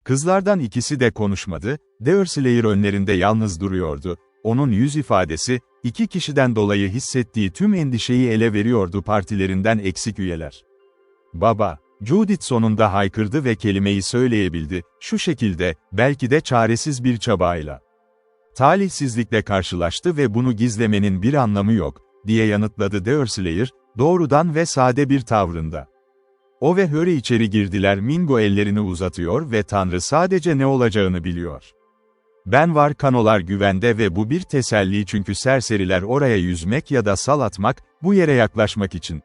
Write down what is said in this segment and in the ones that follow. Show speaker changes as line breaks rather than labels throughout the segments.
Kızlardan ikisi de konuşmadı, Deerslayer önlerinde yalnız duruyordu. Onun yüz ifadesi, iki kişiden dolayı hissettiği tüm endişeyi ele veriyordu partilerinden eksik üyeler. "Baba!" Judith sonunda haykırdı ve kelimeyi söyleyebildi, şu şekilde, belki de çaresiz bir çabayla. "Talihsizlikle karşılaştı ve bunu gizlemenin bir anlamı yok," diye yanıtladı Deerslayer, doğrudan ve sade bir tavrında. O ve Harry içeri girdiler. Mingo ellerini uzatıyor ve Tanrı sadece ne olacağını biliyor. "Ben var, kanolar güvende ve bu bir teselli çünkü serseriler oraya yüzmek ya da sal atmak, bu yere yaklaşmak için.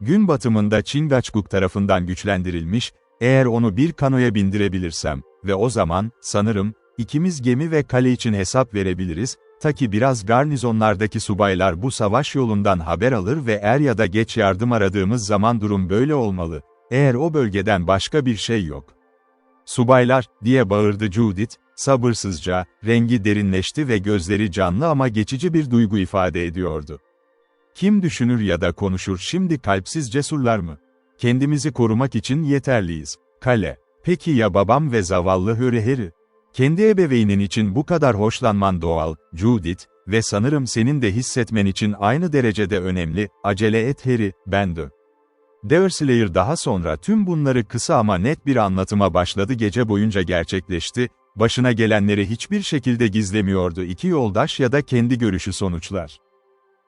Gün batımında Chingachgook tarafından güçlendirilmiş, eğer onu bir kanoya bindirebilirsem ve o zaman, sanırım, ikimiz gemi ve kale için hesap verebiliriz, ta ki biraz garnizonlardaki subaylar bu savaş yolundan haber alır ve er ya da geç yardım aradığımız zaman durum böyle olmalı, eğer o bölgeden başka bir şey yok." "Subaylar," diye bağırdı Judith, sabırsızca, rengi derinleşti ve gözleri canlı ama geçici bir duygu ifade ediyordu. "Kim düşünür ya da konuşur şimdi, kalpsiz cesurlar mı? Kendimizi korumak için yeterliyiz. Kale. Peki ya babam ve zavallı Harry? Kendi ebeveynin için bu kadar hoşlanman doğal, Judith, ve sanırım senin de hissetmen için aynı derecede önemli, acele et Harry, ben de." Deerslayer daha sonra tüm bunları kısa ama net bir anlatıma başladı. Gece boyunca gerçekleşti, başına gelenleri hiçbir şekilde gizlemiyordu iki yoldaş ya da kendi görüşü sonuçlar.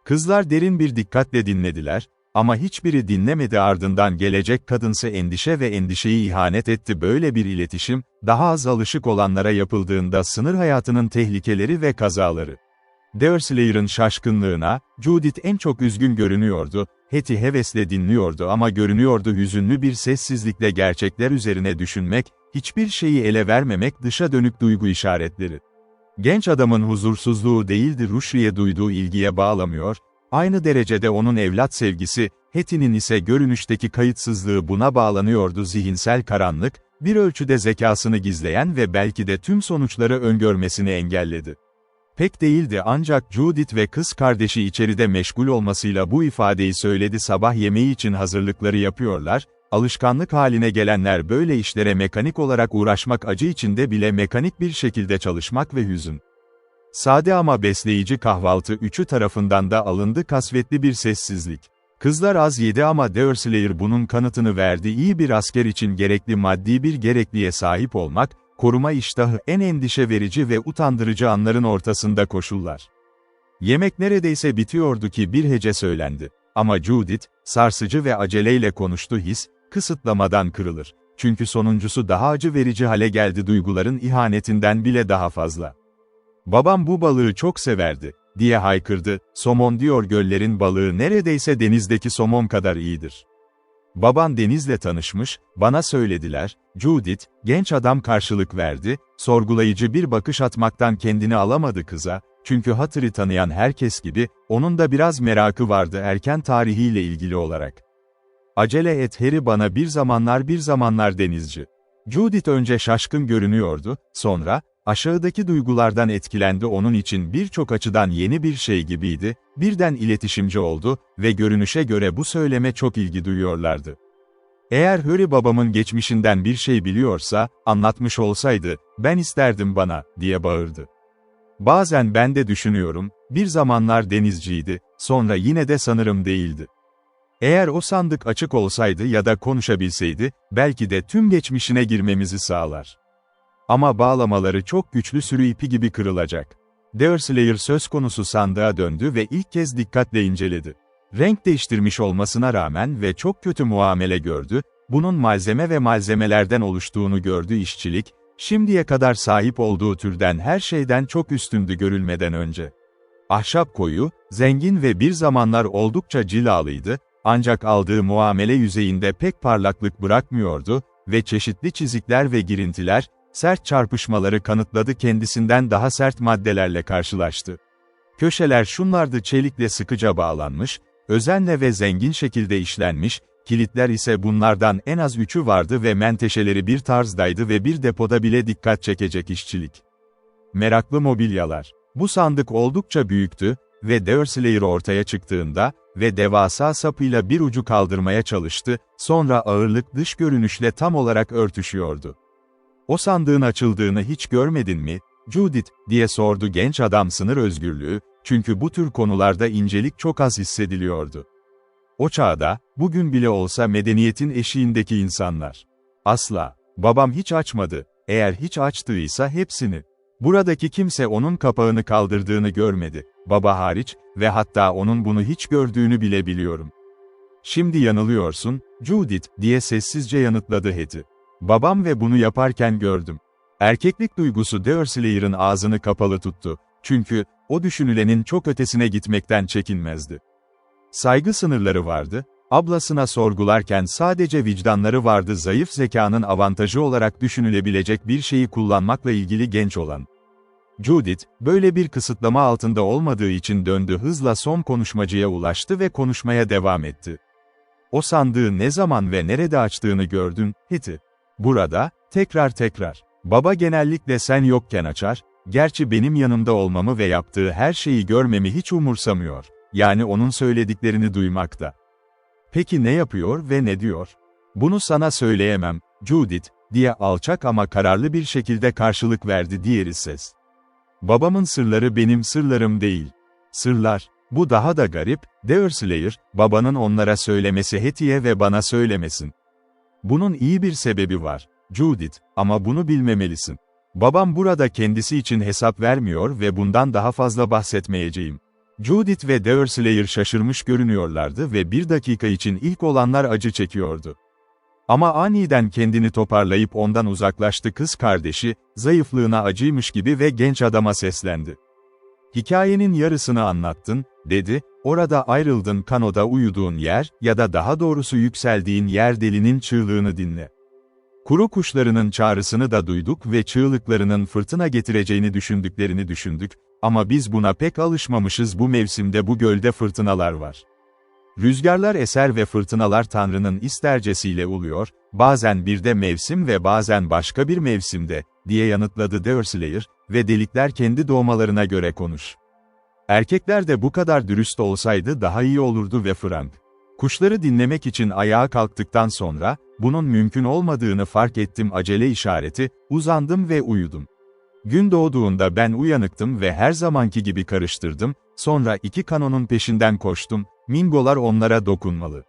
Kızlar derin bir dikkatle dinlediler, ama hiçbiri dinlemedi. Ardından gelecek kadınsı endişe ve endişeyi ihanet etti. Böyle bir iletişim, daha az alışık olanlara yapıldığında sınır hayatının tehlikeleri ve kazaları. Deerslayer'ın şaşkınlığına, Judith en çok üzgün görünüyordu, Hetty hevesle dinliyordu ama görünüyordu hüzünlü bir sessizlikle gerçekler üzerine düşünmek, hiçbir şeyi ele vermemek, dışa dönük duygu işaretleri. Genç adamın huzursuzluğu değildi, Rushdie'ye duyduğu ilgiye bağlamıyor, aynı derecede onun evlat sevgisi, Hetty'nin ise görünüşteki kayıtsızlığı buna bağlanıyordu. Zihinsel karanlık, bir ölçüde zekasını gizleyen ve belki de tüm sonuçları öngörmesini engelledi. Pek değildi, ancak Judith ve kız kardeşi içeride meşgul olmasıyla bu ifadeyi söyledi. Sabah yemeği için hazırlıkları yapıyorlar, alışkanlık haline gelenler böyle işlere mekanik olarak uğraşmak, acı içinde bile mekanik bir şekilde çalışmak ve hüzün. Sade ama besleyici kahvaltı üçü tarafından da alındı. Kasvetli bir sessizlik. Kızlar az yedi ama Deerslayer bunun kanıtını verdi. İyi bir asker için gerekli maddi bir gerekliğe sahip olmak, koruma iştahı, en endişe verici ve utandırıcı anların ortasında koşullar. Yemek neredeyse bitiyordu ki bir hece söylendi. Ama Judith, sarsıcı ve aceleyle konuştu. "His, kısıtlamadan kırılır. Çünkü sonuncusu daha acı verici hale geldi, duyguların ihanetinden bile daha fazla. Babam bu balığı çok severdi," diye haykırdı. "Somon diyor, göllerin balığı neredeyse denizdeki somon kadar iyidir. Baban denizle tanışmış, bana söylediler." Judith, genç adam karşılık verdi, sorgulayıcı bir bakış atmaktan kendini alamadı kıza, çünkü Hatır'ı tanıyan herkes gibi, onun da biraz merakı vardı erken tarihiyle ilgili olarak. "Acele et Harry, bana bir zamanlar denizci." Judith önce şaşkın görünüyordu, sonra, aşağıdaki duygulardan etkilendi. Onun için birçok açıdan yeni bir şey gibiydi, birden iletişimci oldu ve görünüşe göre bu söyleme çok ilgi duyuyorlardı. "Eğer Harry babamın geçmişinden bir şey biliyorsa, anlatmış olsaydı, ben isterdim bana," diye bağırdı. "Bazen ben de düşünüyorum, bir zamanlar denizciydi, sonra yine de sanırım değildi. Eğer o sandık açık olsaydı ya da konuşabilseydi, belki de tüm geçmişine girmemizi sağlar. Ama bağlamaları çok güçlü, sürü ipi gibi kırılacak." Deerslayer söz konusu sandığa döndü ve ilk kez dikkatle inceledi. Renk değiştirmiş olmasına rağmen ve çok kötü muamele gördü, bunun malzeme ve malzemelerden oluştuğunu gördü. İşçilik, şimdiye kadar sahip olduğu türden her şeyden çok üstündü görülmeden önce. Ahşap koyu, zengin ve bir zamanlar oldukça cilalıydı, ancak aldığı muamele yüzeyinde pek parlaklık bırakmıyordu ve çeşitli çizikler ve girintiler, sert çarpışmaları kanıtladı. Kendisinden daha sert maddelerle karşılaştı. Köşeler şunlardı: çelikle sıkıca bağlanmış, özenle ve zengin şekilde işlenmiş, kilitler ise bunlardan en az 3'ü vardı ve menteşeleri bir tarzdaydı ve bir depoda bile dikkat çekecek işçilik. Meraklı mobilyalar. Bu sandık oldukça büyüktü ve Deerslayer ortaya çıktığında ve devasa sapıyla bir ucu kaldırmaya çalıştı, sonra ağırlık dış görünüşle tam olarak örtüşüyordu. "O sandığın açıldığını hiç görmedin mi, Judith?" diye sordu genç adam sınır özgürlüğü, çünkü bu tür konularda incelik çok az hissediliyordu. O çağda, bugün bile olsa medeniyetin eşiğindeki insanlar. "Asla. Babam hiç açmadı. Eğer hiç açtıysa hepsini. Buradaki kimse onun kapağını kaldırdığını görmedi. Baba hariç ve hatta onun bunu hiç gördüğünü bile biliyorum." "Şimdi yanılıyorsun, Judith," diye sessizce yanıtladı Hetty. "Babam ve bunu yaparken gördüm." Erkeklik duygusu Derslayer'ın ağzını kapalı tuttu. Çünkü, o düşünülenin çok ötesine gitmekten çekinmezdi. Saygı sınırları vardı, ablasına sorgularken sadece vicdanları vardı, zayıf zekanın avantajı olarak düşünülebilecek bir şeyi kullanmakla ilgili genç olan. Judith, böyle bir kısıtlama altında olmadığı için döndü, hızla son konuşmacıya ulaştı ve konuşmaya devam etti. "O sandığı ne zaman ve nerede açtığını gördün, Hetty?" "Burada, tekrar. Baba genellikle sen yokken açar, gerçi benim yanımda olmamı ve yaptığı her şeyi görmemi hiç umursamıyor. Yani onun söylediklerini duymakta." "Peki ne yapıyor ve ne diyor?" "Bunu sana söyleyemem, Judith," diye alçak ama kararlı bir şekilde karşılık verdi diğeri ses. "Babamın sırları benim sırlarım değil. Sırlar, bu daha da garip, Dersslayer, babanın onlara söylemesi Hetty'ye ve bana söylemesin. Bunun iyi bir sebebi var, Judith, ama bunu bilmemelisin. Babam burada kendisi için hesap vermiyor ve bundan daha fazla bahsetmeyeceğim." Judith ve Dersslayer şaşırmış görünüyorlardı ve bir dakika için ilk olanlar acı çekiyordu. Ama aniden kendini toparlayıp ondan uzaklaştı kız kardeşi, zayıflığına acıymış gibi ve genç adama seslendi. "Hikayenin yarısını anlattın," dedi, "orada ayrıldın, kanoda uyuduğun yer, ya da daha doğrusu yükseldiğin yer, delinin çığlığını dinle. Kuru kuşlarının çağrısını da duyduk ve çığlıklarının fırtına getireceğini düşündük, ama biz buna pek alışmamışız, bu mevsimde bu gölde fırtınalar var. Rüzgarlar eser ve fırtınalar Tanrı'nın istercesiyle oluyor, bazen bir de mevsim ve bazen başka bir mevsimde," diye yanıtladı Dersslayer, "ve delikler kendi doğmalarına göre konuş. Erkekler de bu kadar dürüst olsaydı daha iyi olurdu ve Frank." Kuşları dinlemek için ayağa kalktıktan sonra, bunun mümkün olmadığını fark ettim, acele işareti, uzandım ve uyudum. Gün doğduğunda ben uyanıktım ve her zamanki gibi karıştırdım, sonra iki kanonun peşinden koştum, Mingolar onlara dokunmalı.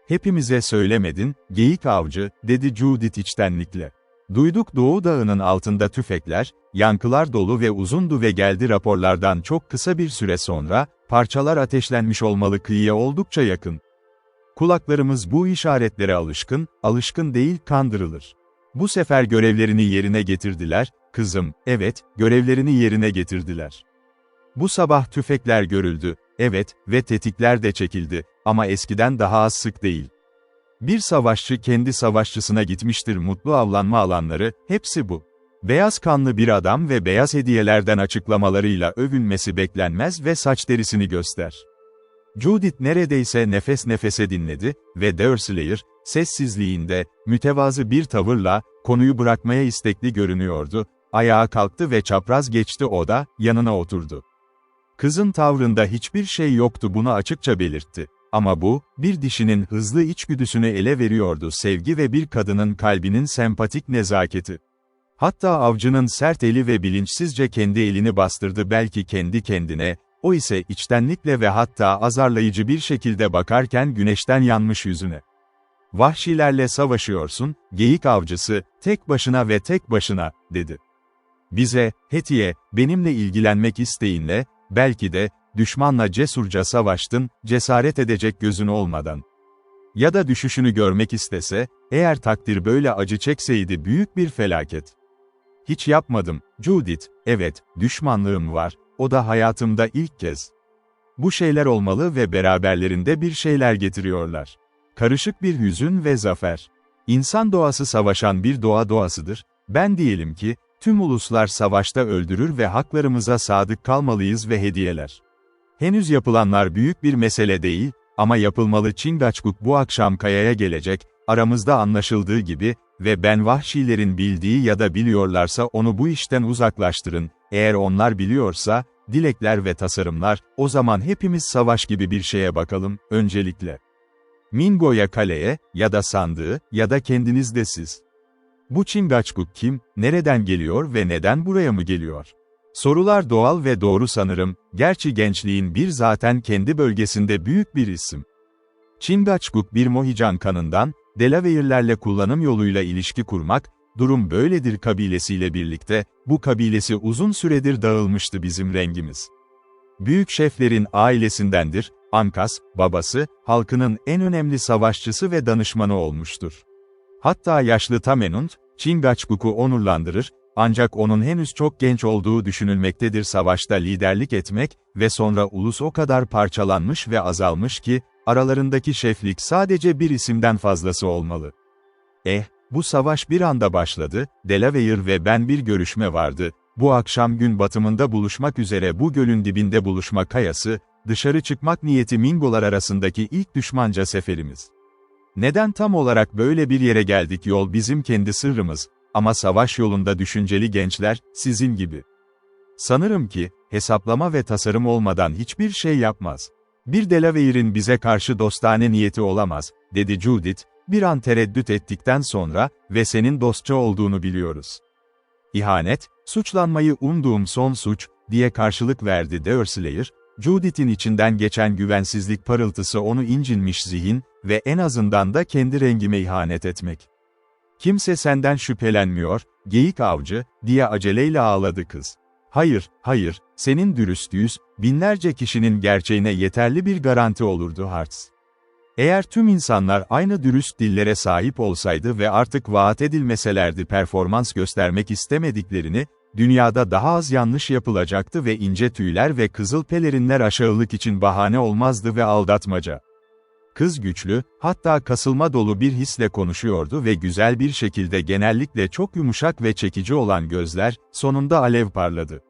"Hepimize söylemedin, geyik avcı," dedi Judith içtenlikle. "Duyduk, Doğu Dağı'nın altında tüfekler, yankılar dolu ve uzundu ve geldi raporlardan çok kısa bir süre sonra, parçalar ateşlenmiş olmalı, kıyıya oldukça yakın. Kulaklarımız bu işaretlere alışkın değil, kandırılır. Bu sefer görevlerini yerine getirdiler, kızım, evet, görevlerini yerine getirdiler. Bu sabah tüfekler görüldü, evet, ve tetikler de çekildi, ama eskiden daha az sık değil. Bir savaşçı kendi savaşçısına gitmiştir, mutlu avlanma alanları, hepsi bu. Beyaz kanlı bir adam ve beyaz hediyelerden açıklamalarıyla övünmesi beklenmez ve saç derisini göster." Judith neredeyse nefes nefese dinledi ve Dersslayer, sessizliğinde, mütevazı bir tavırla, konuyu bırakmaya istekli görünüyordu, ayağa kalktı ve çapraz geçti, yanına oturdu. Kızın tavrında hiçbir şey yoktu, bunu açıkça belirtti. Ama bu, bir dişinin hızlı içgüdüsünü ele veriyordu, sevgi ve bir kadının kalbinin sempatik nezaketi. Hatta avcının sert eli ve bilinçsizce kendi elini bastırdı, belki kendi kendine, o ise içtenlikle ve hatta azarlayıcı bir şekilde bakarken güneşten yanmış yüzüne. "Vahşilerle savaşıyorsun, geyik avcısı, tek başına," dedi. "Bize, Hetty'ye, benimle ilgilenmek isteğinle, belki de, düşmanla cesurca savaştın, cesaret edecek gözün olmadan. Ya da düşüşünü görmek istese, eğer takdir böyle acı çekseydi, büyük bir felaket." "Hiç yapmadım, Judith, evet, düşmanlığım var, o da hayatımda ilk kez. Bu şeyler olmalı ve beraberlerinde bir şeyler getiriyorlar. Karışık bir hüzün ve zafer. İnsan doğası savaşan bir doğasıdır, ben diyelim ki, tüm uluslar savaşta öldürür ve haklarımıza sadık kalmalıyız ve hediyeler. Henüz yapılanlar büyük bir mesele değil, ama yapılmalı. Chingachgook bu akşam kayaya gelecek, aramızda anlaşıldığı gibi, ve ben vahşilerin bildiği ya da biliyorlarsa onu bu işten uzaklaştırın, eğer onlar biliyorsa, dilekler ve tasarımlar, o zaman hepimiz savaş gibi bir şeye bakalım, öncelikle. Mingo'ya kaleye, ya da sandığı, ya da kendiniz de siz. Bu Chingachgook kim, nereden geliyor ve neden buraya mı geliyor? Sorular doğal ve doğru sanırım, gerçi gençliğin bir zaten kendi bölgesinde büyük bir isim. Chingachgook bir Mohican kanından, Delaware'lerle kullanım yoluyla ilişki kurmak, durum böyledir kabilesiyle birlikte, bu kabilesi uzun süredir dağılmıştı bizim rengimiz. Büyük şeflerin ailesindendir, Ankas, babası, halkının en önemli savaşçısı ve danışmanı olmuştur. Hatta yaşlı Tamenund, Chingachgook'u onurlandırır, ancak onun henüz çok genç olduğu düşünülmektedir savaşta liderlik etmek ve sonra ulus o kadar parçalanmış ve azalmış ki, aralarındaki şeflik sadece bir isimden fazlası olmalı. Bu savaş bir anda başladı, Delaware ve ben bir görüşme vardı, bu akşam gün batımında buluşmak üzere bu gölün dibinde buluşma kayası, dışarı çıkmak niyeti Mingolar arasındaki ilk düşmanca seferimiz. Neden tam olarak böyle bir yere geldik yol bizim kendi sırrımız, ama savaş yolunda düşünceli gençler, sizin gibi. Sanırım ki, hesaplama ve tasarım olmadan hiçbir şey yapmaz. Bir Delaware'in bize karşı dostane niyeti olamaz, dedi Judith, bir an tereddüt ettikten sonra, ve senin dostça olduğunu biliyoruz. İhanet, suçlanmayı umduğum son suç, diye karşılık verdi Deerslayer, Judith'in içinden geçen güvensizlik parıltısı onu incinmiş zihin ve en azından da kendi rengime ihanet etmek. Kimse senden şüphelenmiyor, geyik avcı, diye aceleyle ağladı kız. Hayır, hayır, senin dürüst yüz, binlerce kişinin gerçeğine yeterli bir garanti olurdu Hartz. Eğer tüm insanlar aynı dürüst dillere sahip olsaydı ve artık vaat edilmeselerdi performans göstermek istemediklerini, dünyada daha az yanlış yapılacaktı ve ince tüyler ve kızıl pelerinler aşağılık için bahane olmazdı ve aldatmaca. Kız güçlü, hatta kasılma dolu bir hisle konuşuyordu ve güzel bir şekilde genellikle çok yumuşak ve çekici olan gözler, sonunda alev parladı.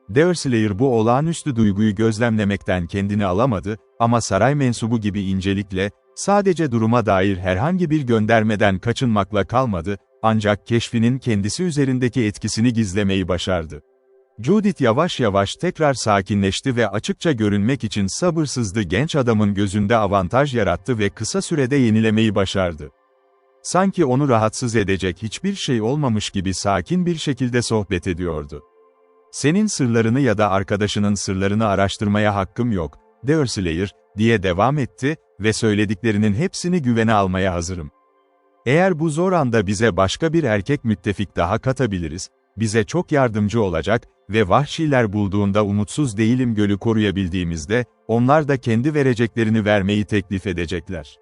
Deerslayer bu olağanüstü duyguyu gözlemlemekten kendini alamadı, ama saray mensubu gibi incelikle, sadece duruma dair herhangi bir göndermeden kaçınmakla kalmadı, ancak keşfinin kendisi üzerindeki etkisini gizlemeyi başardı. Judith yavaş yavaş tekrar sakinleşti ve açıkça görünmek için sabırsızdı genç adamın gözünde avantaj yarattı ve kısa sürede yenilemeyi başardı. Sanki onu rahatsız edecek hiçbir şey olmamış gibi sakin bir şekilde sohbet ediyordu. Senin sırlarını ya da arkadaşının sırlarını araştırmaya hakkım yok, Deerslayer, diye devam etti ve söylediklerinin hepsini güvene almaya hazırım. Eğer bu zor anda bize başka bir erkek müttefik daha katabiliriz, bize çok yardımcı olacak ve vahşiler bulduğunda umutsuz değilim gölü koruyabildiğimizde, onlar da kendi vereceklerini vermeyi teklif edecekler.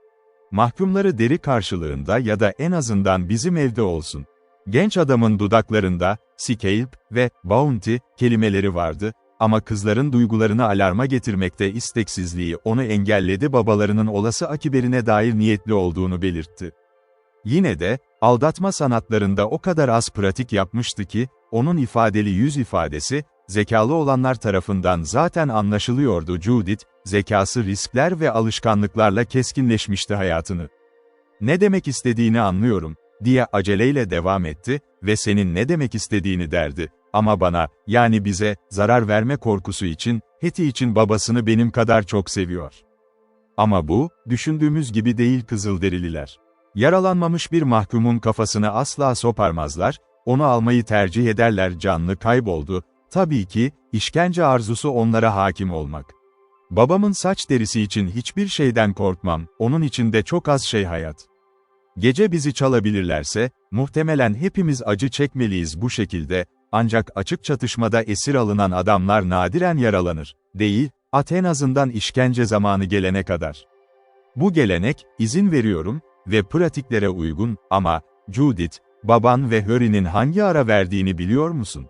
Mahkumları deri karşılığında ya da en azından bizim evde olsun. Genç adamın dudaklarında, scalp ve bounty kelimeleri vardı, ama kızların duygularını alarma getirmekte isteksizliği onu engelledi babalarının olası akiberine dair niyetli olduğunu belirtti. Yine de, aldatma sanatlarında o kadar az pratik yapmıştı ki, onun ifadeli yüz ifadesi, zekalı olanlar tarafından zaten anlaşılıyordu Judith, zekası riskler ve alışkanlıklarla keskinleşmişti hayatını. Ne demek istediğini anlıyorum, diye aceleyle devam etti ve senin ne demek istediğini derdi, ama bana, yani bize, zarar verme korkusu için, Hetty için babasını benim kadar çok seviyor. Ama bu, düşündüğümüz gibi değil Kızılderililer. Yaralanmamış bir mahkumun kafasını asla soparmazlar, onu almayı tercih ederler canlı kayboldu, tabii ki, işkence arzusu onlara hakim olmak. Babamın saç derisi için hiçbir şeyden korkmam, onun içinde çok az şey hayat. Gece bizi çalabilirlerse, muhtemelen hepimiz acı çekmeliyiz bu şekilde, ancak açık çatışmada esir alınan adamlar nadiren yaralanır, değil, en azından işkence zamanı gelene kadar. Bu gelenek, izin veriyorum, ve pratiklere uygun, ama, Judith, baban ve Harry'nin hangi ara verdiğini biliyor musun?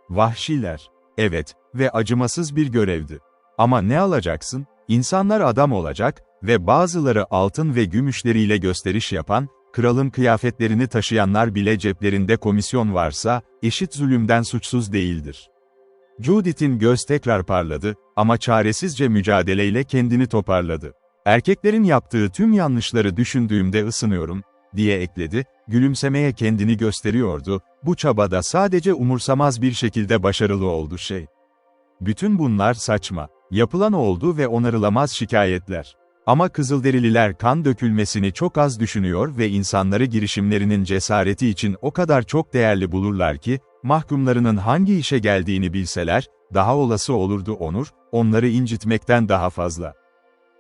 Vahşiler. Evet, ve acımasız bir görevdi. Ama ne alacaksın? İnsanlar adam olacak ve bazıları altın ve gümüşleriyle gösteriş yapan, kralın kıyafetlerini taşıyanlar bile ceplerinde komisyon varsa, eşit zulümden suçsuz değildir. Judith'in göz tekrar parladı, ama çaresizce mücadeleyle kendini toparladı. Erkeklerin yaptığı tüm yanlışları düşündüğümde ısınıyorum, diye ekledi, gülümsemeye kendini gösteriyordu, bu çabada sadece umursamaz bir şekilde başarılı oldu şey. Bütün bunlar saçma, yapılan oldu ve onarılamaz şikayetler. Ama Kızılderililer kan dökülmesini çok az düşünüyor ve insanları girişimlerinin cesareti için o kadar çok değerli bulurlar ki, mahkumlarının hangi işe geldiğini bilseler, daha olası olurdu onur, onları incitmekten daha fazla.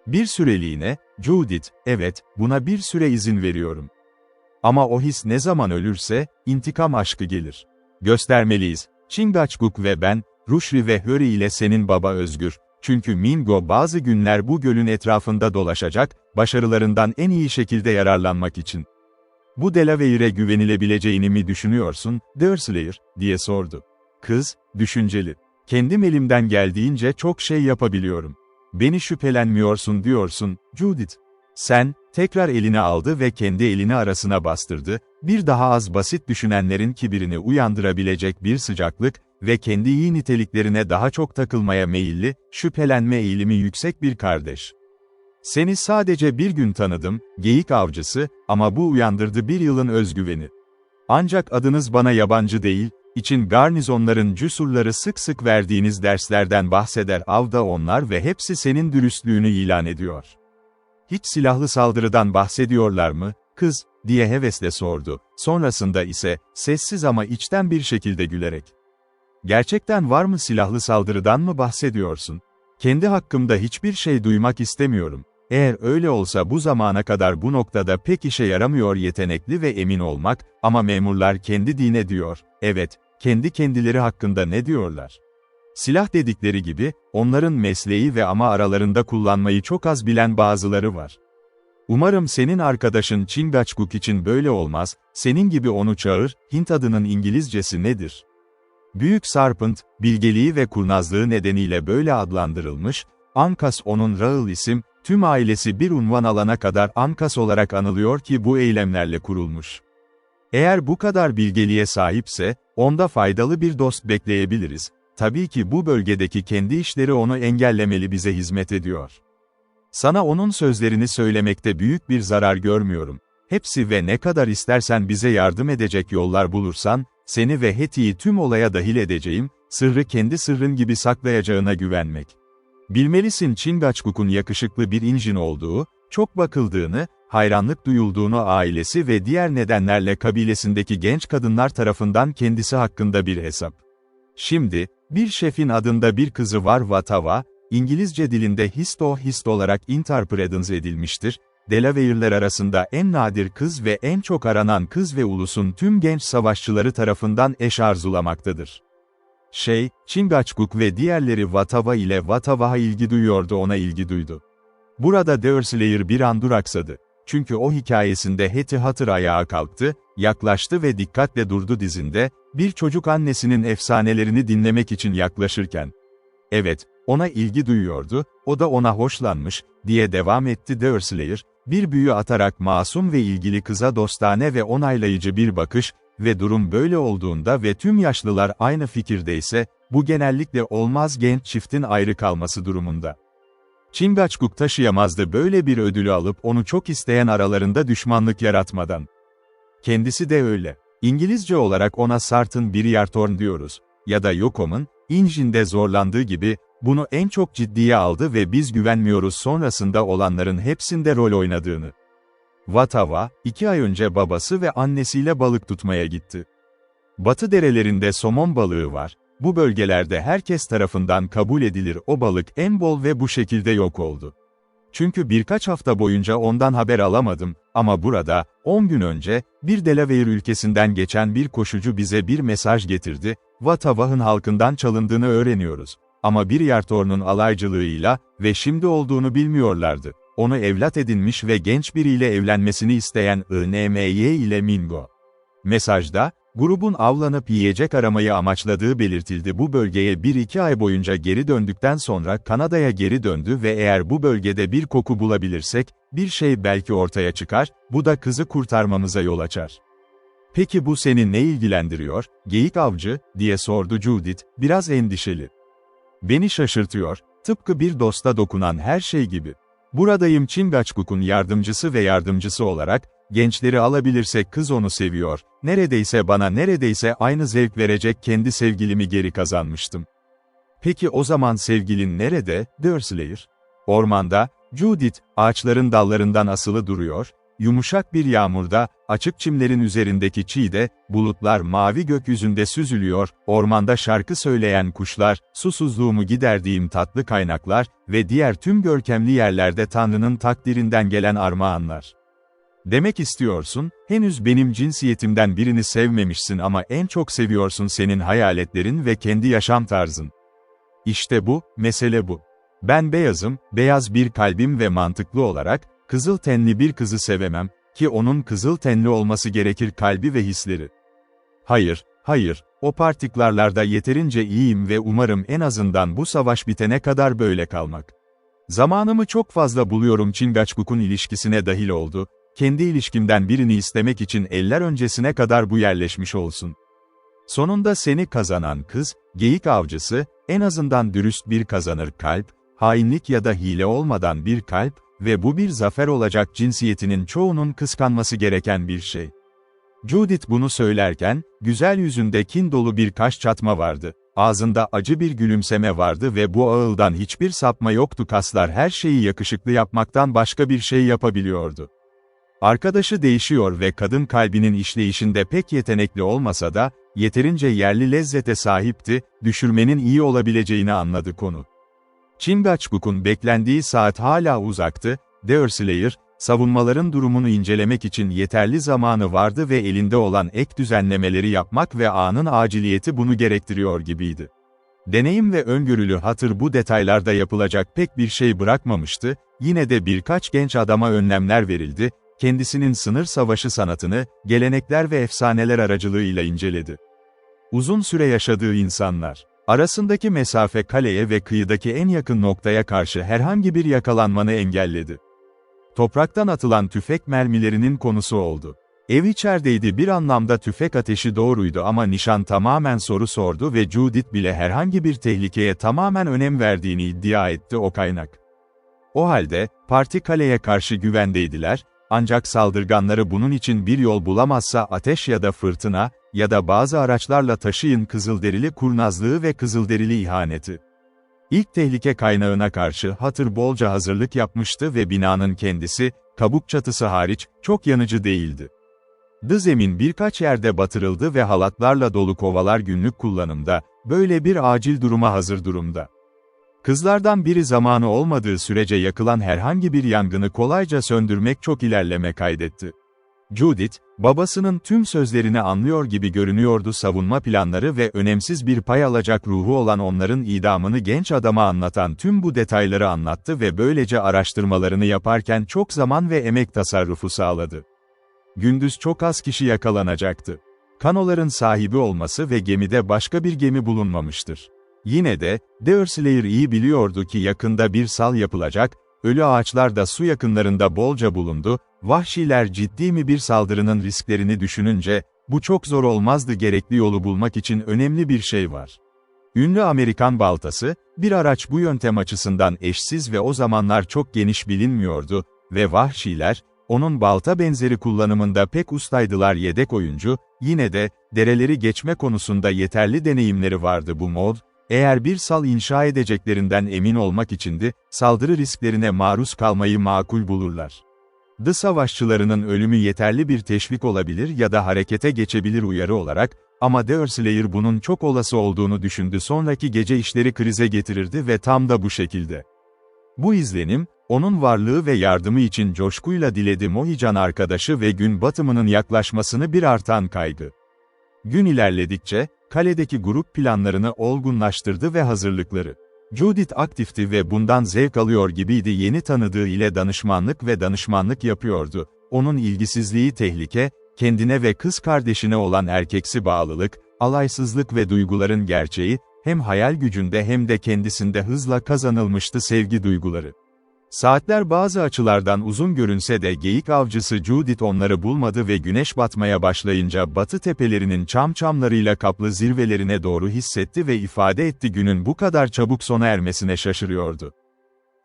Bir süreliğine, Judith, evet, buna bir süre izin veriyorum. Ama o his ne zaman ölürse, intikam aşkı gelir. Göstermeliyiz. Chingachgook ve ben, Rushri ve Hurry ile senin baba özgür. Çünkü Mingo bazı günler bu gölün etrafında dolaşacak, başarılarından en iyi şekilde yararlanmak için. Bu Delaware'e güvenilebileceğini mi düşünüyorsun, Deerslayer, diye sordu. Kız, düşünceli. Kendim elimden geldiğince çok şey yapabiliyorum. Beni şüphelenmiyorsun diyorsun, Judith. Sen, tekrar elini aldı ve kendi elini arasına bastırdı, bir daha az basit düşünenlerin kibirini uyandırabilecek bir sıcaklık ve kendi iyi niteliklerine daha çok takılmaya meyilli, şüphelenme eğilimi yüksek bir kardeş. Seni sadece bir gün tanıdım, geyik avcısı, ama bu uyandırdı bir yılın özgüveni. Ancak adınız bana yabancı değil, için garnizonların cüsurları sık sık verdiğiniz derslerden bahseder avda onlar ve hepsi senin dürüstlüğünü ilan ediyor. Hiç silahlı saldırıdan bahsediyorlar mı, kız, diye hevesle sordu, sonrasında ise, sessiz ama içten bir şekilde gülerek. Gerçekten var mı silahlı saldırıdan mı bahsediyorsun? Kendi hakkımda hiçbir şey duymak istemiyorum. Eğer öyle olsa bu zamana kadar bu noktada pek işe yaramıyor yetenekli ve emin olmak, ama memurlar kendi dine diyor, evet, kendi kendileri hakkında ne diyorlar? Silah dedikleri gibi, onların mesleği ve ama aralarında kullanmayı çok az bilen bazıları var. Umarım senin arkadaşın Chingachgook için böyle olmaz, senin gibi onu çağır, Hint adının İngilizcesi nedir? Büyük Sarpent, bilgeliği ve kurnazlığı nedeniyle böyle adlandırılmış, Ankas onun Raıl isim, tüm ailesi bir unvan alana kadar Ankas olarak anılıyor ki bu eylemlerle kurulmuş. Eğer bu kadar bilgeliğe sahipse, onda faydalı bir dost bekleyebiliriz. Tabii ki bu bölgedeki kendi işleri onu engellemeli bize hizmet ediyor. Sana onun sözlerini söylemekte büyük bir zarar görmüyorum. Hepsi ve ne kadar istersen bize yardım edecek yollar bulursan, seni ve Hetty'yi tüm olaya dahil edeceğim, sırrı kendi sırrın gibi saklayacağına güvenmek. Bilmelisin Chingachgook'un yakışıklı bir injin olduğu, çok bakıldığını, hayranlık duyulduğunu ailesi ve diğer nedenlerle kabilesindeki genç kadınlar tarafından kendisi hakkında bir hesap. Şimdi, bir şefin adında bir kızı var Vatava, İngilizce dilinde hist olarak interpretans edilmiştir, Delaware'ler arasında en nadir kız ve en çok aranan kız ve ulusun tüm genç savaşçıları tarafından eş arzulamaktadır. Chingachgook ve diğerleri Vatava ile Vatava'a ilgi duyuyordu ona ilgi duydu. Burada Deerslayer bir an duraksadı. Çünkü o hikayesinde Hetty hatır ayağa kalktı, yaklaştı ve dikkatle durdu dizinde, bir çocuk annesinin efsanelerini dinlemek için yaklaşırken. Evet, ona ilgi duyuyordu, o da ona hoşlanmış, diye devam etti Deerslayer, bir büyü atarak masum ve ilgili kıza dostane ve onaylayıcı bir bakış, ve durum böyle olduğunda ve tüm yaşlılar aynı fikirdeyse, bu genellikle olmaz genç çiftin ayrı kalması durumunda. Chingachgook taşıyamazdı böyle bir ödülü alıp onu çok isteyen aralarında düşmanlık yaratmadan. Kendisi de öyle. İngilizce olarak ona Sartın Briarthorn diyoruz. Ya da Yokom'un, Injin'de zorlandığı gibi, bunu en çok ciddiye aldı ve biz güvenmiyoruz sonrasında olanların hepsinde rol oynadığını. Vatava, 2 ay önce babası ve annesiyle balık tutmaya gitti. Batı derelerinde somon balığı var, bu bölgelerde herkes tarafından kabul edilir o balık en bol ve bu şekilde yok oldu. Çünkü birkaç hafta boyunca ondan haber alamadım, ama burada, 10 gün önce, bir Delaware ülkesinden geçen bir koşucu bize bir mesaj getirdi, Vatava'nın halkından çalındığını öğreniyoruz. Ama Briarthorn'un alaycılığıyla, ve şimdi olduğunu bilmiyorlardı. Onu evlat edinmiş ve genç biriyle evlenmesini isteyen INMY ile Mingo. Mesajda, grubun avlanıp yiyecek aramayı amaçladığı belirtildi. Bu bölgeye 1-2 ay boyunca geri döndükten sonra Kanada'ya geri döndü ve eğer bu bölgede bir koku bulabilirsek, bir şey belki ortaya çıkar, bu da kızı kurtarmamıza yol açar. Peki bu seni ne ilgilendiriyor, geyik avcı, diye sordu Judith, biraz endişeli. Beni şaşırtıyor, tıpkı bir dosta dokunan her şey gibi. Buradayım Chingachgook'un yardımcısı ve yardımcısı olarak, gençleri alabilirsek kız onu seviyor, neredeyse aynı zevk verecek kendi sevgilimi geri kazanmıştım. Peki o zaman sevgilin nerede, Deerslayer? Ormanda, Judith, ağaçların dallarından asılı duruyor, yumuşak bir yağmurda, açık çimlerin üzerindeki çiğde, bulutlar mavi gökyüzünde süzülüyor, ormanda şarkı söyleyen kuşlar, susuzluğumu giderdiğim tatlı kaynaklar ve diğer tüm görkemli yerlerde Tanrı'nın takdirinden gelen armağanlar. Demek istiyorsun, henüz benim cinsiyetimden birini sevmemişsin ama en çok seviyorsun senin hayaletlerin ve kendi yaşam tarzın. İşte bu, mesele bu. Ben beyazım, beyaz bir kalbim ve mantıklı olarak, kızıl tenli bir kızı sevemem, ki onun kızıl tenli olması gerekir kalbi ve hisleri. Hayır, hayır, o partikularlarda yeterince iyiyim ve umarım en azından bu savaş bitene kadar böyle kalmak. Zamanımı çok fazla buluyorum Chingachgook'un ilişkisine dahil oldu, kendi ilişkimden birini istemek için eller öncesine kadar bu yerleşmiş olsun. Sonunda seni kazanan kız, geyik avcısı, en azından dürüst bir kazanır kalp, hainlik ya da hile olmadan bir kalp ve bu bir zafer olacak cinsiyetinin çoğunun kıskanması gereken bir şey. Judith bunu söylerken, güzel yüzünde kin dolu bir kaş çatma vardı, ağzında acı bir gülümseme vardı ve bu ağıldan hiçbir sapma yoktu kaslar her şeyi yakışıklı yapmaktan başka bir şey yapabiliyordu. Arkadaşı değişiyor ve kadın kalbinin işleyişinde pek yetenekli olmasa da, yeterince yerli lezzete sahipti, düşürmenin iyi olabileceğini anladı konu. Chingachgook'un beklendiği saat hala uzaktı, Deerslayer, savunmaların durumunu incelemek için yeterli zamanı vardı ve elinde olan ek düzenlemeleri yapmak ve anın aciliyeti bunu gerektiriyor gibiydi. Deneyim ve öngörülü hatır bu detaylarda yapılacak pek bir şey bırakmamıştı, yine de birkaç genç adama önlemler verildi, kendisinin sınır savaşı sanatını, gelenekler ve efsaneler aracılığıyla inceledi. Uzun süre yaşadığı insanlar, arasındaki mesafe kaleye ve kıyıdaki en yakın noktaya karşı herhangi bir yakalanmanı engelledi. Topraktan atılan tüfek mermilerinin konusu oldu. Ev içerideydi bir anlamda tüfek ateşi doğruydu ama nişan tamamen soru sordu ve Judith bile herhangi bir tehlikeye tamamen önem verdiğini iddia etti o kaynak. O halde, parti kaleye karşı güvendeydiler, ancak saldırganları bunun için bir yol bulamazsa ateş ya da fırtına, ya da bazı araçlarla taşıyın kızılderili kurnazlığı ve kızılderili ihaneti. İlk tehlike kaynağına karşı hatır bolca hazırlık yapmıştı ve binanın kendisi, kabuk çatısı hariç, çok yanıcı değildi. Zemin birkaç yerde batırıldı ve halatlarla dolu kovalar günlük kullanımda, böyle bir acil duruma hazır durumda. Kızlardan biri zamanı olmadığı sürece yakılan herhangi bir yangını kolayca söndürmek çok ilerleme kaydetti. Judith, babasının tüm sözlerini anlıyor gibi görünüyordu savunma planları ve önemsiz bir pay alacak ruhu olan onların idamını genç adama anlatan tüm bu detayları anlattı ve böylece araştırmalarını yaparken çok zaman ve emek tasarrufu sağladı. Gündüz çok az kişi yakalanacaktı. Kanoların sahibi olması ve gemide başka bir gemi bulunmamıştır. Yine de, Deerslayer iyi biliyordu ki yakında bir sal yapılacak, ölü ağaçlar da su yakınlarında bolca bulundu, vahşiler ciddi mi bir saldırının risklerini düşününce, bu çok zor olmazdı gerekli yolu bulmak için önemli bir şey var. Ünlü Amerikan baltası, bir araç bu yöntem açısından eşsiz ve o zamanlar çok geniş bilinmiyordu ve vahşiler, onun balta benzeri kullanımında pek ustaydılar yedek oyuncu, yine de, dereleri geçme konusunda yeterli deneyimleri vardı bu mod, eğer bir sal inşa edeceklerinden emin olmak içindi, saldırı risklerine maruz kalmayı makul bulurlar. Savaşçılarının ölümü yeterli bir teşvik olabilir ya da harekete geçebilir uyarı olarak, ama Deerslayer bunun çok olası olduğunu düşündü sonraki gece işleri krize getirirdi ve tam da bu şekilde. Bu izlenim, onun varlığı ve yardımı için coşkuyla diledi Mohican arkadaşı ve gün batımının yaklaşmasını bir artan kaygı. Gün ilerledikçe, kaledeki grup planlarını olgunlaştırdı ve hazırlıkları. Judith aktifti ve bundan zevk alıyor gibiydi yeni tanıdığı ile danışmanlık yapıyordu. Onun ilgisizliği tehlike, kendine ve kız kardeşine olan erkeksi bağlılık, alaysızlık ve duyguların gerçeği, hem hayal gücünde hem de kendisinde hızla kazanılmıştı sevgi duyguları. Saatler bazı açılardan uzun görünse de geyik avcısı Judith onları bulmadı ve güneş batmaya başlayınca batı tepelerinin çamlarıyla kaplı zirvelerine doğru hissetti ve ifade etti günün bu kadar çabuk sona ermesine şaşırıyordu.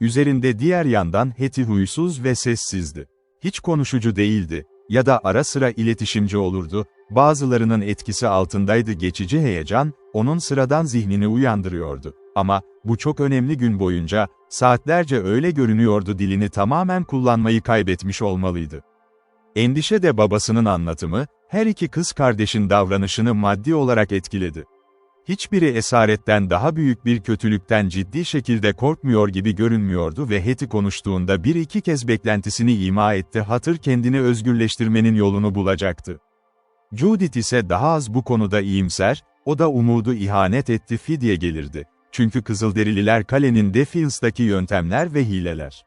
Üzerinde diğer yandan Hetty huysuz ve sessizdi. Hiç konuşucu değildi ya da ara sıra iletişimci olurdu, bazılarının etkisi altındaydı geçici heyecan, onun sıradan zihnini uyandırıyordu. Ama, Bu çok önemli gün boyunca, saatlerce öyle görünüyordu dilini tamamen kullanmayı kaybetmiş olmalıydı. Endişe de babasının anlatımı, her iki kız kardeşin davranışını maddi olarak etkiledi. Hiçbiri esaretten daha büyük bir kötülükten ciddi şekilde korkmuyor gibi görünmüyordu ve Hattie konuştuğunda bir iki kez beklentisini ima etti, Hatır kendini özgürleştirmenin yolunu bulacaktı. Judith ise daha az bu konuda iyimser, o da umudu ihanet etti diye gelirdi. Çünkü Kızılderililer kalenin Defils'taki yöntemler ve hileler.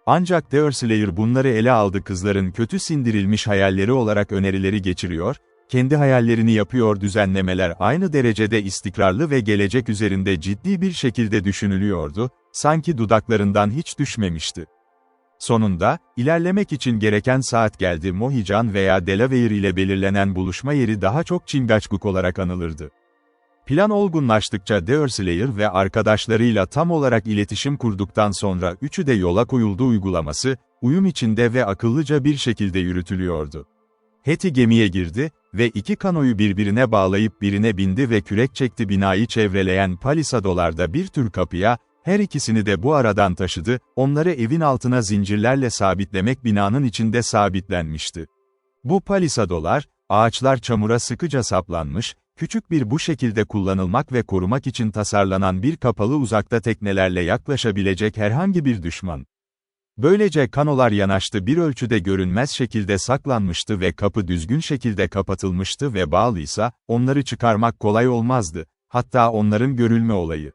Ancak Deerslayer bunları ele aldı, kızların kötü sindirilmiş hayalleri olarak önerileri geçiriyor, kendi hayallerini yapıyor, düzenlemeler aynı derecede istikrarlı ve gelecek üzerinde ciddi bir şekilde düşünülüyordu, sanki dudaklarından hiç düşmemişti. Sonunda, ilerlemek için gereken saat geldi. Mohican veya Delaware ile belirlenen buluşma yeri daha çok Chingachgook olarak anılırdı. Plan olgunlaştıkça Deerslayer ve arkadaşlarıyla tam olarak iletişim kurduktan sonra üçü de yola koyuldu, uygulaması, uyum içinde ve akıllıca bir şekilde yürütülüyordu. Hattie gemiye girdi ve iki kanoyu birbirine bağlayıp birine bindi ve kürek çekti, binayı çevreleyen palisadolarda bir tür kapıya, her ikisini de bu aradan taşıdı, onları evin altına zincirlerle sabitlemek binanın içinde sabitlenmişti. Bu palisadolar, ağaçlar çamura sıkıca saplanmış, küçük bir bu şekilde kullanılmak ve korumak için tasarlanan bir kapalı, uzakta teknelerle yaklaşabilecek herhangi bir düşman. Böylece kanolar yanaştı, bir ölçüde görünmez şekilde saklanmıştı ve kapı düzgün şekilde kapatılmıştı ve bağlıysa, onları çıkarmak kolay olmazdı, hatta onların görülme olayı.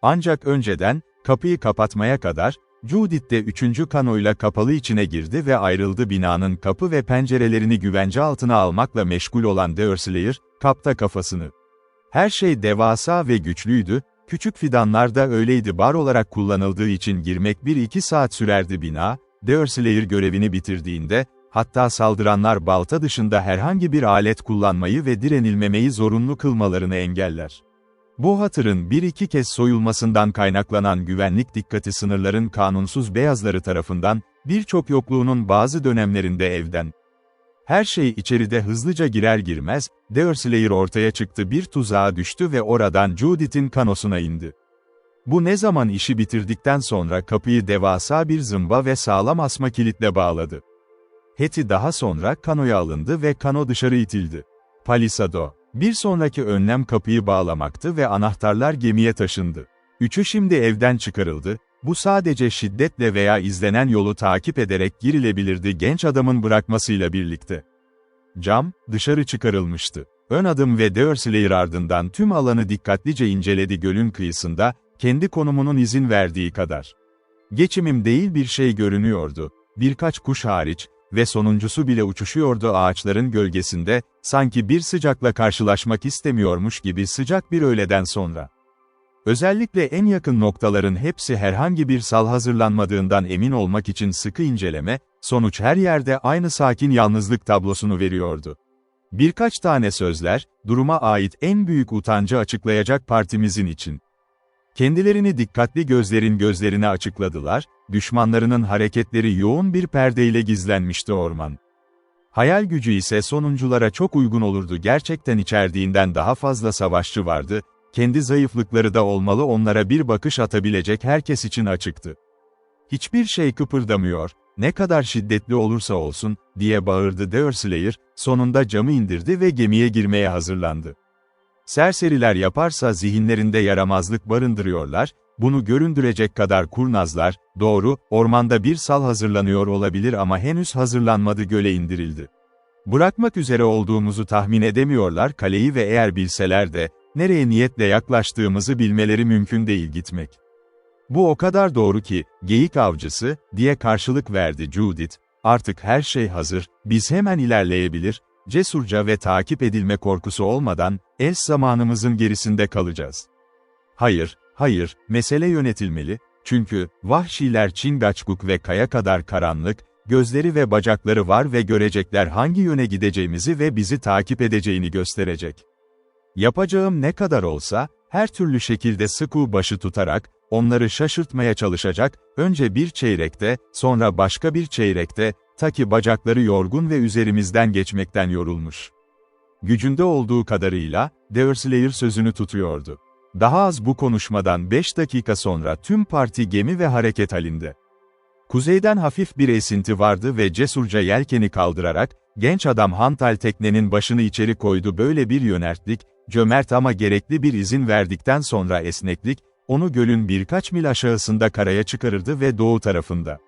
Ancak önceden, kapıyı kapatmaya kadar, Judith de üçüncü kanoyla kapalı içine girdi ve ayrıldı. Binanın kapı ve pencerelerini güvence altına almakla meşgul olan Deerslayer, kapta kafasını. Her şey devasa ve güçlüydü, küçük fidanlar da öyleydi. Bar olarak kullanıldığı için girmek 1-2 saat sürerdi bina. Deerslayer görevini bitirdiğinde, hatta saldıranlar balta dışında herhangi bir alet kullanmayı ve direnilmemeyi zorunlu kılmalarını engeller. Bu hatırın 1-2 kez soyulmasından kaynaklanan güvenlik dikkati sınırların kanunsuz beyazları tarafından, birçok yokluğunun bazı dönemlerinde evden. Her şey içeride hızlıca girer girmez, Deerslayer ortaya çıktı, bir tuzağa düştü ve oradan Judith'in kanosuna indi. Bu ne zaman işi bitirdikten sonra kapıyı devasa bir zımba ve sağlam asma kilitle bağladı. Hattie daha sonra kanoya alındı ve kano dışarı itildi. Palisado. Bir sonraki önlem kapıyı bağlamaktı ve anahtarlar gemiye taşındı. Üçü şimdi evden çıkarıldı, bu sadece şiddetle veya izlenen yolu takip ederek girilebilirdi genç adamın bırakmasıyla birlikte. Cam, dışarı çıkarılmıştı. Ön adım ve Deerslayer ardından tüm alanı dikkatlice inceledi, gölün kıyısında, kendi konumunun izin verdiği kadar. Geçimim değil bir şey görünüyordu, birkaç kuş hariç, ve sonuncusu bile uçuşuyordu ağaçların gölgesinde, sanki bir sıcakla karşılaşmak istemiyormuş gibi sıcak bir öğleden sonra. Özellikle en yakın noktaların hepsi herhangi bir sal hazırlanmadığından emin olmak için sıkı inceleme, sonuç her yerde aynı sakin yalnızlık tablosunu veriyordu. Birkaç tane sözler, duruma ait en büyük utancı açıklayacak partimizin için. Kendilerini dikkatli gözlerin gözlerine açıkladılar, düşmanlarının hareketleri yoğun bir perdeyle gizlenmişti orman. Hayal gücü ise sonunculara çok uygun olurdu, gerçekten içerdiğinden daha fazla savaşçı vardı, kendi zayıflıkları da olmalı, onlara bir bakış atabilecek herkes için açıktı. Hiçbir şey kıpırdamıyor, ne kadar şiddetli olursa olsun, diye bağırdı Deerslayer, sonunda camı indirdi ve gemiye girmeye hazırlandı. Serseriler yaparsa zihinlerinde yaramazlık barındırıyorlar, bunu göründürecek kadar kurnazlar, doğru, ormanda bir sal hazırlanıyor olabilir ama henüz hazırlanmadı, göle indirildi. Bırakmak üzere olduğumuzu tahmin edemiyorlar kaleyi ve eğer bilseler de, nereye niyetle yaklaştığımızı bilmeleri mümkün değil, gitmek. Bu o kadar doğru ki, geyik avcısı, diye karşılık verdi Judith, artık her şey hazır, biz hemen ilerleyebilir, cesurca ve takip edilme korkusu olmadan, zamanımızın gerisinde kalacağız. Hayır, hayır, mesele yönetilmeli, çünkü, vahşiler Chingachgook ve kaya kadar karanlık, gözleri ve bacakları var ve görecekler hangi yöne gideceğimizi ve bizi takip edeceğini gösterecek. Yapacağım ne kadar olsa, her türlü şekilde sıkı başı tutarak, onları şaşırtmaya çalışacak, önce bir çeyrekte, sonra başka bir çeyrekte, ta ki bacakları yorgun ve üzerimizden geçmekten yorulmuş. Gücünde olduğu kadarıyla, Deerslayer sözünü tutuyordu. Daha az bu konuşmadan 5 dakika sonra tüm parti gemi ve hareket halinde. Kuzeyden hafif bir esinti vardı ve cesurca yelkeni kaldırarak, genç adam hantal teknenin başını içeri koydu. Böyle bir yönertlik, cömert ama gerekli bir izin verdikten sonra esneklik, onu gölün birkaç mil aşağısında karaya çıkarırdı ve doğu tarafında.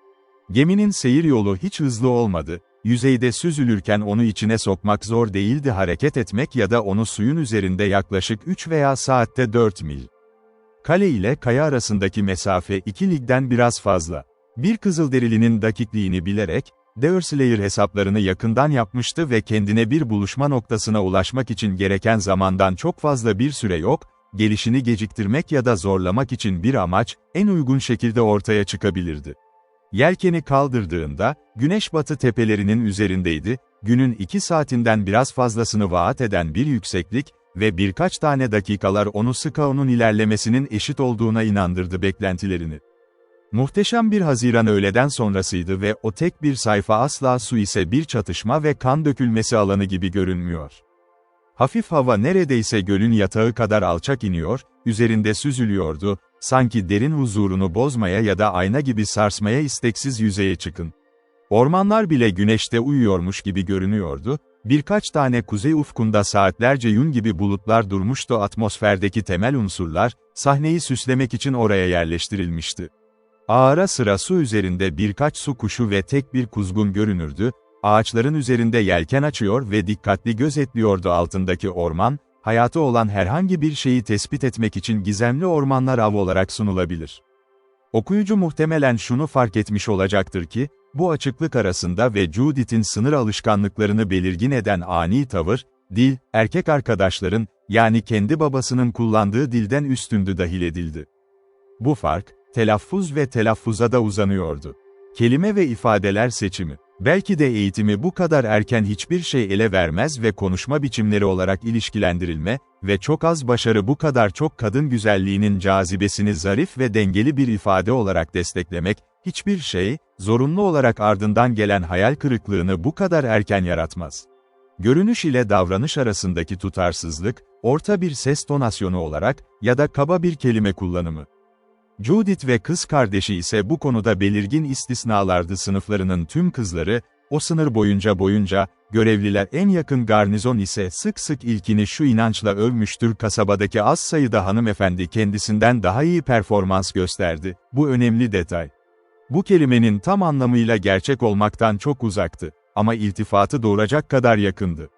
Geminin seyir yolu hiç hızlı olmadı, yüzeyde süzülürken onu içine sokmak zor değildi, hareket etmek ya da onu suyun üzerinde yaklaşık 3 veya saatte 4 mil. Kale ile kaya arasındaki mesafe 2 ligden biraz fazla. Bir Kızılderili'nin dakikliğini bilerek, Deerslayer hesaplarını yakından yapmıştı ve kendine bir buluşma noktasına ulaşmak için gereken zamandan çok fazla bir süre yok, gelişini geciktirmek ya da zorlamak için bir amaç, en uygun şekilde ortaya çıkabilirdi. Yelkeni kaldırdığında, güneş batı tepelerinin üzerindeydi, günün 2 saatinden biraz fazlasını vaat eden bir yükseklik ve birkaç tane dakikalar onu Scao'nun ilerlemesinin eşit olduğuna inandırdı beklentilerini. Muhteşem bir Haziran öğleden sonrasıydı ve o tek bir sayfa asla su ise bir çatışma ve kan dökülmesi alanı gibi görünmüyor. Hafif hava neredeyse gölün yatağı kadar alçak iniyor, üzerinde süzülüyordu, sanki derin huzurunu bozmaya ya da ayna gibi sarsmaya isteksiz yüzeye çıkın. Ormanlar bile güneşte uyuyormuş gibi görünüyordu, birkaç tane kuzey ufkunda saatlerce yün gibi bulutlar durmuştu, atmosferdeki temel unsurlar, sahneyi süslemek için oraya yerleştirilmişti. Ara sıra su üzerinde birkaç su kuşu ve tek bir kuzgun görünürdü, ağaçların üzerinde yelken açıyor ve dikkatli gözetliyordu altındaki orman, hayatı olan herhangi bir şeyi tespit etmek için gizemli ormanlar av olarak sunulabilir. Okuyucu muhtemelen şunu fark etmiş olacaktır ki, bu açıklık arasında ve Judith'in sınır alışkanlıklarını belirgin eden ani tavır, dil, erkek arkadaşların, yani kendi babasının kullandığı dilden üstündü dahil edildi. Bu fark, telaffuz ve telaffuza da uzanıyordu. Kelime ve ifadeler seçimi. Belki de eğitimi bu kadar erken hiçbir şey ele vermez ve konuşma biçimleri olarak ilişkilendirilme ve çok az başarı bu kadar çok kadın güzelliğinin cazibesini zarif ve dengeli bir ifade olarak desteklemek, hiçbir şey, zorunlu olarak ardından gelen hayal kırıklığını bu kadar erken yaratmaz. Görünüş ile davranış arasındaki tutarsızlık, orta bir ses tonasyonu olarak ya da kaba bir kelime kullanımı. Judith ve kız kardeşi ise bu konuda belirgin istisnalardı. Sınıflarının tüm kızları, o sınır boyunca, görevliler en yakın garnizon ise sık sık ilkini şu inançla övmüştür: kasabadaki az sayıda hanımefendi kendisinden daha iyi performans gösterdi. Bu önemli detay. Bu kelimenin tam anlamıyla gerçek olmaktan çok uzaktı, ama iltifatı doğuracak kadar yakındı.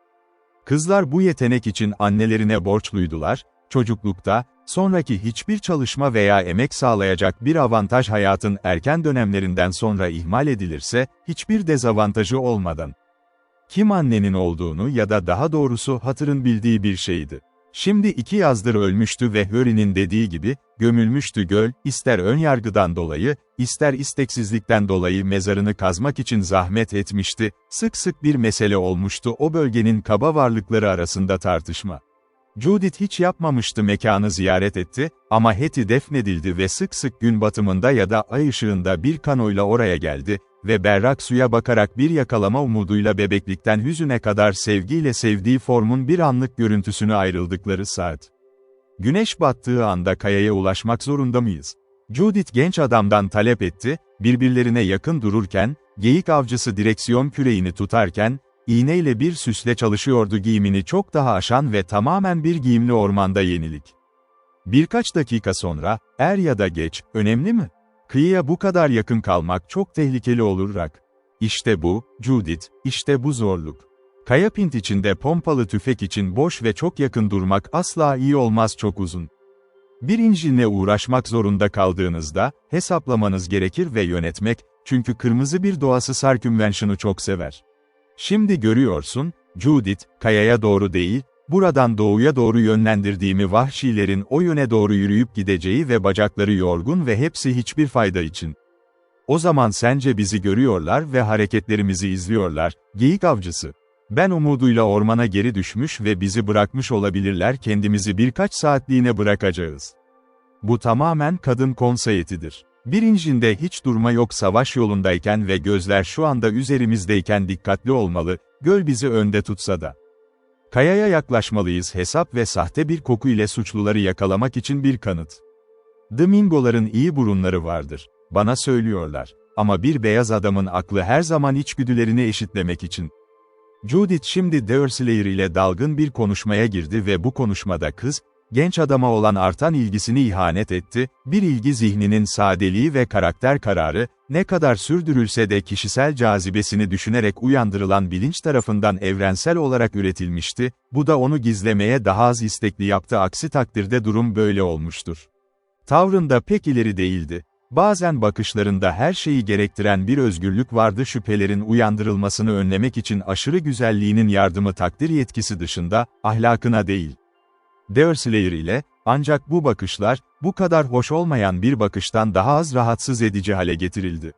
Kızlar bu yetenek için annelerine borçluydular, çocuklukta, sonraki hiçbir çalışma veya emek sağlayacak bir avantaj hayatın erken dönemlerinden sonra ihmal edilirse, hiçbir dezavantajı olmadan. Kim annenin olduğunu ya da daha doğrusu hatırın bildiği bir şeydi. Şimdi 2 yazdır ölmüştü ve Harry'nin dediği gibi, gömülmüştü göl, ister önyargıdan dolayı, ister isteksizlikten dolayı mezarını kazmak için zahmet etmişti, sık sık bir mesele olmuştu o bölgenin kaba varlıkları arasında tartışma. Judith hiç yapmamıştı, mekanı ziyaret etti, ama Hetty defnedildi ve sık sık gün batımında ya da ay ışığında bir kanoyla oraya geldi ve berrak suya bakarak bir yakalama umuduyla bebeklikten hüzüne kadar sevgiyle sevdiği formun bir anlık görüntüsünü ayrıldıkları saat. Güneş battığı anda kayaya ulaşmak zorunda mıyız? Judith genç adamdan talep etti, birbirlerine yakın dururken, geyik avcısı direksiyon küreğini tutarken, İğneyle bir süsle çalışıyordu, giyimini çok daha aşan ve tamamen bir giyimli ormanda yenilik. Birkaç dakika sonra, er ya da geç, önemli mi? Kıyıya bu kadar yakın kalmak çok tehlikeli olur Rak. İşte bu, Judith, işte bu zorluk. Kaya pint içinde pompalı tüfek için boş ve çok yakın durmak asla iyi olmaz, çok uzun. Bir incinle uğraşmak zorunda kaldığınızda, hesaplamanız gerekir ve yönetmek, çünkü kırmızı bir doğası circumvention'u çok sever. Şimdi görüyorsun, Judith, kayaya doğru değil, buradan doğuya doğru yönlendirdiğimi, vahşilerin o yöne doğru yürüyüp gideceği ve bacakları yorgun ve hepsi hiçbir fayda için. O zaman sence bizi görüyorlar ve hareketlerimizi izliyorlar, geyik avcısı. Ben umuduyla ormana geri düşmüş ve bizi bırakmış olabilirler, kendimizi birkaç saatliğine bırakacağız. Bu tamamen kadın konseyetidir. Bir incinde hiç durma yok, savaş yolundayken ve gözler şu anda üzerimizdeyken dikkatli olmalı, göl bizi önde tutsa da. Kayaya yaklaşmalıyız, hesap ve sahte bir koku ile suçluları yakalamak için bir kanıt. Domingo'ların iyi burunları vardır, bana söylüyorlar. Ama bir beyaz adamın aklı her zaman içgüdülerini eşitlemek için. Judith şimdi Dersleyer ile dalgın bir konuşmaya girdi ve bu konuşmada kız, genç adama olan artan ilgisini ihanet etti, bir ilgi zihninin sadeliği ve karakter kararı, ne kadar sürdürülse de kişisel cazibesini düşünerek uyandırılan bilinç tarafından evrensel olarak üretilmişti, bu da onu gizlemeye daha az istekli yaptı, aksi takdirde durum böyle olmuştur. Tavrında pek ileri değildi. Bazen bakışlarında her şeyi gerektiren bir özgürlük vardı, şüphelerin uyandırılmasını önlemek için aşırı güzelliğinin yardımı takdir yetkisi dışında, ahlakına değil. Dersleyer ile, ancak bu bakışlar, bu kadar hoş olmayan bir bakıştan daha az rahatsız edici hale getirildi.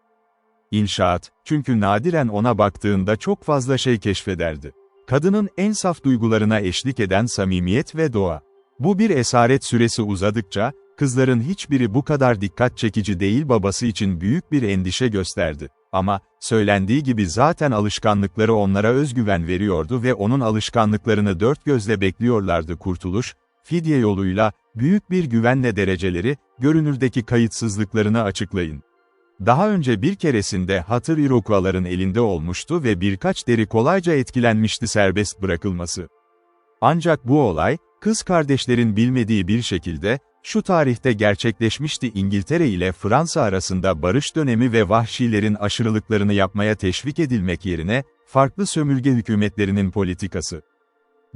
İnşaat, çünkü nadiren ona baktığında çok fazla şey keşfederdi. Kadının en saf duygularına eşlik eden samimiyet ve doğa. Bu bir esaret süresi uzadıkça, kızların hiçbiri bu kadar dikkat çekici değil, babası için büyük bir endişe gösterdi. Ama, söylendiği gibi zaten alışkanlıkları onlara özgüven veriyordu ve onun alışkanlıklarını dört gözle bekliyorlardı. Kurtuluş, fidye yoluyla, büyük bir güvenle dereceleri, görünürdeki kayıtsızlıklarını açıklayın. Daha önce bir keresinde hatır Iroquois'ların elinde olmuştu ve birkaç deri kolayca etkilenmişti serbest bırakılması. Ancak bu olay, kız kardeşlerin bilmediği bir şekilde, şu tarihte gerçekleşmişti: İngiltere ile Fransa arasında barış dönemi ve vahşilerin aşırılıklarını yapmaya teşvik edilmek yerine, farklı sömürge hükümetlerinin politikası.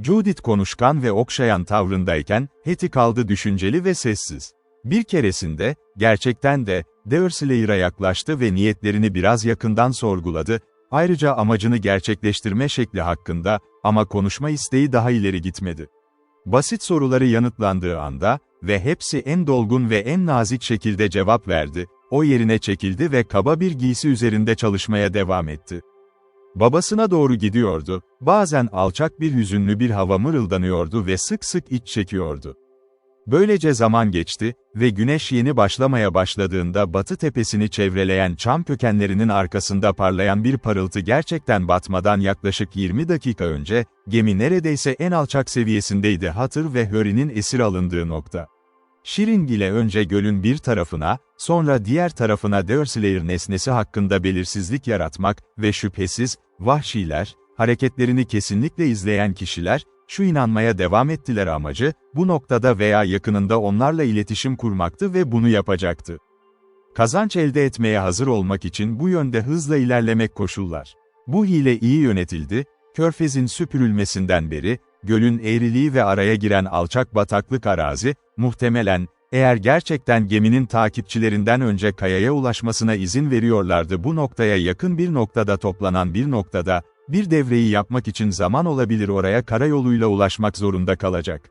Judith konuşkan ve okşayan tavrındayken, Hetty kaldı düşünceli ve sessiz. Bir keresinde, gerçekten de, Dersleyer'a yaklaştı ve niyetlerini biraz yakından sorguladı, ayrıca amacını gerçekleştirme şekli hakkında, ama konuşma isteği daha ileri gitmedi. Basit soruları yanıtlandığı anda, ve hepsi en dolgun ve en nazik şekilde cevap verdi, o yerine çekildi ve kaba bir giysi üzerinde çalışmaya devam etti. Babasına doğru gidiyordu, bazen alçak bir hüzünlü bir hava mırıldanıyordu ve sık sık iç çekiyordu. Böylece zaman geçti ve güneş yeni başlamaya başladığında batı tepesini çevreleyen çam kökenlerinin arkasında parlayan bir parıltı gerçekten batmadan yaklaşık 20 dakika önce, gemi neredeyse en alçak seviyesindeydi, Hatır ve Hurry'nin esir alındığı nokta. Şiringil'e önce gölün bir tarafına, sonra diğer tarafına Dersleyer nesnesi hakkında belirsizlik yaratmak ve şüphesiz, vahşiler, hareketlerini kesinlikle izleyen kişiler, şu inanmaya devam ettiler: amacı, bu noktada veya yakınında onlarla iletişim kurmaktı ve bunu yapacaktı. Kazanç elde etmeye hazır olmak için bu yönde hızla ilerlemek koşullar. Bu hile iyi yönetildi, Körfez'in süpürülmesinden beri, gölün eğriliği ve araya giren alçak bataklık arazi, muhtemelen, eğer gerçekten geminin takipçilerinden önce kayaya ulaşmasına izin veriyorlardı, bu noktaya yakın bir noktada toplanan bir noktada, bir devreyi yapmak için zaman olabilir, oraya karayoluyla ulaşmak zorunda kalacak.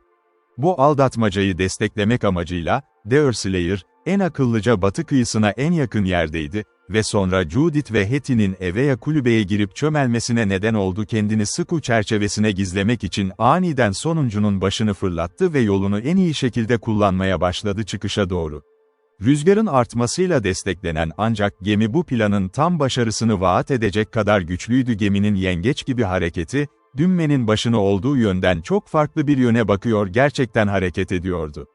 Bu aldatmacayı desteklemek amacıyla, Dersleyer, en akıllıca batı kıyısına en yakın yerdeydi ve sonra Judith ve Hetty'nin eve ya kulübeye girip çömelmesine neden oldu. Kendini sıku çerçevesine gizlemek için aniden sonuncunun başını fırlattı ve yolunu en iyi şekilde kullanmaya başladı çıkışa doğru. Rüzgarın artmasıyla desteklenen ancak gemi bu planın tam başarısını vaat edecek kadar güçlüydü. Geminin yengeç gibi hareketi, dümmenin başını olduğu yönden çok farklı bir yöne bakıyor, gerçekten hareket ediyordu.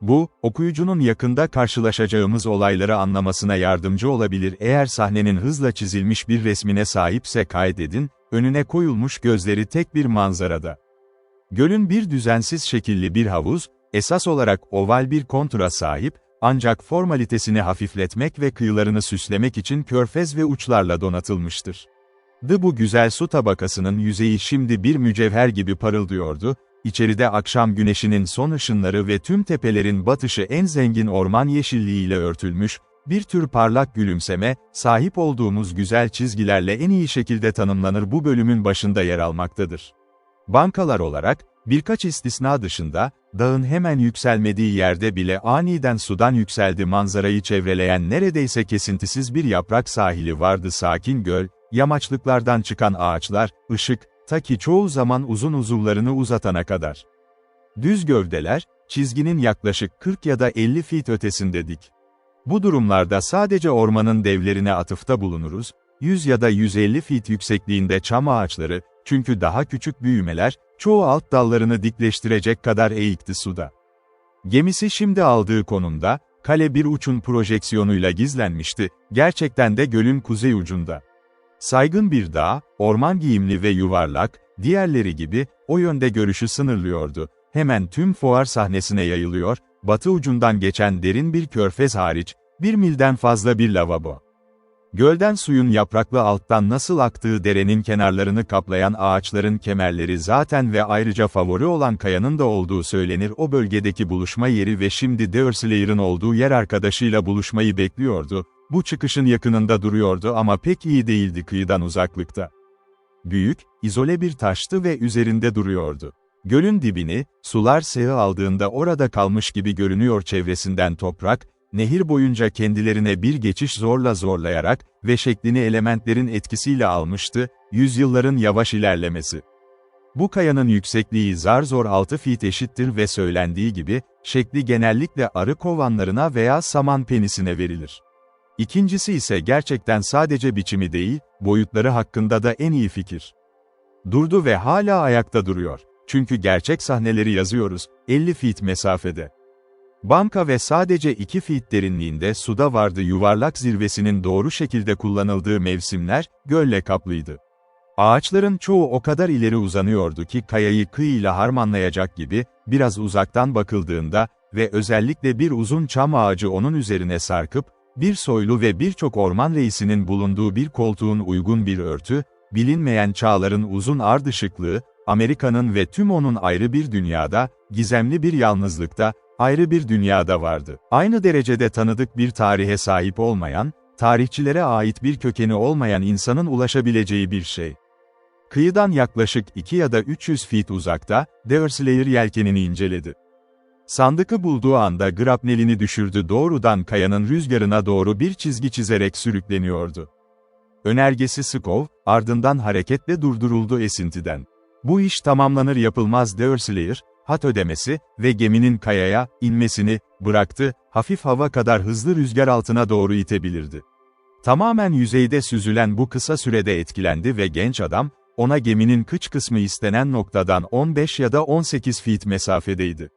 Bu, okuyucunun yakında karşılaşacağımız olayları anlamasına yardımcı olabilir. Eğer sahnenin hızla çizilmiş bir resmine sahipse kaydedin, önüne koyulmuş gözleri tek bir manzarada. Gölün bir düzensiz şekilli bir havuz, esas olarak oval bir kontura sahip, ancak formalitesini hafifletmek ve kıyılarını süslemek için körfez ve uçlarla donatılmıştır. Bu güzel su tabakasının yüzeyi şimdi bir mücevher gibi parıldıyordu, içeride akşam güneşinin son ışınları ve tüm tepelerin batışı en zengin orman yeşilliğiyle örtülmüş, bir tür parlak gülümseme, sahip olduğumuz güzel çizgilerle en iyi şekilde tanımlanır, bu bölümün başında yer almaktadır. Bankalar olarak, birkaç istisna dışında, dağın hemen yükselmediği yerde bile aniden sudan yükseldi, manzarayı çevreleyen neredeyse kesintisiz bir yaprak sahili vardı, sakin göl, yamaçlıklardan çıkan ağaçlar, ışık, ta ki çoğu zaman uzun uzuvlarını uzatana kadar. Düz gövdeler, çizginin yaklaşık 40 ya da 50 feet ötesindedik. Bu durumlarda sadece ormanın devlerine atıfta bulunuruz, 100 ya da 150 feet yüksekliğinde çam ağaçları, Çünkü daha küçük büyümeler, çoğu alt dallarını dikleştirecek kadar eğikti suda. Gemisi şimdi aldığı konumda, kale bir uçun projeksiyonuyla gizlenmişti, gerçekten de gölün kuzey ucunda. Saygın bir dağ, orman giyimli ve yuvarlak, diğerleri gibi, o yönde görüşü sınırlıyordu. Hemen tüm fuar sahnesine yayılıyor, batı ucundan geçen derin bir körfez hariç, 1 milden fazla bir lavabo. Gölden suyun yapraklı alttan nasıl aktığı derenin kenarlarını kaplayan ağaçların kemerleri zaten ve ayrıca favori olan kayanın da olduğu söylenir o bölgedeki buluşma yeri ve şimdi Derslayer'ın olduğu yer arkadaşıyla buluşmayı bekliyordu. Bu çıkışın yakınında duruyordu ama pek iyi değildi kıyıdan uzaklıkta. Büyük, izole bir taştı ve üzerinde duruyordu. Gölün dibini, sular sığ aldığında orada kalmış gibi görünüyor çevresinden toprak, nehir boyunca kendilerine bir geçiş zorlayarak ve şeklini elementlerin etkisiyle almıştı, yüzyılların yavaş ilerlemesi. Bu kayanın yüksekliği zar zor 6 feet eşittir ve söylendiği gibi, şekli genellikle arı kovanlarına veya saman penisine verilir. İkincisi ise gerçekten sadece biçimi değil, boyutları hakkında da en iyi fikir. Durdu ve hala ayakta duruyor. Çünkü gerçek sahneleri yazıyoruz, 50 feet mesafede. Banka ve sadece 2 feet derinliğinde suda vardı yuvarlak zirvesinin doğru şekilde kullanıldığı mevsimler, gölle kaplıydı. Ağaçların çoğu o kadar ileri uzanıyordu ki kayayı kıyıyla harmanlayacak gibi, biraz uzaktan bakıldığında ve özellikle bir uzun çam ağacı onun üzerine sarkıp, bir soylu ve birçok orman reisinin bulunduğu bir koltuğun uygun bir örtü, bilinmeyen çağların uzun ardışıklığı, Amerika'nın ve tüm onun ayrı bir dünyada, gizemli bir yalnızlıkta, ayrı bir dünyada vardı. Aynı derecede tanıdık bir tarihe sahip olmayan, tarihçilere ait bir kökeni olmayan insanın ulaşabileceği bir şey. Kıyıdan yaklaşık 2 ya da 300 feet uzakta, Derslayer yelkenini inceledi. Sandıkı bulduğu anda grapnelini düşürdü doğrudan kayanın rüzgarına doğru bir çizgi çizerek sürükleniyordu. Önergesi Skov, ardından hareketle durduruldu esintiden. Bu iş tamamlanır yapılmaz Derslayer, hat ödemesi ve geminin kayaya inmesini bıraktı, hafif hava kadar hızlı rüzgar altına doğru itebilirdi. Tamamen yüzeyde süzülen bu kısa sürede etkilendi ve genç adam, ona geminin kıç kısmı istenen noktadan 15 ya da 18 feet mesafedeydi.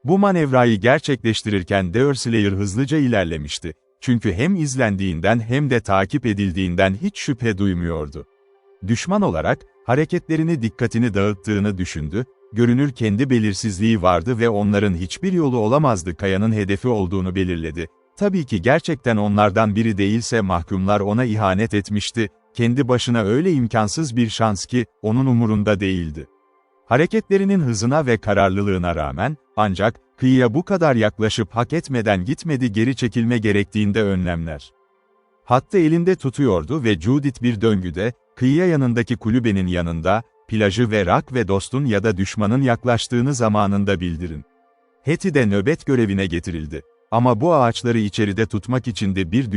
Bu manevrayı gerçekleştirirken Derslayer hızlıca ilerlemişti. Çünkü hem izlendiğinden hem de takip edildiğinden hiç şüphe duymuyordu. Düşman olarak, hareketlerini dikkatini dağıttığını düşündü, görünür kendi belirsizliği vardı ve onların hiçbir yolu olamazdı kayanın hedefi olduğunu belirledi. Tabii ki gerçekten onlardan biri değilse mahkumlar ona ihanet etmişti, kendi başına öyle imkansız bir şans ki, onun umurunda değildi. Hareketlerinin hızına ve kararlılığına rağmen, ancak, kıyıya bu kadar yaklaşıp hak etmeden gitmedi geri çekilme gerektiğinde önlemler. Hattı elinde tutuyordu ve Judith bir döngüde, kıyıya yanındaki kulübenin yanında, plajı ve rak ve dostun ya da düşmanın yaklaştığını zamanında bildirin. Hetty de nöbet görevine getirildi. Ama bu ağaçları içeride tutmak için de bir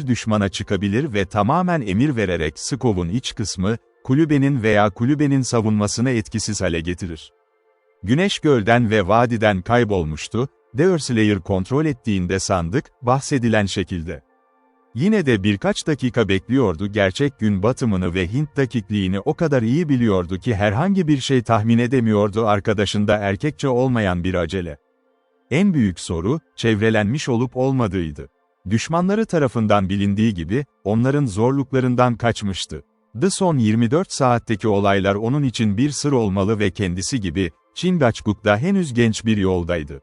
düşmana çıkabilir ve tamamen emir vererek Skov'un iç kısmı, kulübenin veya kulübenin savunmasını etkisiz hale getirir. Güneş gölden ve vadiden kaybolmuştu, Derslayer kontrol ettiğinde sandık, bahsedilen şekilde. Yine de birkaç dakika bekliyordu gerçek gün batımını ve Hint dakikliğini o kadar iyi biliyordu ki herhangi bir şey tahmin edemiyordu arkadaşında erkekçe olmayan bir acele. En büyük soru, çevrelenmiş olup olmadığıydı. Düşmanları tarafından bilindiği gibi, onların zorluklarından kaçmıştı. Son 24 saatteki olaylar onun için bir sır olmalı ve kendisi gibi, Chingachgook'da henüz genç bir yoldaydı.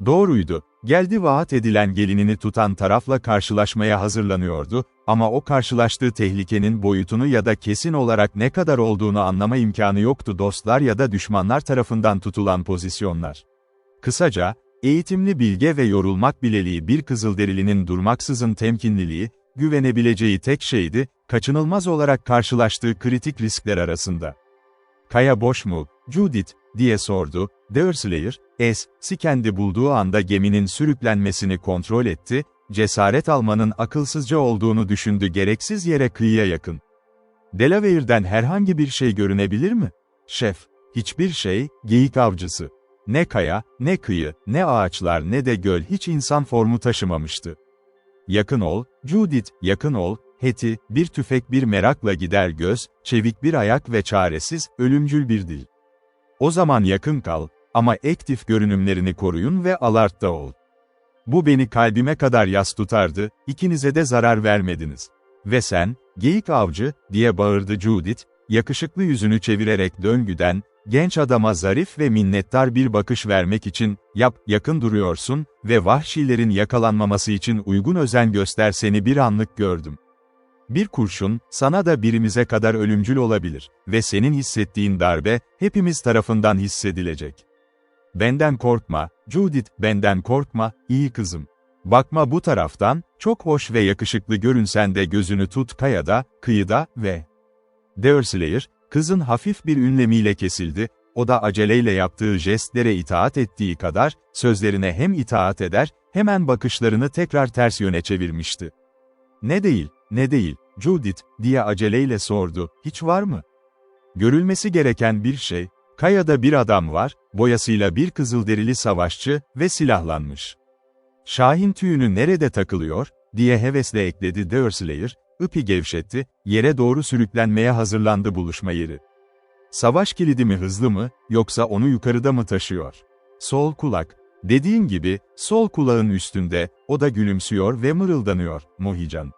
Doğruydu, geldi vaat edilen gelinini tutan tarafla karşılaşmaya hazırlanıyordu, ama o karşılaştığı tehlikenin boyutunu ya da kesin olarak ne kadar olduğunu anlama imkanı yoktu dostlar ya da düşmanlar tarafından tutulan pozisyonlar. Kısaca, eğitimli bilge ve yorulmak bileliği bir Kızılderilinin durmaksızın temkinliliği, güvenebileceği tek şeydi, kaçınılmaz olarak karşılaştığı kritik riskler arasında. "Kaya boş mu, Judith?" diye sordu. Derslayer, kendi bulduğu anda geminin sürüklenmesini kontrol etti, cesaret almanın akılsızca olduğunu düşündü gereksiz yere kıyıya yakın. "Delaware'den herhangi bir şey görünebilir mi?" "Şef, hiçbir şey, geyik avcısı. Ne kaya, ne kıyı, ne ağaçlar ne de göl hiç insan formu taşımamıştı." "Yakın ol, Judith, yakın ol," Heti, bir tüfek bir merakla gider göz, çevik bir ayak ve çaresiz, ölümcül bir dil. O zaman yakın kal, ama aktif görünümlerini koruyun ve alartta ol. Bu beni kalbime kadar yas tutardı, ikinize de zarar vermediniz. Ve sen, geyik avcı, diye bağırdı Judith, yakışıklı yüzünü çevirerek döngüden, genç adama zarif ve minnettar bir bakış vermek için, yakın duruyorsun ve vahşilerin yakalanmaması için uygun özen göster seni bir anlık gördüm. Bir kurşun, sana da birimize kadar ölümcül olabilir ve senin hissettiğin darbe, hepimiz tarafından hissedilecek. Benden korkma, Judith, benden korkma, iyi kızım. Bakma bu taraftan, çok hoş ve yakışıklı görünsen de gözünü tut kayada, kıyıda ve... Deerslayer, kızın hafif bir ünlemiyle kesildi, o da aceleyle yaptığı jestlere itaat ettiği kadar, sözlerine hem itaat eder, hemen bakışlarını tekrar ters yöne çevirmişti. Ne değil, Judith, diye aceleyle sordu, hiç var mı? Görülmesi gereken bir şey, kayada bir adam var, boyasıyla bir kızılderili savaşçı ve silahlanmış. Şahin tüyünü nerede takılıyor, diye hevesle ekledi Deerslayer, ipi gevşetti, yere doğru sürüklenmeye hazırlandı buluşma yeri. Savaş kilidi mi hızlı mı, yoksa onu yukarıda mı taşıyor? Sol kulak. Dediğin gibi, sol kulağın üstünde, o da gülümsüyor ve mırıldanıyor, Mohican.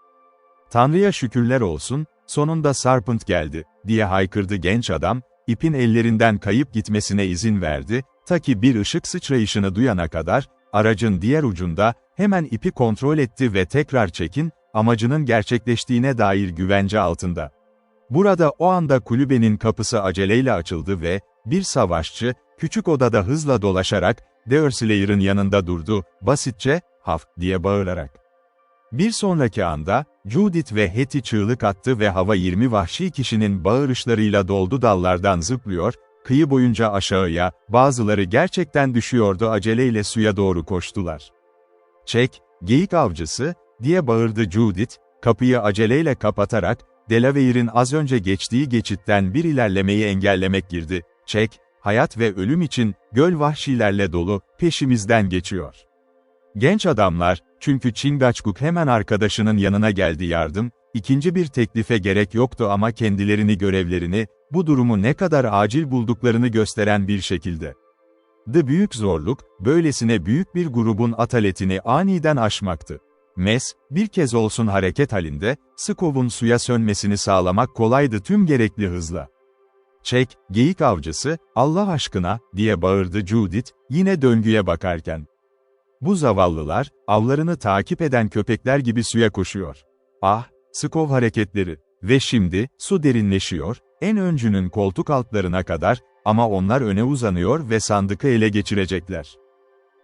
Tanrı'ya şükürler olsun, sonunda Sarpent geldi, diye haykırdı genç adam, ipin ellerinden kayıp gitmesine izin verdi, ta ki bir ışık sıçrayışını duyana kadar, aracın diğer ucunda, hemen ipi kontrol etti ve tekrar çekin, amacının gerçekleştiğine dair güvence altında. Burada o anda kulübenin kapısı aceleyle açıldı ve, bir savaşçı, küçük odada hızla dolaşarak, Deerslayer'ın yanında durdu, basitçe, "Haf!" diye bağırarak. Bir sonraki anda, Judith ve Hetty çığlık attı ve hava 20 vahşi kişinin bağırışlarıyla doldu dallardan zıplıyor, kıyı boyunca aşağıya, bazıları gerçekten düşüyordu aceleyle suya doğru koştular. "Çek, geyik avcısı!" diye bağırdı Judith, kapıyı aceleyle kapatarak, Delaware'in az önce geçtiği geçitten bir ilerlemeyi engellemek girdi. "Çek, hayat ve ölüm için, göl vahşilerle dolu, peşimizden geçiyor." Genç adamlar, çünkü Chingachgook hemen arkadaşının yanına geldi yardım, ikinci bir teklife gerek yoktu ama kendilerini görevlerini, bu durumu ne kadar acil bulduklarını gösteren bir şekilde. Büyük zorluk, böylesine büyük bir grubun ataletini aniden aşmaktı. Mes, bir kez olsun hareket halinde, Skov'un suya sönmesini sağlamak kolaydı tüm gerekli hızla. "Çek, geyik avcısı, Allah aşkına!" diye bağırdı Judith, yine döngüye bakarken. Bu zavallılar, avlarını takip eden köpekler gibi suya koşuyor. Ah, Skov hareketleri! Ve şimdi, su derinleşiyor, en öncünün koltuk altlarına kadar, ama onlar öne uzanıyor ve sandıkı ele geçirecekler.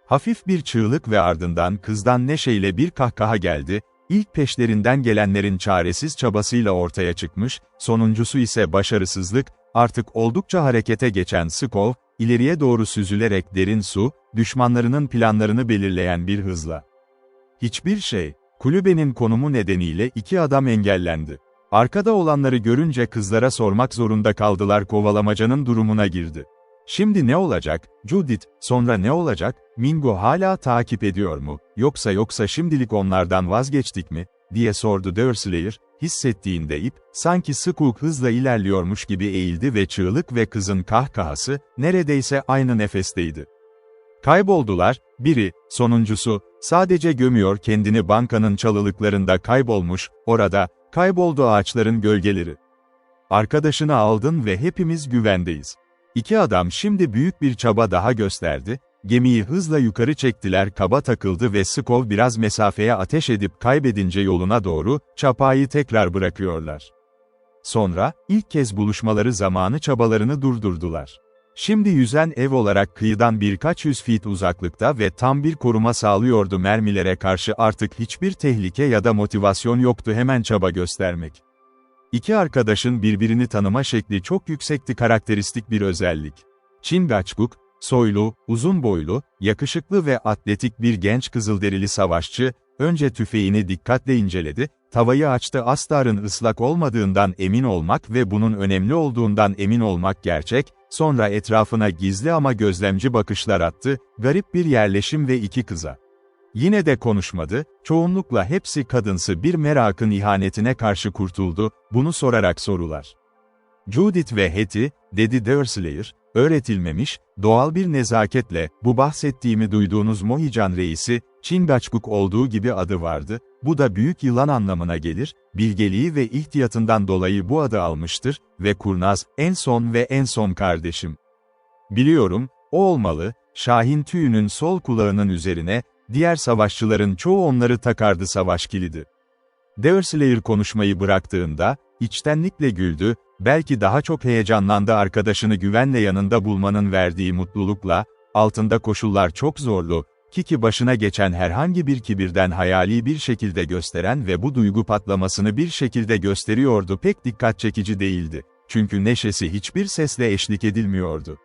Hafif bir çığlık ve ardından kızdan neşeyle bir kahkaha geldi, ilk peşlerinden gelenlerin çaresiz çabasıyla ortaya çıkmış, sonuncusu ise başarısızlık, artık oldukça harekete geçen Skov, ileriye doğru süzülerek derin su, düşmanlarının planlarını belirleyen bir hızla. Hiçbir şey, kulübenin konumu nedeniyle iki adam engellendi. Arkada olanları görünce kızlara sormak zorunda kaldılar kovalamacanın durumuna girdi. "Şimdi ne olacak, Judith, sonra ne olacak, Mingo hala takip ediyor mu, yoksa şimdilik onlardan vazgeçtik mi?" diye sordu Deerslayer, hissettiğinde ip, sanki Skog hızla ilerliyormuş gibi eğildi ve çığlık ve kızın kahkahası, neredeyse aynı nefesteydi. Kayboldular, biri, sonuncusu, sadece gömüyor kendini bankanın çalılıklarında kaybolmuş, orada, kayboldu ağaçların gölgeleri. "Arkadaşını aldın ve hepimiz güvendeyiz." İki adam şimdi büyük bir çaba daha gösterdi, gemiyi hızla yukarı çektiler kaba takıldı ve Skov biraz mesafeye ateş edip kaybedince yoluna doğru, çapayı tekrar bırakıyorlar. Sonra, ilk kez buluşmaları zamanı çabalarını durdurdular. Şimdi yüzen ev olarak kıyıdan birkaç yüz feet uzaklıkta ve tam bir koruma sağlıyordu mermilere karşı artık hiçbir tehlike ya da motivasyon yoktu hemen çaba göstermek. İki arkadaşın birbirini tanıma şekli çok yüksekti karakteristik bir özellik. Chingachgook, soylu, uzun boylu, yakışıklı ve atletik bir genç kızılderili savaşçı, önce tüfeğini dikkatle inceledi, tavayı açtı astarın ıslak olmadığından emin olmak ve bunun önemli olduğundan emin olmak gerçek, sonra etrafına gizli ama gözlemci bakışlar attı, garip bir yerleşim ve iki kıza. Yine de konuşmadı, çoğunlukla hepsi kadınsı bir merakın ihanetine karşı kurtuldu, bunu sorarak sorular. Judith ve Hetty, dedi Dersleyer, öğretilmemiş, doğal bir nezaketle, bu bahsettiğimi duyduğunuz Mohican reisi, Chingachgook olduğu gibi adı vardı, bu da büyük yılan anlamına gelir, bilgeliği ve ihtiyatından dolayı bu adı almıştır, ve kurnaz, en son kardeşim. Biliyorum, o olmalı, Şahin tüyünün sol kulağının üzerine, diğer savaşçıların çoğu onları takardı savaş kilidi. Dersleyer konuşmayı bıraktığında, içtenlikle güldü, belki daha çok heyecanlandı arkadaşını güvenle yanında bulmanın verdiği mutlulukla, altında koşullar çok zorlu, ki başına geçen herhangi bir kibirden hayali bir şekilde gösteren ve bu duygu patlamasını bir şekilde gösteriyordu pek dikkat çekici değildi. Çünkü neşesi hiçbir sesle eşlik edilmiyordu.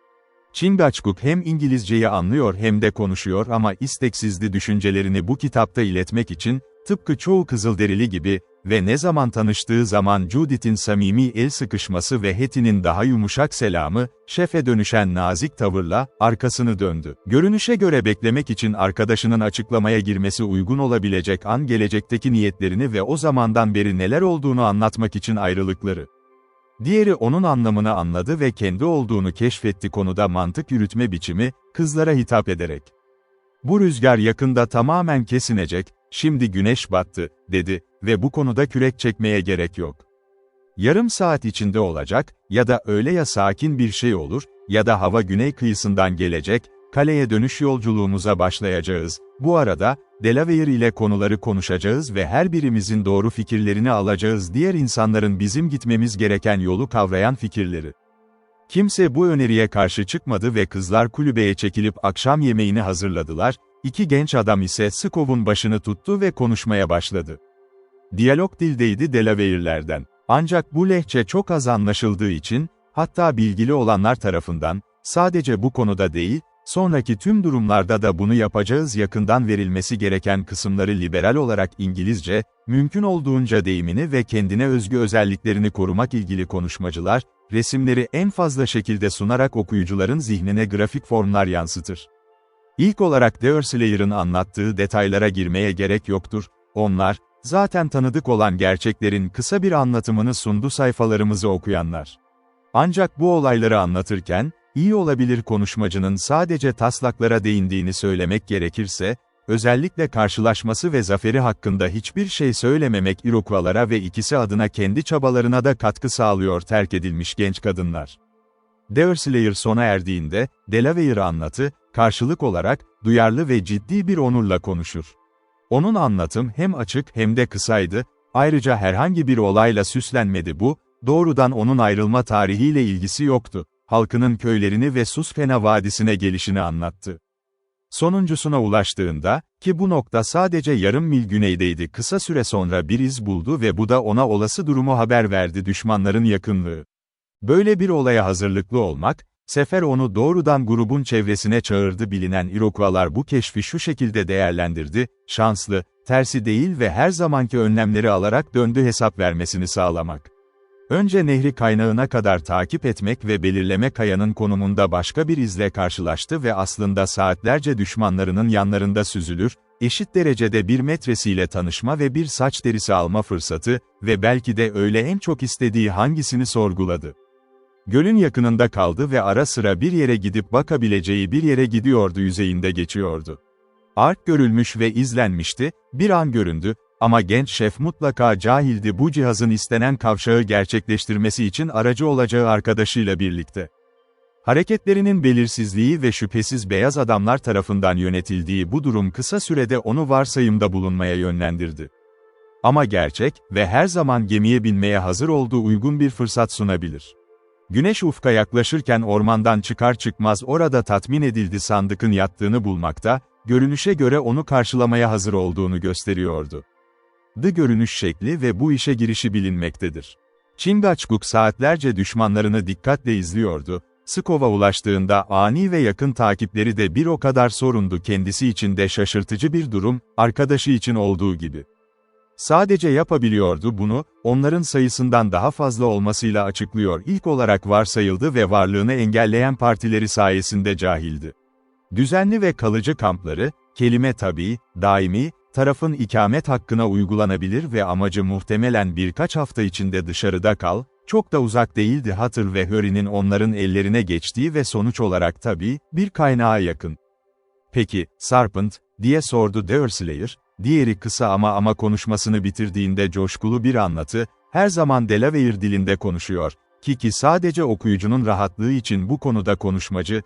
Chingachgook hem İngilizceyi anlıyor hem de konuşuyor ama isteksizdi düşüncelerini bu kitapta iletmek için, tıpkı çoğu Kızılderili gibi ve ne zaman tanıştığı zaman Judith'in samimi el sıkışması ve Hetty'nin daha yumuşak selamı, şefe dönüşen nazik tavırla, arkasını döndü. Görünüşe göre beklemek için arkadaşının açıklamaya girmesi uygun olabilecek an gelecekteki niyetlerini ve o zamandan beri neler olduğunu anlatmak için ayrılıkları. Diğeri onun anlamını anladı ve kendi olduğunu keşfetti konuda mantık yürütme biçimi, kızlara hitap ederek. Bu rüzgar yakında tamamen kesinecek, şimdi güneş battı, dedi ve bu konuda kürek çekmeye gerek yok. Yarım saat içinde olacak, ya da öyle ya sakin bir şey olur, ya da hava güney kıyısından gelecek, kaleye dönüş yolculuğumuza başlayacağız. Bu arada, Delaware ile konuları konuşacağız ve her birimizin doğru fikirlerini alacağız diğer insanların bizim gitmemiz gereken yolu kavrayan fikirleri. Kimse bu öneriye karşı çıkmadı ve kızlar kulübeye çekilip akşam yemeğini hazırladılar, iki genç adam ise Skov'un başını tuttu ve konuşmaya başladı. Diyalog dildeydi Delaware'lerden. Ancak bu lehçe çok az anlaşıldığı için, hatta bilgili olanlar tarafından, sadece bu konuda değil, sonraki tüm durumlarda da bunu yapacağız yakından verilmesi gereken kısımları liberal olarak İngilizce, mümkün olduğunca deyimini ve kendine özgü özelliklerini korumak ilgili konuşmacılar, resimleri en fazla şekilde sunarak okuyucuların zihnine grafik formlar yansıtır. İlk olarak Derslayer'ın anlattığı detaylara girmeye gerek yoktur, onlar, zaten tanıdık olan gerçeklerin kısa bir anlatımını sundu sayfalarımızı okuyanlar. Ancak bu olayları anlatırken, iyi olabilir konuşmacının sadece taslaklara değindiğini söylemek gerekirse, özellikle karşılaşması ve zaferi hakkında hiçbir şey söylememek Iroquois'lara ve ikisi adına kendi çabalarına da katkı sağlıyor terk edilmiş genç kadınlar. Dersleyer sona erdiğinde, Delaware anlatı, karşılık olarak, duyarlı ve ciddi bir onurla konuşur. Onun anlatım hem açık hem de kısaydı, ayrıca herhangi bir olayla süslenmedi bu, doğrudan onun ayrılma tarihiyle ilgisi yoktu, halkının köylerini ve Susquehanna Vadisi'ne gelişini anlattı. Sonuncusuna ulaştığında, ki bu nokta sadece yarım mil güneydeydi kısa süre sonra bir iz buldu ve bu da ona olası durumu haber verdi düşmanların yakınlığı. Böyle bir olaya hazırlıklı olmak, sefer onu doğrudan grubun çevresine çağırdı bilinen Iroquois'lar bu keşfi şu şekilde değerlendirdi, şanslı, tersi değil ve her zamanki önlemleri alarak döndü hesap vermesini sağlamak. Önce nehri kaynağına kadar takip etmek ve belirleme kayanın konumunda başka bir izle karşılaştı ve aslında saatlerce düşmanlarının yanlarında süzülür, eşit derecede bir metresiyle tanışma ve bir saç derisi alma fırsatı ve belki de öyle en çok istediği hangisini sorguladı. Gölün yakınında kaldı ve ara sıra bir yere gidip bakabileceği bir yere gidiyordu yüzeyinde geçiyordu. Ark görülmüş ve izlenmişti, bir an göründü. Ama genç şef mutlaka cahildi bu cihazın istenen kavşağı gerçekleştirmesi için aracı olacağı arkadaşıyla birlikte. Hareketlerinin belirsizliği ve şüphesiz beyaz adamlar tarafından yönetildiği bu durum kısa sürede onu varsayımda bulunmaya yönlendirdi. Ama gerçek ve her zaman gemiye binmeye hazır olduğu uygun bir fırsat sunabilir. Güneş ufka yaklaşırken ormandan çıkar çıkmaz orada tatmin edildi sandıkın yattığını bulmakta, görünüşe göre onu karşılamaya hazır olduğunu gösteriyordu. Görünüş şekli ve bu işe girişi bilinmektedir. Chingachgook saatlerce düşmanlarını dikkatle izliyordu, Skov'a ulaştığında ani ve yakın takipleri de bir o kadar sorundu kendisi için de şaşırtıcı bir durum, arkadaşı için olduğu gibi. Sadece yapabiliyordu bunu, onların sayısından daha fazla olmasıyla açıklıyor ilk olarak varsayıldı ve varlığını engelleyen partileri sayesinde cahildi. Düzenli ve kalıcı kampları, Kelime tabii, daimi, tarafın ikamet hakkına uygulanabilir ve amacı muhtemelen birkaç hafta içinde dışarıda kal, çok da uzak değildi Hatır ve Harry'nin onların ellerine geçtiği ve sonuç olarak tabii, bir kaynağa yakın. Peki, Serpent, diye sordu Dersleyer, diğeri kısa ama konuşmasını bitirdiğinde coşkulu bir anlatı, her zaman Delaware dilinde konuşuyor, ki sadece okuyucunun rahatlığı için bu konuda konuşmacı,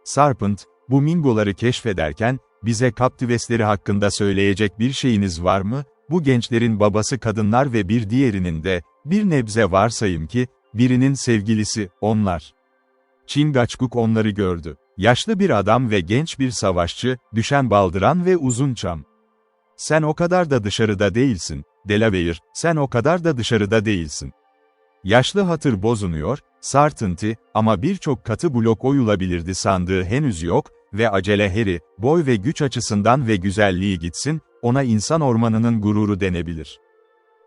Serpent, bu Mingoları keşfederken, bize Captives'leri hakkında söyleyecek bir şeyiniz var mı? Bu gençlerin babası kadınlar ve bir diğerinin de, bir nebze varsayım ki, birinin sevgilisi, onlar. Chingachgook onları gördü. Yaşlı bir adam ve genç bir savaşçı, düşen baldıran ve uzun çam. Sen o kadar da dışarıda değilsin, Delaware, sen o kadar da dışarıda değilsin. Yaşlı Hatır bozunuyor, Sartınti, ama birçok katı blok oyulabilirdi sandığı henüz yok ve acele Harry, boy ve güç açısından ve güzelliği gitsin, ona insan ormanının gururu denebilir.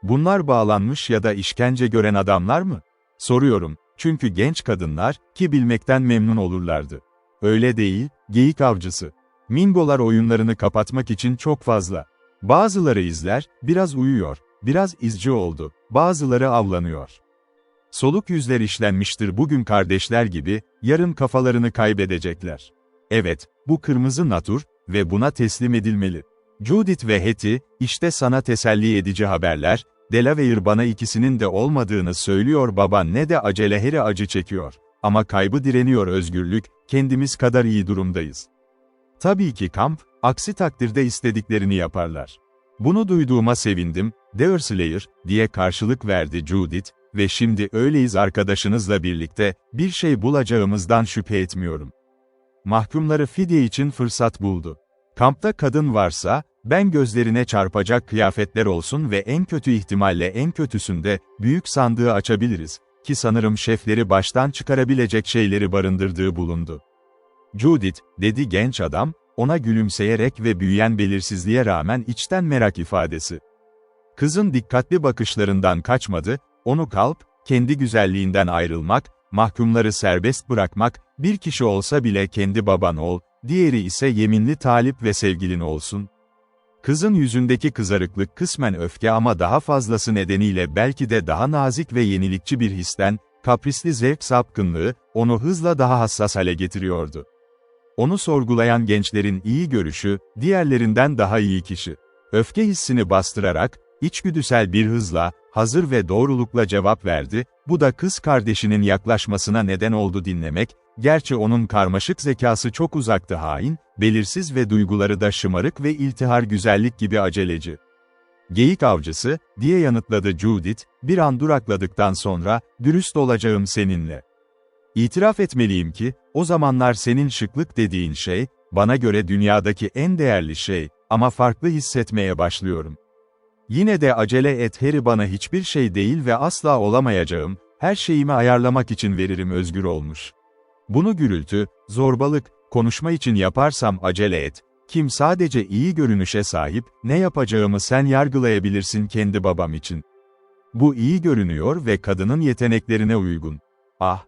Bunlar bağlanmış ya da işkence gören adamlar mı? Soruyorum, çünkü genç kadınlar, ki bilmekten memnun olurlardı. Öyle değil, geyik avcısı. Mingolar oyunlarını kapatmak için çok fazla. Bazıları izler, biraz uyuyor, biraz izci oldu, bazıları avlanıyor. Soluk yüzler işlenmiştir bugün kardeşler gibi, yarın kafalarını kaybedecekler. Evet, bu kırmızı natur ve buna teslim edilmeli. Judith ve Hetty, işte sana teselli edici haberler, Delaware bana ikisinin de olmadığını söylüyor baba ne de acele Harry acı çekiyor. Ama kaybı direniyor özgürlük, kendimiz kadar iyi durumdayız. Tabii ki kamp, aksi takdirde istediklerini yaparlar. Bunu duyduğuma sevindim, Dersleyer, diye karşılık verdi Judith, ve şimdi öyleyiz arkadaşınızla birlikte, bir şey bulacağımızdan şüphe etmiyorum. Mahkumları fidye için fırsat buldu. Kampta kadın varsa, ben gözlerine çarpacak kıyafetler olsun ve en kötü ihtimalle en kötüsünde, büyük sandığı açabiliriz, ki sanırım şefleri baştan çıkarabilecek şeyleri barındırdığı bulundu. Judith, dedi genç adam, ona gülümseyerek ve büyüyen belirsizliğe rağmen içten merak ifadesi. Kızın dikkatli bakışlarından kaçmadı, onu kendi güzelliğinden ayrılmak, mahkumları serbest bırakmak, bir kişi olsa bile kendi baban ol, diğeri ise yeminli talip ve sevgilin olsun. Kızın yüzündeki kızarıklık kısmen öfke ama daha fazlası nedeniyle belki de daha nazik ve yenilikçi bir histen, kaprisli zevk sapkınlığı, onu hızla daha hassas hale getiriyordu. Onu sorgulayan gençlerin iyi görüşü, diğerlerinden daha iyi kişi. Öfke hissini bastırarak, içgüdüsel bir hızla, hazır ve doğrulukla cevap verdi, bu da kız kardeşinin yaklaşmasına neden oldu dinlemek, gerçi onun karmaşık zekası çok uzaktı hain, belirsiz ve duyguları da şımarık ve iltihar güzellik gibi aceleci. Geyik avcısı, diye yanıtladı Judith, bir an durakladıktan sonra, dürüst olacağım seninle. İtiraf etmeliyim ki, o zamanlar senin şıklık dediğin şey, bana göre dünyadaki en değerli şey, ama farklı hissetmeye başlıyorum. Yine de acele et Harry bana hiçbir şey değil ve asla olamayacağım, her şeyimi ayarlamak için veririm özgür olmuş. Bunu gürültü, zorbalık, konuşma için yaparsam acele et, kim sadece iyi görünüşe sahip, ne yapacağımı sen yargılayabilirsin kendi babam için. Bu iyi görünüyor ve kadının yeteneklerine uygun. Ah,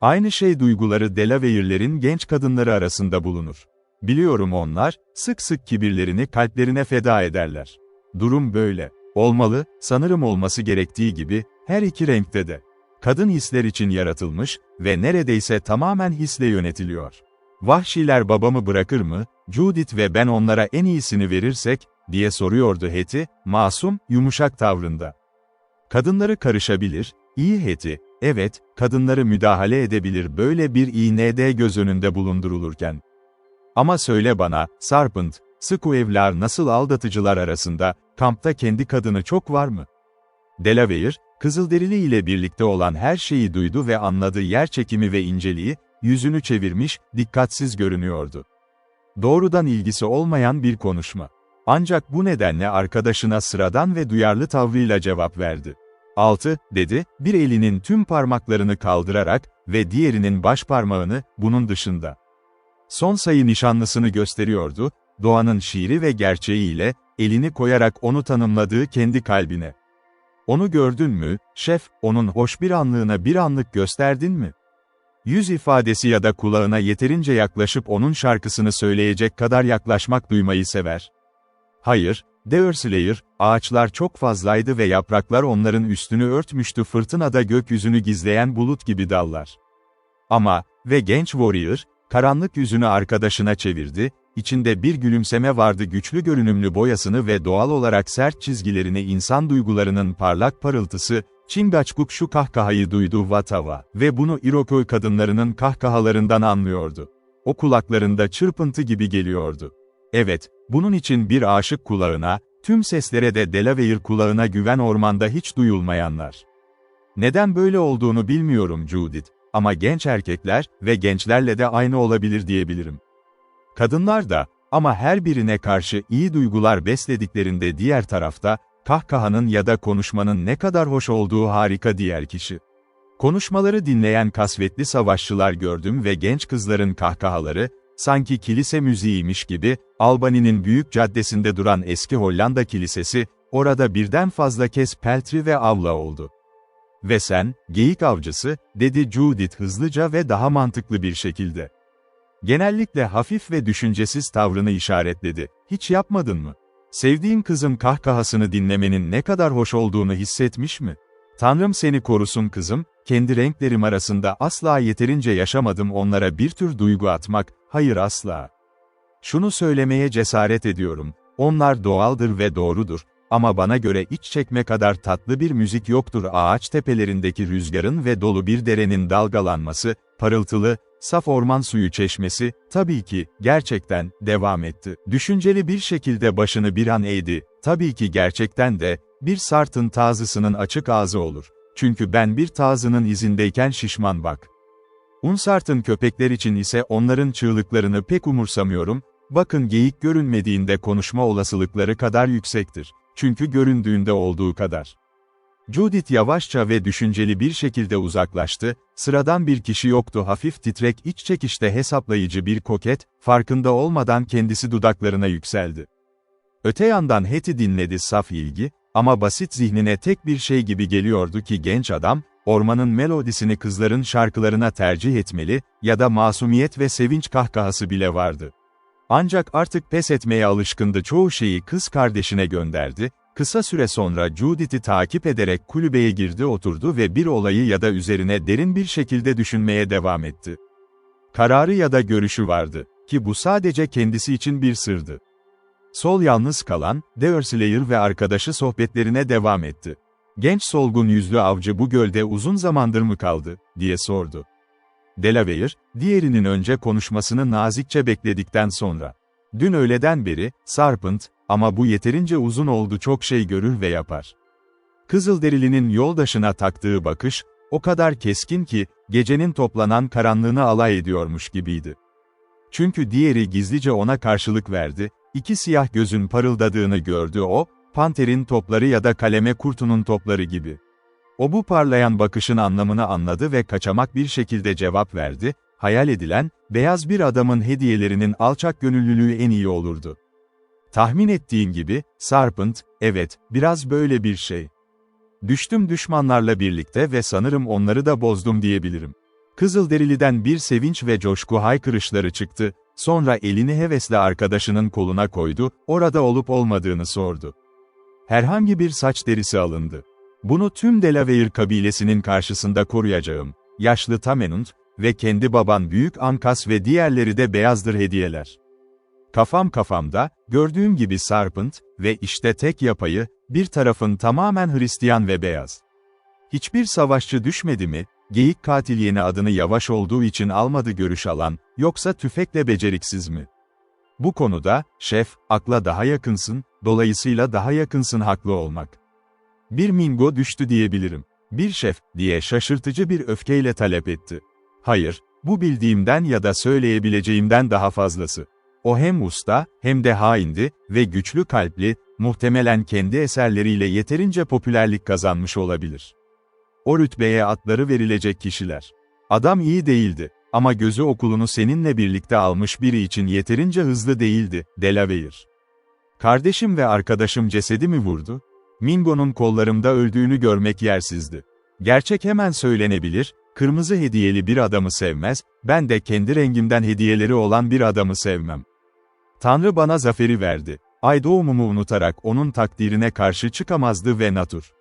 aynı şey duyguları Delaware'lerin genç kadınları arasında bulunur. Biliyorum onlar, sık sık kibirlerini kalplerine feda ederler. Durum böyle. Olmalı, sanırım olması gerektiği gibi, her iki renkte de. Kadın hisler için yaratılmış ve neredeyse tamamen hisle yönetiliyor. Vahşiler babamı bırakır mı, Judith ve ben onlara en iyisini verirsek, diye soruyordu Hetty, masum, yumuşak tavrında. Kadınları karışabilir, iyi Hetty, evet, kadınları müdahale edebilir böyle bir iğnede göz önünde bulundurulurken. Ama söyle bana, Serpent, Squave'lar nasıl aldatıcılar arasında, kampta kendi kadını çok var mı? Delaware, Kızılderili ile birlikte olan her şeyi duydu ve anladı yerçekimi ve inceliği, yüzünü çevirmiş, dikkatsiz görünüyordu. Doğrudan ilgisi olmayan bir konuşma. Ancak bu nedenle arkadaşına sıradan ve duyarlı tavrıyla cevap verdi. 6, dedi, bir elinin tüm parmaklarını kaldırarak ve diğerinin baş parmağını, bunun dışında. Son sayı nişanlısını gösteriyordu, doğanın şiiri ve gerçeğiyle, elini koyarak onu tanımladığı kendi kalbine. Onu gördün mü, şef, onun hoş bir anlığına bir anlık gösterdin mi? Yüz ifadesi ya da kulağına yeterince yaklaşıp onun şarkısını söyleyecek kadar yaklaşmak duymayı sever. Hayır, Deurslayer, ağaçlar çok fazlaydı ve yapraklar onların üstünü örtmüştü, fırtınada gökyüzünü gizleyen bulut gibi dallar. Ama, ve genç Warrior, karanlık yüzünü arkadaşına çevirdi, içinde bir gülümseme vardı, güçlü görünümlü boyasını ve doğal olarak sert çizgilerini, insan duygularının parlak parıltısı. Chingachgook şu kahkahayı duydu, Watawa, ve bunu Iroquois kadınlarının kahkahalarından anlıyordu. O kulaklarında çırpıntı gibi geliyordu. Evet, bunun için bir aşık kulağına, tüm seslere de Delaware kulağına güven, ormanda hiç duyulmayanlar. Neden böyle olduğunu bilmiyorum Judith, ama genç erkekler ve gençlerle de aynı olabilir diyebilirim. Kadınlar da, ama her birine karşı iyi duygular beslediklerinde diğer tarafta, kahkahanın ya da konuşmanın ne kadar hoş olduğu harika diğer kişi. Konuşmaları dinleyen kasvetli savaşçılar gördüm ve genç kızların kahkahaları, sanki kilise müziğiymiş gibi, Albany'nin büyük caddesinde duran eski Hollanda kilisesi, orada birden fazla kez peltri ve avla oldu. Ve sen, geyik avcısı, dedi Judith hızlıca ve daha mantıklı bir şekilde. Genellikle hafif ve düşüncesiz tavrını işaretledi. Hiç yapmadın mı? Sevdiğin kızın kahkahasını dinlemenin ne kadar hoş olduğunu hissetmiş mi? Tanrım seni korusun kızım, kendi renklerim arasında asla yeterince yaşamadım onlara bir tür duygu atmak, hayır asla. Şunu söylemeye cesaret ediyorum, onlar doğaldır ve doğrudur, ama bana göre iç çekme kadar tatlı bir müzik yoktur. Ağaç tepelerindeki rüzgarın ve dolu bir derenin dalgalanması, parıltılı, saf orman suyu çeşmesi, tabii ki, gerçekten, devam etti. Düşünceli bir şekilde başını bir an eğdi, tabii ki gerçekten de, bir Sartın tazısının açık ağzı olur. Çünkü ben bir tazının izindeyken şişman bak. Unsart'ın köpekler için ise onların çığlıklarını pek umursamıyorum, bakın geyik görünmediğinde konuşma olasılıkları kadar yüksektir. Çünkü göründüğünde olduğu kadar. Judith yavaşça ve düşünceli bir şekilde uzaklaştı, sıradan bir kişi yoktu, hafif titrek iç çekişte hesaplayıcı bir koket, farkında olmadan kendisi dudaklarına yükseldi. Öte yandan Hetty dinledi saf ilgi, ama basit zihnine tek bir şey gibi geliyordu ki genç adam, ormanın melodisini kızların şarkılarına tercih etmeli, ya da masumiyet ve sevinç kahkahası bile vardı. Ancak artık pes etmeye alışkındı, çoğu şeyi kız kardeşine gönderdi. Kısa süre sonra Judith'i takip ederek kulübeye girdi, oturdu ve bir olayı ya da üzerine derin bir şekilde düşünmeye devam etti. Kararı ya da görüşü vardı, ki bu sadece kendisi için bir sırdı. Sol yalnız kalan, Deurslayer ve arkadaşı sohbetlerine devam etti. Genç solgun yüzlü avcı bu gölde uzun zamandır mı kaldı, diye sordu. Delaware, diğerinin önce konuşmasını nazikçe bekledikten sonra. Dün öğleden beri, Sarpent, ama bu yeterince uzun oldu, çok şey görür ve yapar. Kızılderili'nin yoldaşına taktığı bakış, o kadar keskin ki, gecenin toplanan karanlığını alay ediyormuş gibiydi. Çünkü diğeri gizlice ona karşılık verdi, iki siyah gözün parıldadığını gördü o, panterin topları ya da kaleme kurtunun topları gibi. O bu parlayan bakışın anlamını anladı ve kaçamak bir şekilde cevap verdi, hayal edilen, beyaz bir adamın hediyelerinin alçak gönüllülüğü en iyi olurdu. Tahmin ettiğin gibi, Sarpent, evet, biraz böyle bir şey. Düştüm düşmanlarla birlikte ve sanırım onları da bozdum diyebilirim. Kızılderili'den bir sevinç ve coşku haykırışları çıktı, sonra elini hevesle arkadaşının koluna koydu, orada olup olmadığını sordu. Herhangi bir saç derisi alındı. Bunu tüm Delaware kabilesinin karşısında koruyacağım. Yaşlı Tamenund ve kendi baban Büyük Ankas ve diğerleri de beyazdır hediyeler. Kafam kafamda, gördüğüm gibi Sarpent ve işte tek yapayı, bir tarafın tamamen Hristiyan ve beyaz. Hiçbir savaşçı düşmedi mi, geyik katil yeni adını yavaş olduğu için almadı görüş alan, yoksa tüfekle beceriksiz mi? Bu konuda, şef, akla daha yakınsın, dolayısıyla daha yakınsın haklı olmak. Bir Mingo düştü diyebilirim. Bir şef, diye şaşırtıcı bir öfkeyle talep etti. Hayır, bu bildiğimden ya da söyleyebileceğimden daha fazlası. O hem usta, hem de haindi ve güçlü kalpli, muhtemelen kendi eserleriyle yeterince popülerlik kazanmış olabilir. O rütbeye atları verilecek kişiler. Adam iyi değildi, ama gözü okulunu seninle birlikte almış biri için yeterince hızlı değildi, Delaware. Kardeşim ve arkadaşım cesedimi vurdu. Mingo'nun kollarımda öldüğünü görmek yersizdi. Gerçek hemen söylenebilir, Kırmızı hediyeli bir adamı sevmez, ben de kendi rengimden hediyeleri olan bir adamı sevmem. Tanrı bana zaferi verdi. Ay doğumumu unutarak onun takdirine karşı çıkamazdı ve natur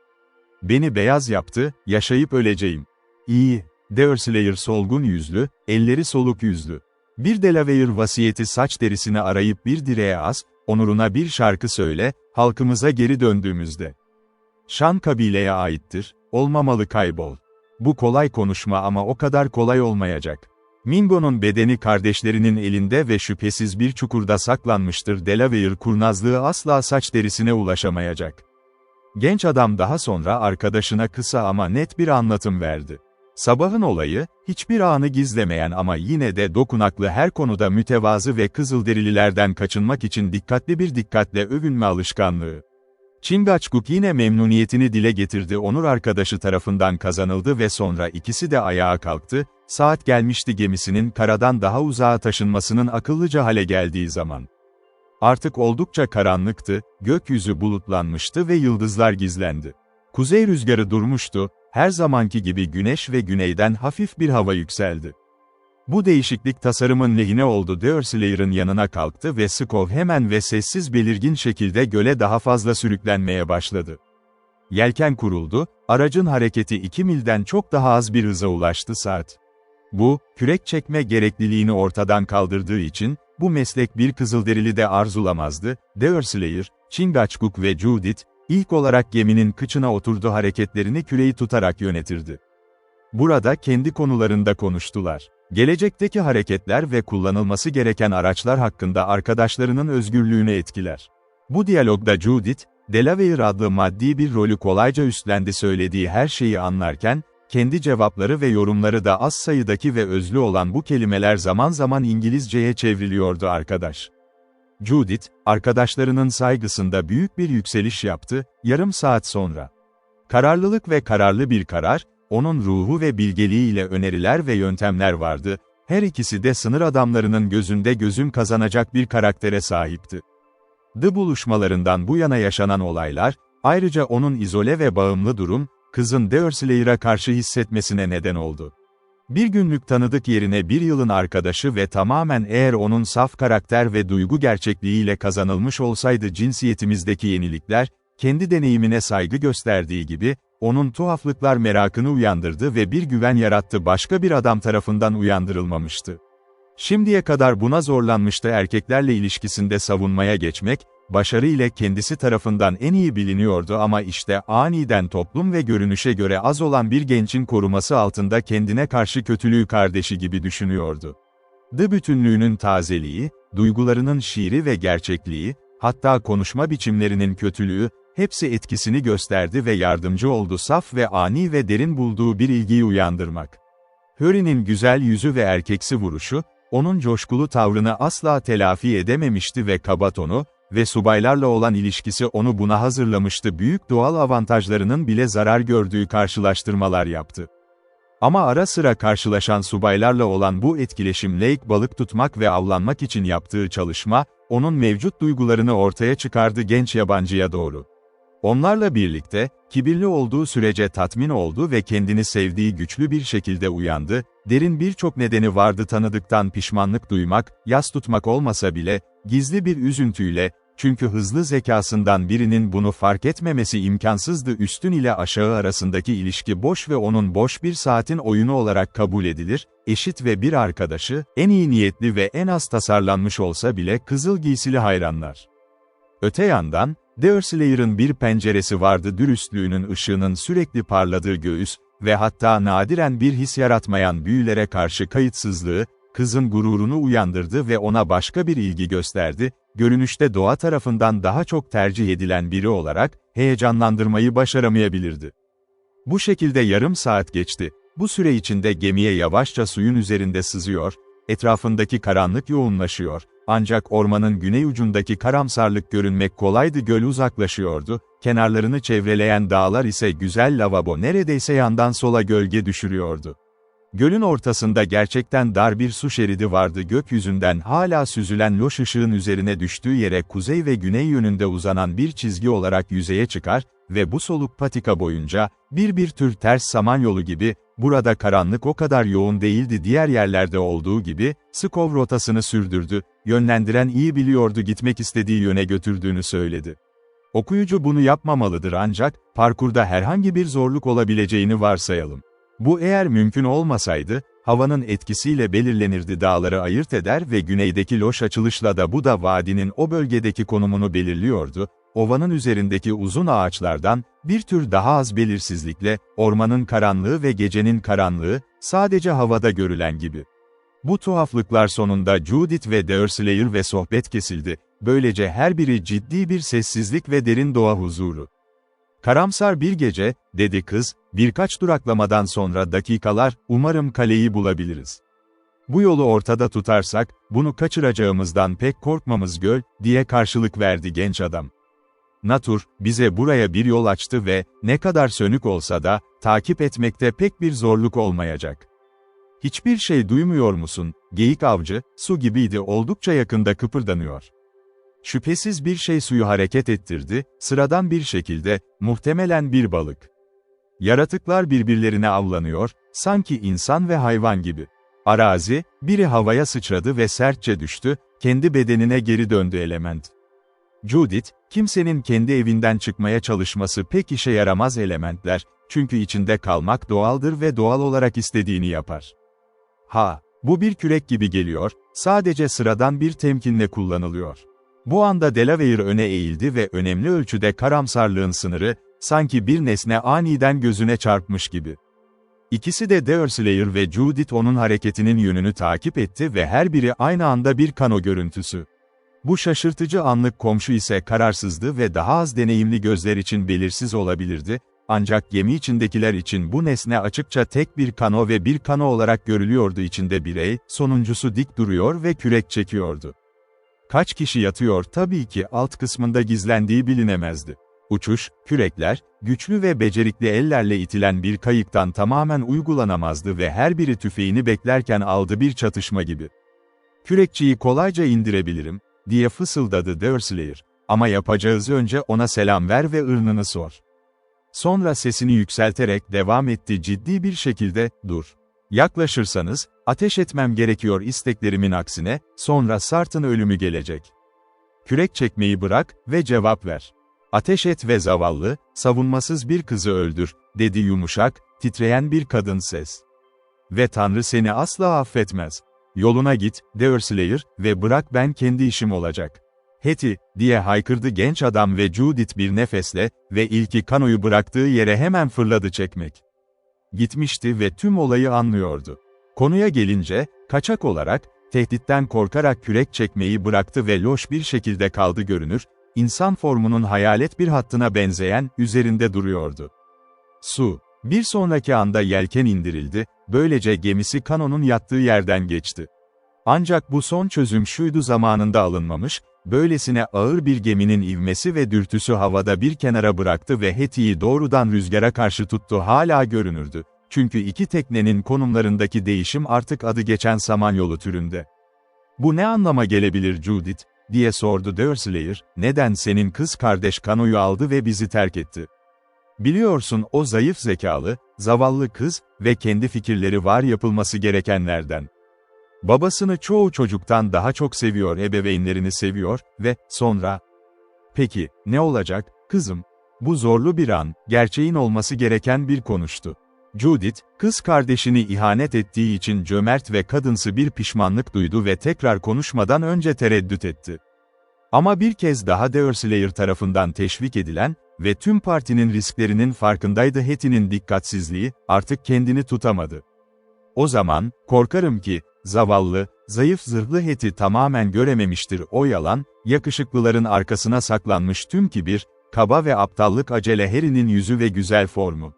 beni beyaz yaptı, yaşayıp öleceğim. İyi, Deerslayer solgun yüzlü, elleri soluk yüzlü. Bir Delaware vasiyeti saç derisini arayıp bir direğe as, onuruna bir şarkı söyle, halkımıza geri döndüğümüzde. Şan kabileye aittir, olmamalı kaybol. Bu kolay konuşma ama o kadar kolay olmayacak. Mingo'nun bedeni kardeşlerinin elinde ve şüphesiz bir çukurda saklanmıştır. Delaware kurnazlığı asla saç derisine ulaşamayacak. Genç adam daha sonra arkadaşına kısa ama net bir anlatım verdi. Sabahın olayı, hiçbir anı gizlemeyen ama yine de dokunaklı her konuda mütevazı ve Kızılderililerden kaçınmak için dikkatli bir dikkatle övünme alışkanlığı. Chingachgook yine memnuniyetini dile getirdi. Onur arkadaşı tarafından kazanıldı ve sonra ikisi de ayağa kalktı. Saat gelmişti gemisinin karadan daha uzağa taşınmasının akıllıca hale geldiği zaman. Artık oldukça karanlıktı, gökyüzü bulutlanmıştı ve yıldızlar gizlendi. Kuzey rüzgarı durmuştu, her zamanki gibi güneş ve güneyden hafif bir hava yükseldi. Bu değişiklik tasarımın lehine oldu. Deerslayer'ın yanına kalktı ve Skov hemen ve sessiz belirgin şekilde göle daha fazla sürüklenmeye başladı. Yelken kuruldu, aracın hareketi 2 milden çok daha az bir hıza ulaştı saat. Bu, kürek çekme gerekliliğini ortadan kaldırdığı için, bu meslek bir Kızılderili de arzulamazdı. Deerslayer, Chingachgook ve Judith, ilk olarak geminin kıçına oturdu, hareketlerini küreği tutarak yönetirdi. Burada kendi konularında konuştular. Gelecekteki hareketler ve kullanılması gereken araçlar hakkında arkadaşlarının özgürlüğünü etkiler. Bu diyalogda Judith, Delaware adlı maddi bir rolü kolayca üstlendi, söylediği her şeyi anlarken, kendi cevapları ve yorumları da az sayıdaki ve özlü olan bu kelimeler zaman zaman İngilizceye çevriliyordu arkadaş. Judith, arkadaşlarının saygısında büyük bir yükseliş yaptı, yarım saat sonra. Kararlılık ve kararlı bir karar, onun ruhu ve bilgeliğiyle öneriler ve yöntemler vardı, her ikisi de sınır adamlarının gözünde gözüm kazanacak bir karaktere sahipti. The buluşmalarından bu yana yaşanan olaylar, ayrıca onun izole ve bağımlı durum, kızın Deerslayer'a karşı hissetmesine neden oldu. Bir günlük tanıdık yerine bir yılın arkadaşı ve tamamen eğer onun saf karakter ve duygu gerçekliğiyle kazanılmış olsaydı cinsiyetimizdeki yenilikler, kendi deneyimine saygı gösterdiği gibi, onun tuhaflıklar merakını uyandırdı ve bir güven yarattı, başka bir adam tarafından uyandırılmamıştı. Şimdiye kadar buna zorlanmıştı, erkeklerle ilişkisinde savunmaya geçmek, başarı ile kendisi tarafından en iyi biliniyordu ama işte aniden toplum ve görünüşe göre az olan bir gençin koruması altında kendine karşı kötülüğü kardeşi gibi düşünüyordu. The bütünlüğünün tazeliği, duygularının şiiri ve gerçekliği, hatta konuşma biçimlerinin kötülüğü, hepsi etkisini gösterdi ve yardımcı oldu saf ve ani ve derin bulduğu bir ilgiyi uyandırmak. Harry'nin güzel yüzü ve erkeksi vuruşu, onun coşkulu tavrını asla telafi edememişti ve kaba tonu ve subaylarla olan ilişkisi onu buna hazırlamıştı. Büyük doğal avantajlarının bile zarar gördüğü karşılaştırmalar yaptı. Ama ara sıra karşılaşan subaylarla olan bu etkileşim, Lake balık tutmak ve avlanmak için yaptığı çalışma, onun mevcut duygularını ortaya çıkardı genç yabancıya doğru. Onlarla birlikte, kibirli olduğu sürece tatmin oldu ve kendini sevdiği güçlü bir şekilde uyandı, derin birçok nedeni vardı tanıdıktan pişmanlık duymak, yas tutmak olmasa bile, gizli bir üzüntüyle, çünkü hızlı zekasından birinin bunu fark etmemesi imkansızdı. Üstün ile aşağı arasındaki ilişki boş ve onun boş bir saatin oyunu olarak kabul edilir, eşit ve bir arkadaşı, en iyi niyetli ve en az tasarlanmış olsa bile kızıl giysili hayranlar. Öte yandan, Deerslayer'ın bir penceresi vardı, dürüstlüğünün ışığının sürekli parladığı göğüs ve hatta nadiren bir his yaratmayan büyülere karşı kayıtsızlığı, kızın gururunu uyandırdı ve ona başka bir ilgi gösterdi, görünüşte doğa tarafından daha çok tercih edilen biri olarak, heyecanlandırmayı başaramayabilirdi. Bu şekilde yarım saat geçti, bu süre içinde gemiye yavaşça suyun üzerinde sızıyor, etrafındaki karanlık yoğunlaşıyor, ancak ormanın güney ucundaki karamsarlık görünmek kolaydı, göl uzaklaşıyordu, kenarlarını çevreleyen dağlar ise güzel lavabo neredeyse yandan sola gölge düşürüyordu. Gölün ortasında gerçekten dar bir su şeridi vardı, gökyüzünden hala süzülen loş ışığın üzerine düştüğü yere kuzey ve güney yönünde uzanan bir çizgi olarak yüzeye çıkar ve bu soluk patika boyunca, bir tür ters samanyolu gibi, burada karanlık o kadar yoğun değildi, diğer yerlerde olduğu gibi, Skov rotasını sürdürdü, yönlendiren iyi biliyordu gitmek istediği yöne götürdüğünü söyledi. Okuyucu bunu yapmamalıdır ancak, parkurda herhangi bir zorluk olabileceğini varsayalım. Bu eğer mümkün olmasaydı, havanın etkisiyle belirlenirdi, dağları ayırt eder ve güneydeki loş açılışla da bu da vadinin o bölgedeki konumunu belirliyordu. Ovanın üzerindeki uzun ağaçlardan, bir tür daha az belirsizlikle, ormanın karanlığı ve gecenin karanlığı, sadece havada görülen gibi. Bu tuhaflıklar sonunda Judith ve Deerslayer ve sohbet kesildi, böylece her biri ciddi bir sessizlik ve derin doğa huzuru. Karamsar bir gece, dedi kız, birkaç duraklamadan sonra dakikalar, umarım kaleyi bulabiliriz. Bu yolu ortada tutarsak, bunu kaçıracağımızdan pek korkmamız göl, diye karşılık verdi genç adam. Natur, bize buraya bir yol açtı ve, ne kadar sönük olsa da, takip etmekte pek bir zorluk olmayacak. Hiçbir şey duymuyor musun? Geyik avcı, su gibiydi, oldukça yakında kıpırdanıyor. Şüphesiz bir şey suyu hareket ettirdi, sıradan bir şekilde, muhtemelen bir balık. Yaratıklar birbirlerine avlanıyor, sanki insan ve hayvan gibi. Arazi, biri havaya sıçradı ve sertçe düştü, kendi bedenine geri döndü element. Judith, kimsenin kendi evinden çıkmaya çalışması pek işe yaramaz elementler, çünkü içinde kalmak doğaldır ve doğal olarak istediğini yapar. Bu bir kürek gibi geliyor, sadece sıradan bir temkinle kullanılıyor. Bu anda Delaware öne eğildi ve önemli ölçüde karamsarlığın sınırı, sanki bir nesne aniden gözüne çarpmış gibi. İkisi de Deerslayer ve Judith onun hareketinin yönünü takip etti ve her biri aynı anda bir kano görüntüsü. Bu şaşırtıcı anlık komşu ise kararsızdı ve daha az deneyimli gözler için belirsiz olabilirdi, ancak gemi içindekiler için bu nesne açıkça tek bir kano ve bir kano olarak görülüyordu, içinde birey, sonuncusu dik duruyor ve kürek çekiyordu. Kaç kişi yatıyor tabii ki alt kısmında gizlendiği bilinemezdi. Uçuş, kürekler, güçlü ve becerikli ellerle itilen bir kayıktan tamamen uygulanamazdı ve her biri tüfeğini beklerken aldı bir çatışma gibi. "Kürekçiyi kolayca indirebilirim," diye fısıldadı Deerslayer. "Ama yapacağız, önce ona selam ver ve ırnını sor." Sonra sesini yükselterek devam etti ciddi bir şekilde, "Dur. Yaklaşırsanız, ateş etmem gerekiyor, isteklerimin aksine, sonra Sart'ın ölümü gelecek. Kürek çekmeyi bırak ve cevap ver. Ateş et ve zavallı, savunmasız bir kızı öldür," dedi yumuşak, titreyen bir kadın ses. "Ve Tanrı seni asla affetmez. Yoluna git, Deerslayer, ve bırak, ben kendi işim olacak." "Hetty," diye haykırdı genç adam ve Judith bir nefesle, ve ilki kanoyu bıraktığı yere hemen fırladı çekmek. Gitmişti ve tüm olayı anlıyordu. Konuya gelince, kaçak olarak, tehditten korkarak kürek çekmeyi bıraktı ve loş bir şekilde kaldı görünür, insan formunun hayalet bir hattına benzeyen, üzerinde duruyordu. Su. Bir sonraki anda yelken indirildi, böylece gemisi kanonun yattığı yerden geçti. Ancak bu son çözüm şuydu, zamanında alınmamış, böylesine ağır bir geminin ivmesi ve dürtüsü havada bir kenara bıraktı ve Hetty'yi doğrudan rüzgara karşı tuttu, hala görünürdü. Çünkü iki teknenin konumlarındaki değişim artık adı geçen samanyolu türünde. "Bu ne anlama gelebilir Judith?" diye sordu Deerslayer, "Neden senin kız kardeş kanoyu aldı ve bizi terk etti? Biliyorsun, o zayıf zekalı, zavallı kız ve kendi fikirleri var, yapılması gerekenlerden. Babasını çoğu çocuktan daha çok seviyor, ebeveynlerini seviyor ve sonra... Peki, ne olacak, kızım? Bu zorlu bir an, gerçeğin olması gereken bir konuştu. Judith, kız kardeşini ihanet ettiği için cömert ve kadınsı bir pişmanlık duydu ve tekrar konuşmadan önce tereddüt etti. Ama bir kez daha Deerslayer tarafından teşvik edilen ve tüm partinin risklerinin farkındaydı Hetty'nin dikkatsizliği, artık kendini tutamadı. "O zaman, korkarım ki, zavallı, zayıf zırhlı Hetty tamamen görememiştir o yalan, yakışıklıların arkasına saklanmış tüm kibir, kaba ve aptallık, acele Harry'nin yüzü ve güzel formu.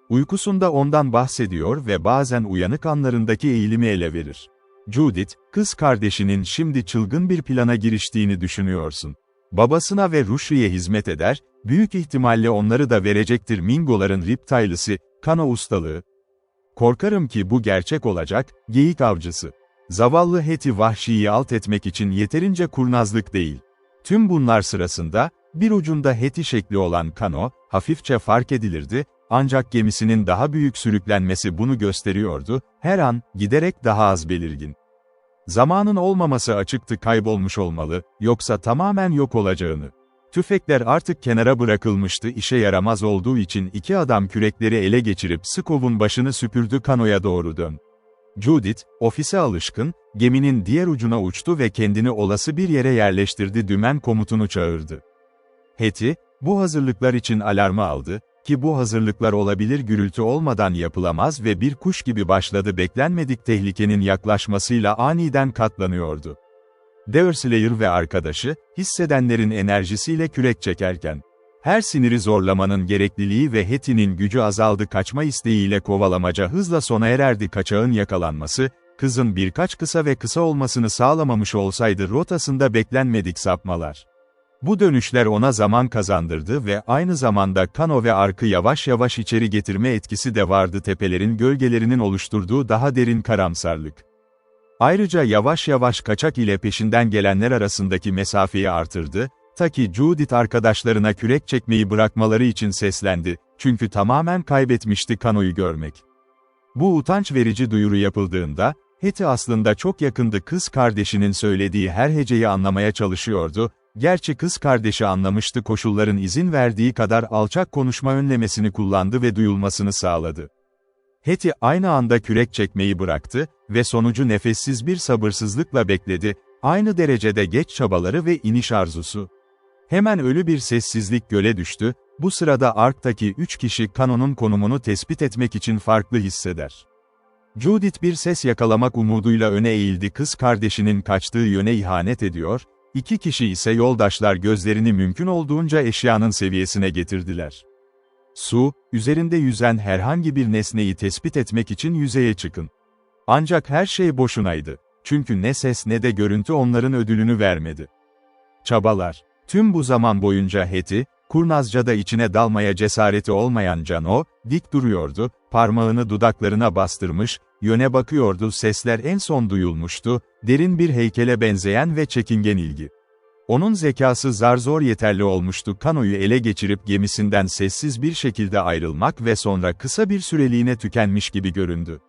Uykusunda ondan bahsediyor ve bazen uyanık anlarındaki eğilimi ele verir. Judith, kız kardeşinin şimdi çılgın bir plana giriştiğini düşünüyorsun. Babasına ve Rushdie'ye hizmet eder, büyük ihtimalle onları da verecektir Mingoların Riptile'sı, kano ustalığı. Korkarım ki bu gerçek olacak, geyik avcısı. Zavallı Hetty vahşiyi alt etmek için yeterince kurnazlık değil. Tüm bunlar sırasında, bir ucunda Hetty şekli olan kano, hafifçe fark edilirdi, Ancak gemisinin daha büyük sürüklenmesi bunu gösteriyordu, her an, giderek daha az belirgin. Zamanın olmaması açıktı, kaybolmuş olmalı, yoksa tamamen yok olacağını. Tüfekler artık kenara bırakılmıştı, işe yaramaz olduğu için iki adam kürekleri ele geçirip Skov'un başını süpürdü, kanoya doğru dön. Judith, ofise alışkın, geminin diğer ucuna uçtu ve kendini olası bir yere yerleştirdi, dümen komutunu çağırdı. Hetty, bu hazırlıklar için alarmı aldı, ki bu hazırlıklar olabilir gürültü olmadan yapılamaz ve bir kuş gibi başladı, beklenmedik tehlikenin yaklaşmasıyla aniden katlanıyordu. Deverslayer ve arkadaşı, hissedenlerin enerjisiyle kürek çekerken, her siniri zorlamanın gerekliliği ve Hetty'nin gücü azaldı, kaçma isteğiyle kovalamaca hızla sona ererdi. Kaçağın yakalanması, kızın birkaç kısa olmasını sağlamamış olsaydı rotasında beklenmedik sapmalar. Bu dönüşler ona zaman kazandırdı ve aynı zamanda kano ve arkı yavaş yavaş içeri getirme etkisi de vardı, tepelerin gölgelerinin oluşturduğu daha derin karamsarlık. Ayrıca yavaş yavaş kaçak ile peşinden gelenler arasındaki mesafeyi artırdı, ta ki Judith arkadaşlarına kürek çekmeyi bırakmaları için seslendi, çünkü tamamen kaybetmişti kanoyu görmek. Bu utanç verici duyuru yapıldığında, Hetty aslında çok yakındı, kız kardeşinin söylediği her heceyi anlamaya çalışıyordu, gerçi kız kardeşi anlamıştı, koşulların izin verdiği kadar alçak konuşma önlemesini kullandı ve duyulmasını sağladı. Hetty aynı anda kürek çekmeyi bıraktı ve sonucu nefessiz bir sabırsızlıkla bekledi, aynı derecede geç çabaları ve iniş arzusu. Hemen ölü bir sessizlik göle düştü, bu sırada Ark'taki 3 kişi kanonun konumunu tespit etmek için farklı hisseder. Judith bir ses yakalamak umuduyla öne eğildi, kız kardeşinin kaçtığı yöne ihanet ediyor, 2 kişi ise yoldaşlar gözlerini mümkün olduğunca eşyanın seviyesine getirdiler. Su, üzerinde yüzen herhangi bir nesneyi tespit etmek için yüzeye çıkın. Ancak her şey boşunaydı. Çünkü ne ses ne de görüntü onların ödülünü vermedi. Çabalar. Tüm bu zaman boyunca Hetty, kurnazca da içine dalmaya cesareti olmayan Cano, dik duruyordu, parmağını dudaklarına bastırmış, yöne bakıyordu, sesler en son duyulmuştu, derin bir heykele benzeyen ve çekingen ilgi. Onun zekası zar zor yeterli olmuştu, kanoyu ele geçirip gemisinden sessiz bir şekilde ayrılmak ve sonra kısa bir süreliğine tükenmiş gibi göründü.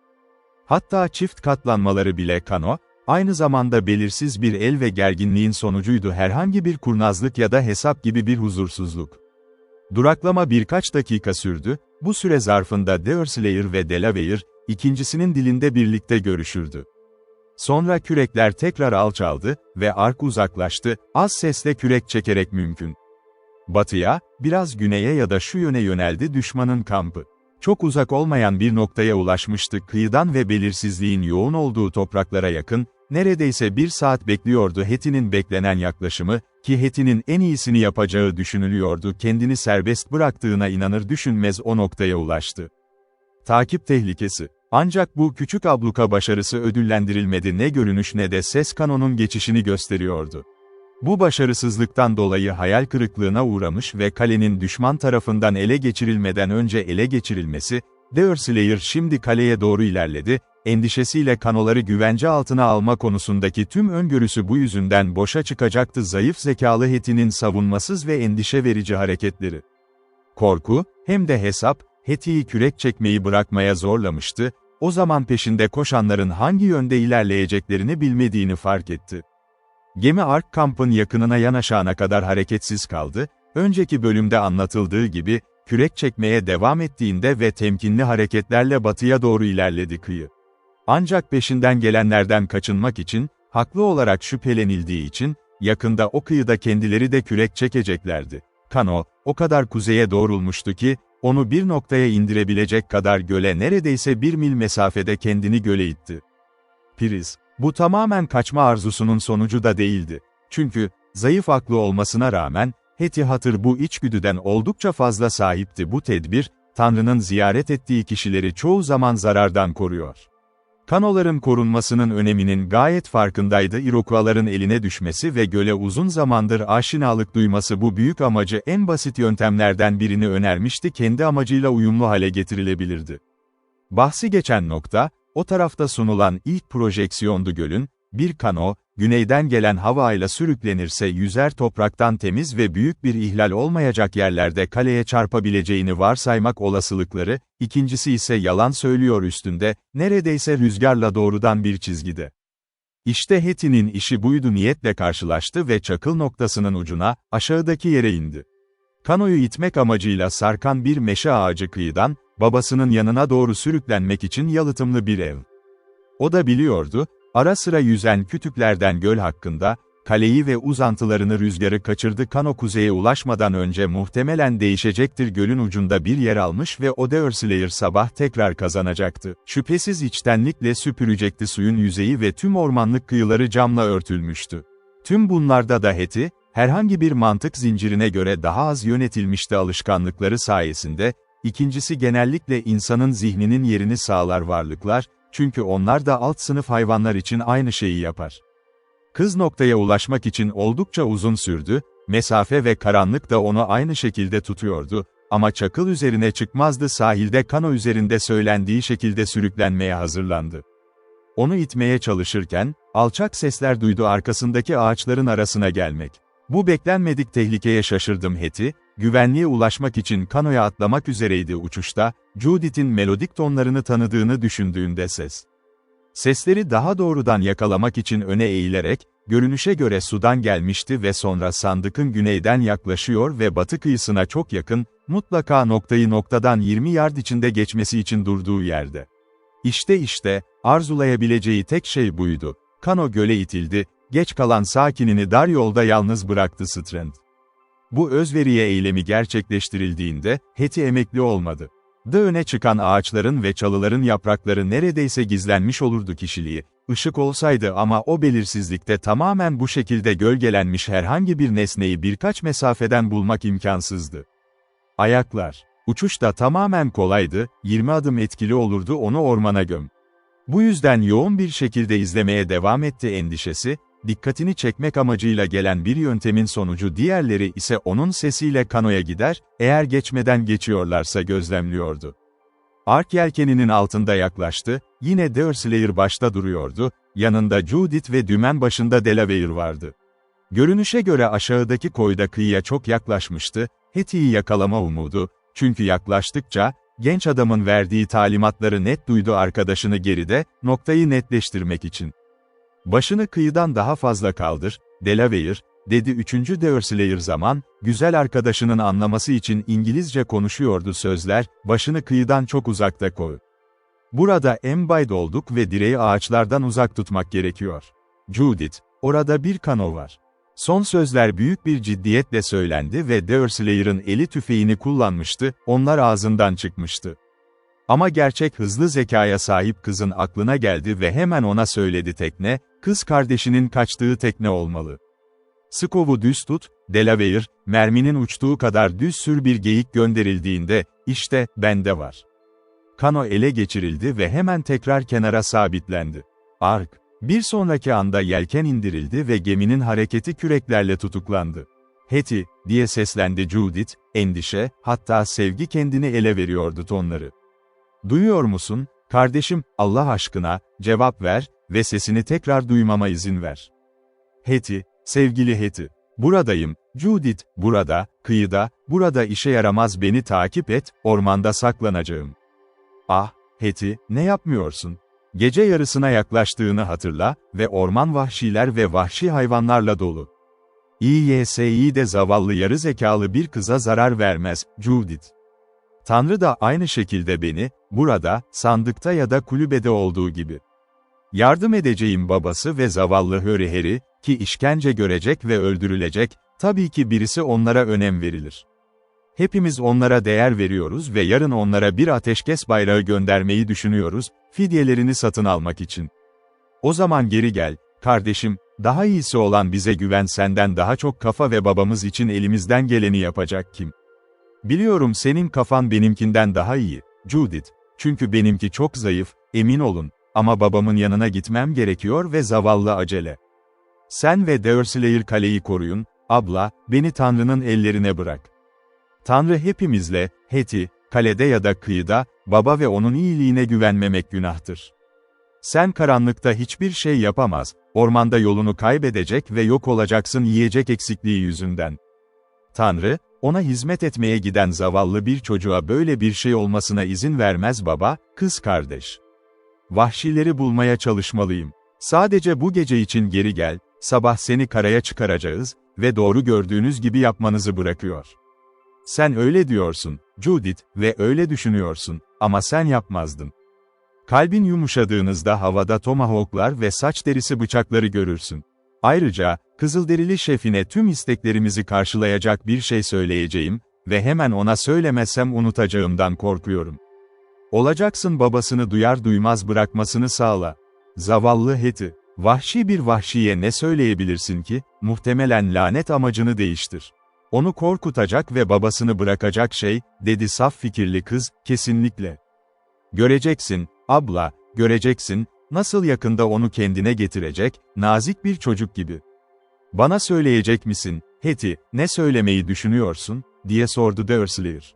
Hatta çift katlanmaları bile kano, aynı zamanda belirsiz bir el ve gerginliğin sonucuydu, herhangi bir kurnazlık ya da hesap gibi bir huzursuzluk. Duraklama birkaç dakika sürdü, bu süre zarfında Deverslayer ve Delaware, ikincisinin dilinde birlikte görüşürdü. Sonra kürekler tekrar alçaldı ve Ark uzaklaştı, az sesle kürek çekerek mümkün. Batıya, biraz güneye ya da şu yöne yöneldi düşmanın kampı. Çok uzak olmayan bir noktaya ulaşmıştı, kıyıdan ve belirsizliğin yoğun olduğu topraklara yakın, neredeyse bir saat bekliyordu Hetty'nin beklenen yaklaşımı, ki Hetty'nin en iyisini yapacağı düşünülüyordu, kendini serbest bıraktığına inanır düşünmez o noktaya ulaştı. Takip tehlikesi. Ancak bu küçük abluka başarısı ödüllendirilmedi, ne görünüş ne de ses kanonun geçişini gösteriyordu. Bu başarısızlıktan dolayı hayal kırıklığına uğramış ve kalenin düşman tarafından ele geçirilmeden önce ele geçirilmesi, Deverslayer şimdi kaleye doğru ilerledi, endişesiyle kanoları güvence altına alma konusundaki tüm öngörüsü bu yüzünden boşa çıkacaktı, zayıf zekalı Hetty'nin savunmasız ve endişe verici hareketleri. Korku, hem de hesap, Hetty'yi kürek çekmeyi bırakmaya zorlamıştı, o zaman peşinde koşanların hangi yönde ilerleyeceklerini bilmediğini fark etti. Gemi Ark kampın yakınına yanaşana kadar hareketsiz kaldı, önceki bölümde anlatıldığı gibi, kürek çekmeye devam ettiğinde ve temkinli hareketlerle batıya doğru ilerledi kıyı. Ancak peşinden gelenlerden kaçınmak için, haklı olarak şüphelenildiği için, yakında o kıyıda kendileri de kürek çekeceklerdi. Kano, o kadar kuzeye doğrulmuştu ki, onu bir noktaya indirebilecek kadar göle neredeyse 1 mil mesafede kendini göle itti. Priz, bu tamamen kaçma arzusunun sonucu da değildi. Çünkü, zayıf aklı olmasına rağmen, Hetty Hatır bu içgüdüden oldukça fazla sahipti. Bu tedbir, Tanrı'nın ziyaret ettiği kişileri çoğu zaman zarardan koruyor. Kanoların korunmasının öneminin gayet farkındaydı. Iroquois'ların eline düşmesi ve göle uzun zamandır aşinalık duyması bu büyük amacı en basit yöntemlerden birini önermişti, kendi amacıyla uyumlu hale getirilebilirdi. Bahsi geçen nokta, o tarafta sunulan ilk projeksiyondu, gölün, bir kano, güneyden gelen havayla sürüklenirse yüzer topraktan temiz ve büyük bir ihlal olmayacak yerlerde kaleye çarpabileceğini varsaymak olasılıkları, ikincisi ise yalan söylüyor üstünde, neredeyse rüzgarla doğrudan bir çizgide. İşte Heti'nin işi buydu niyetle karşılaştı ve çakıl noktasının ucuna, aşağıdaki yere indi. Kanoyu itmek amacıyla sarkan bir meşe ağacı kıyıdan, babasının yanına doğru sürüklenmek için yalıtımlı bir ev. O da biliyordu, ara sıra yüzen kütüklerden göl hakkında, kaleyi ve uzantılarını rüzgarı kaçırdı kano kuzeye ulaşmadan önce muhtemelen değişecektir gölün ucunda bir yer almış ve o Deerslayer sabah tekrar kazanacaktı. Şüphesiz içtenlikle süpürecekti suyun yüzeyi ve tüm ormanlık kıyıları camla örtülmüştü. Tüm bunlarda da Heti, herhangi bir mantık zincirine göre daha az yönetilmişti alışkanlıkları sayesinde, ikincisi genellikle insanın zihninin yerini sağlar varlıklar, çünkü onlar da alt sınıf hayvanlar için aynı şeyi yapar. Kız noktaya ulaşmak için oldukça uzun sürdü, mesafe ve karanlık da onu aynı şekilde tutuyordu, ama çakıl üzerine çıkmazdı sahilde kano üzerinde söylendiği şekilde sürüklenmeye hazırlandı. Onu itmeye çalışırken, alçak sesler duydu arkasındaki ağaçların arasına gelmek. Bu beklenmedik tehlikeye şaşırdım Heti, güvenliğe ulaşmak için kanoya atlamak üzereydi uçuşta, Judith'in melodik tonlarını tanıdığını düşündüğünde sesleri daha doğrudan yakalamak için öne eğilerek, görünüşe göre sudan gelmişti ve sonra sandıkın güneyden yaklaşıyor ve batı kıyısına çok yakın, mutlaka noktadan 20 yard içinde geçmesi için durduğu yerde. İşte, arzulayabileceği tek şey buydu. Kano göle itildi, geç kalan sakinini dar yolda yalnız bıraktı Strand. Bu özveriye eylemi gerçekleştirildiğinde, Heti emekli olmadı. Öne çıkan ağaçların ve çalıların yaprakları neredeyse gizlenmiş olurdu kişiliği, ışık olsaydı ama o belirsizlikte tamamen bu şekilde gölgelenmiş herhangi bir nesneyi birkaç mesafeden bulmak imkansızdı. Ayaklar. Uçuş da tamamen kolaydı, 20 adım etkili olurdu onu ormana göm. Bu yüzden yoğun bir şekilde izlemeye devam etti endişesi, dikkatini çekmek amacıyla gelen bir yöntemin sonucu diğerleri ise onun sesiyle kanoya gider, eğer geçmeden geçiyorlarsa gözlemliyordu. Ark yelkeninin altında yaklaştı, yine Deerslayer başta duruyordu, yanında Judith ve dümen başında Delaware vardı. Görünüşe göre aşağıdaki koyda kıyıya çok yaklaşmıştı, Heti'yi yakalama umudu, çünkü yaklaştıkça, genç adamın verdiği talimatları net duydu arkadaşını geride, noktayı netleştirmek için. Başını kıyıdan daha fazla kaldır, Delaware, dedi 3. Deerslayer güzel arkadaşının anlaması için İngilizce konuşuyordu sözler, başını kıyıdan çok uzakta koy. Burada embide olduk ve direği ağaçlardan uzak tutmak gerekiyor. Judith, orada bir kano var. Son sözler büyük bir ciddiyetle söylendi ve Deerslayer'ın eli tüfeğini kullanmıştı, onlar ağzından çıkmıştı. Ama gerçek hızlı zekaya sahip kızın aklına geldi ve hemen ona söyledi tekne, kız kardeşinin kaçtığı tekne olmalı. Skovu düz tut, Delaware, merminin uçtuğu kadar düz sür bir geyik gönderildiğinde, işte, bende var. Kano ele geçirildi ve hemen tekrar kenara sabitlendi. Ark, bir sonraki anda yelken indirildi ve geminin hareketi küreklerle tutuklandı. Heti, diye seslendi Judith, endişe, hatta sevgi kendini ele veriyordu tonları. Duyuyor musun, kardeşim, Allah aşkına, cevap ver ve sesini tekrar duymama izin ver. Heti, sevgili Heti, buradayım, Judith, burada, kıyıda, burada işe yaramaz beni takip et, ormanda saklanacağım. Ah, Heti, ne yapmıyorsun? Gece yarısına yaklaştığını hatırla ve orman vahşiler ve vahşi hayvanlarla dolu. İYSİ de zavallı yarı zekalı bir kıza zarar vermez, Judith. Tanrı da aynı şekilde beni, burada, sandıkta ya da kulübede olduğu gibi. Yardım edeceğim babası ve zavallı Harry, ki işkence görecek ve öldürülecek, tabii ki birisi onlara önem verilir. Hepimiz onlara değer veriyoruz ve yarın onlara bir ateşkes bayrağı göndermeyi düşünüyoruz, fidyelerini satın almak için. O zaman geri gel, kardeşim, daha iyisi olan bize güven senden daha çok kafa ve babamız için elimizden geleni yapacak kim? Biliyorum senin kafan benimkinden daha iyi, Judith, çünkü benimki çok zayıf, emin olun, ama babamın yanına gitmem gerekiyor ve zavallı acele. Sen ve Deerslayer kaleyi koruyun, abla, beni Tanrı'nın ellerine bırak. Tanrı hepimizle, Heti, kalede ya da kıyıda, baba ve onun iyiliğine güvenmemek günahtır. Sen karanlıkta hiçbir şey yapamaz, Ormanda yolunu kaybedecek ve yok olacaksın yiyecek eksikliği yüzünden. Tanrı, ona hizmet etmeye giden zavallı bir çocuğa böyle bir şey olmasına izin vermez baba, kız kardeş. Vahşileri bulmaya çalışmalıyım. Sadece bu gece için geri gel, sabah seni karaya çıkaracağız ve doğru gördüğünüz gibi yapmanızı bırakıyor. Sen öyle diyorsun, Judith, ve öyle düşünüyorsun, ama sen yapmazdın. Kalbin yumuşadığınızda havada tomahawklar ve saç derisi bıçakları görürsün. Ayrıca, Kızılderili şefine tüm isteklerimizi karşılayacak bir şey söyleyeceğim ve hemen ona söylemezsem unutacağımdan korkuyorum. Olacaksın babasını duyar duymaz bırakmasını sağla. Zavallı Hetty, vahşi bir vahşiye ne söyleyebilirsin ki, muhtemelen lanet amacını değiştir. Onu korkutacak ve babasını bırakacak şey, dedi saf fikirli kız, kesinlikle. Göreceksin, abla, göreceksin, nasıl yakında onu kendine getirecek, nazik bir çocuk gibi. Bana söyleyecek misin, Hetty, ne söylemeyi düşünüyorsun, diye sordu Dersleyer.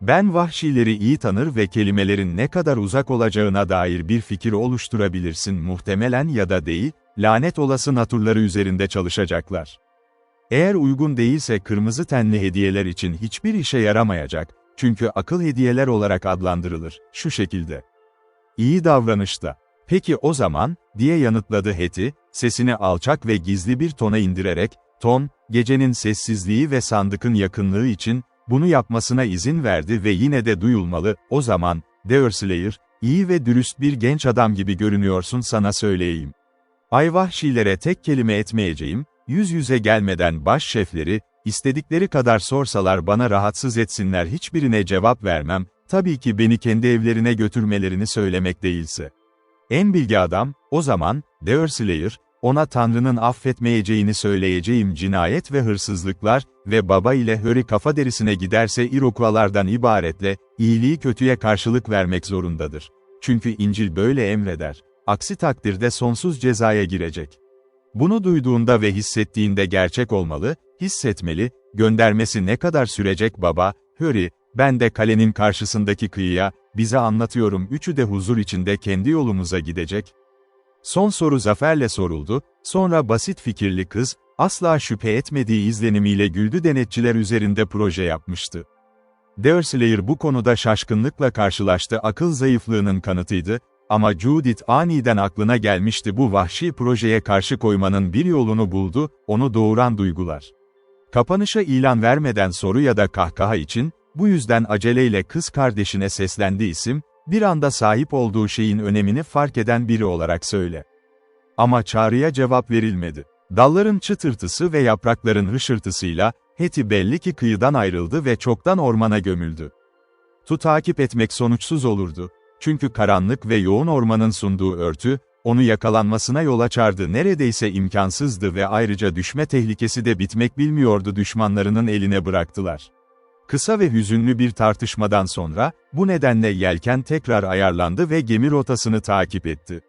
Ben vahşileri iyi tanır ve kelimelerin ne kadar uzak olacağına dair bir fikir oluşturabilirsin muhtemelen ya da değil, lanet olası naturları üzerinde çalışacaklar. Eğer uygun değilse kırmızı tenli hediyeler için hiçbir işe yaramayacak, çünkü akıl hediyeler olarak adlandırılır, şu şekilde. İyi davranışta. Peki o zaman, diye yanıtladı Hetty, sesini alçak ve gizli bir tona indirerek, ton, gecenin sessizliği ve sandıkın yakınlığı için, bunu yapmasına izin verdi ve yine de duyulmalı, o zaman, Dersleyer, iyi ve dürüst bir genç adam gibi görünüyorsun sana söyleyeyim. Ay vahşilere tek kelime etmeyeceğim, yüz yüze gelmeden baş şefleri, istedikleri kadar sorsalar bana rahatsız etsinler hiçbirine cevap vermem, tabii ki beni kendi evlerine götürmelerini söylemek değilse. En bilge adam, o zaman, Dersleyer, ona Tanrı'nın affetmeyeceğini söyleyeceğim cinayet ve hırsızlıklar ve baba ile Harry kafa derisine giderse Iroquois'lardan ibaretle, iyiliği kötüye karşılık vermek zorundadır. Çünkü İncil böyle emreder. Aksi takdirde sonsuz cezaya girecek. Bunu duyduğunda ve hissettiğinde gerçek olmalı, hissetmeli, göndermesi ne kadar sürecek baba, Harry, ben de kalenin karşısındaki kıyıya, bize anlatıyorum üçü de huzur içinde kendi yolumuza gidecek. Son soru zaferle soruldu, sonra basit fikirli kız, asla şüphe etmediği izlenimiyle güldü denetçiler üzerinde proje yapmıştı. Dersleyer bu konuda şaşkınlıkla karşılaştı akıl zayıflığının kanıtıydı, ama Judith aniden aklına gelmişti bu vahşi projeye karşı koymanın bir yolunu buldu, onu doğuran duygular. Kapanışa ilan vermeden soru ya da kahkaha için, bu yüzden aceleyle kız kardeşine seslendi isim, bir anda sahip olduğu şeyin önemini fark eden biri olarak söyle. Ama çağrıya cevap verilmedi. Dalların çıtırtısı ve yaprakların hışırtısıyla, Hetty belli ki kıyıdan ayrıldı ve çoktan ormana gömüldü. Takip etmek sonuçsuz olurdu. Çünkü karanlık ve yoğun ormanın sunduğu örtü, onu yakalanmasına yol açardı neredeyse imkansızdı ve ayrıca düşme tehlikesi de bitmek bilmiyordu düşmanlarının eline bıraktılar. Kısa ve hüzünlü bir tartışmadan sonra, bu nedenle yelken tekrar ayarlandı ve gemi rotasını takip etti.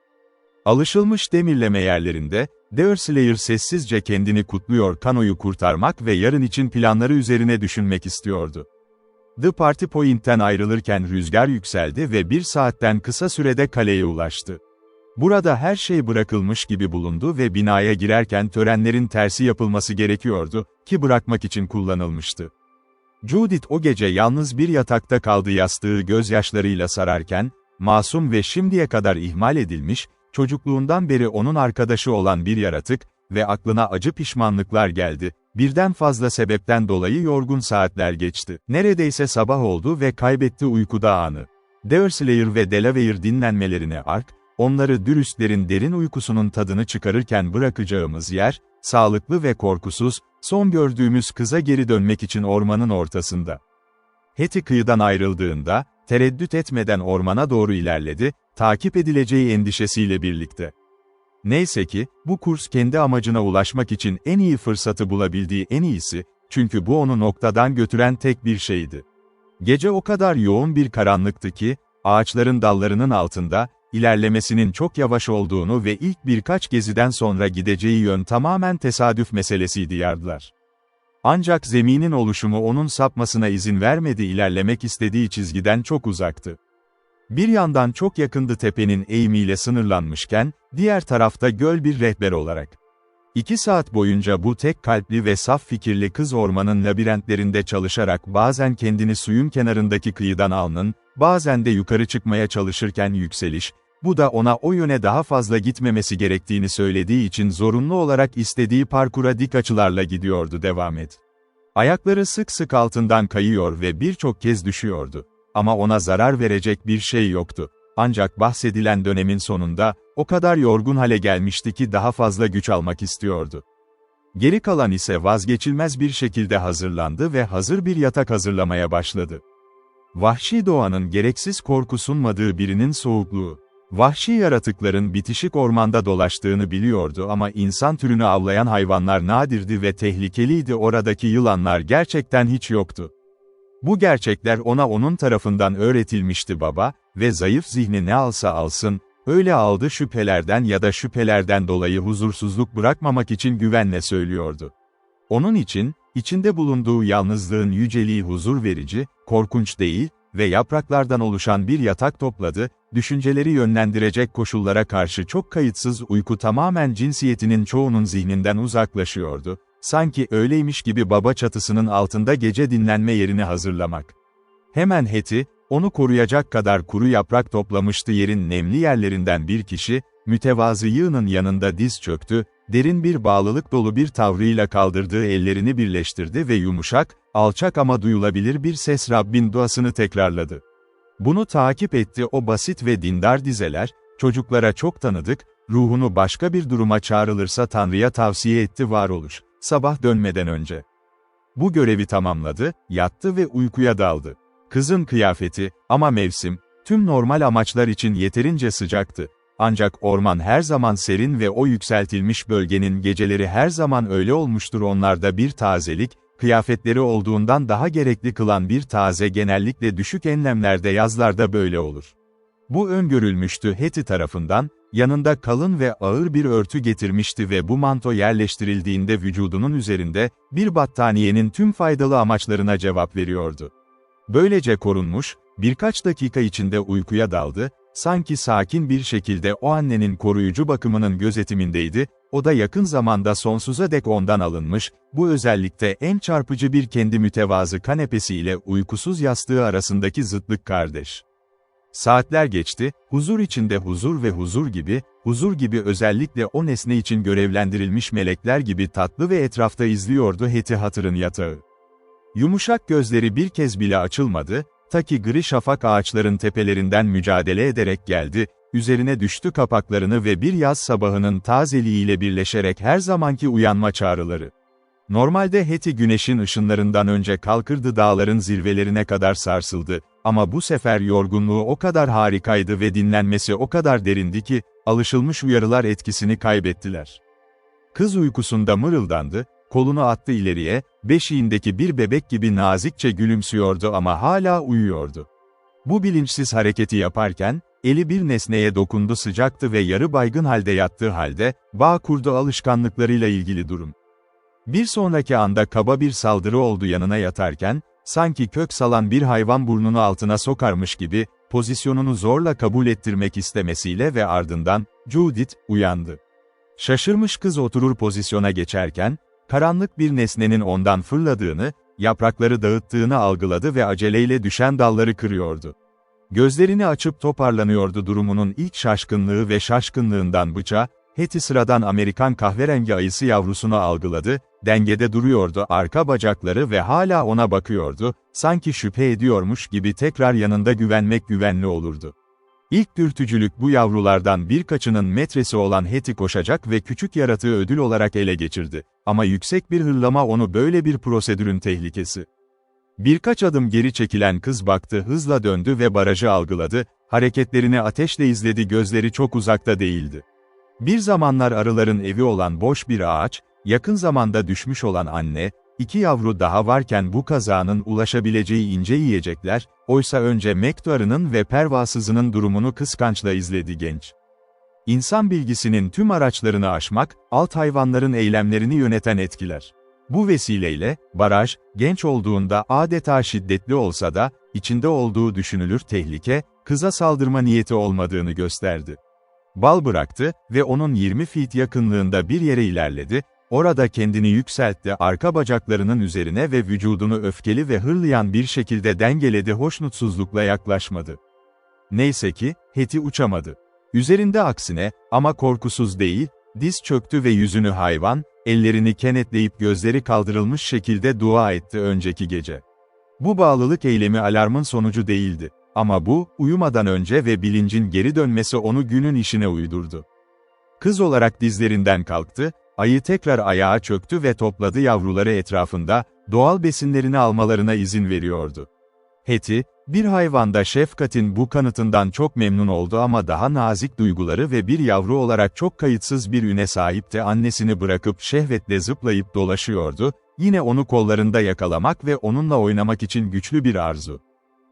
Alışılmış demirleme yerlerinde, Dersleyer sessizce kendini kutluyor kanoyu kurtarmak ve yarın için planları üzerine düşünmek istiyordu. The Party Point'ten ayrılırken rüzgar yükseldi ve 1 saatten kısa sürede kaleye ulaştı. Burada her şey bırakılmış gibi bulundu ve binaya girerken törenlerin tersi yapılması gerekiyordu, ki bırakmak için kullanılmıştı. Judith o gece yalnız bir yatakta kaldı yastığı gözyaşlarıyla sararken, masum ve şimdiye kadar ihmal edilmiş, çocukluğundan beri onun arkadaşı olan bir yaratık ve aklına acı pişmanlıklar geldi. Birden fazla sebepten dolayı yorgun saatler geçti. Neredeyse sabah oldu ve kaybetti uykuda anı. Dersleyer ve Delaware dinlenmelerine onları dürüstlerin derin uykusunun tadını çıkarırken bırakacağımız yer, sağlıklı ve korkusuz, son gördüğümüz kıza geri dönmek için ormanın ortasında. Hetty kıyıdan ayrıldığında, tereddüt etmeden ormana doğru ilerledi, takip edileceği endişesiyle birlikte. Neyse ki, bu kurs kendi amacına ulaşmak için en iyi fırsatı bulabildiği en iyisi, çünkü bu onu noktadan götüren tek bir şeydi. Gece o kadar yoğun bir karanlıktı ki, ağaçların dallarının altında, ilerlemesinin çok yavaş olduğunu ve ilk birkaç geziden sonra gideceği yön tamamen tesadüf meselesiydi yardılar. Ancak zeminin oluşumu onun sapmasına izin vermedi ilerlemek istediği çizgiden çok uzaktı. Bir yandan çok yakındı tepenin eğimiyle sınırlanmışken, diğer tarafta göl bir rehber olarak. 2 saat boyunca bu tek kalpli ve saf fikirli kız ormanın labirentlerinde çalışarak bazen kendini suyun kenarındaki kıyıdan alnın, bazen de yukarı çıkmaya çalışırken yükseliş, bu da ona o yöne daha fazla gitmemesi gerektiğini söylediği için zorunlu olarak istediği parkura dik açılarla gidiyordu devam et. Ayakları sık sık altından kayıyor ve birçok kez düşüyordu. Ama ona zarar verecek bir şey yoktu. Ancak bahsedilen dönemin sonunda, o kadar yorgun hale gelmişti ki daha fazla güç almak istiyordu. Geri kalan ise vazgeçilmez bir şekilde hazırlandı ve hazır bir yatak hazırlamaya başladı. Vahşi doğanın gereksiz korku sunmadığı birinin soğukluğu. Vahşi yaratıkların bitişik ormanda dolaştığını biliyordu ama insan türünü avlayan hayvanlar nadirdi ve tehlikeliydi, oradaki yılanlar gerçekten hiç yoktu. Bu gerçekler ona onun tarafından öğretilmişti baba ve zayıf zihni ne alsa alsın, öyle aldı şüphelerden ya da şüphelerden dolayı huzursuzluk bırakmamak için güvenle söylüyordu. Onun için, içinde bulunduğu yalnızlığın yüceliği huzur verici, korkunç değil ve yapraklardan oluşan bir yatak topladı, düşünceleri yönlendirecek koşullara karşı çok kayıtsız uyku tamamen cinsiyetinin çoğunun zihninden uzaklaşıyordu. Sanki öyleymiş gibi baba çatısının altında gece dinlenme yerini hazırlamak. Hemen Hetty, onu koruyacak kadar kuru yaprak toplamıştı, yerin nemli yerlerinden bir kişi, mütevazı yığının yanında diz çöktü, derin bir bağlılık dolu bir tavrıyla kaldırdığı ellerini birleştirdi ve yumuşak, alçak ama duyulabilir bir ses Rabbin duasını tekrarladı. Bunu takip etti o basit ve dindar dizeler, çocuklara çok tanıdık, ruhunu başka bir duruma çağrılırsa Tanrı'ya tavsiye etti varoluş. Sabah dönmeden önce. Bu görevi tamamladı, yattı ve uykuya daldı. Kızın kıyafeti, ama mevsim, tüm normal amaçlar için yeterince sıcaktı. Ancak orman her zaman serin ve o yükseltilmiş bölgenin geceleri her zaman öyle olmuştur, onlarda bir tazelik, kıyafetleri olduğundan daha gerekli kılan bir taze genellikle düşük enlemlerde yazlarda böyle olur. Bu öngörülmüştü Hetty tarafından, yanında kalın ve ağır bir örtü getirmişti ve bu manto yerleştirildiğinde vücudunun üzerinde, bir battaniyenin tüm faydalı amaçlarına cevap veriyordu. Böylece korunmuş, birkaç dakika içinde uykuya daldı, sanki sakin bir şekilde o annenin koruyucu bakımının gözetimindeydi, o da yakın zamanda sonsuza dek ondan alınmış, bu özellikle en çarpıcı bir kendi mütevazı kanepesiyle uykusuz yastığı arasındaki zıtlık kardeş. Saatler geçti, huzur içinde huzur ve huzur gibi özellikle o nesne için görevlendirilmiş melekler gibi tatlı ve etrafta izliyordu Hetty Hatter'ın yatağı. Yumuşak gözleri bir kez bile açılmadı, ta ki gri şafak ağaçların tepelerinden mücadele ederek geldi, üzerine düştü kapaklarını ve bir yaz sabahının tazeliğiyle birleşerek her zamanki uyanma çağrıları. Normalde Hetty güneşin ışınlarından önce kalkırdı, dağların zirvelerine kadar sarsıldı, ama bu sefer yorgunluğu o kadar harikaydı ve dinlenmesi o kadar derindi ki, alışılmış uyarılar etkisini kaybettiler. Kız uykusunda mırıldandı, kolunu attı ileriye, beşiğindeki bir bebek gibi nazikçe gülümsüyordu ama hala uyuyordu. Bu bilinçsiz hareketi yaparken, eli bir nesneye dokundu, sıcaktı ve yarı baygın halde yattığı halde, bağ kurdu alışkanlıklarıyla ilgili durum. Bir sonraki anda kaba bir saldırı oldu, yanına yatarken, sanki kök salan bir hayvan burnunu altına sokarmış gibi, pozisyonunu zorla kabul ettirmek istemesiyle ve ardından, Judith, uyandı. Şaşırmış kız oturur pozisyona geçerken, karanlık bir nesnenin ondan fırladığını, yaprakları dağıttığını algıladı ve aceleyle düşen dalları kırıyordu. Gözlerini açıp toparlanıyordu, durumunun ilk şaşkınlığı ve şaşkınlığından bıça, Hetty sıradan Amerikan kahverengi ayısı yavrusunu algıladı, dengede duruyordu, arka bacakları ve hala ona bakıyordu, sanki şüphe ediyormuş gibi tekrar yanında güvenmek güvenli olurdu. İlk dürtücülük bu yavrulardan birkaçının metresi olan Hetty koşacak ve küçük yaratığı ödül olarak ele geçirdi. Ama yüksek bir hırlama onu böyle bir prosedürün tehlikesi. Birkaç adım geri çekilen kız baktı, hızla döndü ve barajı algıladı, hareketlerini ateşle izledi, gözleri çok uzakta değildi. Bir zamanlar arıların evi olan boş bir ağaç, yakın zamanda düşmüş olan anne, 2 yavru daha varken bu kazanın ulaşabileceği ince yiyecekler, oysa önce Mektu arının ve pervasızının durumunu kıskançla izledi genç. İnsan bilgisinin tüm araçlarını aşmak, alt hayvanların eylemlerini yöneten etkiler. Bu vesileyle, baraj, genç olduğunda adeta şiddetli olsa da, içinde olduğu düşünülür tehlike, kıza saldırma niyeti olmadığını gösterdi. Bal bıraktı ve onun 20 feet yakınlığında bir yere ilerledi, orada kendini yükseltti, arka bacaklarının üzerine ve vücudunu öfkeli ve hırlayan bir şekilde dengeledi, hoşnutsuzlukla yaklaşmadı. Neyse ki, Hetty uçamadı. Üzerinde aksine, ama korkusuz değil, diz çöktü ve yüzünü hayvan, ellerini kenetleyip gözleri kaldırılmış şekilde dua etti önceki gece. Bu bağlılık eylemi alarmın sonucu değildi. Ama bu, uyumadan önce ve bilincin geri dönmesi onu günün işine uydurdu. Kız olarak dizlerinden kalktı, ayı tekrar ayağa çöktü ve topladı yavruları etrafında, doğal besinlerini almalarına izin veriyordu. Hetty, bir hayvanda şefkatin bu kanıtından çok memnun oldu ama daha nazik duyguları ve bir yavru olarak çok kayıtsız bir üne sahipti, annesini bırakıp şehvetle zıplayıp dolaşıyordu, yine onu kollarında yakalamak ve onunla oynamak için güçlü bir arzu.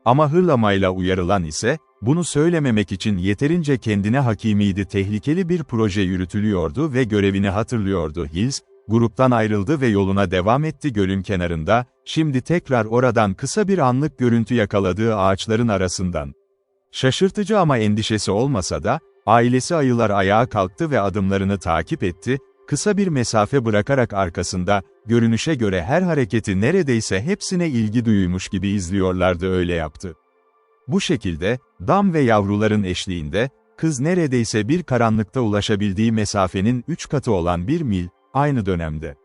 Ama hırlamayla uyarılan ise, bunu söylememek için yeterince kendine hakimiydi, tehlikeli bir proje yürütülüyordu ve görevini hatırlıyordu. Hills, gruptan ayrıldı ve yoluna devam etti gölün kenarında, şimdi tekrar oradan kısa bir anlık görüntü yakaladığı ağaçların arasından. Şaşırtıcı ama endişesi olmasa da, ailesi ayılar ayağa kalktı ve adımlarını takip etti, kısa bir mesafe bırakarak arkasında, görünüşe göre her hareketi neredeyse hepsine ilgi duymuş gibi izliyorlardı, öyle yaptı. Bu şekilde, dam ve yavruların eşliğinde, kız neredeyse bir karanlıkta ulaşabildiği mesafenin 3 katı olan 1 mil, aynı dönemde.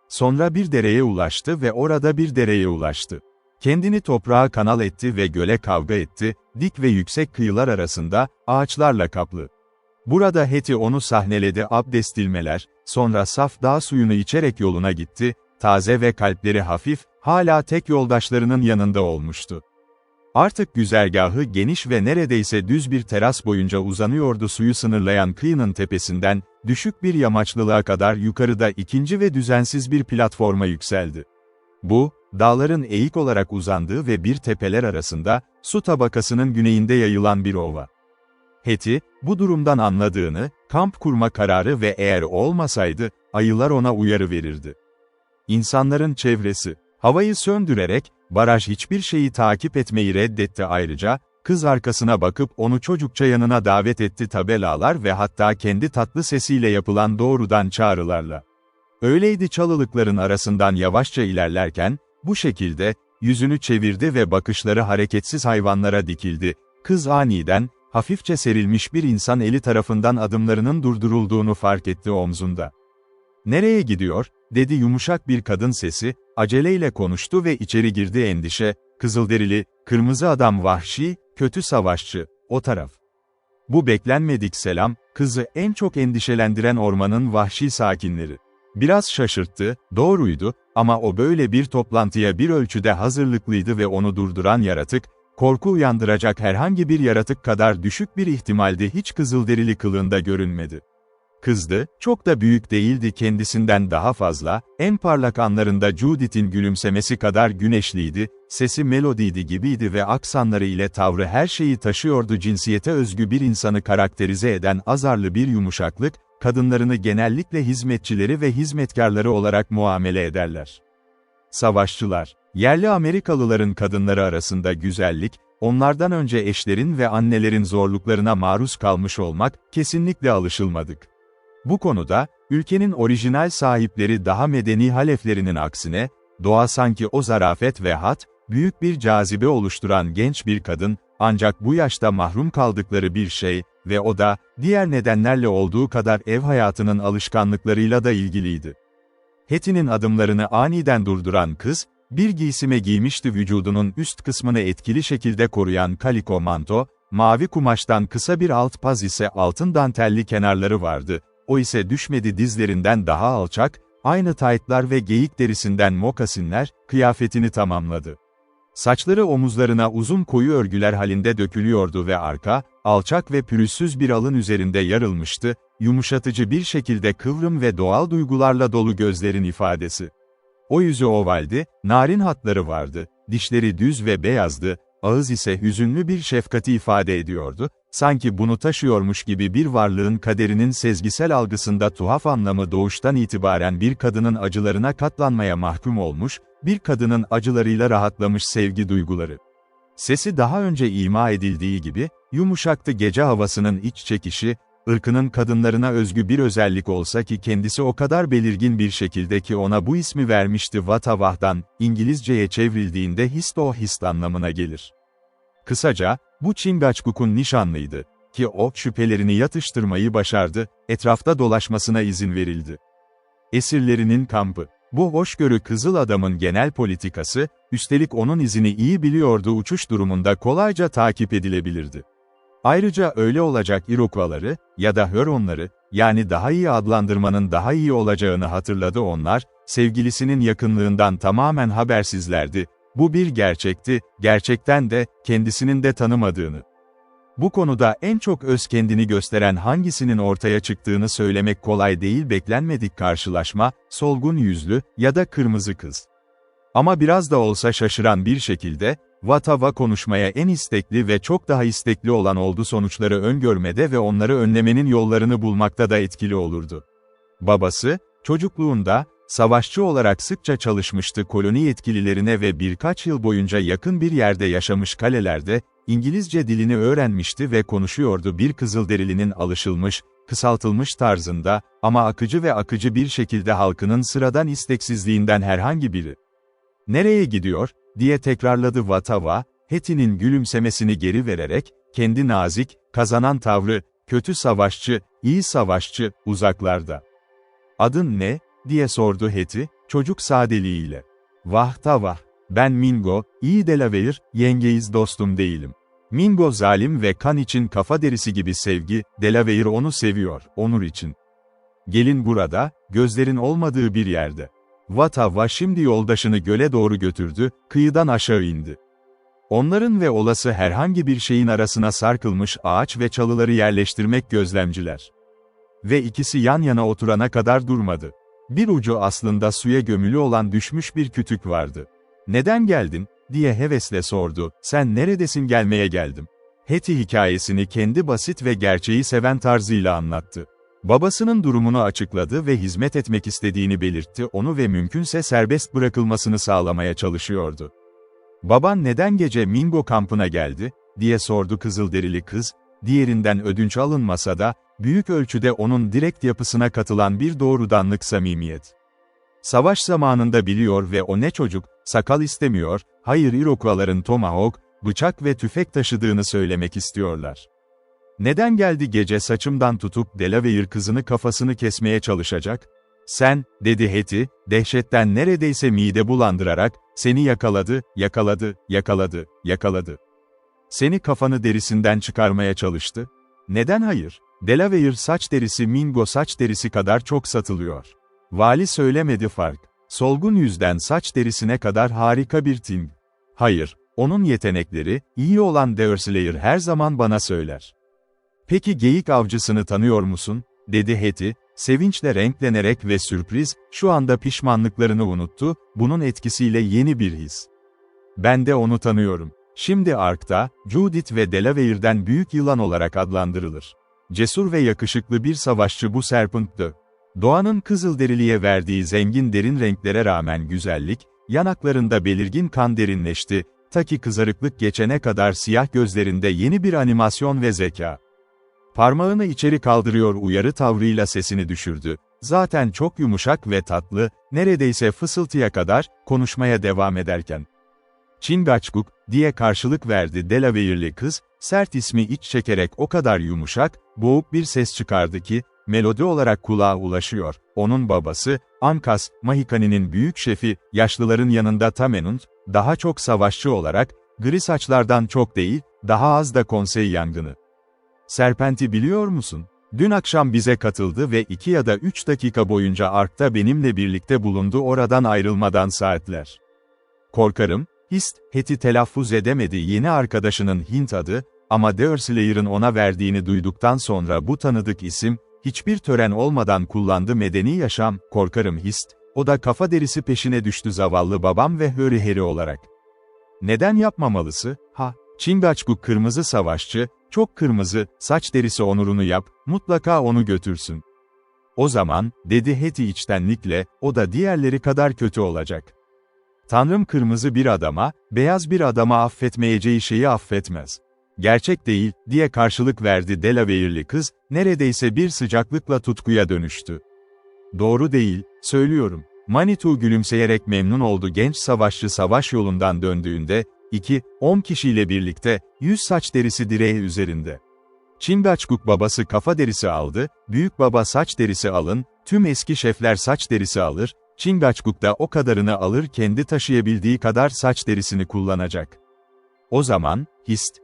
Sonra bir dereye ulaştı ve orada bir dereye ulaştı. Kendini toprağa kanal etti ve göle kavga etti, dik ve yüksek kıyılar arasında, ağaçlarla kaplı. Burada Hetty onu sahneledi, abdestilmeler, sonra saf dağ suyunu içerek yoluna gitti, taze ve kalpleri hafif, hala tek yoldaşlarının yanında olmuştu. Artık güzergahı geniş ve neredeyse düz bir teras boyunca uzanıyordu, suyu sınırlayan kıyının tepesinden, düşük bir yamaçlılığa kadar yukarıda ikinci ve düzensiz bir platforma yükseldi. Bu, dağların eğik olarak uzandığı ve bir tepeler arasında, su tabakasının güneyinde yayılan bir ova. Hetty, bu durumdan anladığını, kamp kurma kararı ve eğer olmasaydı, ayılar ona uyarı verirdi. İnsanların çevresi, havayı söndürerek, baraj hiçbir şeyi takip etmeyi reddetti, ayrıca, kız arkasına bakıp onu çocukça yanına davet etti, tabelalar ve hatta kendi tatlı sesiyle yapılan doğrudan çağrılarla. Öyleydi, çalılıkların arasından yavaşça ilerlerken, bu şekilde, yüzünü çevirdi ve bakışları hareketsiz hayvanlara dikildi, kız aniden, hafifçe serilmiş bir insan eli tarafından adımlarının durdurulduğunu fark etti omzunda. "Nereye gidiyor?" dedi yumuşak bir kadın sesi, aceleyle konuştu ve içeri girdi endişe, "Kızılderili, kırmızı adam vahşi, kötü savaşçı, o taraf." Bu beklenmedik selam, kızı en çok endişelendiren ormanın vahşi sakinleri. Biraz şaşırttı, doğruydu, ama o böyle bir toplantıya bir ölçüde hazırlıklıydı ve onu durduran yaratık, korku uyandıracak herhangi bir yaratık kadar düşük bir ihtimalde hiç kızılderili kılığında görünmedi. Kızdı, çok da büyük değildi, kendisinden daha fazla, en parlak anlarında Judith'in gülümsemesi kadar güneşliydi, sesi melodiydi gibiydi ve aksanları ile tavrı her şeyi taşıyordu, cinsiyete özgü bir insanı karakterize eden azarlı bir yumuşaklık, kadınlarını genellikle hizmetçileri ve hizmetkarları olarak muamele ederler. Savaşçılar, yerli Amerikalıların kadınları arasında güzellik, onlardan önce eşlerin ve annelerin zorluklarına maruz kalmış olmak, kesinlikle alışılmadık. Bu konuda, ülkenin orijinal sahipleri daha medeni haleflerinin aksine, doğa sanki o zarafet ve büyük bir cazibe oluşturan genç bir kadın, ancak bu yaşta mahrum kaldıkları bir şey ve o da, diğer nedenlerle olduğu kadar ev hayatının alışkanlıklarıyla da ilgiliydi. Hetty'nin adımlarını aniden durduran kız, bir giysime giymişti, vücudunun üst kısmını etkili şekilde koruyan kaliko manto, mavi kumaştan kısa bir alt paz ise altın dantelli kenarları vardı, o ise düşmedi, dizlerinden daha alçak, aynı taytlar ve geyik derisinden mokasinler, kıyafetini tamamladı. Saçları omuzlarına uzun koyu örgüler halinde dökülüyordu ve arka, alçak ve pürüzsüz bir alın üzerinde yarılmıştı, yumuşatıcı bir şekilde kıvrım ve doğal duygularla dolu gözlerin ifadesi. O yüzü ovaldi, narin hatları vardı, dişleri düz ve beyazdı, ağız ise hüzünlü bir şefkati ifade ediyordu, sanki bunu taşıyormuş gibi bir varlığın kaderinin sezgisel algısında tuhaf anlamı doğuştan itibaren bir kadının acılarına katlanmaya mahkum olmuş, bir kadının acılarıyla rahatlamış sevgi duyguları. Sesi daha önce ima edildiği gibi, yumuşaktı, gece havasının iç çekişi, ırkının kadınlarına özgü bir özellik olsa ki kendisi o kadar belirgin bir şekilde ki ona bu ismi vermişti. Vatavah'dan, İngilizceye çevrildiğinde hist o hist anlamına gelir. Kısaca, bu Chingachgook'un nişanlıydı, ki o, şüphelerini yatıştırmayı başardı, etrafta dolaşmasına izin verildi. Esirlerinin kampı. Bu hoşgörü kızıl adamın genel politikası, üstelik onun izini iyi biliyordu, uçuş durumunda kolayca takip edilebilirdi. Ayrıca öyle olacak Iroquois'ları, ya da Huronları, yani daha iyi adlandırmanın daha iyi olacağını hatırladı onlar, sevgilisinin yakınlığından tamamen habersizlerdi, bu bir gerçekti, gerçekten de, kendisinin de tanımadığını. Bu konuda en çok öz kendini gösteren hangisinin ortaya çıktığını söylemek kolay değil, beklenmedik karşılaşma, solgun yüzlü ya da kırmızı kız. Ama biraz da olsa şaşıran bir şekilde, Vatava konuşmaya en istekli ve çok daha istekli olan oldu, sonuçları öngörmede ve onları önlemenin yollarını bulmakta da etkili olurdu. Babası, çocukluğunda, savaşçı olarak sıkça çalışmıştı, koloni yetkililerine ve birkaç yıl boyunca yakın bir yerde yaşamış kalelerde, İngilizce dilini öğrenmişti ve konuşuyordu, bir Kızılderilinin alışılmış, kısaltılmış tarzında, ama akıcı bir şekilde halkının sıradan isteksizliğinden herhangi biri. "Nereye gidiyor?" diye tekrarladı Vatava, Hetty'nin gülümsemesini geri vererek, kendi nazik, kazanan tavrı, kötü savaşçı, iyi savaşçı, uzaklarda. "Adın ne?" diye sordu Hetty, çocuk sadeliğiyle. "Vahtava, ben Mingo, iyi Delaware, yengeyiz dostum değilim." Mingo zalim ve kan için kafa derisi gibi sevgi, Delaware onu seviyor, onur için. "Gelin burada, gözlerin olmadığı bir yerde." Vatava şimdi yoldaşını göle doğru götürdü, kıyıdan aşağı indi. Onların ve olası herhangi bir şeyin arasına sarkılmış ağaç ve çalıları yerleştirmek gözlemciler. Ve ikisi yan yana oturana kadar durmadı. Bir ucu aslında suya gömülü olan düşmüş bir kütük vardı. "Neden geldin?" diye hevesle sordu. "Sen neredesin?" "Gelmeye geldim." Hetty hikayesini kendi basit ve gerçeği seven tarzıyla anlattı. Babasının durumunu açıkladı ve hizmet etmek istediğini belirtti, onu ve mümkünse serbest bırakılmasını sağlamaya çalışıyordu. "Baban neden gece Mingo kampına geldi?" diye sordu Kızılderili kız, diğerinden ödünç alınmasa da, büyük ölçüde onun direkt yapısına katılan bir doğrudanlık samimiyet. Savaş zamanında biliyor ve o ne çocuk, sakal istemiyor, hayır Iroquois'ların tomahawk, bıçak ve tüfek taşıdığını söylemek istiyorlar. "Neden geldi gece saçımdan tutup Delaware kızını kafasını kesmeye çalışacak?" "Sen," dedi Hetty, dehşetten neredeyse mide bulandırarak, "seni yakaladı, yakaladı, yakaladı, yakaladı. Seni kafanı derisinden çıkarmaya çalıştı." "Neden hayır? Delaware saç derisi Mingo saç derisi kadar çok satılıyor." Vali söylemedi, fark. Solgun yüzden saç derisine kadar harika bir ting. "Hayır, onun yetenekleri, iyi olan Deerslayer her zaman bana söyler." "Peki geyik avcısını tanıyor musun?" dedi Hetty, sevinçle renklenerek ve sürpriz, şu anda pişmanlıklarını unuttu, bunun etkisiyle yeni bir his. "Ben de onu tanıyorum. Şimdi Ark'ta, Judith ve Delaware'den büyük yılan olarak adlandırılır. Cesur ve yakışıklı bir savaşçı bu Serpent'tı. Doğanın Kızılderili'ye verdiği zengin derin renklere rağmen güzellik, yanaklarında belirgin kan derinleşti, ta ki kızarıklık geçene kadar siyah gözlerinde yeni bir animasyon ve zeka. Parmağını içeri kaldırıyor, uyarı tavrıyla sesini düşürdü. Zaten çok yumuşak ve tatlı, neredeyse fısıltıya kadar, konuşmaya devam ederken. "Chingachgook," diye karşılık verdi Delaware'li kız, sert ismi iç çekerek o kadar yumuşak, boğuk bir ses çıkardı ki, melodi olarak kulağa ulaşıyor. Onun babası, Ancas, Mahikani'nin büyük şefi, yaşlıların yanında Tamenunt, daha çok savaşçı olarak, gri saçlardan çok değil, daha az da konsey yangını. "Serpent'i biliyor musun? Dün akşam bize katıldı ve 2 ya da 3 dakika boyunca Ark'ta benimle birlikte bulundu, oradan ayrılmadan saatler." "Korkarım," Hetty telaffuz edemedi yeni arkadaşının Hint adı, ama Deerslayer'ın ona verdiğini duyduktan sonra bu tanıdık isim, hiçbir tören olmadan kullandı medeni yaşam, "korkarım o da kafa derisi peşine düştü zavallı babam ve höriheri olarak." "Neden yapmamalısı? Chingachgook kırmızı savaşçı, çok kırmızı, saç derisi onurunu yap, mutlaka onu götürsün." "O zaman," dedi Hetty içtenlikle, "o da diğerleri kadar kötü olacak." Tanrım kırmızı bir adama, beyaz bir adama affetmeyeceği şeyi affetmez. Gerçek değil, diye karşılık verdi Delaware'li kız, neredeyse bir sıcaklıkla tutkuya dönüştü. Doğru değil, söylüyorum. Manitou gülümseyerek memnun oldu genç savaşçı savaş yolundan döndüğünde, 10 kişiyle birlikte, 100 saç derisi direği üzerinde. Chingachgook babası kafa derisi aldı, büyük baba saç derisi alın, tüm eski şefler saç derisi alır, Chingachgook da o kadarını alır kendi taşıyabildiği kadar saç derisini kullanacak. O zaman,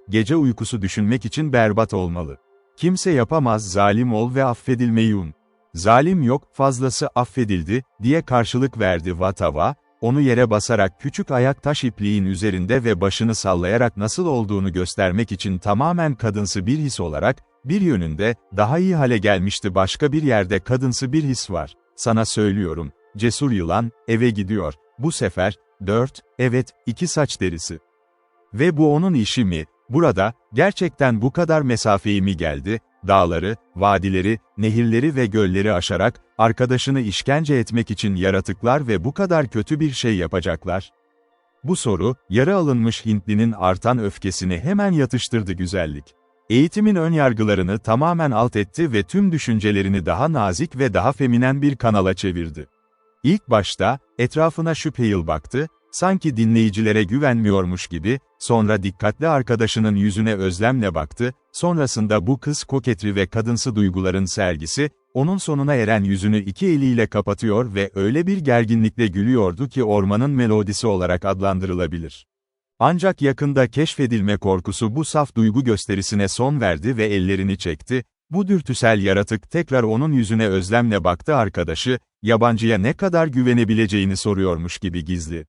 gece uykusu düşünmek için berbat olmalı. Kimse yapamaz zalim ol ve affedilmeyi um. Zalim yok, fazlası affedildi, diye karşılık verdi Watava, onu yere basarak küçük ayak taş ipliğin üzerinde ve başını sallayarak nasıl olduğunu göstermek için tamamen kadınsı bir his olarak, bir yönünde, daha iyi hale gelmişti başka bir yerde kadınsı bir his var. Sana söylüyorum, cesur yılan, eve gidiyor, bu sefer, 2 saç derisi. Ve bu onun işi mi, burada, gerçekten bu kadar mesafeyi mi geldi, dağları, vadileri, nehirleri ve gölleri aşarak, arkadaşını işkence etmek için yaratıklar ve bu kadar kötü bir şey yapacaklar? Bu soru, yarı alınmış Hintlinin artan öfkesini hemen yatıştırdı güzellik. Eğitimin önyargılarını tamamen alt etti ve tüm düşüncelerini daha nazik ve daha feminen bir kanala çevirdi. İlk başta, etrafına şüpheli baktı, sanki dinleyicilere güvenmiyormuş gibi, sonra dikkatli arkadaşının yüzüne özlemle baktı, sonrasında bu kız koketri ve kadınsı duyguların sergisi, onun sonuna eren yüzünü iki eliyle kapatıyor ve öyle bir gerginlikle gülüyordu ki ormanın melodisi olarak adlandırılabilir. Ancak yakında keşfedilme korkusu bu saf duygu gösterisine son verdi ve ellerini çekti, bu dürtüsel yaratık tekrar onun yüzüne özlemle baktı arkadaşı, yabancıya ne kadar güvenebileceğini soruyormuş gibi gizli.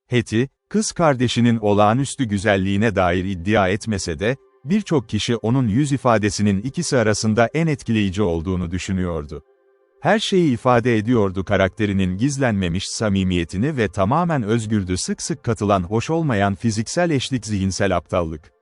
Hetty, kız kardeşinin olağanüstü güzelliğine dair iddia etmese de, birçok kişi onun yüz ifadesinin ikisi arasında en etkileyici olduğunu düşünüyordu. Her şeyi ifade ediyordu karakterinin gizlenmemiş samimiyetini ve tamamen özgürdü sık sık katılan hoş olmayan fiziksel eşlik zihinsel aptallık.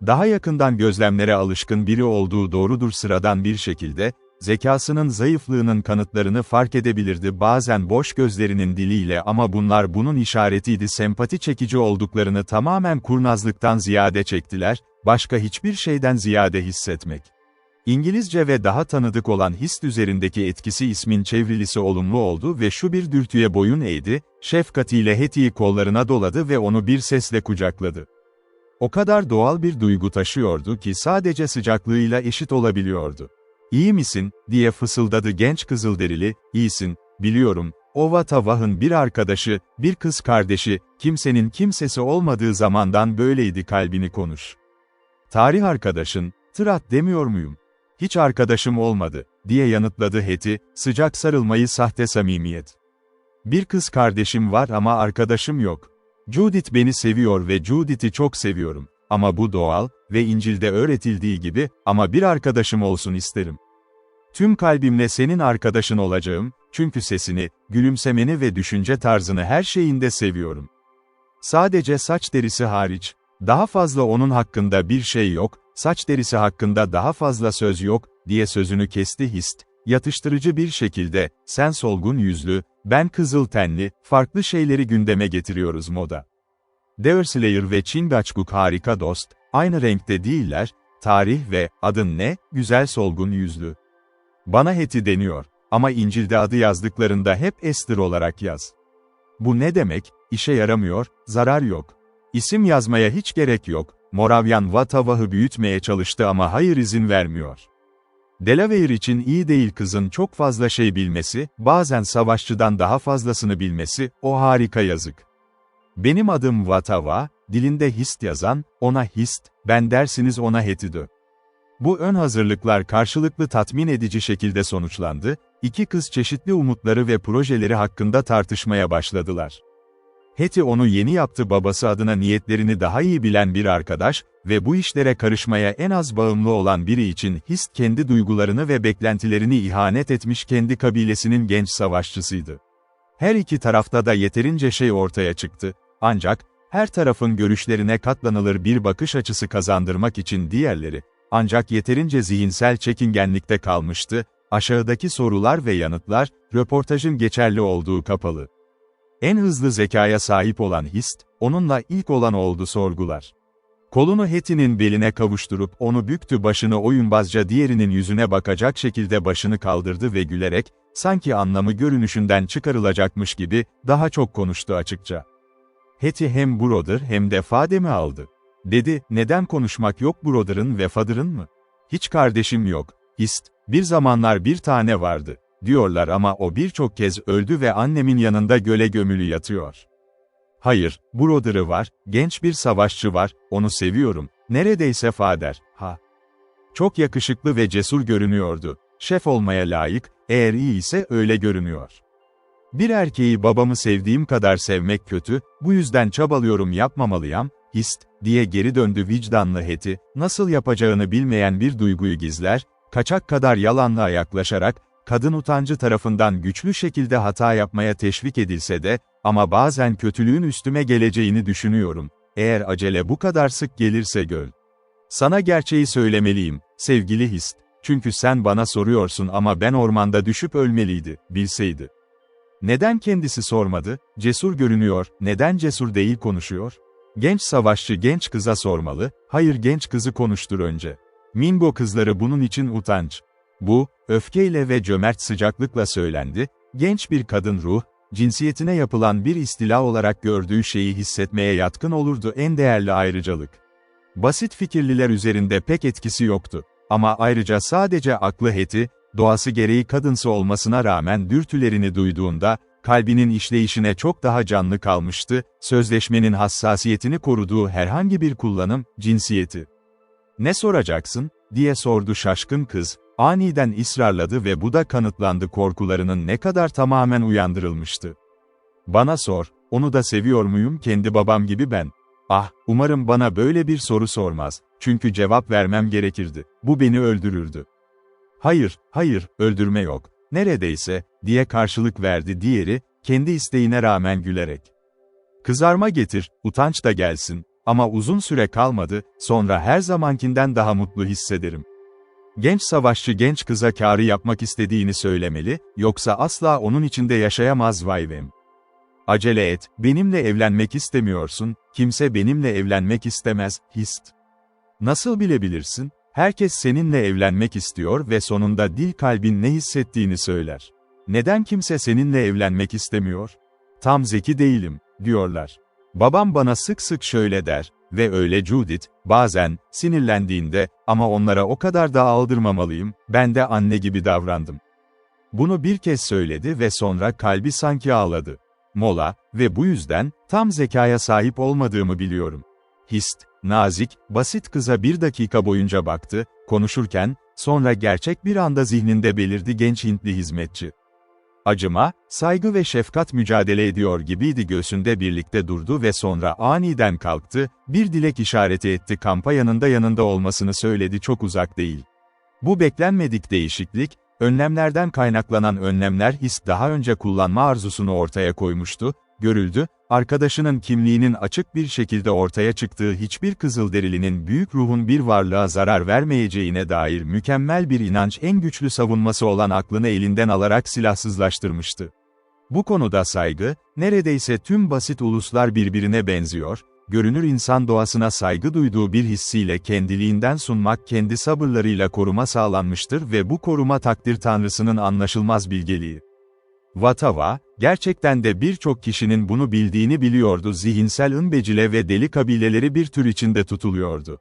Daha yakından gözlemlere alışkın biri olduğu doğrudur sıradan bir şekilde, zekasının zayıflığının kanıtlarını fark edebilirdi bazen boş gözlerinin diliyle ama bunlar bunun işaretiydi sempati çekici olduklarını tamamen kurnazlıktan ziyade çektiler, başka hiçbir şeyden ziyade hissetmek. İngilizce ve daha tanıdık olan his üzerindeki etkisi ismin çevrilisi olumlu oldu ve şu bir dürtüye boyun eğdi, şefkatiyle Hetty'yi kollarına doladı ve onu bir sesle kucakladı. O kadar doğal bir duygu taşıyordu ki sadece sıcaklığıyla eşit olabiliyordu. "İyi misin?" diye fısıldadı genç kızılderili, "İyisin, biliyorum, o Watava'nın bir arkadaşı, bir kız kardeşi, kimsenin kimsesi olmadığı zamandan böyleydi kalbini konuş." "Tarih arkadaşın, Tırat demiyor muyum?" "Hiç arkadaşım olmadı," diye yanıtladı Hetty, sıcak sarılmayı sahte samimiyet. "Bir kız kardeşim var ama arkadaşım yok. Judith beni seviyor ve Judith'i çok seviyorum. Ama bu doğal ve İncil'de öğretildiği gibi, ama bir arkadaşım olsun isterim. Tüm kalbimle senin arkadaşın olacağım, çünkü sesini, gülümsemeni ve düşünce tarzını her şeyinde seviyorum. Sadece saç derisi hariç, daha fazla onun hakkında bir şey yok, saç derisi hakkında daha fazla söz yok, diye sözünü kesti Hist, yatıştırıcı bir şekilde, sen solgun yüzlü, ben kızıl tenli, farklı şeyleri gündeme getiriyoruz moda. Deerslayer ve Chingachgook harika dost, aynı renkte değiller, tarih ve, adın ne, güzel solgun yüzlü. Bana Hetty deniyor, ama İncil'de adı yazdıklarında hep Esther olarak yaz. Bu ne demek, işe yaramıyor, zarar yok. İsim yazmaya hiç gerek yok, Moravyan Watava'yı büyütmeye çalıştı ama hayır izin vermiyor. Delaware için iyi değil kızın çok fazla şey bilmesi, bazen savaşçıdan daha fazlasını bilmesi, o harika yazık. Benim adım Watava, dilinde Hist yazan, ona Hist, ben dersiniz ona Hetty'dü. Bu ön hazırlıklar karşılıklı tatmin edici şekilde sonuçlandı, iki kız çeşitli umutları ve projeleri hakkında tartışmaya başladılar. Hetty onu yeni yaptı babası adına niyetlerini daha iyi bilen bir arkadaş ve bu işlere karışmaya en az bağımlı olan biri için Hist kendi duygularını ve beklentilerini ihanet etmiş kendi kabilesinin genç savaşçısıydı. Her iki tarafta da yeterince şey ortaya çıktı, ancak, her tarafın görüşlerine katlanılır bir bakış açısı kazandırmak için diğerleri, ancak yeterince zihinsel çekingenlikte kalmıştı, aşağıdaki sorular ve yanıtlar, röportajın geçerli olduğu kapalı. En hızlı zekaya sahip olan Hist, onunla ilk olan oldu sorgular. Kolunu Heti'nin beline kavuşturup onu büktü, başını oyunbazca diğerinin yüzüne bakacak şekilde başını kaldırdı ve gülerek, sanki anlamı görünüşünden çıkarılacakmış gibi, daha çok konuştu açıkça. Heti hem Brother hem de Fadem'i aldı. Dedi, neden konuşmak yok, Brother'ın ve Father'ın mı? Hiç kardeşim yok. Hist, bir zamanlar bir tane vardı, diyorlar ama o birçok kez öldü ve annemin yanında göle gömülü yatıyor. Hayır, Brother'ı var, genç bir savaşçı var, onu seviyorum, neredeyse Father, ha. Çok yakışıklı ve cesur görünüyordu, şef olmaya layık, eğer iyi ise öyle görünüyor. Bir erkeği babamı sevdiğim kadar sevmek kötü, bu yüzden çabalıyorum, yapmamalıyım, Hist, diye geri döndü vicdanlı Heti, nasıl yapacağını bilmeyen bir duyguyu gizler, kaçak kadar yalanlığa yaklaşarak, kadın utancı tarafından güçlü şekilde hata yapmaya teşvik edilse de, ama bazen kötülüğün üstüme geleceğini düşünüyorum, eğer acele bu kadar sık gelirse göl. Sana gerçeği söylemeliyim, sevgili Hist, çünkü sen bana soruyorsun ama ben ormanda düşüp ölmeliydi, bilseydi. Neden kendisi sormadı, cesur görünüyor, neden cesur değil konuşuyor? Genç savaşçı genç kıza sormalı, hayır genç kızı konuştur önce. Mingo kızları bunun için utanç. Bu, öfkeyle ve cömert sıcaklıkla söylendi, genç bir kadın ruh, cinsiyetine yapılan bir istila olarak gördüğü şeyi hissetmeye yatkın olurdu, en değerli ayrıcalık. Basit fikirliler üzerinde pek etkisi yoktu. Ama ayrıca sadece aklı Heti, doğası gereği kadınsı olmasına rağmen dürtülerini duyduğunda, kalbinin işleyişine çok daha canlı kalmıştı, sözleşmenin hassasiyetini koruduğu herhangi bir kullanım, cinsiyeti. Ne soracaksın, diye sordu şaşkın kız, aniden ısrarladı ve bu da kanıtlandı, korkularının ne kadar tamamen uyandırılmıştı. Bana sor, onu da seviyor muyum kendi babam gibi ben? Ah, umarım bana böyle bir soru sormaz, çünkü cevap vermem gerekirdi, bu beni öldürürdü. Hayır, hayır, öldürme yok, neredeyse, diye karşılık verdi diğeri, kendi isteğine rağmen gülerek. Kızarma getir, utanç da gelsin, ama uzun süre kalmadı, sonra her zamankinden daha mutlu hissederim. Genç savaşçı genç kıza kârı yapmak istediğini söylemeli, yoksa asla onun içinde yaşayamaz vayvem. Acele et, benimle evlenmek istemiyorsun, kimse benimle evlenmek istemez, Hist. Nasıl bilebilirsin? Herkes seninle evlenmek istiyor ve sonunda dil kalbin ne hissettiğini söyler. Neden kimse seninle evlenmek istemiyor? Tam zeki değilim, diyorlar. Babam bana sık sık şöyle der ve öyle Judith, bazen, sinirlendiğinde, ama onlara o kadar da aldırmamalıyım, ben de anne gibi davrandım. Bunu bir kez söyledi ve sonra kalbi sanki ağladı. Mola, ve bu yüzden, tam zekaya sahip olmadığımı biliyorum. Hist, nazik, basit kıza bir dakika boyunca baktı, konuşurken, sonra gerçek bir anda zihninde belirdi genç Hintli hizmetçi. Acıma, saygı ve şefkat mücadele ediyor gibiydi göğsünde, birlikte durdu ve sonra aniden kalktı, bir dilek işareti etti, kampa yanında olmasını söyledi, çok uzak değil. Bu beklenmedik değişiklik, önlemlerden kaynaklanan önlemler, Hist daha önce kullanma arzusunu ortaya koymuştu, görüldü, arkadaşının kimliğinin açık bir şekilde ortaya çıktığı, hiçbir Kızılderilinin büyük ruhun bir varlığa zarar vermeyeceğine dair mükemmel bir inanç en güçlü savunması olan aklını elinden alarak silahsızlaştırmıştı. Bu konuda saygı, neredeyse tüm basit uluslar birbirine benziyor, görünür insan doğasına saygı duyduğu bir hissiyle kendiliğinden sunmak, kendi sabırlarıyla koruma sağlanmıştır ve bu koruma takdir tanrısının anlaşılmaz bilgeliği. Vatava, gerçekten de birçok kişinin bunu bildiğini biliyordu, zihinsel ınbecile ve deli kabileleri bir tür içinde tutuluyordu.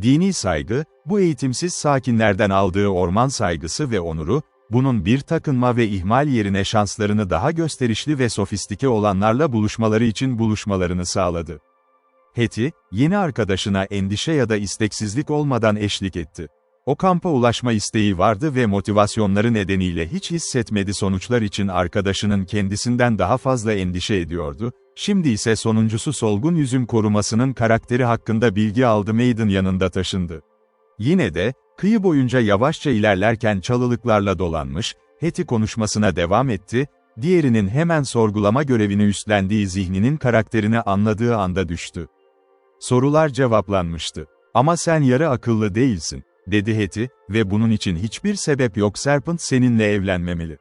Dini saygı, bu eğitimsiz sakinlerden aldığı orman saygısı ve onuru, bunun bir takınma ve ihmal yerine şanslarını daha gösterişli ve sofistike olanlarla buluşmaları için buluşmalarını sağladı. Heti, yeni arkadaşına endişe ya da isteksizlik olmadan eşlik etti. O kampa ulaşma isteği vardı ve motivasyonları nedeniyle hiç hissetmedi, sonuçlar için arkadaşının kendisinden daha fazla endişe ediyordu, şimdi ise sonuncusu solgun yüzüm korumasının karakteri hakkında bilgi aldı, Maiden yanında taşındı. Yine de, kıyı boyunca yavaşça ilerlerken çalılıklarla dolanmış, Heti konuşmasına devam etti, diğerinin hemen sorgulama görevini üstlendiği zihninin karakterini anladığı anda düştü. Sorular cevaplanmıştı. Ama sen yarı akıllı değilsin, dedi Heti, ve bunun için hiçbir sebep yok, Serpent seninle evlenmemeli.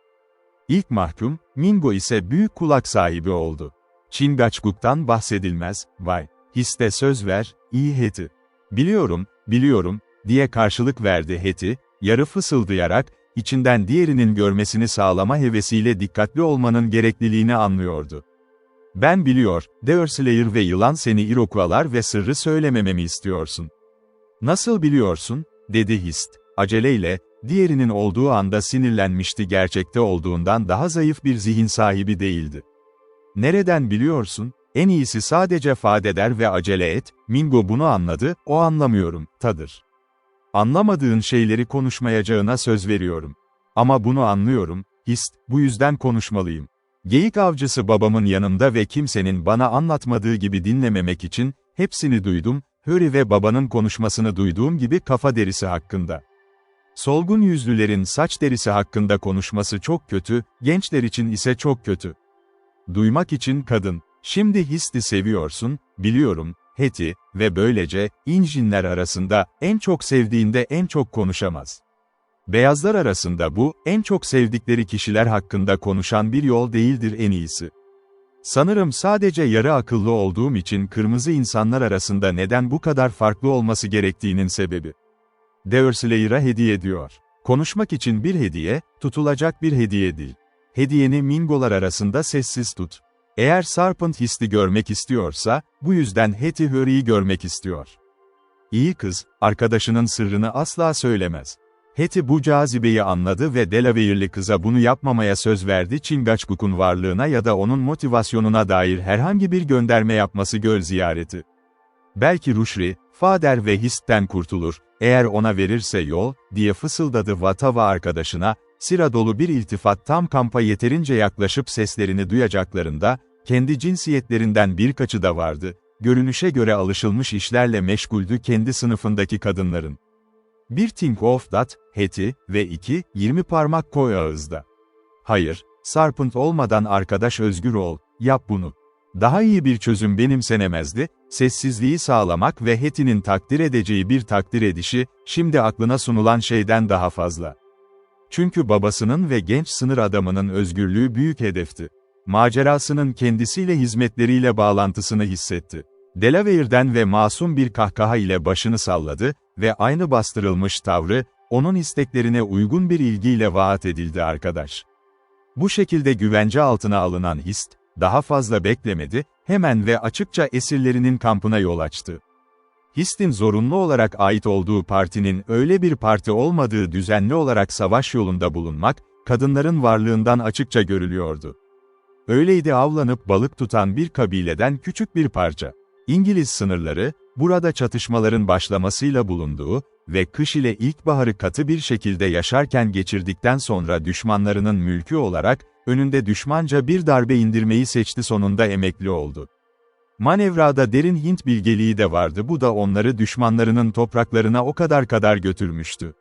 İlk mahkum, Mingo ise büyük kulak sahibi oldu. Chingachgook'tan bahsedilmez, vay, histe söz ver, iyi Heti. Biliyorum, biliyorum, diye karşılık verdi Heti, yarı fısıldayarak, içinden diğerinin görmesini sağlama hevesiyle dikkatli olmanın gerekliliğini anlıyordu. Ben biliyor, Deurslayer ve yılan seni Iroquois'lar ve sırrı söylemememi istiyorsun. Nasıl biliyorsun, dedi Hist, aceleyle, diğerinin olduğu anda sinirlenmişti, gerçekte olduğundan daha zayıf bir zihin sahibi değildi. Nereden biliyorsun? En iyisi sadece fadeder ve acele et, Mingo bunu anladı, o anlamıyorum, tadır. Anlamadığın şeyleri konuşmayacağına söz veriyorum. Ama bunu anlıyorum, Hist, bu yüzden konuşmalıyım. Geyik avcısı babamın yanımda ve kimsenin bana anlatmadığı gibi dinlememek için, hepsini duydum, Hurry ve babanın konuşmasını duyduğum gibi kafa derisi hakkında. Solgun yüzlülerin saç derisi hakkında konuşması çok kötü, gençler için ise çok kötü. Duymak için kadın. Şimdi Hist'i seviyorsun, biliyorum, Heti, ve böylece, injinler arasında, en çok sevdiğinde en çok konuşamaz. Beyazlar arasında bu, en çok sevdikleri kişiler hakkında konuşan bir yol değildir en iyisi. Sanırım sadece yarı akıllı olduğum için kırmızı insanlar arasında neden bu kadar farklı olması gerektiğinin sebebi. Deurslayer'a hediye ediyor. Konuşmak için bir hediye, tutulacak bir hediye değil. Hediyeni Mingolar arasında sessiz tut. Eğer Serpent Hist'i görmek istiyorsa, bu yüzden Heti Hurry'i görmek istiyor. İyi kız, arkadaşının sırrını asla söylemez. Heti bu cazibeyi anladı ve Delaware'li kıza bunu yapmamaya söz verdi. Chingachgook'un varlığına ya da onun motivasyonuna dair herhangi bir gönderme yapması göl ziyareti. Belki Rushri, Fader ve Hist'ten kurtulur, eğer ona verirse yol, diye fısıldadı Watava arkadaşına, sıra dolu bir iltifat tam kampa yeterince yaklaşıp seslerini duyacaklarında, kendi cinsiyetlerinden birkaçı da vardı, görünüşe göre alışılmış işlerle meşguldü kendi sınıfındaki kadınların. Bir think of that, Heti, ve 20 parmak koy ağızda. Hayır, Serpent olmadan arkadaş özgür ol, yap bunu. Daha iyi bir çözüm benimsenemezdi, sessizliği sağlamak ve Heti'nin takdir edeceği bir takdir edişi, şimdi aklına sunulan şeyden daha fazla. Çünkü babasının ve genç sınır adamının özgürlüğü büyük hedefti. Macerasının kendisiyle hizmetleriyle bağlantısını hissetti. Delaware'den ve masum bir kahkaha ile başını salladı ve aynı bastırılmış tavrı, onun isteklerine uygun bir ilgiyle vaat edildi arkadaş. Bu şekilde güvence altına alınan Hist, daha fazla beklemedi, hemen ve açıkça esirlerinin kampına yol açtı. Hist'in zorunlu olarak ait olduğu partinin öyle bir parti olmadığı düzenli olarak savaş yolunda bulunmak, kadınların varlığından açıkça görülüyordu. Öyleydi avlanıp balık tutan bir kabileden küçük bir parça. İngiliz sınırları, burada çatışmaların başlamasıyla bulunduğu ve kış ile ilkbaharı katı bir şekilde yaşarken geçirdikten sonra düşmanlarının mülkü olarak, önünde düşmanca bir darbe indirmeyi seçti, sonunda emekli oldu. Manevrada derin Hint bilgeliği de vardı, bu da onları düşmanlarının topraklarına o kadar götürmüştü.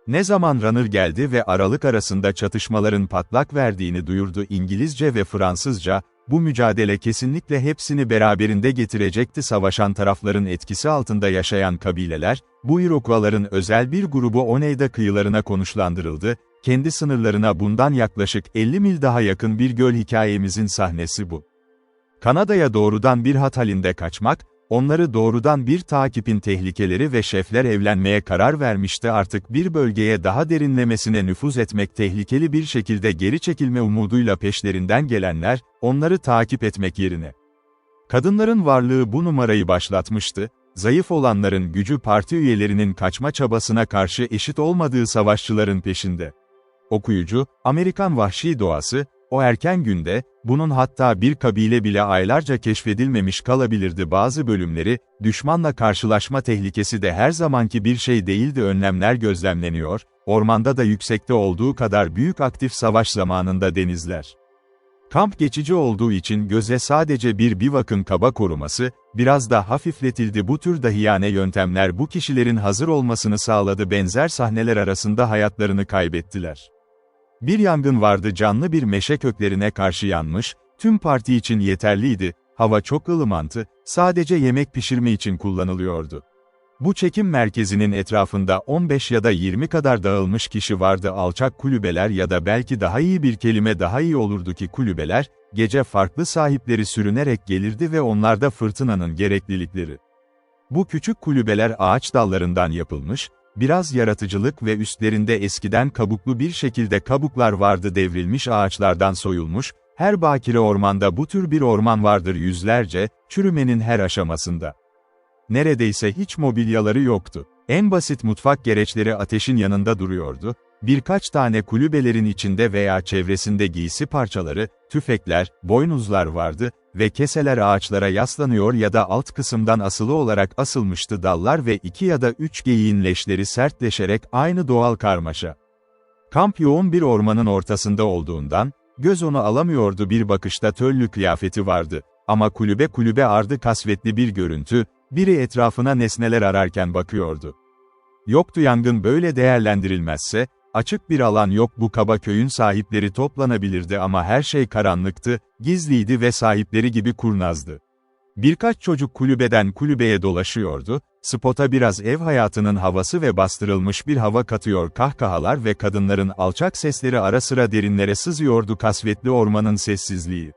Ne zaman Runner geldi ve aralık arasında çatışmaların patlak verdiğini duyurdu İngilizce ve Fransızca, bu mücadele kesinlikle hepsini beraberinde getirecekti. Savaşan tarafların etkisi altında yaşayan kabileler, bu Iroquois'ların özel bir grubu Oneida kıyılarına konuşlandırıldı, kendi sınırlarına bundan yaklaşık 50 mil daha yakın bir göl. Hikayemizin sahnesi bu. Kanada'ya doğrudan bir hat halinde kaçmak, onları doğrudan bir takipin tehlikeleri ve şefler evlenmeye karar vermişti, artık bir bölgeye daha derinlemesine nüfuz etmek, tehlikeli bir şekilde geri çekilme umuduyla peşlerinden gelenler, onları takip etmek yerine. Kadınların varlığı bu numarayı başlatmıştı, zayıf olanların gücü parti üyelerinin kaçma çabasına karşı eşit olmadığı savaşçıların peşinde. Okuyucu, Amerikan vahşi doğası, o erken günde, bunun hatta bir kabile bile aylarca keşfedilmemiş kalabilirdi. Bazı bölümleri, düşmanla karşılaşma tehlikesi de her zamanki bir şey değildi, önlemler gözlemleniyor, ormanda da yüksekte olduğu kadar büyük aktif savaş zamanında denizler. Kamp geçici olduğu için göze sadece bir bivakın kaba koruması, biraz da hafifletildi. Bu tür dahiyane yöntemler bu kişilerin hazır olmasını sağladı, benzer sahneler arasında hayatlarını kaybettiler. Bir yangın vardı, canlı bir meşe köklerine karşı yanmış, tüm parti için yeterliydi, hava çok ılımandı, sadece yemek pişirme için kullanılıyordu. Bu çekim merkezinin etrafında 15 ya da 20 kadar dağılmış kişi vardı. Alçak kulübeler ya da belki daha iyi bir kelime daha iyi olurdu ki kulübeler, gece farklı sahipleri sürünerek gelirdi ve onlarda fırtınanın gereklilikleri. Bu küçük kulübeler ağaç dallarından yapılmış, biraz yaratıcılık ve üstlerinde eskiden kabuklu bir şekilde kabuklar vardı, devrilmiş ağaçlardan soyulmuş, her bakire ormanda bu tür bir orman vardır yüzlerce, çürümenin her aşamasında. Neredeyse hiç mobilyaları yoktu. En basit mutfak gereçleri ateşin yanında duruyordu, birkaç tane kulübelerin içinde veya çevresinde giysi parçaları, tüfekler, boynuzlar vardı ve keseler ağaçlara yaslanıyor ya da alt kısımdan asılı olarak asılmıştı, dallar ve 2 ya da 3 geyiğin leşleri sertleşerek aynı doğal karmaşa. Kamp yoğun bir ormanın ortasında olduğundan, göz onu alamıyordu, bir bakışta töllü kıyafeti vardı ama kulübe ardı kasvetli bir görüntü, biri etrafına nesneler ararken bakıyordu. Yoktu, yangın böyle değerlendirilmezse, açık bir alan yok, bu kaba köyün sahipleri toplanabilirdi ama her şey karanlıktı, gizliydi ve sahipleri gibi kurnazdı. Birkaç çocuk kulübeden kulübeye dolaşıyordu, spota biraz ev hayatının havası ve bastırılmış bir hava katıyor, kahkahalar ve kadınların alçak sesleri ara sıra derinlere sızıyordu kasvetli ormanın sessizliği.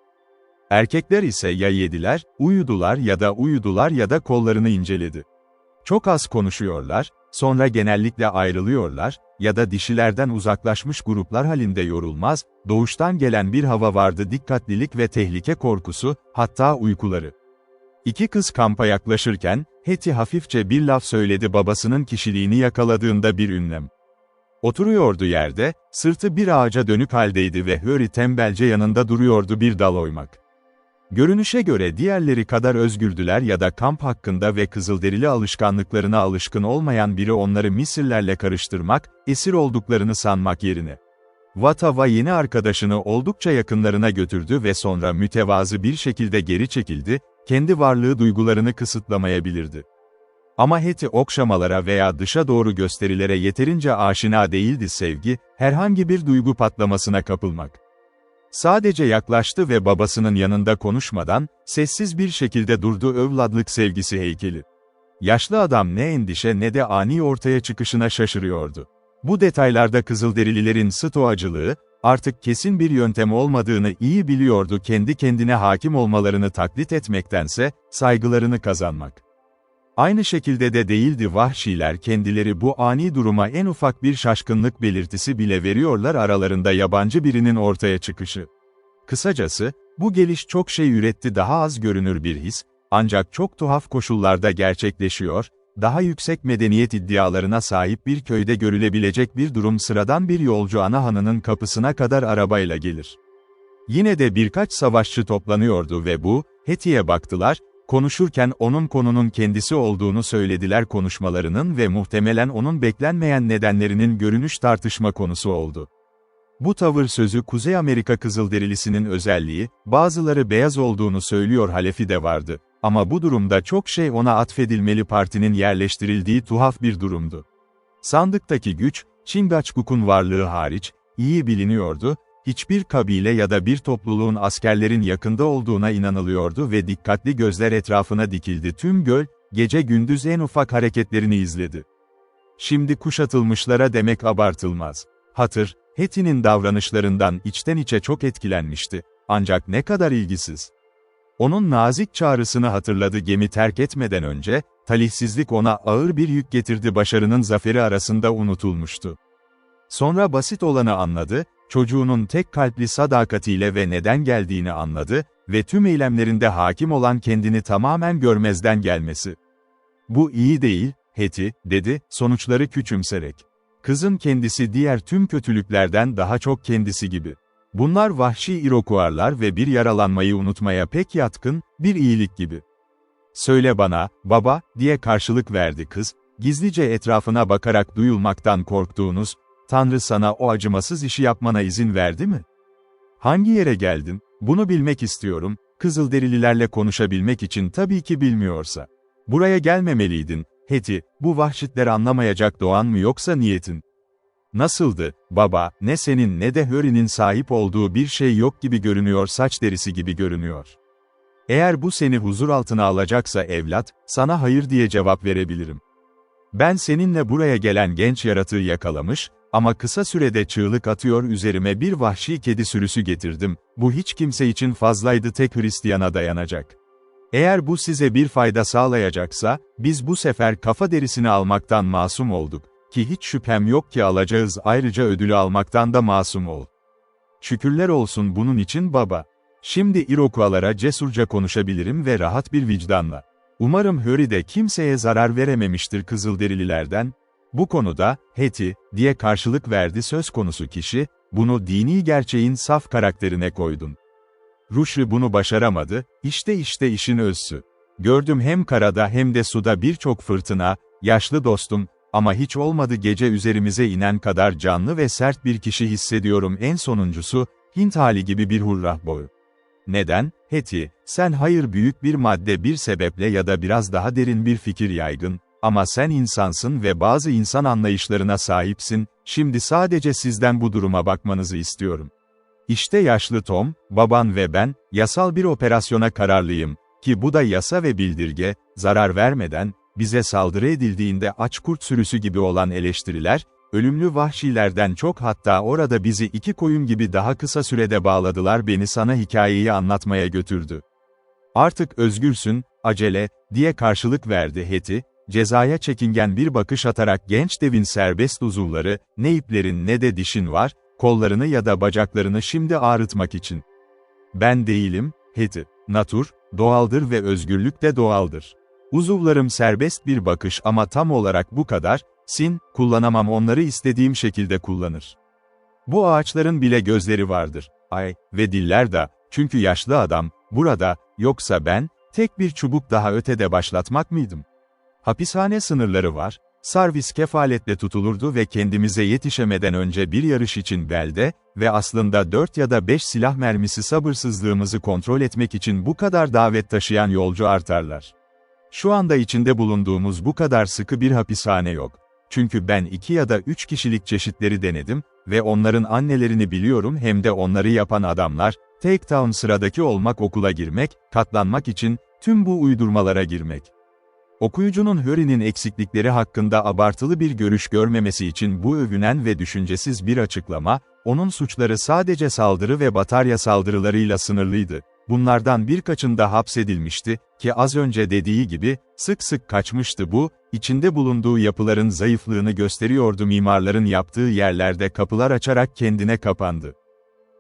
Erkekler ise ya yediler, uyudular ya da kollarını inceledi. Çok az konuşuyorlar, sonra genellikle ayrılıyorlar ya da dişilerden uzaklaşmış gruplar halinde yorulmaz, doğuştan gelen bir hava vardı, dikkatlilik ve tehlike korkusu, hatta uykuları. İki kız kampa yaklaşırken, Hetty hafifçe bir laf söyledi, babasının kişiliğini yakaladığında bir ünlem. Oturuyordu yerde, sırtı bir ağaca dönük haldeydi ve Harry tembelce yanında duruyordu, bir dal oymak. Görünüşe göre diğerleri kadar özgürdüler ya da kamp hakkında ve kızılderili alışkanlıklarına alışkın olmayan biri onları Misirlerle karıştırmak, esir olduklarını sanmak yerine. Watava yeni arkadaşını oldukça yakınlarına götürdü ve sonra mütevazı bir şekilde geri çekildi, kendi varlığı duygularını kısıtlamayabilirdi. Ama Hetty okşamalara veya dışa doğru gösterilere yeterince aşina değildi, sevgi, herhangi bir duygu patlamasına kapılmak. Sadece yaklaştı ve babasının yanında konuşmadan, sessiz bir şekilde durdu, evladlık sevgisi heykeli. Yaşlı adam ne endişe ne de ani ortaya çıkışına şaşırıyordu. Bu detaylarda Kızılderililerin stoacılığı, artık kesin bir yöntem olmadığını iyi biliyordu, kendi kendine hakim olmalarını taklit etmektense, saygılarını kazanmak. Aynı şekilde de değildi, vahşiler kendileri bu ani duruma en ufak bir şaşkınlık belirtisi bile veriyorlar, aralarında yabancı birinin ortaya çıkışı. Kısacası, bu geliş çok şey üretti, daha az görünür bir his, ancak çok tuhaf koşullarda gerçekleşiyor, daha yüksek medeniyet iddialarına sahip bir köyde görülebilecek bir durum, sıradan bir yolcu anahanının kapısına kadar arabayla gelir. Yine de birkaç savaşçı toplanıyordu ve Hetty'ye baktılar, konuşurken onun konunun kendisi olduğunu söylediler, konuşmalarının ve muhtemelen onun beklenmeyen nedenlerinin görünüş tartışma konusu oldu. Bu tavır sözü Kuzey Amerika Kızılderilisinin özelliği, bazıları beyaz olduğunu söylüyor halefi de vardı. Ama bu durumda çok şey ona atfedilmeli, partinin yerleştirildiği tuhaf bir durumdu. Sandıktaki güç, Chingachgook'un varlığı hariç, iyi biliniyordu, hiçbir kabile ya da bir topluluğun askerlerin yakında olduğuna inanılıyordu ve dikkatli gözler etrafına dikildi, tüm göl, gece gündüz en ufak hareketlerini izledi. Şimdi kuşatılmışlara demek abartılmaz. Hetty'nin davranışlarından içten içe çok etkilenmişti, ancak ne kadar ilgisiz. Onun nazik çağrısını hatırladı, gemi terk etmeden önce, talihsizlik ona ağır bir yük getirdi, başarının zaferi arasında unutulmuştu. Sonra basit olanı anladı, çocuğunun tek kalpli sadakatiyle ve neden geldiğini anladı ve tüm eylemlerinde hakim olan kendini tamamen görmezden gelmesi. Bu iyi değil, Hetty, dedi, sonuçları küçümserek. Kızın kendisi diğer tüm kötülüklerden daha çok kendisi gibi. Bunlar vahşi Iroquois'lar ve bir yaralanmayı unutmaya pek yatkın, bir iyilik gibi. Söyle bana, baba, diye karşılık verdi kız, gizlice etrafına bakarak, duyulmaktan korktuğunuz, Tanrı sana o acımasız işi yapmana izin verdi mi? Hangi yere geldin? Bunu bilmek istiyorum, Kızılderililerle konuşabilmek için tabii ki bilmiyorsa. Buraya gelmemeliydin, Hetty, bu vahşetleri anlamayacak doğan mı yoksa niyetin? Nasıldı, baba, ne senin ne de Harry'nin sahip olduğu bir şey yok gibi görünüyor, saç derisi gibi görünüyor. Eğer bu seni huzur altına alacaksa evlat, sana hayır diye cevap verebilirim. Ben seninle buraya gelen genç yaratığı yakalamış, ama kısa sürede çığlık atıyor üzerime bir vahşi kedi sürüsü getirdim, bu hiç kimse için fazlaydı tek Hristiyan'a dayanacak. Eğer bu size bir fayda sağlayacaksa, biz bu sefer kafa derisini almaktan masum olduk, ki hiç şüphem yok ki alacağız ayrıca ödülü almaktan da masum ol. Şükürler olsun bunun için baba. Şimdi Iroquois'lara cesurca konuşabilirim ve rahat bir vicdanla. Umarım Hurry de kimseye zarar verememiştir Kızılderililerden. Bu konuda, Hetty, diye karşılık verdi söz konusu kişi, bunu dini gerçeğin saf karakterine koydun. Rushdie bunu başaramadı, işte işin özsü. Gördüm hem karada hem de suda birçok fırtına, yaşlı dostum, ama hiç olmadı gece üzerimize inen kadar canlı ve sert bir kişi hissediyorum en sonuncusu, Hint hali gibi bir hurrah boyu. Neden? Hetty, sen hayır büyük bir madde bir sebeple ya da biraz daha derin bir fikir yaygın, ama sen insansın ve bazı insan anlayışlarına sahipsin, şimdi sadece sizden bu duruma bakmanızı istiyorum. İşte yaşlı Tom, baban ve ben, yasal bir operasyona kararlıyım, ki bu da yasa ve bildirge, zarar vermeden, bize saldırı edildiğinde aç kurt sürüsü gibi olan eleştiriler, ölümlü vahşilerden çok hatta orada bizi 2 koyun gibi daha kısa sürede bağladılar beni sana hikayeyi anlatmaya götürdü. Artık özgürsün, acele, diye karşılık verdi Hetty, cezaya çekingen bir bakış atarak genç devin serbest uzuvları, ne iplerin ne de dişin var, kollarını ya da bacaklarını şimdi ağrıtmak için. Ben değilim, Hetty, natur, doğaldır ve özgürlük de doğaldır. Uzuvlarım serbest bir bakış ama tam olarak bu kadar, kullanamam onları istediğim şekilde kullanır. Bu ağaçların bile gözleri vardır, ve diller de, çünkü yaşlı adam, burada, yoksa ben, tek bir çubuk daha ötede başlatmak mıydım? Hapishane sınırları var, Sarvis kefaletle tutulurdu ve kendimize yetişemeden önce bir yarış için belde ve aslında 4 ya da 5 silah mermisi sabırsızlığımızı kontrol etmek için bu kadar davet taşıyan yolcu artarlar. Şu anda içinde bulunduğumuz bu kadar sıkı bir hapishane yok. Çünkü ben 2 ya da 3 kişilik çeşitleri denedim ve onların annelerini biliyorum hem de onları yapan adamlar, Takedown sıradaki olmak okula girmek, katlanmak için, tüm bu uydurmalara girmek. Okuyucunun Hurry'nin eksiklikleri hakkında abartılı bir görüş görmemesi için bu övünen ve düşüncesiz bir açıklama, onun suçları sadece saldırı ve batarya saldırılarıyla sınırlıydı. Bunlardan birkaçında hapsedilmişti, ki az önce dediği gibi, sık sık kaçmıştı bu, içinde bulunduğu yapıların zayıflığını gösteriyordu mimarların yaptığı yerlerde kapılar açarak kendine kapandı.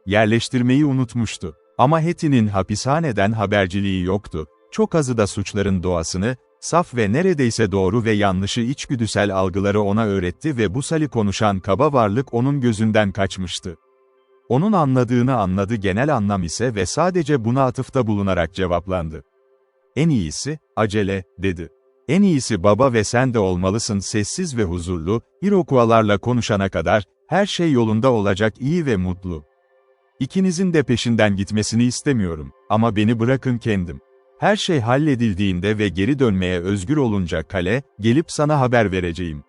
Yerleştirmeyi unutmuştu. Ama Hetty'nin hapishaneden haberciliği yoktu, çok azı da suçların doğasını, saf ve neredeyse doğru ve yanlışı içgüdüsel algıları ona öğretti ve bu sali konuşan kaba varlık onun gözünden kaçmıştı. Onun anladığını anladı genel anlam ise ve sadece buna atıfta bulunarak cevaplandı. En iyisi, acele, dedi. En iyisi baba ve sen de olmalısın sessiz ve huzurlu, Iroquois'larla konuşana kadar, her şey yolunda olacak iyi ve mutlu. İkinizin de peşinden gitmesini istemiyorum, ama beni bırakın kendim. Her şey halledildiğinde ve geri dönmeye özgür olunca kale, gelip sana haber vereceğim.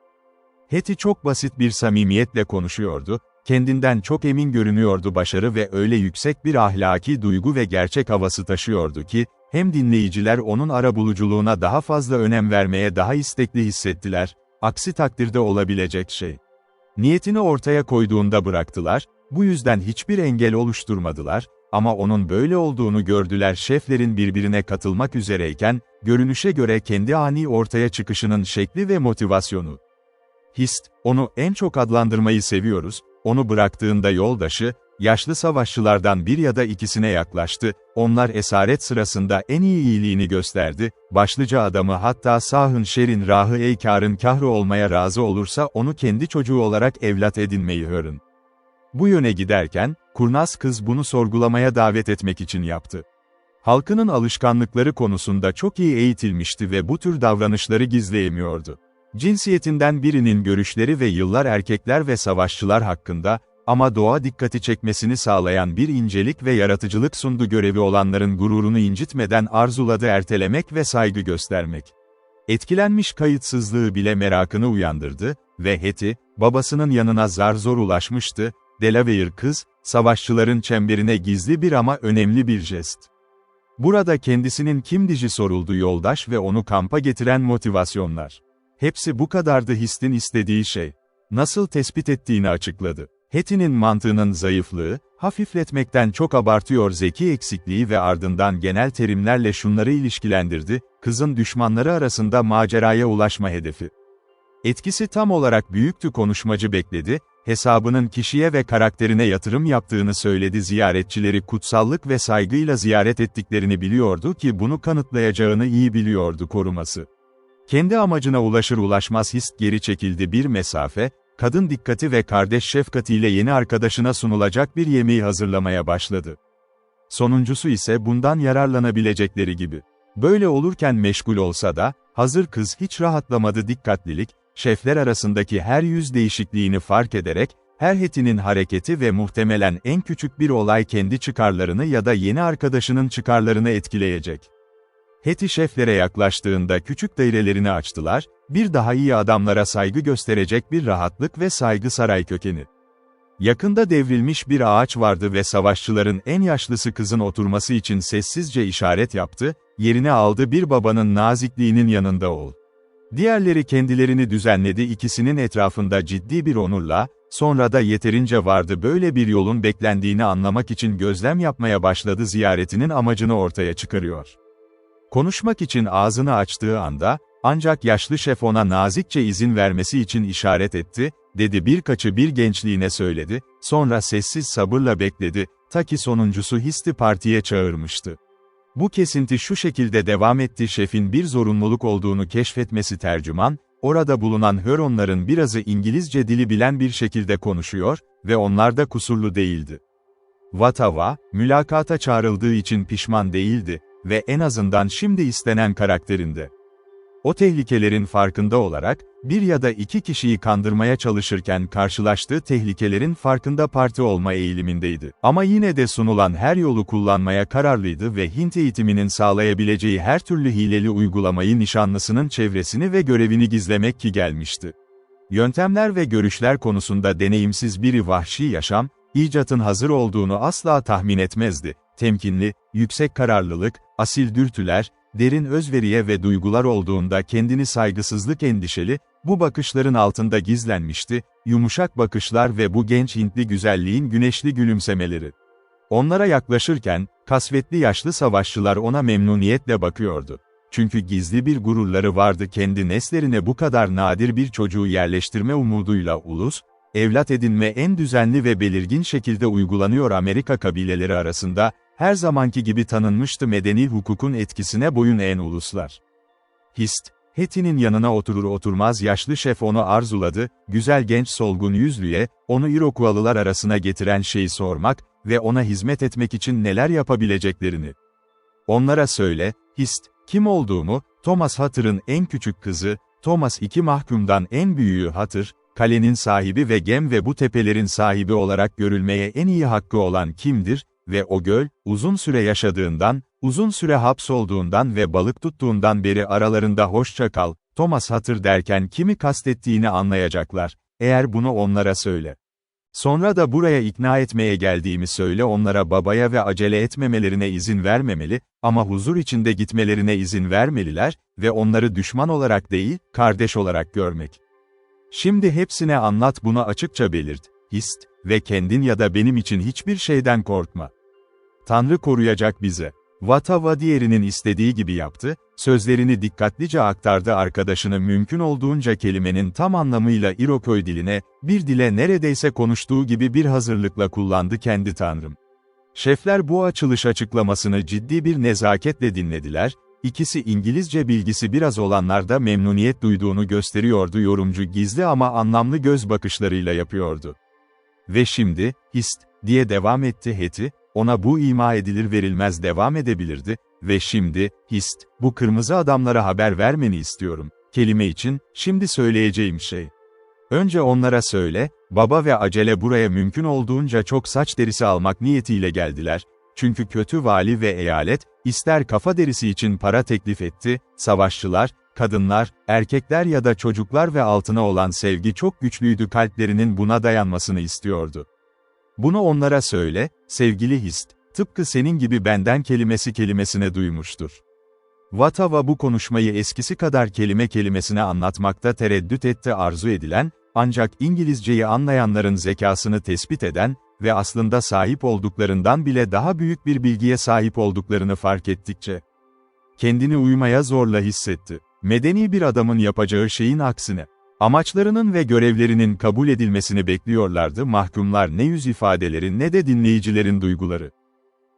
Hetty çok basit bir samimiyetle konuşuyordu, kendinden çok emin görünüyordu başarı ve öyle yüksek bir ahlaki duygu ve gerçek havası taşıyordu ki, hem dinleyiciler onun arabuluculuğuna daha fazla önem vermeye daha istekli hissettiler, aksi takdirde olabilecek şey. Niyetini ortaya koyduğunda bıraktılar, bu yüzden hiçbir engel oluşturmadılar, ama onun böyle olduğunu gördüler şeflerin birbirine katılmak üzereyken, görünüşe göre kendi ani ortaya çıkışının şekli ve motivasyonu. Onu en çok adlandırmayı seviyoruz, onu bıraktığında yoldaşı, yaşlı savaşçılardan bir ya da ikisine yaklaştı, onlar esaret sırasında en iyi iyiliğini gösterdi, başlıca adamı hatta sahın şerin rahı eykarın kahrı olmaya razı olursa onu kendi çocuğu olarak evlat edinmeyi hörün. Bu yöne giderken, kurnaz kız bunu sorgulamaya davet etmek için yaptı. Halkının alışkanlıkları konusunda çok iyi eğitilmişti ve bu tür davranışları gizleyemiyordu. Cinsiyetinden birinin görüşleri ve yıllar erkekler ve savaşçılar hakkında, ama doğa dikkati çekmesini sağlayan bir incelik ve yaratıcılık sundu görevi olanların gururunu incitmeden arzuladı ertelemek ve saygı göstermek. Etkilenmiş kayıtsızlığı bile merakını uyandırdı ve Hetty, babasının yanına zar zor ulaşmıştı, Delaware kız, savaşçıların çemberine gizli bir ama önemli bir jest. Burada kendisinin kimdici soruldu yoldaş ve onu kampa getiren motivasyonlar. Hepsi bu kadardı Hist'in istediği şey. Nasıl tespit ettiğini açıkladı. Hetty'nin mantığının zayıflığı, hafifletmekten çok abartıyor zeki eksikliği ve ardından genel terimlerle şunları ilişkilendirdi, kızın düşmanları arasında maceraya ulaşma hedefi. Etkisi tam olarak büyüktü konuşmacı bekledi, hesabının kişiye ve karakterine yatırım yaptığını söyledi ziyaretçileri kutsallık ve saygıyla ziyaret ettiklerini biliyordu ki bunu kanıtlayacağını iyi biliyordu koruması. Kendi amacına ulaşır ulaşmaz Hist geri çekildi bir mesafe, kadın dikkati ve kardeş şefkatiyle yeni arkadaşına sunulacak bir yemeği hazırlamaya başladı. Sonuncusu ise bundan yararlanabilecekleri gibi. Böyle olurken meşgul olsa da, hazır kız hiç rahatlamadı dikkatlilik, şefler arasındaki her yüz değişikliğini fark ederek, her Hetty'nin hareketi ve muhtemelen en küçük bir olay kendi çıkarlarını ya da yeni arkadaşının çıkarlarını etkileyecek. Hetty şeflere yaklaştığında küçük dairelerini açtılar, bir daha iyi adamlara saygı gösterecek bir rahatlık ve saygı saray kökeni. Yakında devrilmiş bir ağaç vardı ve savaşçıların en yaşlısı kızın oturması için sessizce işaret yaptı, yerini aldı bir babanın nazikliğinin yanında ol. Diğerleri kendilerini düzenledi ikisinin etrafında ciddi bir onurla, sonra da yeterince vardı böyle bir yolun beklendiğini anlamak için gözlem yapmaya başladı ziyaretinin amacını ortaya çıkarıyor. Konuşmak için ağzını açtığı anda, ancak yaşlı şef ona nazikçe izin vermesi için işaret etti, dedi birkaçı bir gençliğine söyledi, sonra sessiz sabırla bekledi, ta ki sonuncusu Hist'i partiye çağırmıştı. Bu kesinti şu şekilde devam etti şefin bir zorunluluk olduğunu keşfetmesi tercüman, orada bulunan Hüronların birazı İngilizce dili bilen bir şekilde konuşuyor ve onlar da kusurlu değildi. Watava, mülakata çağrıldığı için pişman değildi ve en azından şimdi istenen karakterinde. O tehlikelerin farkında olarak, bir ya da iki kişiyi kandırmaya çalışırken karşılaştığı tehlikelerin farkında parti olma eğilimindeydi. Ama yine de sunulan her yolu kullanmaya kararlıydı ve Hint eğitiminin sağlayabileceği her türlü hileli uygulamayı nişanlısının çevresini ve görevini gizlemek ki gelmişti. Yöntemler ve görüşler konusunda deneyimsiz biri vahşi yaşam, icatın hazır olduğunu asla tahmin etmezdi. Temkinli, yüksek kararlılık, asil dürtüler, derin özveriye ve duygular olduğunda kendini saygısızlık endişeli, bu bakışların altında gizlenmişti, yumuşak bakışlar ve bu genç Hintli güzelliğin güneşli gülümsemeleri. Onlara yaklaşırken, kasvetli yaşlı savaşçılar ona memnuniyetle bakıyordu. Çünkü gizli bir gururları vardı kendi neslerine bu kadar nadir bir çocuğu yerleştirme umuduyla ulus, evlat edinme en düzenli ve belirgin şekilde uygulanıyor Amerika kabileleri arasında, her zamanki gibi tanınmıştı medeni hukukun etkisine boyun eğen uluslar. Hist, Hetty'nin yanına oturur oturmaz yaşlı şef onu arzuladı, güzel genç solgun yüzlüye, onu Iroquois'lılar arasına getiren şeyi sormak ve ona hizmet etmek için neler yapabileceklerini. Onlara söyle, Hist, kim olduğumu, Thomas Hatter'ın en küçük kızı, Thomas II mahkumdan en büyüğü Hatter, kalenin sahibi ve gem ve bu tepelerin sahibi olarak görülmeye en iyi hakkı olan kimdir? Ve o göl, uzun süre yaşadığından, uzun süre hapsolduğundan ve balık tuttuğundan beri aralarında hoşça kal, Thomas Hatter derken kimi kastettiğini anlayacaklar, eğer bunu onlara söyle. Sonra da buraya ikna etmeye geldiğimi söyle onlara babaya ve acele etmemelerine izin vermemeli, ama huzur içinde gitmelerine izin vermeliler ve onları düşman olarak değil, kardeş olarak görmek. Şimdi hepsine anlat bunu açıkça belirt, Hist, ve kendin ya da benim için hiçbir şeyden korkma. Tanrı koruyacak bize. Watava diğerinin istediği gibi yaptı, sözlerini dikkatlice aktardı arkadaşını mümkün olduğunca kelimenin tam anlamıyla Iroquois diline, bir dile neredeyse konuştuğu gibi bir hazırlıkla kullandı kendi tanrım. Şefler bu açılış açıklamasını ciddi bir nezaketle dinlediler, ikisi İngilizce bilgisi biraz olanlar da memnuniyet duyduğunu gösteriyordu yorumcu gizli ama anlamlı göz bakışlarıyla yapıyordu. Ve şimdi, Hist, diye devam etti Hetty, ona bu ima edilir verilmez devam edebilirdi, ve şimdi, Hist, bu kırmızı adamlara haber vermeni istiyorum, kelime için, şimdi söyleyeceğim şey. Önce onlara söyle, baba ve acele buraya mümkün olduğunca çok saç derisi almak niyetiyle geldiler, çünkü kötü vali ve eyalet, ister kafa derisi için para teklif etti, savaşçılar, kadınlar, erkekler ya da çocuklar ve altına olan sevgi çok güçlüydü kalplerinin buna dayanmasını istiyordu. Bunu onlara söyle, sevgili Hist, tıpkı senin gibi benden kelimesine duymuştur. Vatava bu konuşmayı eskisi kadar kelime kelimesine anlatmakta tereddüt etti, arzu edilen, ancak İngilizceyi anlayanların zekasını tespit eden ve aslında sahip olduklarından bile daha büyük bir bilgiye sahip olduklarını fark ettikçe, kendini uymaya zorla hissetti. Medeni bir adamın yapacağı şeyin aksine, amaçlarının ve görevlerinin kabul edilmesini bekliyorlardı mahkumlar, ne yüz ifadeleri ne de dinleyicilerin duyguları.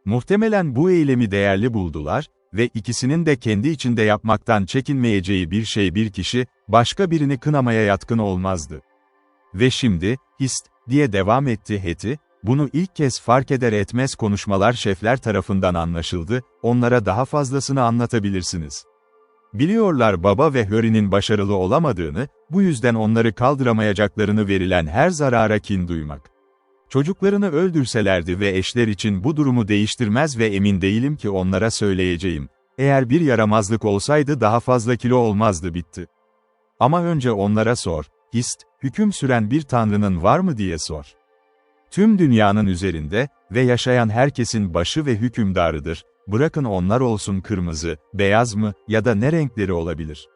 Muhtemelen bu eylemi değerli buldular ve ikisinin de kendi içinde yapmaktan çekinmeyeceği bir şey, bir kişi, başka birini kınamaya yatkın olmazdı. Ve şimdi, hist, diye devam etti Hetty, bunu ilk kez fark eder etmez konuşmalar şefler tarafından anlaşıldı, onlara daha fazlasını anlatabilirsiniz. Biliyorlar baba ve Harry'nin başarılı olamadığını, bu yüzden onları kaldıramayacaklarını, verilen her zarara kin duymak. Çocuklarını öldürselerdi ve eşler için bu durumu değiştirmez ve emin değilim ki onlara söyleyeceğim. Eğer bir yaramazlık olsaydı daha fazla kilo olmazdı, bitti. Ama önce onlara sor, hist, hüküm süren bir tanrının var mı diye sor. Tüm dünyanın üzerinde ve yaşayan herkesin başı ve hükümdarıdır. Bırakın onlar olsun kırmızı, beyaz mı ya da ne renkleri olabilir.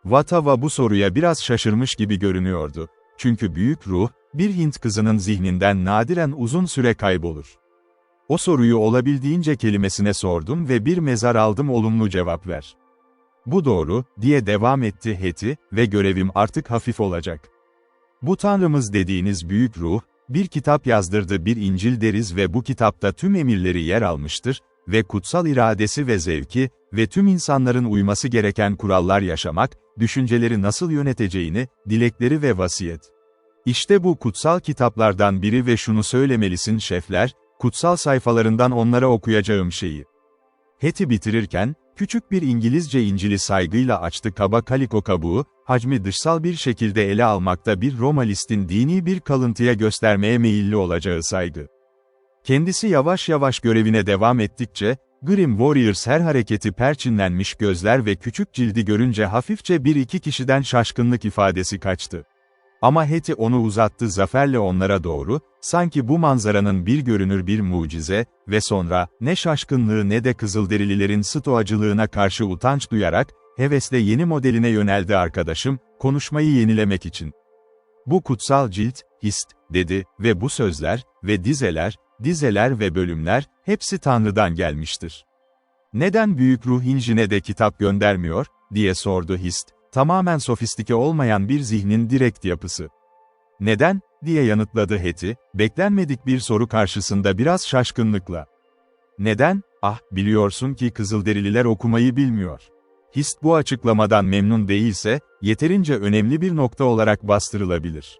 Vatava bu soruya biraz şaşırmış gibi görünüyordu. Çünkü büyük ruh, bir Hint kızının zihninden nadiren uzun süre kaybolur. O soruyu olabildiğince kelimesine sordum ve bir mezar aldım, olumlu cevap ver. Bu doğru, diye devam etti Hetty, ve görevim artık hafif olacak. Bu Tanrımız dediğiniz büyük ruh, bir kitap yazdırdı, bir İncil deriz ve bu kitapta tüm emirleri yer almıştır ve kutsal iradesi ve zevki ve tüm insanların uyması gereken kurallar, yaşamak, düşünceleri nasıl yöneteceğini, dilekleri ve vasiyet. İşte bu kutsal kitaplardan biri ve şunu söylemelisin şefler, kutsal sayfalarından onlara okuyacağım şeyi. Hetty bitirirken, küçük bir İngilizce İncil'i saygıyla açtı, kaba kaliko kabuğu, hacmi dışsal bir şekilde ele almakta bir Romalistin dini bir kalıntıya göstermeye meyilli olacağı saygı. Kendisi yavaş yavaş görevine devam ettikçe, Grim Warriors her hareketi, perçinlenmiş gözler ve küçük cildi görünce hafifçe bir iki kişiden şaşkınlık ifadesi kaçtı. Ama Hetty onu uzattı zaferle onlara doğru, sanki bu manzaranın bir görünür bir mucize ve sonra, ne şaşkınlığı ne de Kızılderililerin stoacılığına karşı utanç duyarak, hevesle yeni modeline yöneldi arkadaşım, konuşmayı yenilemek için. Bu kutsal cilt, hist, dedi ve bu sözler ve dizeler ve bölümler, hepsi Tanrı'dan gelmiştir. Neden büyük ruh İncil'e de kitap göndermiyor, diye sordu hist. Tamamen sofistike olmayan bir zihnin direkt yapısı. Neden, diye yanıtladı Hetty, beklenmedik bir soru karşısında biraz şaşkınlıkla. Neden, biliyorsun ki Kızılderililer okumayı bilmiyor. Hist bu açıklamadan memnun değilse, yeterince önemli bir nokta olarak bastırılabilir.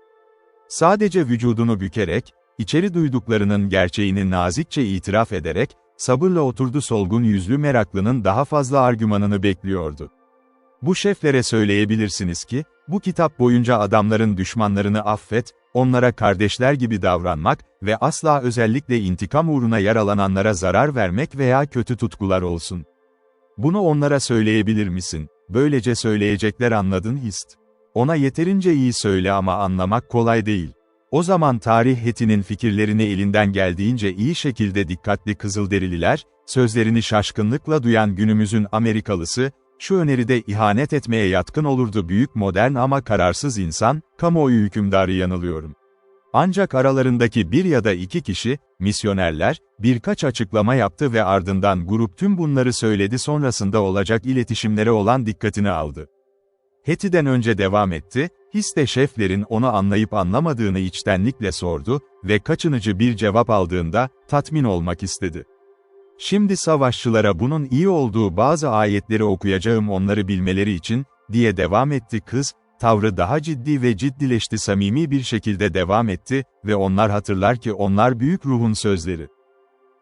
Sadece vücudunu bükerek, içeri duyduklarının gerçeğini nazikçe itiraf ederek, sabırla oturdu, solgun yüzlü meraklının daha fazla argümanını bekliyordu. Bu şeflere söyleyebilirsiniz ki, bu kitap boyunca adamların düşmanlarını affet, onlara kardeşler gibi davranmak ve asla özellikle intikam uğruna yaralananlara zarar vermek veya kötü tutkular olsun. Bunu onlara söyleyebilir misin? Böylece söyleyecekler, anladın hist. Ona yeterince iyi söyle ama anlamak kolay değil. O zaman tarih Hetty'nin fikirlerini elinden geldiğince iyi şekilde dikkatli Kızılderililer, sözlerini şaşkınlıkla duyan günümüzün Amerikalısı, şu öneride ihanet etmeye yatkın olurdu, büyük modern ama kararsız insan, kamuoyu hükümdarı, yanılıyorum. Ancak aralarındaki bir ya da iki kişi, misyonerler, birkaç açıklama yaptı ve ardından grup tüm bunları söyledi, sonrasında olacak iletişimlere olan dikkatini aldı. Hetty'den önce devam etti, histe şeflerin onu anlayıp anlamadığını içtenlikle sordu ve kaçınıcı bir cevap aldığında, tatmin olmak istedi. Şimdi savaşçılara bunun iyi olduğu bazı ayetleri okuyacağım onları bilmeleri için, diye devam etti kız, tavrı daha ciddi ve ciddileşti, samimi bir şekilde devam etti ve onlar hatırlar ki onlar büyük ruhun sözleri.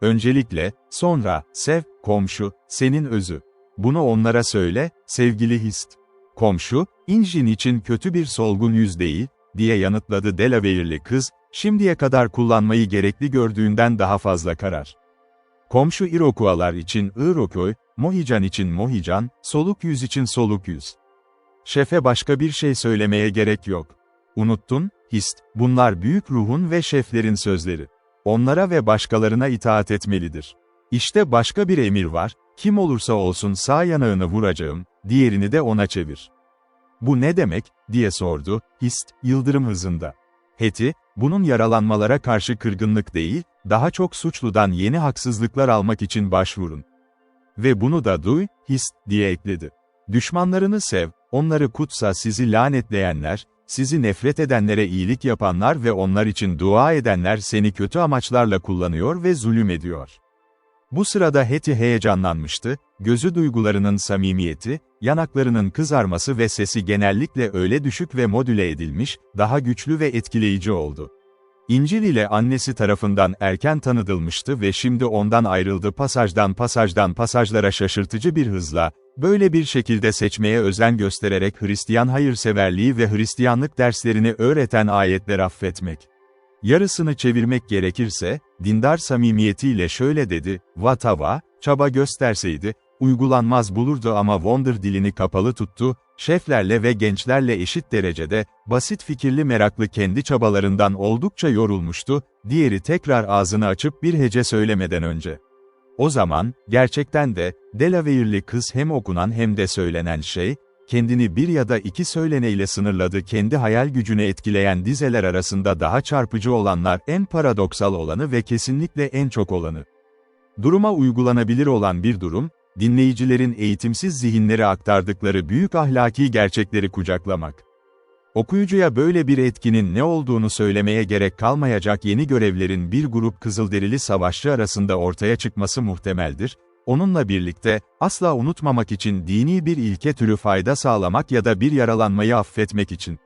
Öncelikle, sonra, sev, komşu, senin özü. Bunu onlara söyle, sevgili hist. Komşu, İncil için kötü bir solgun yüz değil, diye yanıtladı Delaware'li kız, şimdiye kadar kullanmayı gerekli gördüğünden daha fazla karar. Komşu Iroquois'lar için Iroquois, Mohican için Mohican, soluk yüz için soluk yüz. Şefe başka bir şey söylemeye gerek yok. Unuttun, hist, bunlar büyük ruhun ve şeflerin sözleri. Onlara ve başkalarına itaat etmelidir. İşte başka bir emir var, Kim olursa olsun sağ yanağını vuracağım, diğerini de ona çevir. Bu ne demek, diye sordu, Hist, yıldırım hızında. Heti, bunun yaralanmalara karşı kırgınlık değil, daha çok suçludan yeni haksızlıklar almak için başvurun. Ve bunu da duy, Hist, diye ekledi. Düşmanlarını sev, onları kutsa, sizi lanetleyenler, sizi nefret edenlere iyilik yapanlar ve onlar için dua edenler seni kötü amaçlarla kullanıyor ve zulüm ediyor. Bu sırada Heti heyecanlanmıştı, gözü duygularının samimiyeti, yanaklarının kızarması ve sesi genellikle öyle düşük ve modüle edilmiş, daha güçlü ve etkileyici oldu. İncil ile annesi tarafından erken tanıdılmıştı ve şimdi ondan ayrıldı, pasajdan pasajlara şaşırtıcı bir hızla, böyle bir şekilde seçmeye özen göstererek Hristiyan hayırseverliği ve Hristiyanlık derslerini öğreten ayetler affetmek. Yarısını çevirmek gerekirse, dindar samimiyetiyle şöyle dedi, Vatava, çaba gösterseydi, uygulanmaz bulurdu ama Wonder dilini kapalı tuttu, şeflerle ve gençlerle eşit derecede, basit fikirli meraklı kendi çabalarından oldukça yorulmuştu, diğeri tekrar ağzını açıp bir hece söylemeden önce. O zaman, gerçekten de, Delaware'li kız hem okunan hem de söylenen şey, kendini bir ya da iki söyleneyle sınırladı, kendi hayal gücünü etkileyen dizeler arasında daha çarpıcı olanlar en paradoksal olanı ve kesinlikle en çok olanı. Duruma uygulanabilir olan bir durum, dinleyicilerin eğitimsiz zihinlere aktardıkları büyük ahlaki gerçekleri kucaklamak. Okuyucuya böyle bir etkinin ne olduğunu söylemeye gerek kalmayacak yeni görevlerin bir grup Kızılderili savaşçı arasında ortaya çıkması muhtemeldir. Onunla birlikte, asla unutmamak için dini bir ilke türü fayda sağlamak ya da bir yaralanmayı affetmek için.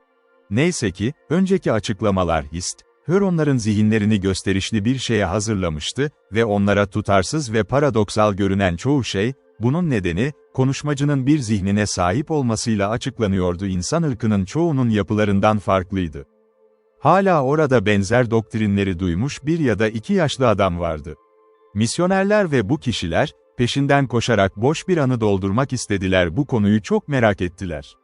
Neyse ki, önceki açıklamalar Hist, Hör zihinlerini gösterişli bir şeye hazırlamıştı ve onlara tutarsız ve paradoksal görünen çoğu şey, bunun nedeni, konuşmacının bir zihnine sahip olmasıyla açıklanıyordu. İnsan ırkının çoğunun yapılarından farklıydı. Hala orada benzer doktrinleri duymuş bir ya da iki yaşlı adam vardı. Misyonerler ve bu kişiler, peşinden koşarak boş bir anı doldurmak istediler, bu konuyu çok merak ettiler.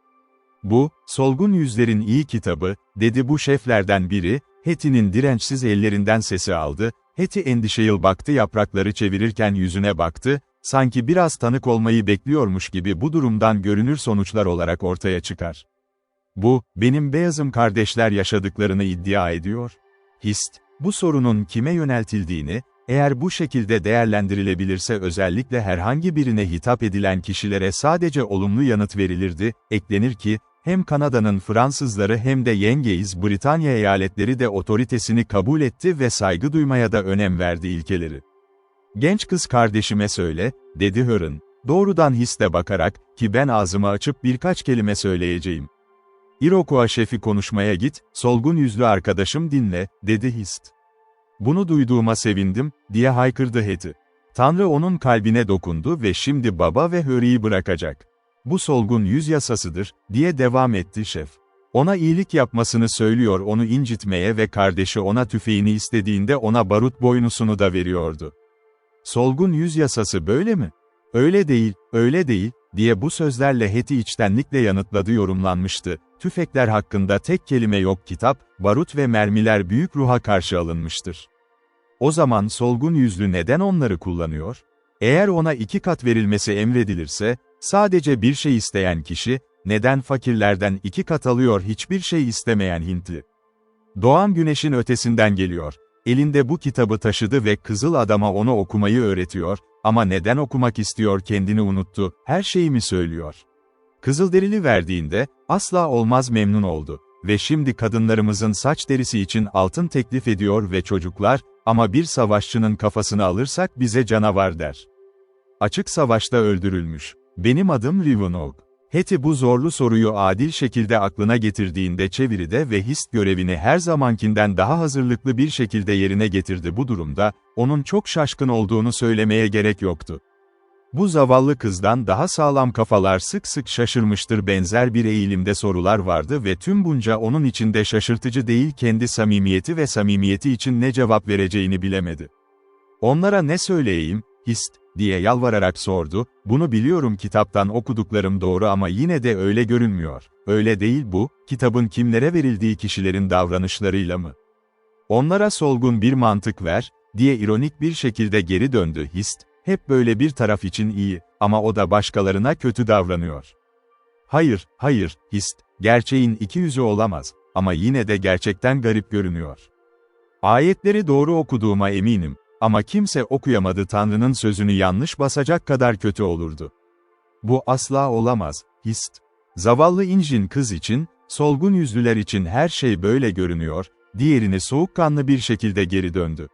Bu, solgun yüzlerin iyi kitabı, dedi bu şeflerden biri, Heti'nin dirençsiz ellerinden sesi aldı, Heti endişeyle baktı, yaprakları çevirirken yüzüne baktı, sanki biraz tanık olmayı bekliyormuş gibi bu durumdan görünür sonuçlar olarak ortaya çıkar. Bu, benim beyazım kardeşler yaşadıklarını iddia ediyor. Hist, bu sorunun kime yöneltildiğini, eğer bu şekilde değerlendirilebilirse özellikle herhangi birine hitap edilen kişilere sadece olumlu yanıt verilirdi, eklenir ki, hem Kanada'nın Fransızları hem de yengeyiz Britanya eyaletleri de otoritesini kabul etti ve saygı duymaya da önem verdi ilkeleri. Genç kız kardeşime söyle, dedi Hör'ün, doğrudan Hist'e bakarak, ki ben ağzımı açıp birkaç kelime söyleyeceğim. Iroquois şefi konuşmaya git, solgun yüzlü arkadaşım dinle, dedi Hist. Bunu duyduğuma sevindim, diye haykırdı Heti. Tanrı onun kalbine dokundu ve şimdi baba ve Hör'ü bırakacak. Bu solgun yüz yasasıdır, diye devam etti şef. Ona iyilik yapmasını söylüyor, onu incitmeye ve kardeşi ona tüfeğini istediğinde ona barut boynusunu da veriyordu. Solgun yüz yasası böyle mi? Öyle değil, öyle değil, diye bu sözlerle Heti içtenlikle yanıtladı, yorumlanmıştı. Tüfekler hakkında tek kelime yok, kitap, barut ve mermiler büyük ruha karşı alınmıştır. O zaman solgun yüzlü neden onları kullanıyor? Eğer ona 2 kat verilmesi emredilirse, sadece bir şey isteyen kişi, neden fakirlerden 2 kat alıyor hiçbir şey istemeyen Hintli? Doğan güneşin ötesinden geliyor. Elinde bu kitabı taşıdı ve kızıl adama onu okumayı öğretiyor, ama neden okumak istiyor, kendini unuttu, her şeyi mi söylüyor? Kızılderili verdiğinde, asla olmaz, memnun oldu. Ve şimdi kadınlarımızın saç derisi için altın teklif ediyor ve çocuklar, ama bir savaşçının kafasını alırsak bize canavar der. Açık savaşta öldürülmüş. Benim adım Rivonog. Heti bu zorlu soruyu adil şekilde aklına getirdiğinde çeviride ve Hist görevini her zamankinden daha hazırlıklı bir şekilde yerine getirdi. Bu durumda, onun çok şaşkın olduğunu söylemeye gerek yoktu. Bu zavallı kızdan daha sağlam kafalar sık sık şaşırmıştır, benzer bir eğilimde sorular vardı ve tüm bunca onun için de şaşırtıcı değil, kendi samimiyeti için ne cevap vereceğini bilemedi. Onlara ne söyleyeyim, Hist, diye yalvararak sordu, bunu biliyorum, kitaptan okuduklarım doğru ama yine de öyle görünmüyor. Öyle değil bu, kitabın kimlere verildiği kişilerin davranışlarıyla mı? Onlara solgun bir mantık ver, diye ironik bir şekilde geri döndü Hist, Hep böyle bir taraf için iyi, ama o da başkalarına kötü davranıyor. Hayır, hayır, Hist, gerçeğin iki yüzü olamaz, ama yine de gerçekten garip görünüyor. Ayetleri doğru okuduğuma eminim, ama kimse okuyamadı, Tanrı'nın sözünü yanlış basacak kadar kötü olurdu. Bu asla olamaz, Hist. Zavallı incin kız için, solgun yüzlüler için her şey böyle görünüyor, diğerini soğukkanlı bir şekilde geri döndü.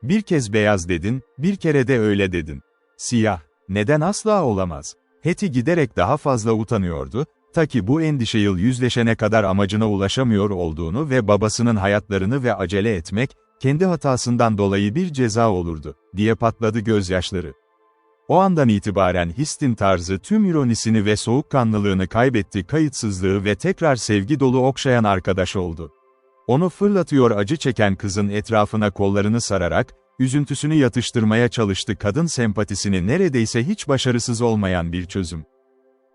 Bir kez beyaz dedin, bir kere de öyle dedin. Siyah, neden asla olamaz? Heti giderek daha fazla utanıyordu, ta ki bu endişeyle yüzleşene kadar amacına ulaşamıyor olduğunu ve babasının hayatlarını ve acele etmek, kendi hatasından dolayı bir ceza olurdu, diye patladı gözyaşları. O andan itibaren Hist'in tarzı tüm ironisini ve soğukkanlılığını kaybetti, kayıtsızlığı ve tekrar sevgi dolu okşayan arkadaş oldu. Onu fırlatıyor, acı çeken kızın etrafına kollarını sararak, üzüntüsünü yatıştırmaya çalıştı, kadın sempatisini neredeyse hiç başarısız olmayan bir çözüm.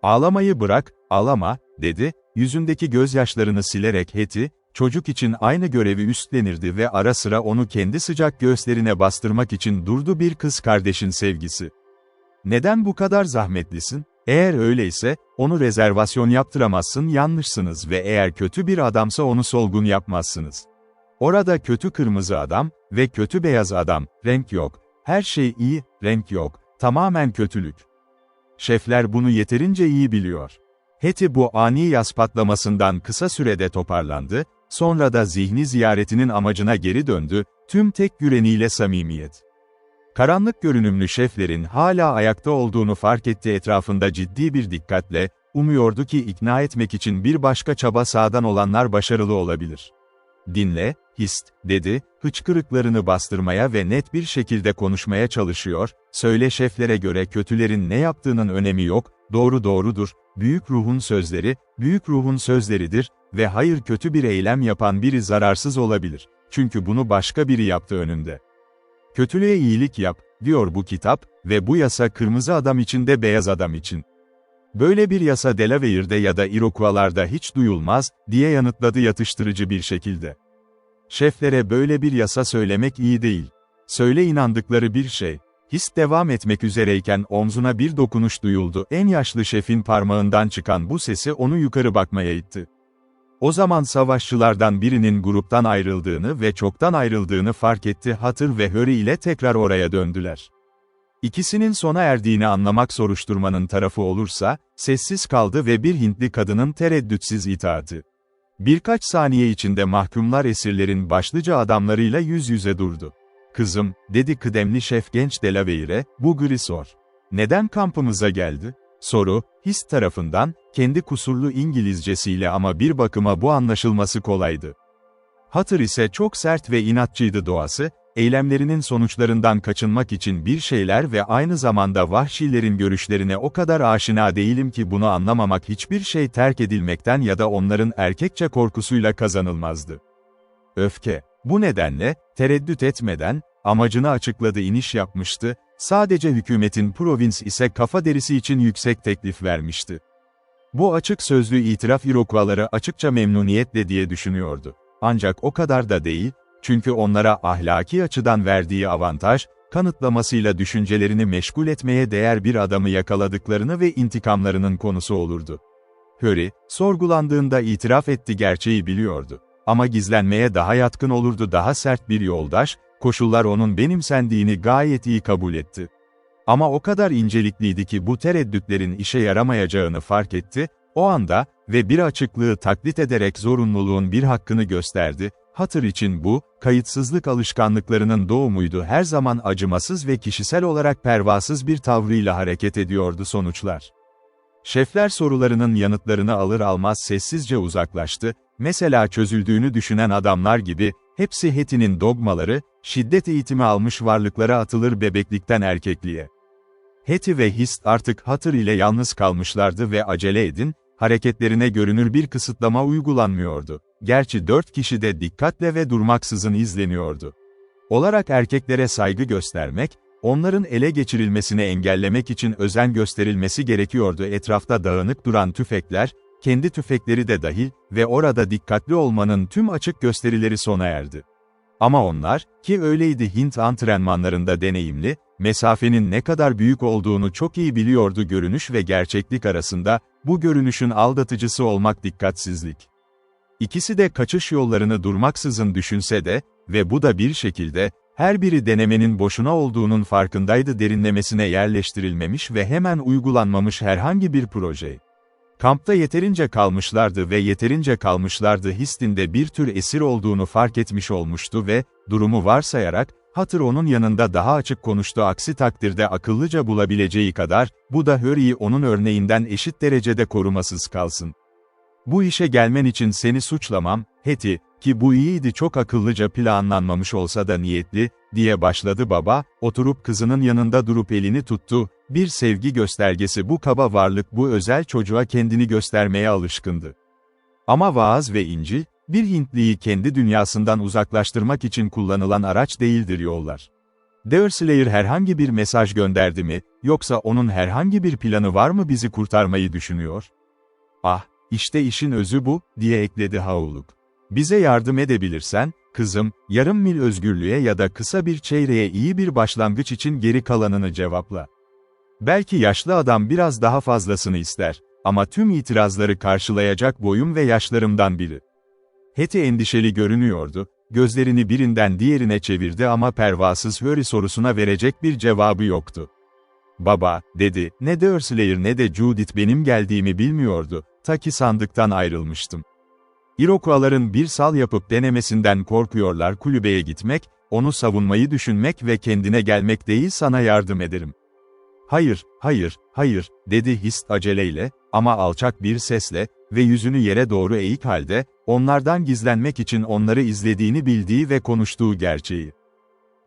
"Ağlamayı bırak, ağlama," dedi, yüzündeki gözyaşlarını silerek. Heti, çocuk için aynı görevi üstlenirdi ve ara sıra onu kendi sıcak göğüslerine bastırmak için durdu, bir kız kardeşin sevgisi. "Neden bu kadar zahmetlisin? Eğer öyleyse, onu rezervasyon yaptıramazsın, yanlışsınız ve eğer kötü bir adamsa onu solgun yapmazsınız. Orada kötü kırmızı adam ve kötü beyaz adam, renk yok. Her şey iyi, renk yok. Tamamen kötülük. Şefler bunu yeterince iyi biliyor." Heti bu ani yas patlamasından kısa sürede toparlandı, sonra da zihni ziyaretinin amacına geri döndü, tüm tek yüreniyle samimiyet. Karanlık görünümlü şeflerin hala ayakta olduğunu fark etti, etrafında ciddi bir dikkatle, umuyordu ki ikna etmek için bir başka çaba sağdan olanlar başarılı olabilir. "Dinle, Hist," dedi, hıçkırıklarını bastırmaya ve net bir şekilde konuşmaya çalışıyor, "söyle, şeflere göre kötülerin ne yaptığının önemi yok, doğru doğrudur, büyük ruhun sözleri, büyük ruhun sözleridir ve hayır, kötü bir eylem yapan biri zararsız olabilir, çünkü bunu başka biri yaptı önünde. Kötülüğe iyilik yap, diyor bu kitap ve bu yasa kırmızı adam için de beyaz adam için. Böyle bir yasa Delaware'de ya da Iroquois'larda hiç duyulmaz," diye yanıtladı yatıştırıcı bir şekilde. "Şeflere böyle bir yasa söylemek iyi değil. Söyle inandıkları bir şey." Hist devam etmek üzereyken omzuna bir dokunuş duyuldu. En yaşlı şefin parmağından çıkan bu sesi onu yukarı bakmaya itti. O zaman savaşçılardan birinin gruptan ayrıldığını ve çoktan ayrıldığını fark etti. Hatır ve Hurry ile tekrar oraya döndüler. İkisinin sona erdiğini anlamak soruşturmanın tarafı olursa, sessiz kaldı ve bir Hintli kadının tereddütsüz itaati. Birkaç saniye içinde mahkumlar esirlerin başlıca adamlarıyla yüz yüze durdu. "Kızım," dedi kıdemli şef genç Delaware'e, "bu Grisor. Neden kampımıza geldi?" Soru, Hist tarafından, kendi kusurlu İngilizcesiyle, ama bir bakıma bu anlaşılması kolaydı. Hatır ise çok sert ve inatçıydı doğası, eylemlerinin sonuçlarından kaçınmak için bir şeyler ve aynı zamanda vahşilerin görüşlerine o kadar aşina değilim ki bunu anlamamak hiçbir şey terk edilmekten ya da onların erkekçe korkusuyla kazanılmazdı. Öfke. Bu nedenle, tereddüt etmeden, amacını açıkladı, iniş yapmıştı, sadece hükümetin Provins ise kafa derisi için yüksek teklif vermişti. Bu açık sözlü itiraf Iroquois'ları açıkça memnuniyetle diye düşünüyordu. Ancak o kadar da değil, çünkü onlara ahlaki açıdan verdiği avantaj, kanıtlamasıyla düşüncelerini meşgul etmeye değer bir adamı yakaladıklarını ve intikamlarının konusu olurdu. Hurry, sorgulandığında itiraf etti, gerçeği biliyordu. Ama gizlenmeye daha yatkın olurdu, daha sert bir yoldaş, koşullar onun benimsendiğini gayet iyi kabul etti. Ama o kadar incelikliydi ki bu tereddütlerin işe yaramayacağını fark etti, o anda ve bir açıklığı taklit ederek zorunluluğun bir hakkını gösterdi. Hatır için bu, kayıtsızlık alışkanlıklarının doğumuydu, her zaman acımasız ve kişisel olarak pervasız bir tavrıyla hareket ediyordu sonuçlar. Şefler sorularının yanıtlarını alır almaz sessizce uzaklaştı, mesela çözüldüğünü düşünen adamlar gibi, hepsi Heti'nin dogmaları, şiddet eğitimi almış varlıklara atılır bebeklikten erkekliğe. Heti ve Hist artık Hatır ile yalnız kalmışlardı ve acele edin, hareketlerine görünür bir kısıtlama uygulanmıyordu. Gerçi 4 kişi de dikkatle ve durmaksızın izleniyordu. Olarak erkeklere saygı göstermek, onların ele geçirilmesini engellemek için özen gösterilmesi gerekiyordu. Etrafta dağınık duran tüfekler, kendi tüfekleri de dahil ve orada dikkatli olmanın tüm açık gösterileri sona erdi. Ama onlar, ki öyleydi, Hint antrenmanlarında deneyimli, mesafenin ne kadar büyük olduğunu çok iyi biliyordu. Görünüş ve gerçeklik arasında, bu görünüşün aldatıcısı olmak dikkatsizlik. İkisi de kaçış yollarını durmaksızın düşünse de, ve bu da bir şekilde, her biri denemenin boşuna olduğunun farkındaydı. Derinlemesine yerleştirilmemiş ve hemen uygulanmamış herhangi bir proje. Kampta yeterince kalmışlardı ve yeterince kalmışlardı. Hissinde bir tür esir olduğunu fark etmiş olmuştu ve, durumu varsayarak, Hatır onun yanında daha açık konuştu. Aksi takdirde akıllıca bulabileceği kadar, bu da Harry'i onun örneğinden eşit derecede korumasız kalsın. Bu işe gelmen için seni suçlamam, Hetty, ki bu iyiydi, çok akıllıca planlanmamış olsa da niyetli, diye başladı baba, oturup kızının yanında durup elini tuttu, bir sevgi göstergesi. Bu kaba varlık bu özel çocuğa kendini göstermeye alışkındı. Ama vaaz ve İncil, bir Hintliyi kendi dünyasından uzaklaştırmak için kullanılan araç değildir. Yollar. Dersleyer herhangi bir mesaj gönderdi mi, yoksa onun herhangi bir planı var mı? Bizi kurtarmayı düşünüyor? Ah, işte işin özü bu, diye ekledi Hawluk. Bize yardım edebilirsen, kızım, yarım mil özgürlüğe ya da kısa bir çeyreğe iyi bir başlangıç için geri kalanını cevapla. Belki yaşlı adam biraz daha fazlasını ister, ama tüm itirazları karşılayacak boyum ve yaşlarımdan biri. Hetty endişeli görünüyordu, gözlerini birinden diğerine çevirdi ama pervasız Harry sorusuna verecek bir cevabı yoktu. Baba, dedi, ne Dersleyer ne de Judith benim geldiğimi bilmiyordu, ta ki sandıktan ayrılmıştım. Iroquois'ların bir sal yapıp denemesinden korkuyorlar. Kulübeye gitmek, onu savunmayı düşünmek ve kendine gelmek değil, sana yardım ederim. Hayır, hayır, hayır, dedi Hist aceleyle, ama alçak bir sesle ve yüzünü yere doğru eğik halde, onlardan gizlenmek için onları izlediğini bildiği ve konuştuğu gerçeği.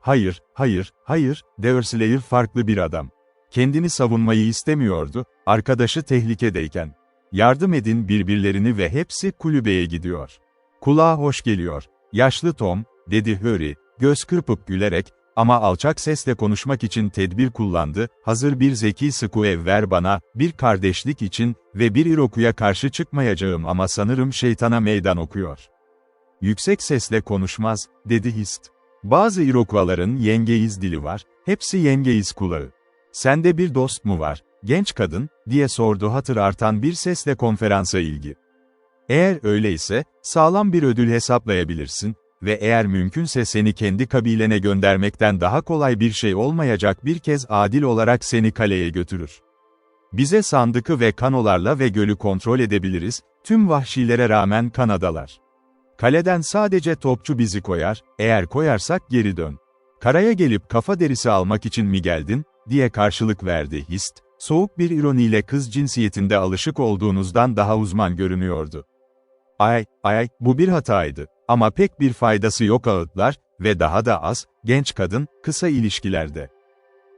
Hayır, hayır, hayır, Dersleyer farklı bir adam. Kendini savunmayı istemiyordu, arkadaşı tehlikedeyken. Yardım edin birbirlerini ve hepsi kulübeye gidiyor. Kulağa hoş geliyor. Yaşlı Tom, dedi Harry, göz kırpıp gülerek, ama alçak sesle konuşmak için tedbir kullandı. Hazır bir zeki Squev ver bana, bir kardeşlik için ve bir Iroquois'a karşı çıkmayacağım ama sanırım şeytana meydan okuyor. Yüksek sesle konuşmaz, dedi Hist. Bazı Iroquois'ların yengeyiz dili var, hepsi yengeyiz kulağı. Sende bir dost mu var, genç kadın, diye sordu Hatır artan bir sesle konferansa ilgi. Eğer öyleyse, sağlam bir ödül hesaplayabilirsin ve eğer mümkünse seni kendi kabilene göndermekten daha kolay bir şey olmayacak, bir kez adil olarak seni kaleye götürür. Bize sandıkı ve kanolarla ve gölü kontrol edebiliriz, tüm vahşilere rağmen Kanadalar. Kaleden sadece topçu bizi koyar, eğer koyarsak geri dön. Karaya gelip kafa derisi almak için mi geldin, diye karşılık verdi Hist, soğuk bir ironiyle kız cinsiyetinde alışık olduğunuzdan daha uzman görünüyordu. Ay, bu bir hataydı. Ama pek bir faydası yok ağıtlar ve daha da az, genç kadın, kısa ilişkilerde.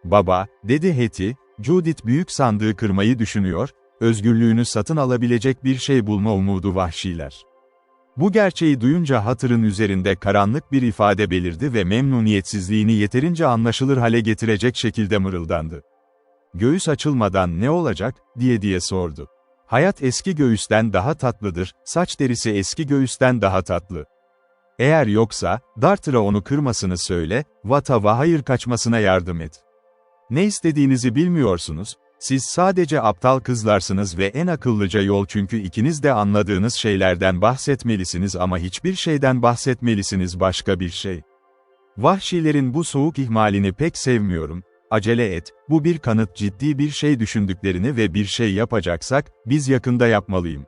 Baba, dedi Hetty, Judith büyük sandığı kırmayı düşünüyor, özgürlüğünü satın alabilecek bir şey bulma umudu vahşiler. Bu gerçeği duyunca Hatır'ın üzerinde karanlık bir ifade belirdi ve memnuniyetsizliğini yeterince anlaşılır hale getirecek şekilde mırıldandı. Göğüs açılmadan ne olacak, diye sordu. Hayat eski göğüsten daha tatlıdır, saç derisi eski göğüsten daha tatlı. Eğer yoksa, Dartır'a onu kırmasını söyle, Vatava hayır kaçmasına yardım et. Ne istediğinizi bilmiyorsunuz, siz sadece aptal kızlarsınız ve en akıllıca yol, çünkü ikiniz de anladığınız şeylerden bahsetmelisiniz ama hiçbir şeyden bahsetmelisiniz, başka bir şey. Vahşilerin bu soğuk ihmalini pek sevmiyorum, acele et, bu bir kanıt, ciddi bir şey düşündüklerini ve bir şey yapacaksak, biz yakında yapmalıyım.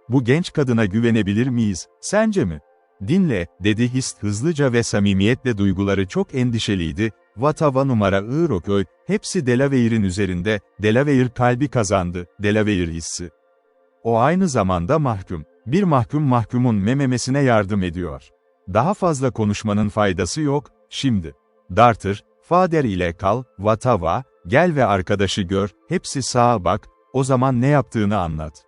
Bu genç kadına güvenebilir miyiz, sence mi? Dinle, dedi Hist hızlıca ve samimiyetle, duyguları çok endişeliydi. Vatava numara Iroquois, hepsi Delaware'in üzerinde, Delaware kalbi kazandı, Delaware hissi. O aynı zamanda mahkum. Bir mahkumun mememesine yardım ediyor. Daha fazla konuşmanın faydası yok, şimdi. Dartır, Fader ile kal, Vatava, gel ve arkadaşı gör, hepsi sağa bak, o zaman ne yaptığını anlat.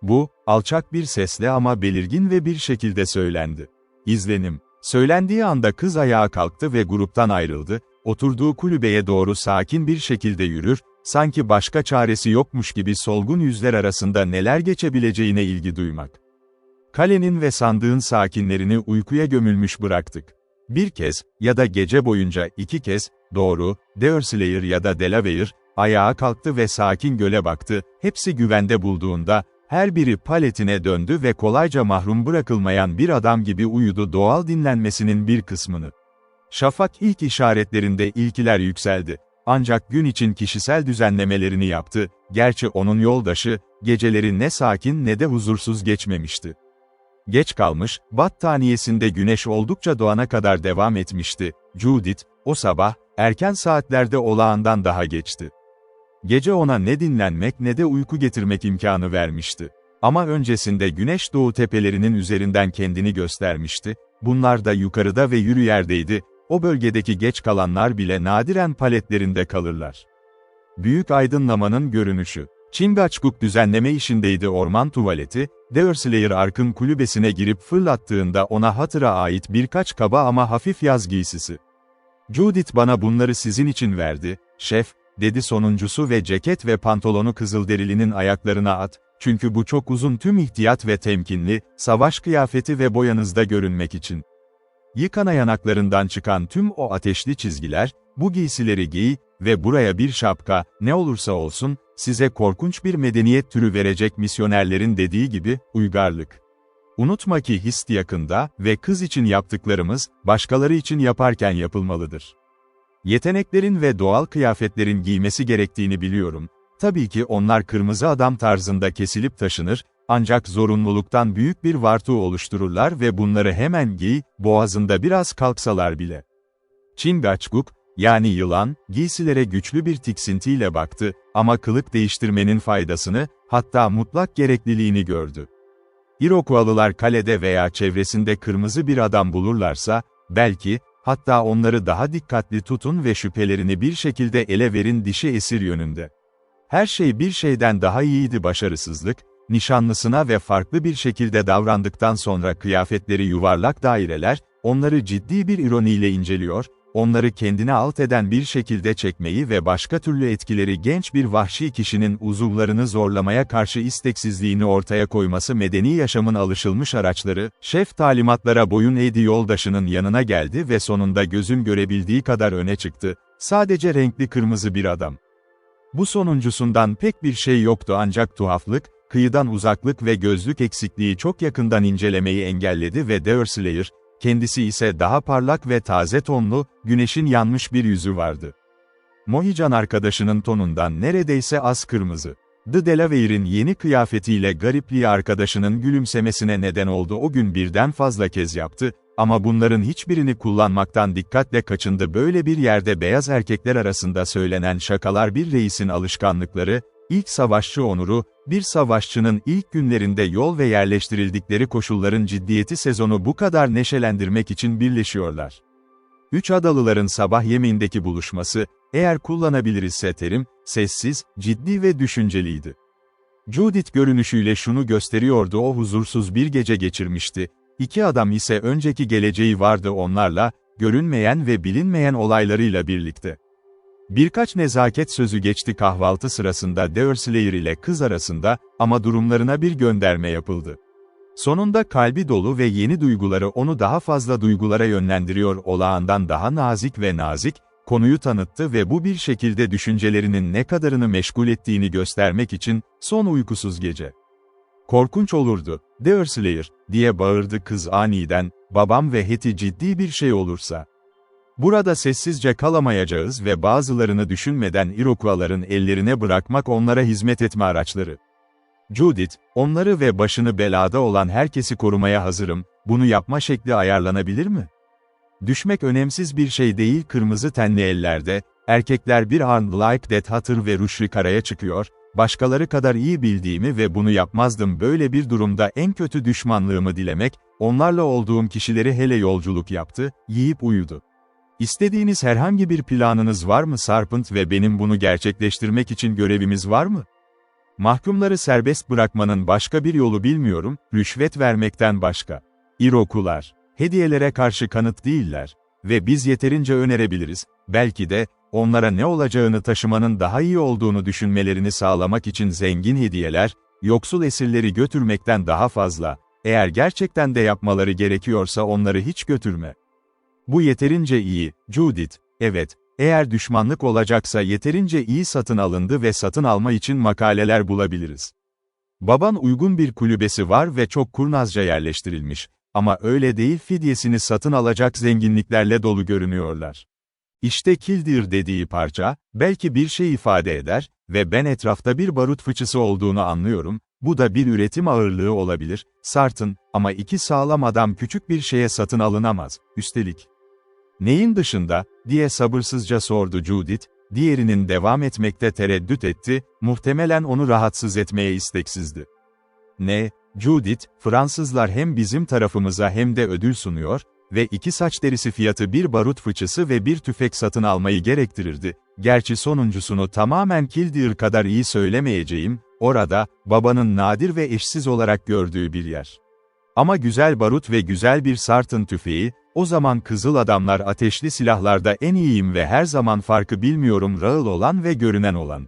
Bu, alçak bir sesle ama belirgin ve bir şekilde söylendi. İzlenim. Söylendiği anda kız ayağa kalktı ve gruptan ayrıldı, oturduğu kulübeye doğru sakin bir şekilde yürür, sanki başka çaresi yokmuş gibi solgun yüzler arasında neler geçebileceğine ilgi duymak. Kalenin ve sandığın sakinlerini uykuya gömülmüş bıraktık. Bir kez, ya da gece boyunca 2 kez, doğru, Deerslayer ya da Delaware, ayağa kalktı ve sakin göle baktı, hepsi güvende bulduğunda, her biri paletine döndü ve kolayca mahrum bırakılmayan bir adam gibi uyudu doğal dinlenmesinin bir kısmını. Şafak ilk işaretlerinde ilkiler yükseldi. Ancak gün için kişisel düzenlemelerini yaptı, gerçi onun yoldaşı, geceleri ne sakin ne de huzursuz geçmemişti. Geç kalmış, battaniyesinde güneş oldukça doğana kadar devam etmişti. Judith, o sabah, erken saatlerde olağandan daha geçti. Gece ona ne dinlenmek ne de uyku getirmek imkanı vermişti. Ama öncesinde güneş doğu tepelerinin üzerinden kendini göstermişti, bunlar da yukarıda ve yürüyerdeydi, o bölgedeki geç kalanlar bile nadiren paletlerinde kalırlar. Büyük aydınlamanın görünüşü. Chingachgook düzenleme işindeydi orman tuvaleti, Deerslayer Ark'ın kulübesine girip fırlattığında ona hatıra ait birkaç kaba ama hafif yaz giysisi. Judith bana bunları sizin için verdi, şef, dedi sonuncusu ve ceket ve pantolonu Kızılderili'nin ayaklarına at, çünkü bu çok uzun tüm ihtiyat ve temkinli, savaş kıyafeti ve boyanızda görünmek için. Yıkana yanaklarından çıkan tüm o ateşli çizgiler, bu giysileri giy ve buraya bir şapka, ne olursa olsun, size korkunç bir medeniyet türü verecek misyonerlerin dediği gibi, uygarlık. Unutma ki hist yakında ve kız için yaptıklarımız, başkaları için yaparken yapılmalıdır. Yeteneklerin ve doğal kıyafetlerin giymesi gerektiğini biliyorum. Tabii ki onlar kırmızı adam tarzında kesilip taşınır, ancak zorunluluktan büyük bir vartuğ oluştururlar ve bunları hemen giy, boğazında biraz kalksalar bile. Chingachgook, yani yılan, giysilere güçlü bir tiksintiyle baktı, ama kılık değiştirmenin faydasını, hatta mutlak gerekliliğini gördü. Iroquois'lılar kalede veya çevresinde kırmızı bir adam bulurlarsa, belki, hatta onları daha dikkatli tutun ve şüphelerini bir şekilde ele verin dişi esir yönünde. Her şey bir şeyden daha iyiydi başarısızlık, nişanlısına ve farklı bir şekilde davrandıktan sonra kıyafetleri yuvarlak daireler, onları ciddi bir ironiyle inceliyor, onları kendine alt eden bir şekilde çekmeyi ve başka türlü etkileri genç bir vahşi kişinin uzuvlarını zorlamaya karşı isteksizliğini ortaya koyması medeni yaşamın alışılmış araçları, şef talimatlara boyun eğdi yoldaşının yanına geldi ve sonunda gözün görebildiği kadar öne çıktı, sadece renkli kırmızı bir adam. Bu sonuncusundan pek bir şey yoktu ancak tuhaflık, kıyıdan uzaklık ve gözlük eksikliği çok yakından incelemeyi engelledi ve Deerslayer, kendisi ise daha parlak ve taze tonlu, güneşin yanmış bir yüzü vardı. Mohican arkadaşının tonundan neredeyse az kırmızı. The Delaware'in yeni kıyafetiyle garipliği arkadaşının gülümsemesine neden oldu o gün birden fazla kez yaptı, ama bunların hiçbirini kullanmaktan dikkatle kaçındı böyle bir yerde beyaz erkekler arasında söylenen şakalar bir reisin alışkanlıkları, ilk savaşçı onuru, bir savaşçının ilk günlerinde yol ve yerleştirildikleri koşulların ciddiyeti sezonu bu kadar neşelendirmek için birleşiyorlar. Üç adalıların sabah yemeğindeki buluşması, eğer kullanabilirizse terim, sessiz, ciddi ve düşünceliydi. Judith görünüşüyle şunu gösteriyordu o huzursuz bir gece geçirmişti, iki adam ise önceki geleceği vardı onlarla, görünmeyen ve bilinmeyen olaylarıyla birlikte. Birkaç nezaket sözü geçti kahvaltı sırasında Deerslayer ile kız arasında, ama durumlarına bir gönderme yapıldı. Sonunda kalbi dolu ve yeni duyguları onu daha fazla duygulara yönlendiriyor olağandan daha nazik ve nazik, konuyu tanıttı ve bu bir şekilde düşüncelerinin ne kadarını meşgul ettiğini göstermek için, son uykusuz gece. Korkunç olurdu, Deerslayer, diye bağırdı kız aniden, babam ve Hetty ciddi bir şey olursa. Burada sessizce kalamayacağız ve bazılarını düşünmeden Iroquois'ların ellerine bırakmak onlara hizmet etme araçları. Judith, onları ve başını belada olan herkesi korumaya hazırım, bunu yapma şekli ayarlanabilir mi? Düşmek önemsiz bir şey değil kırmızı tenli ellerde, erkekler bir arm like that hatır ve rüşri karaya çıkıyor, başkaları kadar iyi bildiğimi ve bunu yapmazdım böyle bir durumda en kötü düşmanlığımı dilemek, onlarla olduğum kişileri hele yolculuk yaptı, yiyip uyudu. İstediğiniz herhangi bir planınız var mı Serpent ve benim bunu gerçekleştirmek için görevimiz var mı? Mahkumları serbest bırakmanın başka bir yolu bilmiyorum, rüşvet vermekten başka. Iroquois'lar, hediyelere karşı kanıt değiller ve biz yeterince önerebiliriz, belki de, onlara ne olacağını taşımanın daha iyi olduğunu düşünmelerini sağlamak için zengin hediyeler, yoksul esirleri götürmekten daha fazla, eğer gerçekten de yapmaları gerekiyorsa onları hiç götürme. Bu yeterince iyi, Judith. Evet, eğer düşmanlık olacaksa yeterince iyi satın alındı ve satın alma için makaleler bulabiliriz. Baban uygun bir kulübesi var ve çok kurnazca yerleştirilmiş. Ama öyle değil, fidyesini satın alacak zenginliklerle dolu görünüyorlar. İşte Killdeer dediği parça, belki bir şey ifade eder ve ben etrafta bir barut fıçısı olduğunu anlıyorum, bu da bir üretim ağırlığı olabilir, Sartın, ama iki sağlam adam küçük bir şeye satın alınamaz, üstelik. Neyin dışında, diye sabırsızca sordu Judith, diğerinin devam etmekte tereddüt etti, muhtemelen onu rahatsız etmeye isteksizdi. Ne, Judith, Fransızlar hem bizim tarafımıza hem de ödül sunuyor ve iki saç derisi fiyatı bir barut fıçısı ve bir tüfek satın almayı gerektirirdi. Gerçi sonuncusunu tamamen Killdeer kadar iyi söylemeyeceğim, orada, babanın nadir ve eşsiz olarak gördüğü bir yer. Ama güzel barut ve güzel bir Sartın tüfeği, o zaman Kızıl Adamlar ateşli silahlarda en iyiyim ve her zaman farkı bilmiyorum rağıl olan ve görünen olan.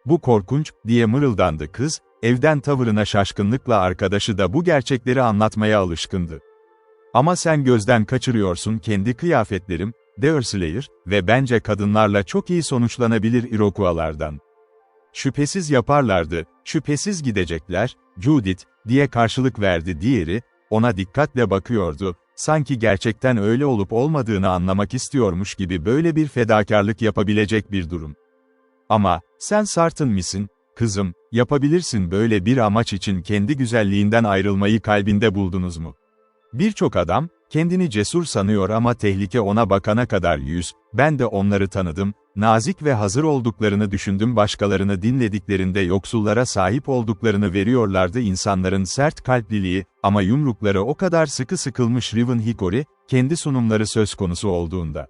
Bu korkunç, diye mırıldandı kız, evden tavırına şaşkınlıkla arkadaşı da bu gerçekleri anlatmaya alışkındı. Ama sen gözden kaçırıyorsun kendi kıyafetlerim, Deerslayer, ve bence kadınlarla çok iyi sonuçlanabilir Iroquois'lardan. Şüphesiz yaparlardı, şüphesiz gidecekler, Judith, diye karşılık verdi diğeri, ona dikkatle bakıyordu, sanki gerçekten öyle olup olmadığını anlamak istiyormuş gibi böyle bir fedakarlık yapabilecek bir durum. Ama, sen Sartın mısın, kızım, yapabilirsin böyle bir amaç için kendi güzelliğinden ayrılmayı kalbinde buldunuz mu? Birçok adam, kendini cesur sanıyor ama tehlike ona bakana kadar ben de onları tanıdım, nazik ve hazır olduklarını düşündüm başkalarını dinlediklerinde yoksullara sahip olduklarını veriyorlardı insanların sert kalpliliği, ama yumrukları o kadar sıkı sıkılmış Riven Hickory, kendi sunumları söz konusu olduğunda.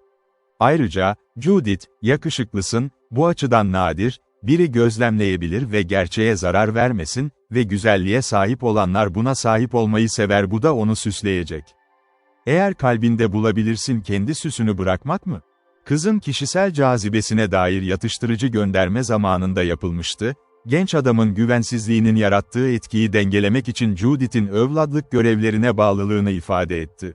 Ayrıca, Judith, yakışıklısın, bu açıdan nadir, biri gözlemleyebilir ve gerçeğe zarar vermesin ve güzelliğe sahip olanlar buna sahip olmayı sever bu da onu süsleyecek. Eğer kalbinde bulabilirsin kendi süsünü bırakmak mı? Kızın kişisel cazibesine dair yatıştırıcı gönderme zamanında yapılmıştı, genç adamın güvensizliğinin yarattığı etkiyi dengelemek için Judith'in evladlık görevlerine bağlılığını ifade etti.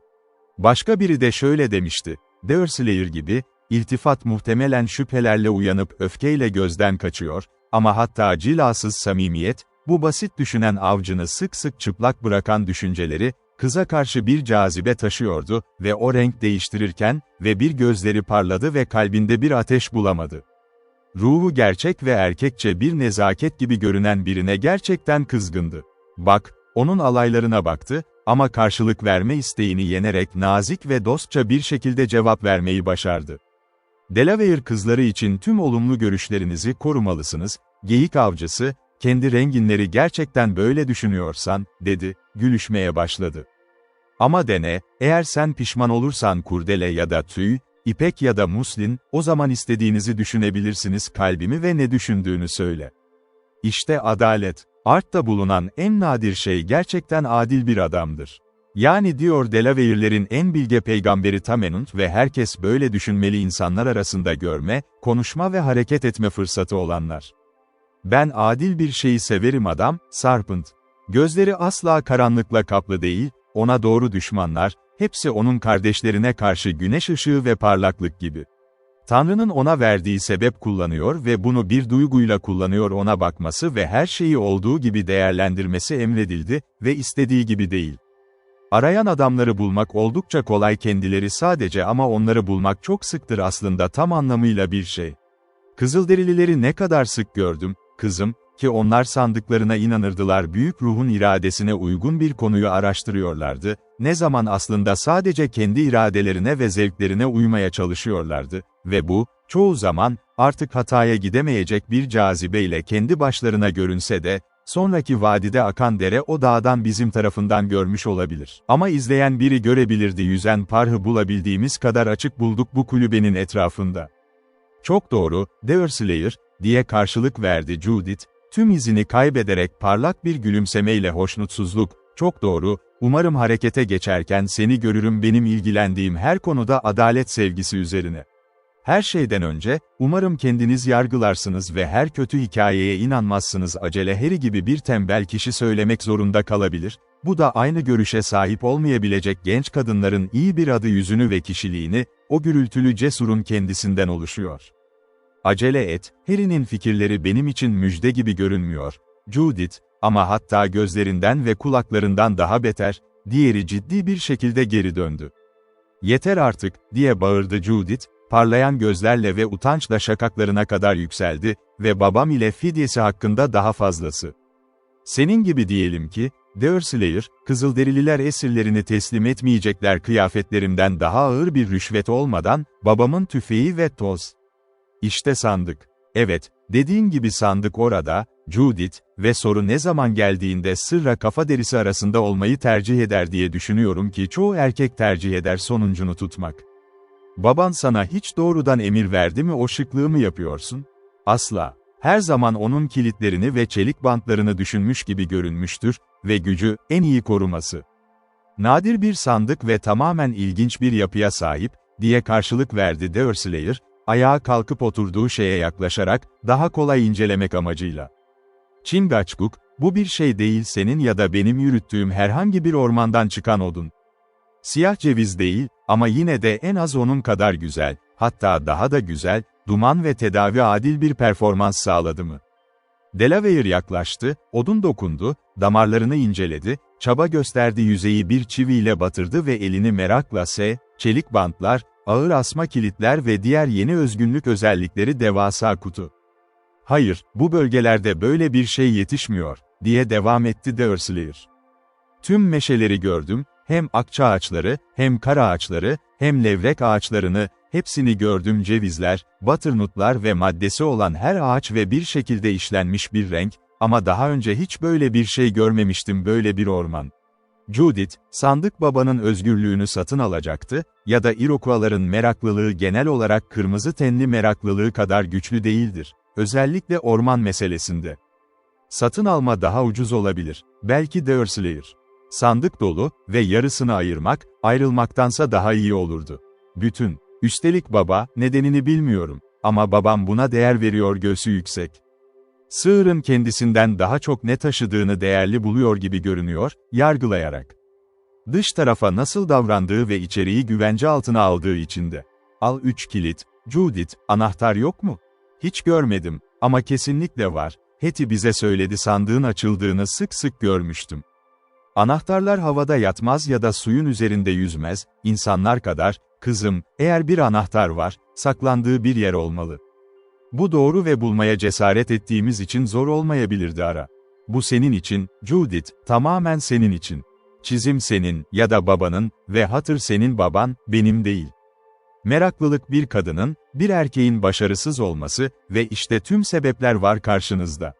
Başka biri de şöyle demişti, Deerslayer gibi, iltifat muhtemelen şüphelerle uyanıp öfkeyle gözden kaçıyor, ama hatta cilasız samimiyet, bu basit düşünen avcını sık sık çıplak bırakan düşünceleri, kıza karşı bir cazibe taşıyordu ve o renk değiştirirken ve bir gözleri parladı ve kalbinde bir ateş bulamadı. Ruhu gerçek ve erkekçe bir nezaket gibi görünen birine gerçekten kızgındı. Bak, onun alaylarına baktı ama karşılık verme isteğini yenerek nazik ve dostça bir şekilde cevap vermeyi başardı. Delaware kızları için tüm olumlu görüşlerinizi korumalısınız, geyik avcısı, kendi renginleri gerçekten böyle düşünüyorsan, dedi, gülüşmeye başladı. Ama dene, eğer sen pişman olursan kurdele ya da tüy, ipek ya da muslin, o zaman istediğinizi düşünebilirsiniz kalbimi ve ne düşündüğünü söyle. İşte adalet, Art'ta bulunan en nadir şey gerçekten adil bir adamdır. Yani diyor Delaware'lerin en bilge peygamberi Tamenund ve herkes böyle düşünmeli insanlar arasında görme, konuşma ve hareket etme fırsatı olanlar. Ben adil bir şeyi severim adam, Sarpent. Gözleri asla karanlıkla kaplı değil, ona doğru düşmanlar, hepsi onun kardeşlerine karşı güneş ışığı ve parlaklık gibi. Tanrı'nın ona verdiği sebep kullanıyor ve bunu bir duyguyla kullanıyor ona bakması ve her şeyi olduğu gibi değerlendirmesi emredildi ve istediği gibi değil. Arayan adamları bulmak oldukça kolay kendileri sadece ama onları bulmak çok sıktır aslında tam anlamıyla bir şey. Kızılderilileri ne kadar sık gördüm, kızım, ki onlar sandıklarına inanırdılar büyük ruhun iradesine uygun bir konuyu araştırıyorlardı, ne zaman aslında sadece kendi iradelerine ve zevklerine uymaya çalışıyorlardı, ve bu, çoğu zaman, artık hataya gidemeyecek bir cazibeyle kendi başlarına görünse de, sonraki vadide akan dere o dağdan bizim tarafından görmüş olabilir. Ama izleyen biri görebilirdi yüzen parhı bulabildiğimiz kadar açık bulduk bu kulübenin etrafında. Çok doğru, Deerslayer, diye karşılık verdi Judith, tüm izini kaybederek parlak bir gülümsemeyle hoşnutsuzluk, çok doğru, umarım harekete geçerken seni görürüm benim ilgilendiğim her konuda adalet sevgisi üzerine. Her şeyden önce, umarım kendiniz yargılarsınız ve her kötü hikayeye inanmazsınız. Acele Harry gibi bir tembel kişi söylemek zorunda kalabilir. Bu da aynı görüşe sahip olmayabilecek genç kadınların iyi bir adı yüzünü ve kişiliğini, o gürültülü cesurun kendisinden oluşuyor. Acele et, Harry'nin fikirleri benim için müjde gibi görünmüyor. Judith, ama hatta gözlerinden ve kulaklarından daha beter, diğeri ciddi bir şekilde geri döndü. Yeter artık, diye bağırdı Judith, parlayan gözlerle ve utançla şakaklarına kadar yükseldi ve babam ile fidyesi hakkında daha fazlası. Senin gibi diyelim ki, Deurslayer, Kızılderililer esirlerini teslim etmeyecekler kıyafetlerimden daha ağır bir rüşvet olmadan, babamın tüfeği ve toz. İşte sandık. Evet, dediğin gibi sandık orada, Judith, ve soru ne zaman geldiğinde sırra kafa derisi arasında olmayı tercih eder diye düşünüyorum ki çoğu erkek tercih eder sonuncunu tutmak. Baban sana hiç doğrudan emir verdi mi o şıklığı mı yapıyorsun? Asla. Her zaman onun kilitlerini ve çelik bantlarını düşünmüş gibi görünmüştür ve gücü, en iyi koruması. Nadir bir sandık ve tamamen ilginç bir yapıya sahip, diye karşılık verdi Deurslayer, ayağa kalkıp oturduğu şeye yaklaşarak, daha kolay incelemek amacıyla. Chingachgook, bu bir şey değil senin ya da benim yürüttüğüm herhangi bir ormandan çıkan odun. Siyah ceviz değil, ama yine de en az onun kadar güzel, hatta daha da güzel, duman ve tedavi adil bir performans sağladı mı? Delaware yaklaştı, odun dokundu, damarlarını inceledi, çaba gösterdi yüzeyi bir çiviyle batırdı ve elini merakla çelik bantlar, ağır asma kilitler ve diğer yeni özgünlük özellikleri devasa kutu. Hayır, bu bölgelerde böyle bir şey yetişmiyor, diye devam etti Deurslayer. Tüm meşeleri gördüm, hem akça ağaçları, hem kara ağaçları, hem levrek ağaçlarını, hepsini gördüm cevizler, butternutlar ve maddesi olan her ağaç ve bir şekilde işlenmiş bir renk, ama daha önce hiç böyle bir şey görmemiştim böyle bir orman. Judith, sandık babanın özgürlüğünü satın alacaktı, ya da Iroquois'ların meraklılığı genel olarak kırmızı tenli meraklılığı kadar güçlü değildir, özellikle orman meselesinde. Satın alma daha ucuz olabilir, belki Deurslayer. Sandık dolu ve yarısını ayırmak, ayrılmaktansa daha iyi olurdu. Bütün. Üstelik baba, nedenini bilmiyorum, ama babam buna değer veriyor göğsü yüksek. Sığırın kendisinden daha çok ne taşıdığını değerli buluyor gibi görünüyor, yargılayarak. Dış tarafa nasıl davrandığı ve içeriği güvence altına aldığı içinde. Al 3 kilit, Judith, anahtar yok mu? Hiç görmedim, ama kesinlikle var, Hetty bize söyledi sandığın açıldığını sık sık görmüştüm. Anahtarlar havada yatmaz ya da suyun üzerinde yüzmez, insanlar kadar, kızım, eğer bir anahtar var, saklandığı bir yer olmalı. Bu doğru ve bulmaya cesaret ettiğimiz için zor olmayabilirdi ara. Bu senin için, Judith, tamamen senin için. Çizim senin, ya da babanın, ve hatır senin baban, benim değil. Meraklılık bir kadının, bir erkeğin başarısız olması, ve işte tüm sebepler var karşınızda.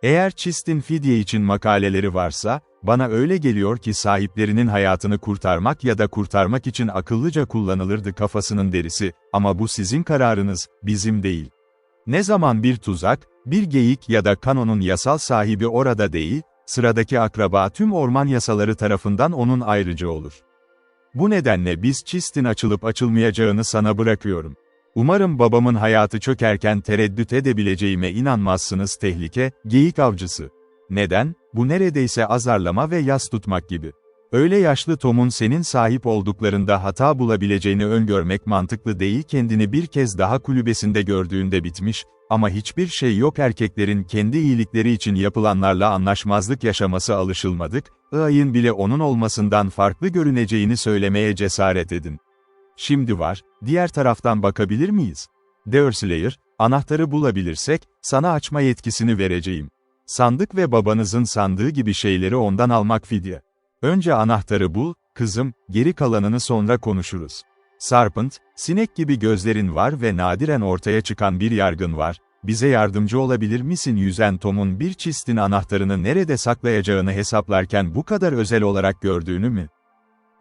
Eğer Chist'in fidye için makaleleri varsa, bana öyle geliyor ki sahiplerinin hayatını kurtarmak ya da kurtarmak için akıllıca kullanılırdı kafasının derisi, ama bu sizin kararınız, bizim değil. Ne zaman bir tuzak, bir geyik ya da kanonun yasal sahibi orada değil, sıradaki akraba tüm orman yasaları tarafından onun ayrıcı olur. Bu nedenle biz Chist'in açılıp açılmayacağını sana bırakıyorum. Umarım babamın hayatı çökerken tereddüt edebileceğime inanmazsınız tehlike, geyik avcısı. Neden? Bu neredeyse azarlama ve yas tutmak gibi. Öyle yaşlı Tom'un senin sahip olduklarında hata bulabileceğini öngörmek mantıklı değil kendini bir kez daha kulübesinde gördüğünde bitmiş, ama hiçbir şey yok erkeklerin kendi iyilikleri için yapılanlarla anlaşmazlık yaşaması alışılmadık, ayın bile onun olmasından farklı görüneceğini söylemeye cesaret edin. Şimdi var, diğer taraftan bakabilir miyiz? Deurslayer, anahtarı bulabilirsek, sana açma yetkisini vereceğim. Sandık ve babanızın sandığı gibi şeyleri ondan almak fidye. Önce anahtarı bul, kızım, geri kalanını sonra konuşuruz. Serpent, sinek gibi gözlerin var ve nadiren ortaya çıkan bir yargın var, bize yardımcı olabilir misin yüzen Tom'un bir Chist'in anahtarını nerede saklayacağını hesaplarken bu kadar özel olarak gördüğünü mü?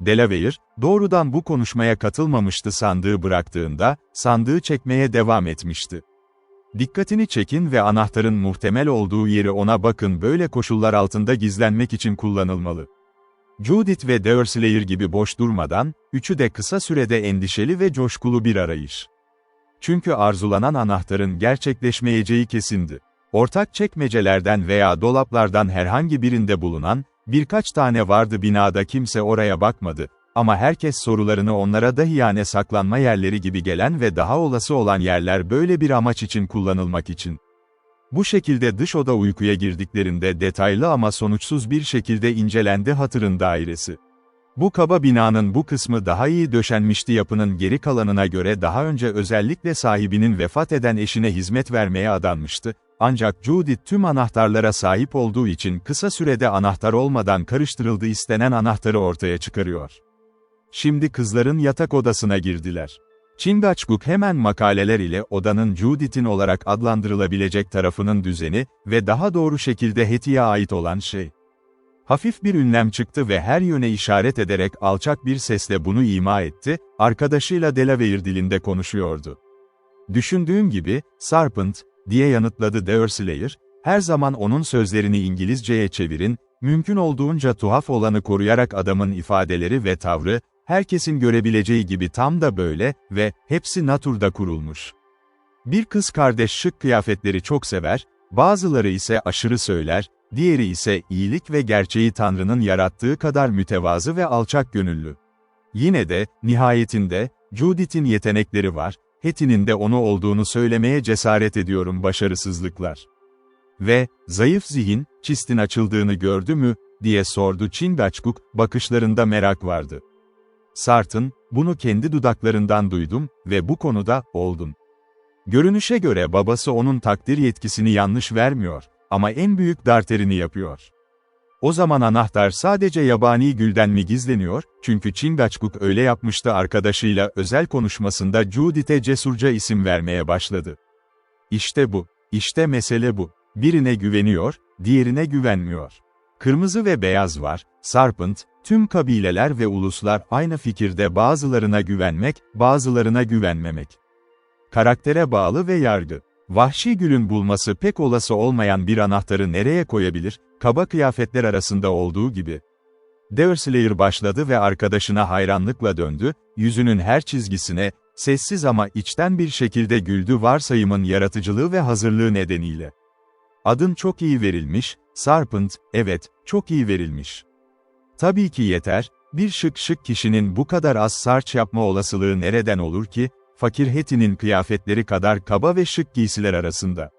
Delaware, doğrudan bu konuşmaya katılmamıştı sandığı bıraktığında, sandığı çekmeye devam etmişti. Dikkatini çekin ve anahtarın muhtemel olduğu yeri ona bakın böyle koşullar altında gizlenmek için kullanılmalı. Judith ve Deurslayer gibi boş durmadan, üçü de kısa sürede endişeli ve coşkulu bir arayış. Çünkü arzulanan anahtarın gerçekleşmeyeceği kesindi. Ortak çekmecelerden veya dolaplardan herhangi birinde bulunan, birkaç tane vardı binada kimse oraya bakmadı. Ama herkes sorularını onlara dahiyane saklanma yerleri gibi gelen ve daha olası olan yerler böyle bir amaç için kullanılmak için. Bu şekilde dış oda uykuya girdiklerinde detaylı ama sonuçsuz bir şekilde incelendi hatırın dairesi. Bu kaba binanın bu kısmı daha iyi döşenmişti yapının geri kalanına göre daha önce özellikle sahibinin vefat eden eşine hizmet vermeye adanmıştı. Ancak Judith tüm anahtarlara sahip olduğu için kısa sürede anahtar olmadan karıştırıldı istenen anahtarı ortaya çıkarıyor. Şimdi kızların yatak odasına girdiler. Chingachgook hemen makaleler ile odanın Judith'in olarak adlandırılabilecek tarafının düzeni ve daha doğru şekilde Hetty'ye ait olan şey. Hafif bir ünlem çıktı ve her yöne işaret ederek alçak bir sesle bunu ima etti, arkadaşıyla Delaware dilinde konuşuyordu. "Düşündüğüm gibi, Serpent," diye yanıtladı Dersleyer, "her zaman onun sözlerini İngilizceye çevirin, mümkün olduğunca tuhaf olanı koruyarak adamın ifadeleri ve tavrı, herkesin görebileceği gibi tam da böyle ve hepsi naturda kurulmuş. Bir kız kardeş şık kıyafetleri çok sever, bazıları ise aşırı söyler, diğeri ise iyilik ve gerçeği Tanrı'nın yarattığı kadar mütevazı ve alçak gönüllü. Yine de, nihayetinde, Judith'in yetenekleri var, Hetty'nin de onu olduğunu söylemeye cesaret ediyorum başarısızlıklar. Ve, zayıf zihin, çistin açıldığını gördü mü, diye sordu Chingachgook, bakışlarında merak vardı. Sartın, bunu kendi dudaklarından duydum ve bu konuda, oldun. Görünüşe göre babası onun takdir yetkisini yanlış vermiyor, ama en büyük darterini yapıyor. O zaman anahtar sadece yabani gülden mi gizleniyor, çünkü Chingachgook öyle yapmıştı arkadaşıyla özel konuşmasında Judith'e cesurca isim vermeye başladı. İşte bu, işte mesele bu. Birine güveniyor, diğerine güvenmiyor. Kırmızı ve beyaz var, Serpent, tüm kabileler ve uluslar aynı fikirde bazılarına güvenmek, bazılarına güvenmemek. Karaktere bağlı ve yargı. Vahşi gülün bulması pek olası olmayan bir anahtarı nereye koyabilir, kaba kıyafetler arasında olduğu gibi. Dersleyer başladı ve arkadaşına hayranlıkla döndü, yüzünün her çizgisine, sessiz ama içten bir şekilde güldü varsayımın yaratıcılığı ve hazırlığı nedeniyle. Adın çok iyi verilmiş, Serpent, evet, çok iyi verilmiş. Tabii ki yeter, bir şık kişinin bu kadar az sarç yapma olasılığı nereden olur ki, fakir Hetty'nin kıyafetleri kadar kaba ve şık giysiler arasında.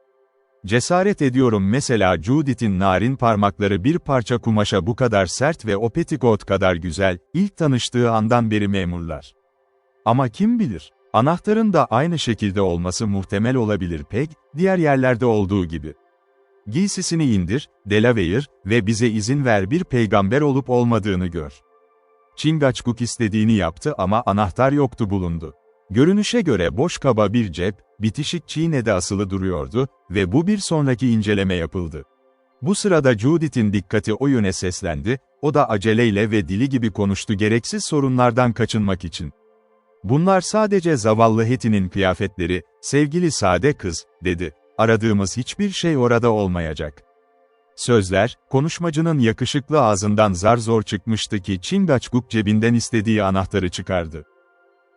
Cesaret ediyorum mesela Judith'in narin parmakları bir parça kumaşa bu kadar sert ve o petticoat kadar güzel, ilk tanıştığı andan beri memurlar. Ama kim bilir, anahtarın da aynı şekilde olması muhtemel olabilir pek, diğer yerlerde olduğu gibi. Giysisini indir, Delaware, ve bize izin ver bir peygamber olup olmadığını gör. Chingachgook istediğini yaptı ama anahtar yoktu bulundu. Görünüşe göre boş kaba bir cep, bitişik çiğnede asılı duruyordu ve bu bir sonraki inceleme yapıldı. Bu sırada Judith'in dikkati o yöne seslendi, o da aceleyle ve dili gibi konuştu gereksiz sorunlardan kaçınmak için. "Bunlar sadece zavallı Hetty'nin kıyafetleri, sevgili sade kız," dedi. "Aradığımız hiçbir şey orada olmayacak." Sözler, konuşmacının yakışıklı ağzından zar zor çıkmıştı ki Chingachgook cebinden istediği anahtarı çıkardı.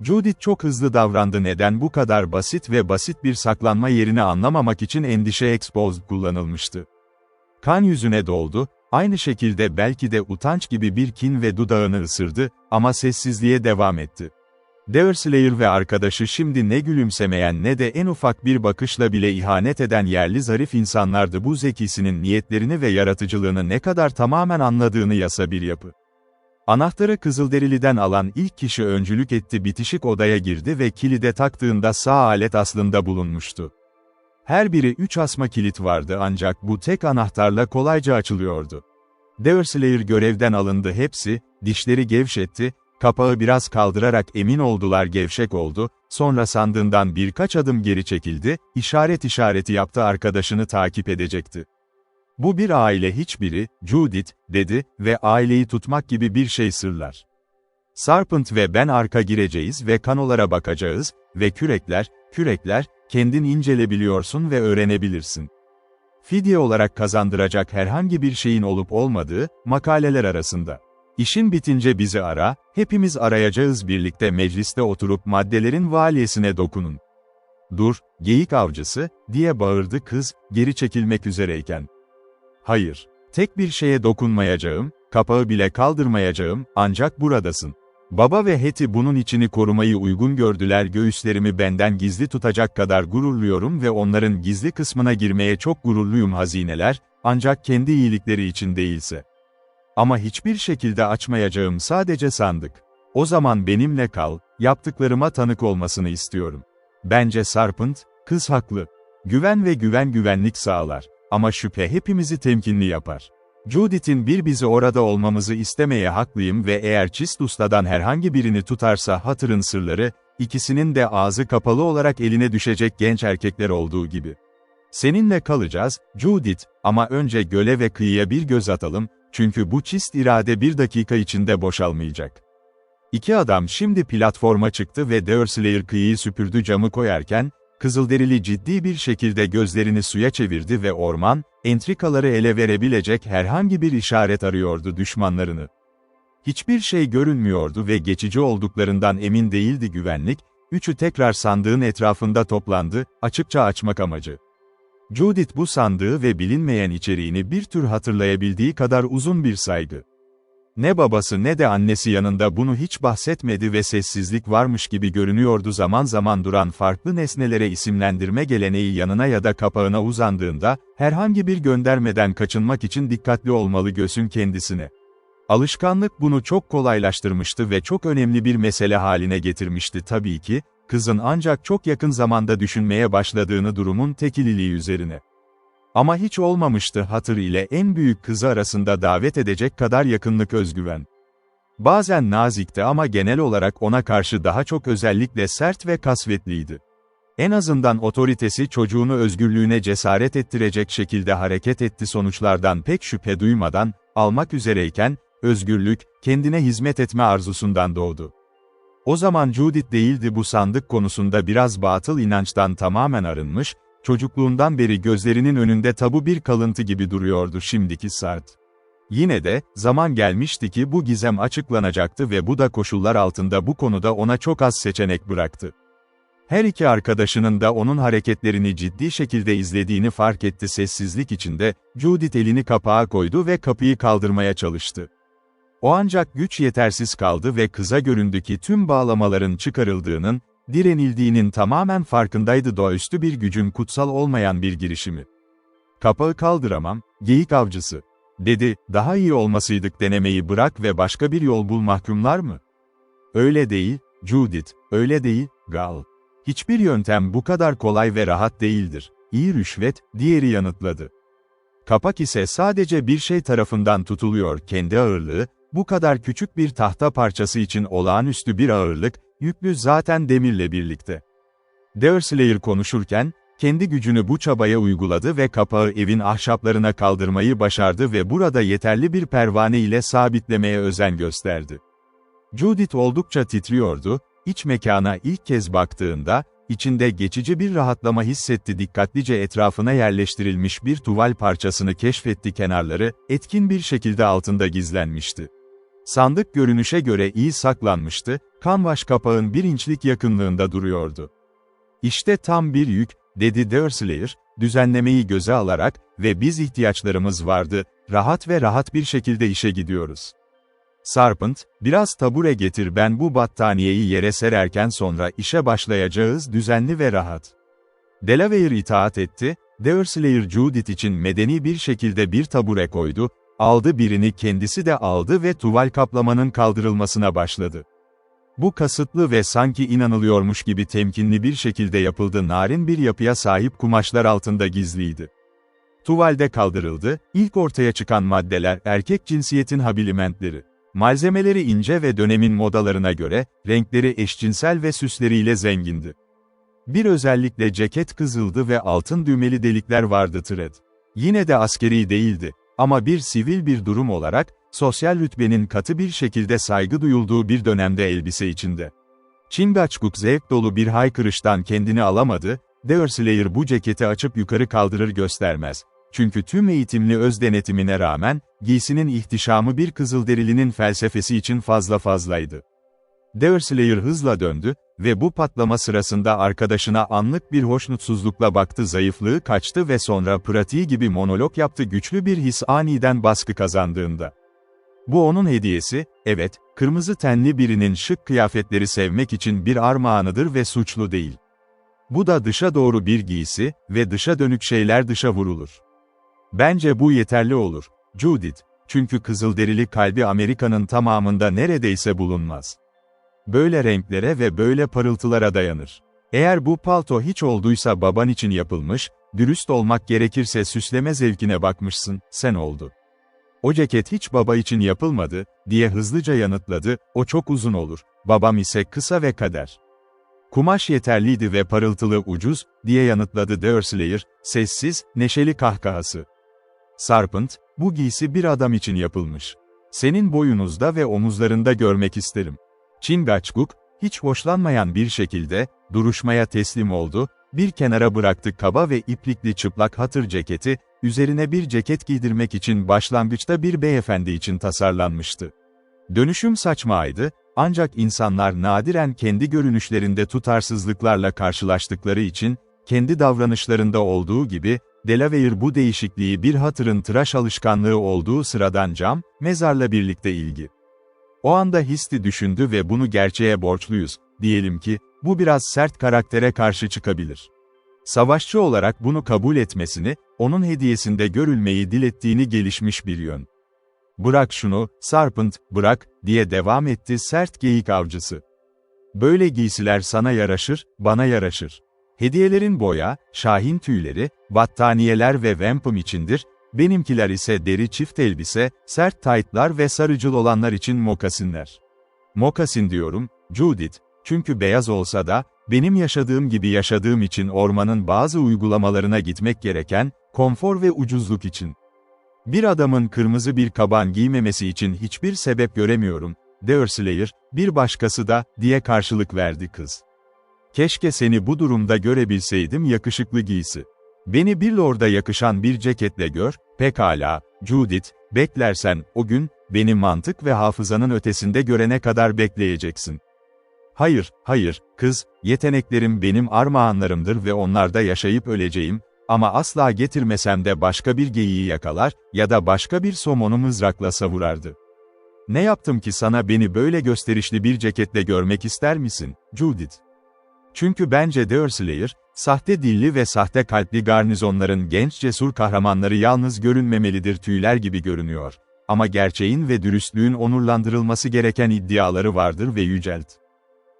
Judith çok hızlı davrandı neden bu kadar basit ve basit bir saklanma yerini anlamamak için endişe exposed kullanılmıştı. Kan yüzüne doldu, aynı şekilde belki de utanç gibi bir kin ve dudağını ısırdı, ama sessizliğe devam etti. Dersleyer ve arkadaşı şimdi ne gülümsemeyen ne de en ufak bir bakışla bile ihanet eden yerli zarif insanlardı bu zekisinin niyetlerini ve yaratıcılığını ne kadar tamamen anladığını yasa bir yapı. Anahtarı Kızılderili'den alan ilk kişi öncülük etti bitişik odaya girdi ve kilide taktığında sağ alet aslında bulunmuştu. Her biri 3 asma kilit vardı ancak bu tek anahtarla kolayca açılıyordu. Dersleyer görevden alındı hepsi, dişleri gevşetti, kapağı biraz kaldırarak emin oldular gevşek oldu, sonra sandığından birkaç adım geri çekildi, işaret işareti yaptı arkadaşını takip edecekti. "Bu bir aile hiçbiri, Judith," dedi ve aileyi tutmak gibi bir şey sırlar. "Serpent ve ben arka gireceğiz ve kanolara bakacağız ve kürekler, kendin incelebiliyorsun ve öğrenebilirsin. Fidye olarak kazandıracak herhangi bir şeyin olup olmadığı, makaleler arasında. İşin bitince bizi ara, hepimiz arayacağız birlikte mecliste oturup maddelerin valiyesine dokunun." "Dur, geyik avcısı," diye bağırdı kız, geri çekilmek üzereyken. "Hayır. Tek bir şeye dokunmayacağım, kapağı bile kaldırmayacağım, ancak buradasın." Baba ve Hetty bunun içini korumayı uygun gördüler. "Göğüslerimi benden gizli tutacak kadar gururluyum ve onların gizli kısmına girmeye çok gururluyum hazineler, ancak kendi iyilikleri için değilse. Ama hiçbir şekilde açmayacağım, sadece sandık. O zaman benimle kal, yaptıklarıma tanık olmasını istiyorum." Bence Serpent, kız haklı. Güven ve güvenlik sağlar. Ama şüphe hepimizi temkinli yapar. Judith'in bizi orada olmamızı istemeye haklıyım ve eğer Çist Usta'dan herhangi birini tutarsa hatırın sırları, ikisinin de ağzı kapalı olarak eline düşecek genç erkekler olduğu gibi. "Seninle kalacağız, Judith, ama önce göle ve kıyıya bir göz atalım, çünkü bu çist irade bir dakika içinde boşalmayacak." İki adam şimdi platforma çıktı ve Deerslayer kıyıyı süpürdü. Camı koyarken, Kızılderili ciddi bir şekilde gözlerini suya çevirdi ve orman, entrikaları ele verebilecek herhangi bir işaret arıyordu düşmanlarını. Hiçbir şey görünmüyordu ve geçici olduklarından emin değildi güvenlik. Üçü tekrar sandığın etrafında toplandı, açıkça açmak amacı. Judith bu sandığı ve bilinmeyen içeriğini bir tür hatırlayabildiği kadar uzun bir saygı. Ne babası ne de annesi yanında bunu hiç bahsetmedi ve sessizlik varmış gibi görünüyordu. Zaman zaman duran farklı nesnelere isimlendirme geleneği yanına ya da kapağına uzandığında, herhangi bir göndermeden kaçınmak için dikkatli olmalı göğsün kendisine. Alışkanlık bunu çok kolaylaştırmıştı ve çok önemli bir mesele haline getirmişti tabii ki, kızın ancak çok yakın zamanda düşünmeye başladığını durumun tekililiği üzerine. Ama hiç olmamıştı hatır ile en büyük kızı arasında davet edecek kadar yakınlık, özgüven. Bazen nazikti ama genel olarak ona karşı daha çok özellikle sert ve kasvetliydi. En azından otoritesi çocuğunu özgürlüğüne cesaret ettirecek şekilde hareket etti. Sonuçlardan pek şüphe duymadan, almak üzereyken, özgürlük, kendine hizmet etme arzusundan doğdu. O zaman Judith değildi bu sandık konusunda biraz batıl inançtan tamamen arınmış, çocukluğundan beri gözlerinin önünde tabu bir kalıntı gibi duruyordu şimdiki Sart. Yine de, zaman gelmişti ki bu gizem açıklanacaktı ve bu da koşullar altında bu konuda ona çok az seçenek bıraktı. Her iki arkadaşının da onun hareketlerini ciddi şekilde izlediğini fark etti. Sessizlik içinde, Judith elini kapağa koydu ve kapıyı kaldırmaya çalıştı. O ancak güç yetersiz kaldı ve kıza göründü ki tüm bağlamaların çıkarıldığının, direnildiğinin tamamen farkındaydı. Doğaüstü bir gücün, kutsal olmayan bir girişimi. "Kapağı kaldıramam, geyik avcısı," dedi. "Daha iyi olmasıydık, denemeyi bırak ve başka bir yol bul." "Mahkumlar mı?" "Öyle değil, Judith, öyle değil, Gal. Hiçbir yöntem bu kadar kolay ve rahat değildir." "İyi rüşvet," diğeri yanıtladı. "Kapak ise sadece bir şey tarafından tutuluyor. Kendi ağırlığı, bu kadar küçük bir tahta parçası için olağanüstü bir ağırlık, yüklü zaten demirle birlikte." Deerslayer konuşurken, kendi gücünü bu çabaya uyguladı ve kapağı evin ahşaplarına kaldırmayı başardı ve burada yeterli bir pervane ile sabitlemeye özen gösterdi. Judith oldukça titriyordu, iç mekana ilk kez baktığında, içinde geçici bir rahatlama hissetti. Dikkatlice etrafına yerleştirilmiş bir tuval parçasını keşfetti. Kenarları, etkin bir şekilde altında gizlenmişti. Sandık görünüşe göre iyi saklanmıştı, kanvaş kapağın 1 inçlik yakınlığında duruyordu. "İşte tam bir yük," dedi Deerslayer, düzenlemeyi göze alarak, "ve biz ihtiyaçlarımız vardı, rahat bir şekilde işe gidiyoruz." "Serpent, biraz tabure getir, ben bu battaniyeyi yere sererken sonra işe başlayacağız, düzenli ve rahat." Delaware itaat etti, Deerslayer Judith için medeni bir şekilde bir tabure koydu, aldı birini, kendisi de aldı ve tuval kaplamanın kaldırılmasına başladı. Bu kasıtlı ve sanki inanılıyormuş gibi temkinli bir şekilde yapıldı. Narin bir yapıya sahip kumaşlar altında gizliydi. Tuvalde kaldırıldı, ilk ortaya çıkan maddeler erkek cinsiyetin habilimentleri. Malzemeleri ince ve dönemin modalarına göre, renkleri eşcinsel ve süsleriyle zengindi. Bir özellikle ceket kızıldı ve altın düğmeli delikler vardı. Thread. Yine de askeri değildi. Ama bir sivil bir durum olarak, sosyal rütbenin katı bir şekilde saygı duyulduğu bir dönemde elbise içinde. Chingachgook zevk dolu bir haykırıştan kendini alamadı, Deerslayer bu ceketi açıp yukarı kaldırır göstermez. Çünkü tüm eğitimli öz denetimine rağmen, giysinin ihtişamı bir Kızılderilinin felsefesi için fazlaydı. Deerslayer hızla döndü, Ve bu patlama sırasında arkadaşına anlık bir hoşnutsuzlukla baktı, zayıflığı kaçtı ve sonra pratiği gibi monolog yaptı, güçlü bir his aniden baskı kazandığında. Bu onun hediyesi, evet, kırmızı tenli birinin şık kıyafetleri sevmek için bir armağanıdır ve suçlu değil. Bu da dışa doğru bir giysi ve dışa dönük şeyler dışa vurulur. Bence bu yeterli olur, Judith, çünkü kızılderili kalbi Amerika'nın tamamında neredeyse bulunmaz. Böyle renklere ve böyle parıltılara dayanır. Eğer bu palto hiç olduysa baban için yapılmış, dürüst olmak gerekirse süsleme zevkine bakmışsın, sen oldu. O ceket hiç baba için yapılmadı, diye hızlıca yanıtladı, o çok uzun olur, babam ise kısa ve kader. Kumaş yeterliydi ve parıltılı, ucuz, diye yanıtladı Dersleyer, sessiz, neşeli kahkahası. Sarpent, bu giysi bir adam için yapılmış. Senin boyunuzda ve omuzlarında görmek isterim. Chingachgook, hiç hoşlanmayan bir şekilde, duruşmaya teslim oldu, bir kenara bıraktı kaba ve iplikli çıplak hatır ceketi, üzerine bir ceket giydirmek için başlangıçta bir beyefendi için tasarlanmıştı. Dönüşüm saçmaydı, ancak insanlar nadiren kendi görünüşlerinde tutarsızlıklarla karşılaştıkları için, kendi davranışlarında olduğu gibi, Delaware bu değişikliği bir hatırın tıraş alışkanlığı olduğu sıradan cam, mezarla birlikte ilgi. O anda histi düşündü ve bunu gerçeğe borçluyuz, diyelim ki, bu biraz sert karaktere karşı çıkabilir. Savaşçı olarak bunu kabul etmesini, onun hediyesinde görülmeyi dilettiğini gelişmiş bir yön. Bırak şunu, Sarpent, bırak, diye devam etti sert geyik avcısı. Böyle giysiler sana yaraşır, bana yaraşır. Hediyelerin boya, şahin tüyleri, battaniyeler ve vampum içindir, benimkiler ise deri çift elbise, sert taytlar ve sarıcıl olanlar için mokasinler. Mokasin diyorum, Judith, çünkü beyaz olsa da, benim yaşadığım gibi yaşadığım için ormanın bazı uygulamalarına gitmek gereken, konfor ve ucuzluk için. Bir adamın kırmızı bir kaban giymemesi için hiçbir sebep göremiyorum, Dersleyer, bir başkası da, diye karşılık verdi kız. Keşke seni bu durumda görebilseydim, yakışıklı giysi. Beni bir lorda yakışan bir ceketle gör, pekala, Judith, beklersen, o gün, beni mantık ve hafızanın ötesinde görene kadar bekleyeceksin. Hayır, hayır, kız, yeteneklerim benim armağanlarımdır ve onlarda yaşayıp öleceğim, ama asla getirmesem de başka bir geyiği yakalar, ya da başka bir somonu mızrakla savurardı. Ne yaptım ki sana, beni böyle gösterişli bir ceketle görmek ister misin, Judith? Çünkü bence Dersleyer, sahte dilli ve sahte kalpli garnizonların genç cesur kahramanları yalnız görünmemelidir tüyler gibi görünüyor. Ama gerçeğin ve dürüstlüğün onurlandırılması gereken iddiaları vardır ve yücelt.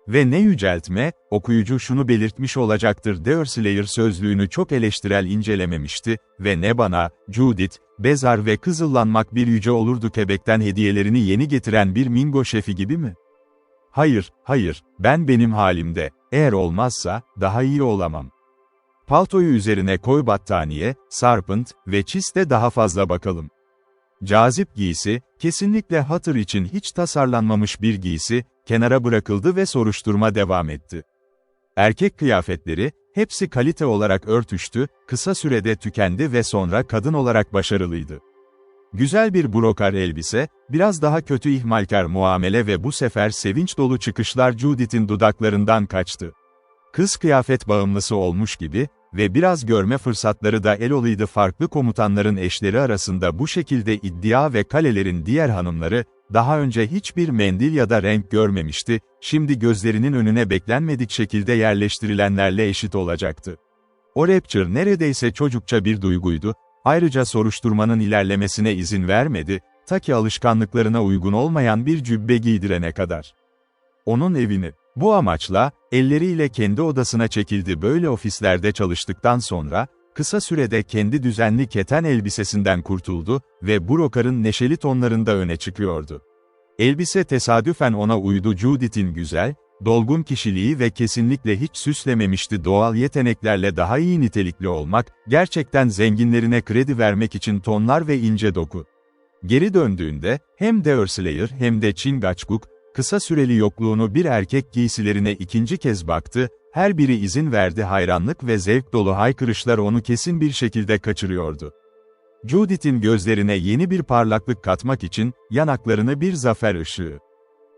Ve ne yüceltme, okuyucu şunu belirtmiş olacaktır, Dersleyer sözlüğünü çok eleştirel incelememişti ve ne bana, Judith, bezar ve kızıllanmak bir yüce olurdu Quebec'ten hediyelerini yeni getiren bir Mingo şefi gibi mi? Hayır, hayır, ben benim halimde, eğer olmazsa, daha iyi olamam. Paltoyu üzerine koy, battaniye, Sarpent ve çiste daha fazla bakalım. Cazip giysi, kesinlikle hatır için hiç tasarlanmamış bir giysi, kenara bırakıldı ve soruşturma devam etti. Erkek kıyafetleri, hepsi kalite olarak örtüştü, kısa sürede tükendi ve sonra kadın olarak başarılıydı. Güzel bir brokar elbise, biraz daha kötü ihmalkar muamele ve bu sefer sevinç dolu çıkışlar Judith'in dudaklarından kaçtı. Kız kıyafet bağımlısı olmuş gibi ve biraz görme fırsatları da el oluydu, farklı komutanların eşleri arasında bu şekilde iddia ve kalelerin diğer hanımları, daha önce hiçbir mendil ya da renk görmemişti, şimdi gözlerinin önüne beklenmedik şekilde yerleştirilenlerle eşit olacaktı. O rapture neredeyse çocukça bir duyguydu, ayrıca soruşturmanın ilerlemesine izin vermedi, ta ki alışkanlıklarına uygun olmayan bir cübbe giydirene kadar. Onun evini, bu amaçla, elleriyle kendi odasına çekildi. Böyle ofislerde çalıştıktan sonra, kısa sürede kendi düzenli keten elbisesinden kurtuldu ve brokarın neşeli tonlarında öne çıkıyordu. Elbise tesadüfen ona uydu. Judith'in güzel, dolgun kişiliği ve kesinlikle hiç süslememişti. Doğal yeteneklerle daha iyi nitelikli olmak, gerçekten zenginlerine kredi vermek için tonlar ve ince doku. Geri döndüğünde, hem Dersleyer hem de Chingachgook, kısa süreli yokluğunu bir erkek giysilerine ikinci kez baktı, her biri izin verdi, hayranlık ve zevk dolu haykırışlar onu kesin bir şekilde kaçırıyordu. Judith'in gözlerine yeni bir parlaklık katmak için, yanaklarını bir zafer ışığı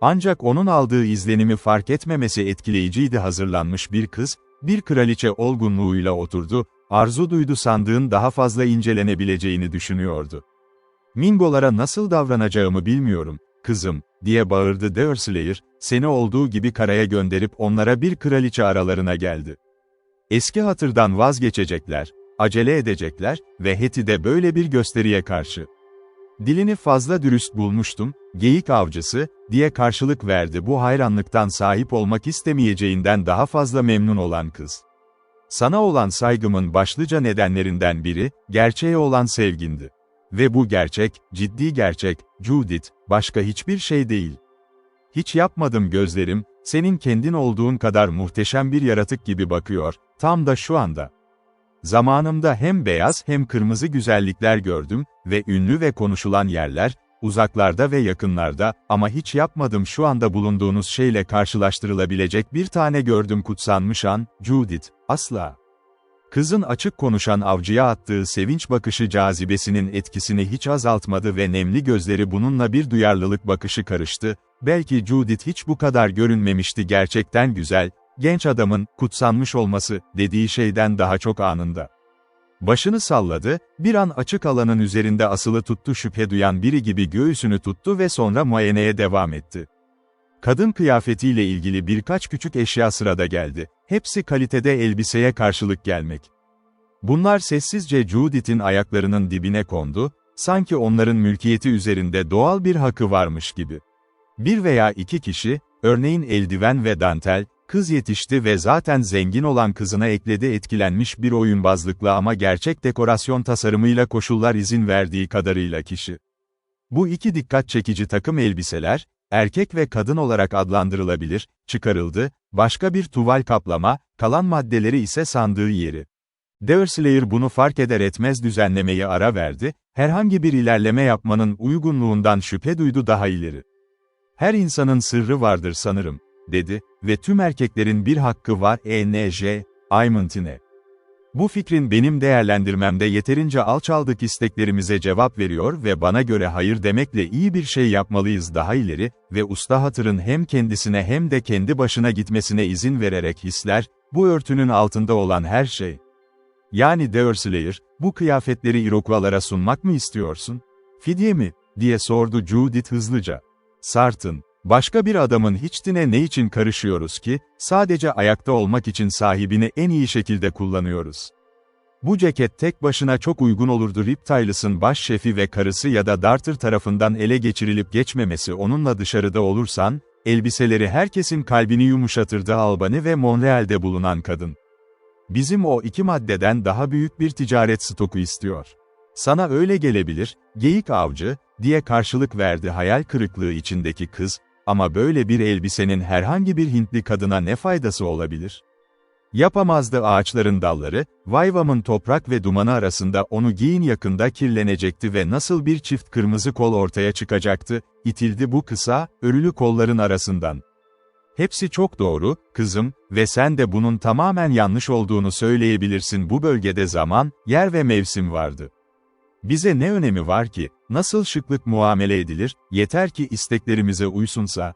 Ancak onun aldığı izlenimi fark etmemesi etkileyiciydi. Hazırlanmış bir kız, bir kraliçe olgunluğuyla oturdu, arzu duydu sandığın daha fazla incelenebileceğini düşünüyordu. Mingolara nasıl davranacağımı bilmiyorum, kızım, diye bağırdı Deerslayer, seni olduğu gibi karaya gönderip onlara bir kraliçe aralarına geldi. Eski hatırdan vazgeçecekler, acele edecekler ve Hetty de böyle bir gösteriye karşı. Dilini fazla dürüst bulmuştum, geyik avcısı, diye karşılık verdi bu hayranlıktan sahip olmak istemeyeceğinden daha fazla memnun olan kız. Sana olan saygımın başlıca nedenlerinden biri, gerçeğe olan sevgindi. Ve bu gerçek, ciddi gerçek, Judith, başka hiçbir şey değil. Hiç yapmadım gözlerim, senin kendin olduğun kadar muhteşem bir yaratık gibi bakıyor, tam da şu anda. Zamanımda hem beyaz hem kırmızı güzellikler gördüm ve ünlü ve konuşulan yerler, uzaklarda ve yakınlarda, ama hiç yapmadım şu anda bulunduğunuz şeyle karşılaştırılabilecek bir tane gördüm kutsanmış an, Judith, asla. Kızın açık konuşan avcıya attığı sevinç bakışı cazibesinin etkisini hiç azaltmadı ve nemli gözleri bununla bir duyarlılık bakışı karıştı, belki Judith hiç bu kadar görünmemişti gerçekten güzel, genç adamın, kutsanmış olması, dediği şeyden daha çok anında. Başını salladı, bir an açık alanın üzerinde asılı tuttu şüphe duyan biri gibi göğsünü tuttu ve sonra muayeneye devam etti. Kadın kıyafetiyle ilgili birkaç küçük eşya sırada geldi, hepsi kalitede elbiseye karşılık gelmek. Bunlar sessizce Judith'in ayaklarının dibine kondu, sanki onların mülkiyeti üzerinde doğal bir hakkı varmış gibi. Bir veya iki kişi, örneğin eldiven ve dantel, kız yetişti ve zaten zengin olan kızına ekledi etkilenmiş bir oyunbazlıkla ama gerçek dekorasyon tasarımıyla koşullar izin verdiği kadarıyla kişi. Bu iki dikkat çekici takım elbiseler, erkek ve kadın olarak adlandırılabilir, çıkarıldı, başka bir tuval kaplama, kalan maddeleri ise sandığı yeri. Deerslayer bunu fark eder etmez düzenlemeyi ara verdi, herhangi bir ilerleme yapmanın uygunluğundan şüphe duydu daha ileri. Her insanın sırrı vardır sanırım, dedi ve tüm erkeklerin bir hakkı var E.N.J. Aymentine. Bu fikrin benim değerlendirmemde yeterince alçaldık isteklerimize cevap veriyor ve bana göre hayır demekle iyi bir şey yapmalıyız daha ileri ve usta hatırın hem kendisine hem de kendi başına gitmesine izin vererek hisler, bu örtünün altında olan her şey. Yani Deerslayer, bu kıyafetleri Iroquois'lara sunmak mı istiyorsun? Fidye mi? Diye sordu Judith hızlıca. Sartın. Başka bir adamın hiçliğine ne için karışıyoruz ki, sadece ayakta olmak için sahibini en iyi şekilde kullanıyoruz. Bu ceket tek başına çok uygun olurdu Riptiles'ın baş şefi ve karısı ya da Darter tarafından ele geçirilip geçmemesi onunla dışarıda olursan, elbiseleri herkesin kalbini yumuşatırdı Albany ve Montreal'de bulunan kadın. Bizim o iki maddeden daha büyük bir ticaret stoku istiyor. Sana öyle gelebilir, geyik avcı, diye karşılık verdi hayal kırıklığı içindeki kız, ama böyle bir elbisenin herhangi bir Hintli kadına ne faydası olabilir? Yapamazdı ağaçların dalları, Vayvam'ın toprak ve dumanı arasında onu giyin yakında kirlenecekti ve nasıl bir çift kırmızı kol ortaya çıkacaktı, itildi bu kısa, örülü kolların arasından. Hepsi çok doğru, kızım, ve sen de bunun tamamen yanlış olduğunu söyleyebilirsin bu bölgede zaman, yer ve mevsim vardı. Bize ne önemi var ki, nasıl şıklık muamele edilir, yeter ki isteklerimize uysunsa.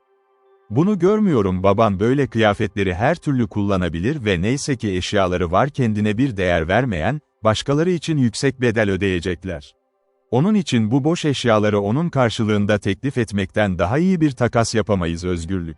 Bunu görmüyorum baban böyle kıyafetleri her türlü kullanabilir ve neyse ki eşyaları var kendine bir değer vermeyen, başkaları için yüksek bedel ödeyecekler. Onun için bu boş eşyaları onun karşılığında teklif etmekten daha iyi bir takas yapamayız özgürlük.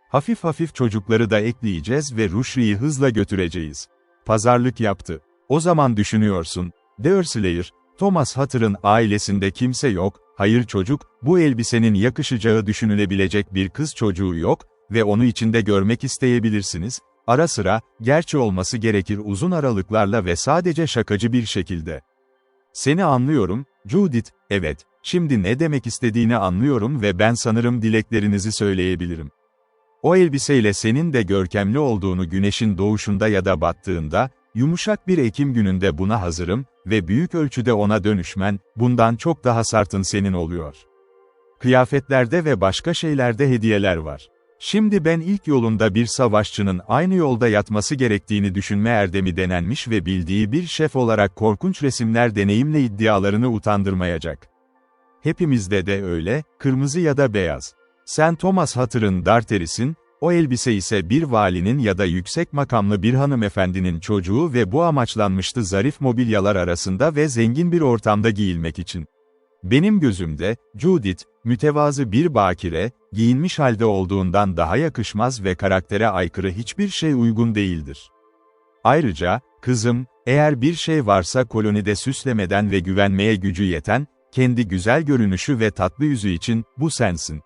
Hafif hafif çocukları da ekleyeceğiz ve Rushri'yi hızla götüreceğiz. Pazarlık yaptı. O zaman düşünüyorsun, Deerslayer, Thomas Hatter'ın ailesinde kimse yok, hayır çocuk, bu elbisenin yakışacağı düşünülebilecek bir kız çocuğu yok ve onu içinde görmek isteyebilirsiniz, ara sıra, gerçi olması gerekir uzun aralıklarla ve sadece şakacı bir şekilde. Seni anlıyorum, Judith, evet, şimdi ne demek istediğini anlıyorum ve ben sanırım dileklerinizi söyleyebilirim. O elbiseyle senin de görkemli olduğunu güneşin doğuşunda ya da battığında, yumuşak bir Ekim gününde buna hazırım ve büyük ölçüde ona dönüşmen, bundan çok daha sartın senin oluyor. Kıyafetlerde ve başka şeylerde hediyeler var. Şimdi ben ilk yolunda bir savaşçının aynı yolda yatması gerektiğini düşünme erdemi denenmiş ve bildiği bir şef olarak korkunç resimler deneyimle iddialarını utandırmayacak. Hepimizde de öyle, kırmızı ya da beyaz. Sen Thomas Hatter'ın darterisin, o elbise ise bir valinin ya da yüksek makamlı bir hanımefendinin çocuğu ve bu amaçlanmıştı zarif mobilyalar arasında ve zengin bir ortamda giyilmek için. Benim gözümde, Judith, mütevazı bir bakire, giyinmiş halde olduğundan daha yakışmaz ve karaktere aykırı hiçbir şey uygun değildir. Ayrıca, kızım, eğer bir şey varsa kolonide süslemeden ve güvenmeye gücü yeten, kendi güzel görünüşü ve tatlı yüzü için, bu sensin.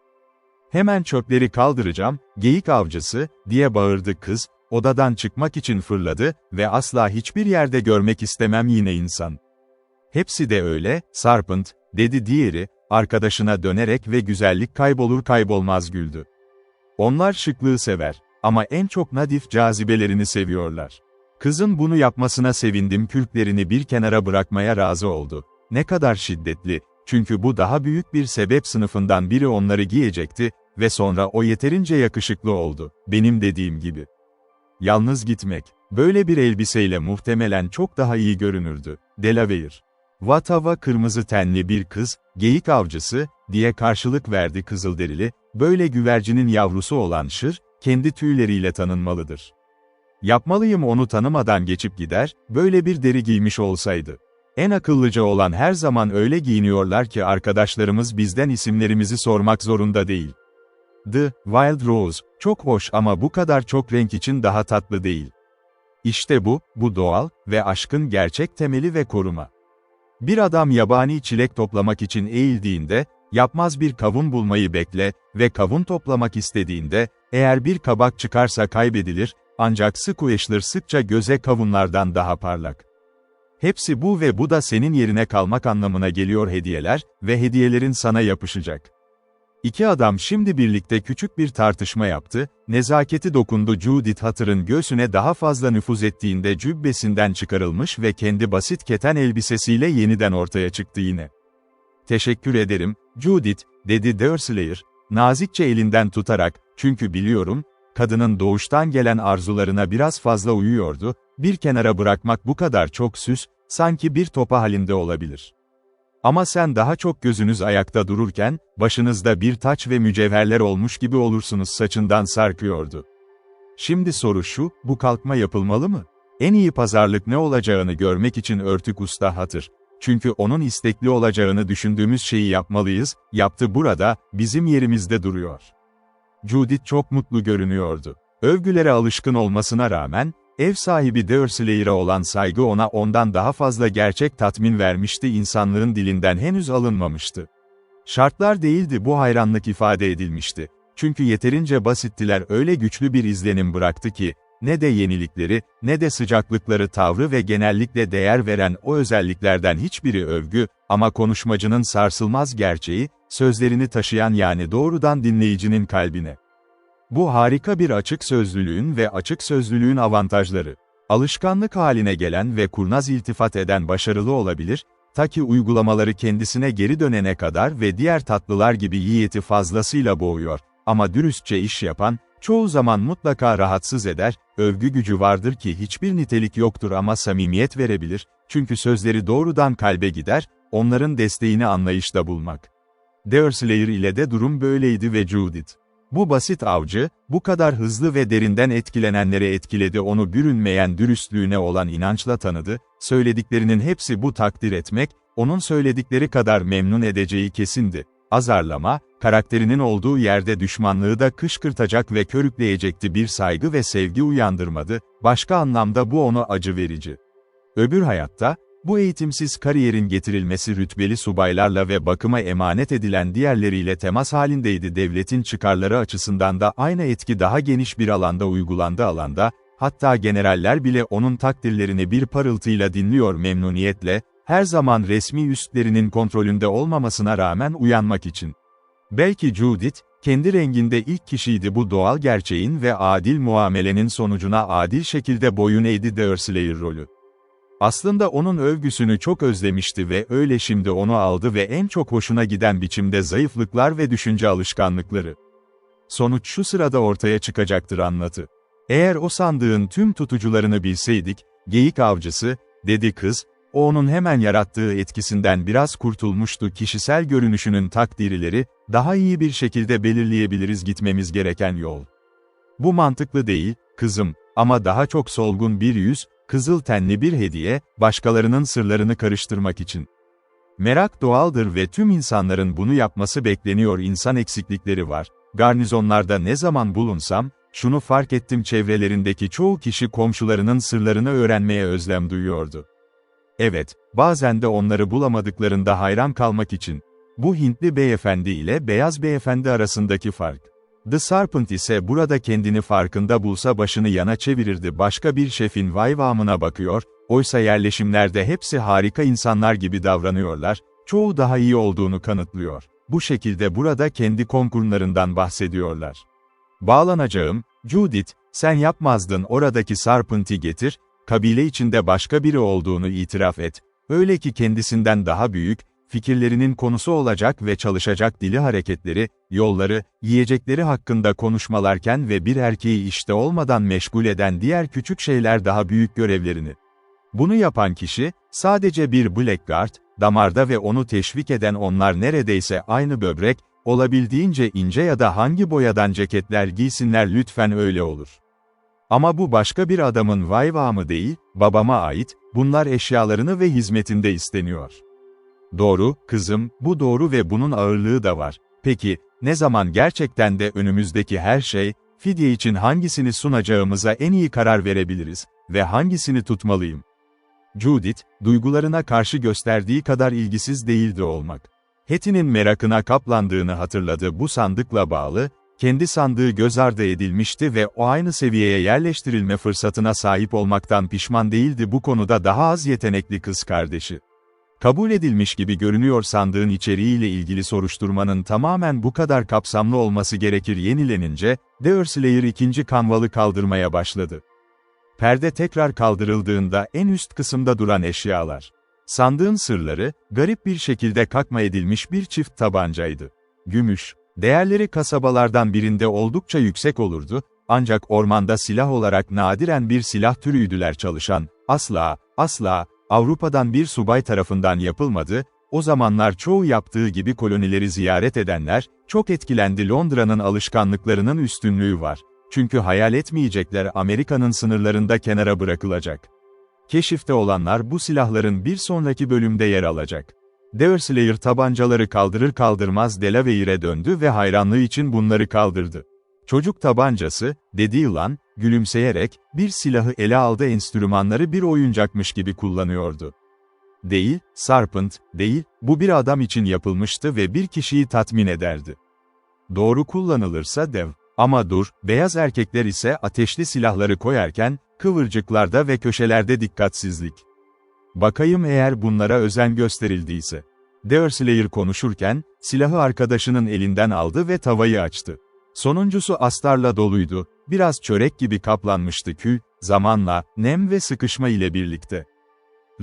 Hemen çöpleri kaldıracağım, geyik avcısı, diye bağırdı kız, odadan çıkmak için fırladı ve asla hiçbir yerde görmek istemem yine insan. Hepsi de öyle, Sarpent, dedi diğeri, arkadaşına dönerek ve güzellik kaybolur kaybolmaz güldü. Onlar şıklığı sever, ama en çok nadif cazibelerini seviyorlar. Kızın bunu yapmasına sevindim, kürklerini bir kenara bırakmaya razı oldu. Ne kadar şiddetli, çünkü bu daha büyük bir sebep sınıfından biri onları giyecekti ve sonra o yeterince yakışıklı oldu, benim dediğim gibi. Yalnız gitmek, böyle bir elbiseyle muhtemelen çok daha iyi görünürdü. Delaware. Vatava kırmızı tenli bir kız, geyik avcısı, diye karşılık verdi Kızılderili, böyle güvercinin yavrusu olan Şır, kendi tüyleriyle tanınmalıdır. Yapmalıyım onu tanımadan geçip gider, böyle bir deri giymiş olsaydı. En akıllıca olan her zaman öyle giyiniyorlar ki arkadaşlarımız bizden isimlerimizi sormak zorunda değil. The Wild Rose, çok hoş ama bu kadar çok renk için daha tatlı değil. İşte bu doğal ve aşkın gerçek temeli ve koruma. Bir adam yabani çilek toplamak için eğildiğinde, yapmaz bir kavun bulmayı bekle ve kavun toplamak istediğinde, eğer bir kabak çıkarsa kaybedilir, ancak squashler sıkça göze kavunlardan daha parlak. Hepsi bu ve bu da senin yerine kalmak anlamına geliyor hediyeler ve hediyelerin sana yapışacak. İki adam şimdi birlikte küçük bir tartışma yaptı, nezaketi dokundu Judith Hatter'ın göğsüne daha fazla nüfuz ettiğinde cübbesinden çıkarılmış ve kendi basit keten elbisesiyle yeniden ortaya çıktı yine. Teşekkür ederim, Judith, dedi Dersleyer, nazikçe elinden tutarak, çünkü biliyorum, kadının doğuştan gelen arzularına biraz fazla uyuyordu, bir kenara bırakmak bu kadar çok süs, sanki bir topa halinde olabilir. Ama sen daha çok gözünüz ayakta dururken, başınızda bir taç ve mücevherler olmuş gibi olursunuz saçından sarkıyordu. Şimdi soru şu, bu kalkma yapılmalı mı? En iyi pazarlık ne olacağını görmek için örtük usta Hatter. Çünkü onun istekli olacağını düşündüğümüz şeyi yapmalıyız, yaptı burada, bizim yerimizde duruyor. Judith çok mutlu görünüyordu. Övgülere alışkın olmasına rağmen, ev sahibi Derslayer'a olan saygı ona ondan daha fazla gerçek tatmin vermişti, insanlığın dilinden henüz alınmamıştı. Şartlar değildi, bu hayranlık ifade edilmişti. Çünkü yeterince basittiler, öyle güçlü bir izlenim bıraktı ki, ne de yenilikleri, ne de sıcaklıkları, tavrı ve genellikle değer veren o özelliklerden hiçbiri övgü, ama konuşmacının sarsılmaz gerçeği, sözlerini taşıyan yani doğrudan dinleyicinin kalbine. Bu harika bir açık sözlülüğün ve açık sözlülüğün avantajları. Alışkanlık haline gelen ve kurnaz iltifat eden başarılı olabilir, ta ki uygulamaları kendisine geri dönene kadar ve diğer tatlılar gibi yiyeti fazlasıyla boğuyor, ama dürüstçe iş yapan, çoğu zaman mutlaka rahatsız eder, övgü gücü vardır ki hiçbir nitelik yoktur ama samimiyet verebilir, çünkü sözleri doğrudan kalbe gider, onların desteğini anlayışta bulmak. Dersleyer ile de durum böyleydi ve Judith. Bu basit avcı, bu kadar hızlı ve derinden etkilenenleri etkiledi, onu bürünmeyen dürüstlüğüne olan inançla tanıdı, söylediklerinin hepsi bu takdir etmek, onun söyledikleri kadar memnun edeceği kesindi. Azarlama, karakterinin olduğu yerde düşmanlığı da kışkırtacak ve körükleyecekti, bir saygı ve sevgi uyandırmadı, başka anlamda bu onu acı verici. Öbür hayatta, bu eğitimsiz kariyerin getirilmesi rütbeli subaylarla ve bakıma emanet edilen diğerleriyle temas halindeydi, devletin çıkarları açısından da aynı etki daha geniş bir alanda uygulandı, hatta generaller bile onun takdirlerini bir parıltıyla dinliyor memnuniyetle, her zaman resmi üstlerinin kontrolünde olmamasına rağmen uyanmak için. Belki Judith, kendi renginde ilk kişiydi bu doğal gerçeğin ve adil muamelenin sonucuna adil şekilde boyun eğdi Dersleyer rolü. Aslında onun övgüsünü çok özlemişti ve öyle şimdi onu aldı ve en çok hoşuna giden biçimde zayıflıklar ve düşünce alışkanlıkları. Sonuç şu sırada ortaya çıkacaktır anlatı. Eğer o sandığın tüm tutucularını bilseydik, geyik avcısı, dedi kız, O onun hemen yarattığı etkisinden biraz kurtulmuştu. Kişisel görünüşünün takdirileri, daha iyi bir şekilde belirleyebiliriz gitmemiz gereken yol. Bu mantıklı değil, kızım, ama daha çok solgun bir yüz, kızıl tenli bir hediye, başkalarının sırlarını karıştırmak için. Merak doğaldır ve tüm insanların bunu yapması bekleniyor. İnsan eksiklikleri var. Garnizonlarda ne zaman bulunsam, şunu fark ettim, çevrelerindeki çoğu kişi komşularının sırlarını öğrenmeye özlem duyuyordu. Evet, bazen de onları bulamadıklarında hayran kalmak için. Bu Hintli beyefendi ile beyaz beyefendi arasındaki fark. The Serpent ise burada kendini farkında bulsa başını yana çevirirdi, başka bir şefin vayvamına bakıyor, oysa yerleşimlerde hepsi harika insanlar gibi davranıyorlar, çoğu daha iyi olduğunu kanıtlıyor. Bu şekilde burada kendi konkurlarından bahsediyorlar. Bağlanacağım, Judith, sen yapmazdın, oradaki Serpent'i getir, kabile içinde başka biri olduğunu itiraf et, öyle ki kendisinden daha büyük, fikirlerinin konusu olacak ve çalışacak dili, hareketleri, yolları, yiyecekleri hakkında konuşmalarken ve bir erkeği işte olmadan meşgul eden diğer küçük şeyler daha büyük görevlerini. Bunu yapan kişi, sadece bir blackguard, damarda ve onu teşvik eden onlar neredeyse aynı böbrek, olabildiğince ince ya da hangi boyadan ceketler giysinler lütfen öyle olur. Ama bu başka bir adamın vayvamı değil, babama ait, bunlar eşyalarını ve hizmetinde isteniyor. Doğru, kızım, bu doğru ve bunun ağırlığı da var. Peki, ne zaman gerçekten de önümüzdeki her şey, fidye için hangisini sunacağımıza en iyi karar verebiliriz ve hangisini tutmalıyım? Judith, duygularına karşı gösterdiği kadar ilgisiz değildi olmak. Hetty'nin merakına kaplandığını hatırladı. Bu sandıkla bağlı, kendi sandığı göz ardı edilmişti ve o aynı seviyeye yerleştirilme fırsatına sahip olmaktan pişman değildi. Bu konuda daha az yetenekli kız kardeşi. Kabul edilmiş gibi görünüyor, sandığın içeriğiyle ilgili soruşturmanın tamamen bu kadar kapsamlı olması gerekir. Yenilenince, Deerslayer ikinci kanvalı kaldırmaya başladı. Perde tekrar kaldırıldığında en üst kısımda duran eşyalar. Sandığın sırları, garip bir şekilde kakma edilmiş bir çift tabancaydı. Gümüş. Değerleri kasabalardan birinde oldukça yüksek olurdu, ancak ormanda silah olarak nadiren bir silah türüydüler. Çalışan, asla, Avrupa'dan bir subay tarafından yapılmadı, o zamanlar çoğu yaptığı gibi kolonileri ziyaret edenler, çok etkilendi. Londra'nın alışkanlıklarının üstünlüğü var. Çünkü hayal etmeyecekler, Amerika'nın sınırlarında kenara bırakılacak. Keşifte olanlar bu silahların bir sonraki bölümde yer alacak. Deerslayer tabancaları kaldırır kaldırmaz Delaware'e döndü ve hayranlığı için bunları kaldırdı. Çocuk tabancası, dedi yılan, gülümseyerek, bir silahı ele aldı, enstrümanları bir oyuncakmış gibi kullanıyordu. Değil, Serpent, değil, bu bir adam için yapılmıştı ve bir kişiyi tatmin ederdi. Doğru kullanılırsa dev. Ama dur, beyaz erkekler ise ateşli silahları koyarken, kıvırcıklarda ve köşelerde dikkatsizlik. Bakayım eğer bunlara özen gösterildiyse. Deerslayer konuşurken, silahı arkadaşının elinden aldı ve tavayı açtı. Sonuncusu astarla doluydu, biraz çörek gibi kaplanmıştı kül, zamanla, nem ve sıkışma ile birlikte.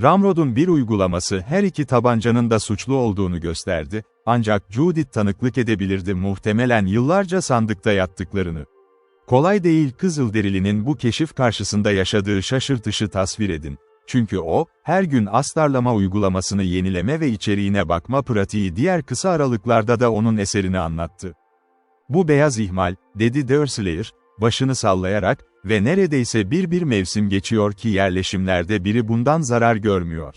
Ramrod'un bir uygulaması her iki tabancanın da suçlu olduğunu gösterdi, ancak Judith tanıklık edebilirdi, muhtemelen yıllarca sandıkta yattıklarını. Kolay değil, Kızılderili'nin bu keşif karşısında yaşadığı şaşırtışı tasvir edin. Çünkü o, her gün astarlama uygulamasını yenileme ve içeriğine bakma pratiği diğer kısa aralıklarda da onun eserini anlattı. Bu beyaz ihmal, dedi Deerslayer, başını sallayarak, ve neredeyse bir mevsim geçiyor ki yerleşimlerde biri bundan zarar görmüyor.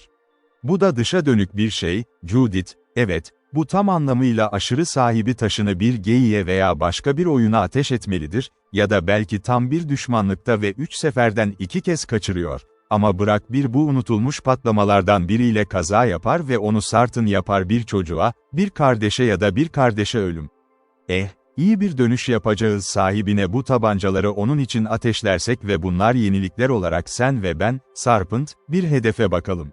Bu da dışa dönük bir şey, Judith, evet, bu tam anlamıyla aşırı sahibi taşını bir geyiğe veya başka bir oyuna ateş etmelidir, ya da belki tam bir düşmanlıkta ve 3 seferden 2 kez kaçırıyor. Ama bırak bu unutulmuş patlamalardan biriyle kaza yapar ve onu sartın yapar, bir çocuğa, bir kardeşe ya da bir kardeşe ölüm. İyi bir dönüş yapacağız, sahibine bu tabancaları onun için ateşlersek ve bunlar yenilikler olarak sen ve ben, Serpent, bir hedefe bakalım.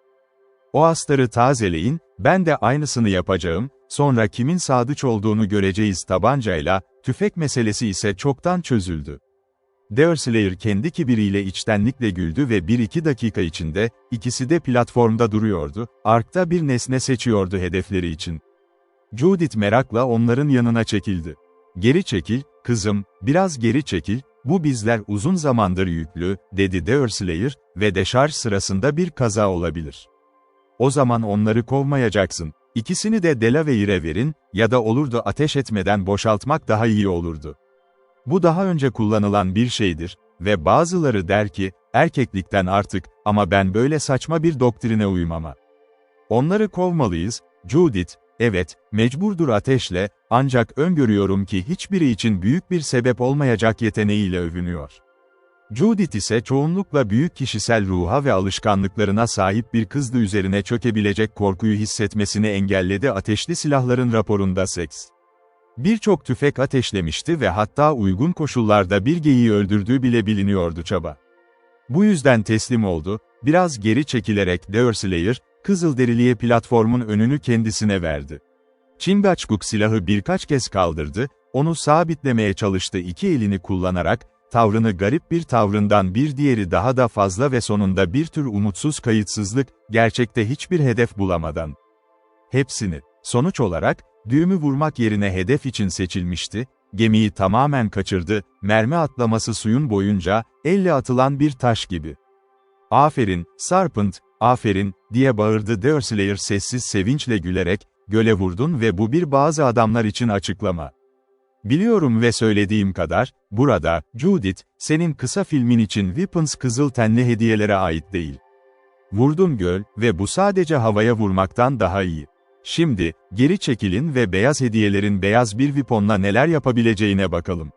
O astarı tazeleyin, ben de aynısını yapacağım, sonra kimin sadıç olduğunu göreceğiz. Tabancayla, tüfek meselesi ise çoktan çözüldü. Deerslayer kendi kibiriyle içtenlikle güldü ve 1-2 dakika içinde, ikisi de platformda duruyordu, arkta bir nesne seçiyordu hedefleri için. Judith merakla onların yanına çekildi. Geri çekil, kızım, biraz geri çekil, bu bizler uzun zamandır yüklü, dedi Deerslayer, ve deşarj sırasında bir kaza olabilir. O zaman onları kovmayacaksın. İkisini de Delaware'e verin, ya da olurdu ateş etmeden boşaltmak daha iyi olurdu. Bu daha önce kullanılan bir şeydir ve bazıları der ki, erkeklikten artık, ama ben böyle saçma bir doktrine uymama. Onları kovmalıyız, Judith, evet, mecburdur ateşle, ancak öngörüyorum ki hiçbiri için büyük bir sebep olmayacak yeteneğiyle övünüyor. Judith ise çoğunlukla büyük kişisel ruha ve alışkanlıklarına sahip bir kızdı, üzerine çökebilecek korkuyu hissetmesini engelledi. Ateşli silahların raporunda seks. Birçok tüfek ateşlemişti ve hatta uygun koşullarda bir geyiği öldürdüğü bile biliniyordu çaba. Bu yüzden teslim oldu, biraz geri çekilerek Deerslayer, Kızılderili'ye platformun önünü kendisine verdi. Chingachgook silahı birkaç kez kaldırdı, onu sabitlemeye çalıştı, iki elini kullanarak, tavrını garip bir tavrından bir diğeri daha da fazla ve sonunda bir tür umutsuz kayıtsızlık, gerçekte hiçbir hedef bulamadan. Hepsini, sonuç olarak, düğümü vurmak yerine hedef için seçilmişti, gemiyi tamamen kaçırdı, mermi atlaması suyun boyunca, elle atılan bir taş gibi. "Aferin, Serpent, aferin," diye bağırdı Deerslayer sessiz sevinçle gülerek, "göle vurdun ve bu bir bazı adamlar için açıklama. Biliyorum ve söylediğim kadar, burada, Judith, senin kısa filmin için Weapons kızıl tenli hediyelere ait değil. Vurdun göl ve bu sadece havaya vurmaktan daha iyi. Şimdi, geri çekilin ve beyaz hediyelerin beyaz bir weaponla neler yapabileceğine bakalım.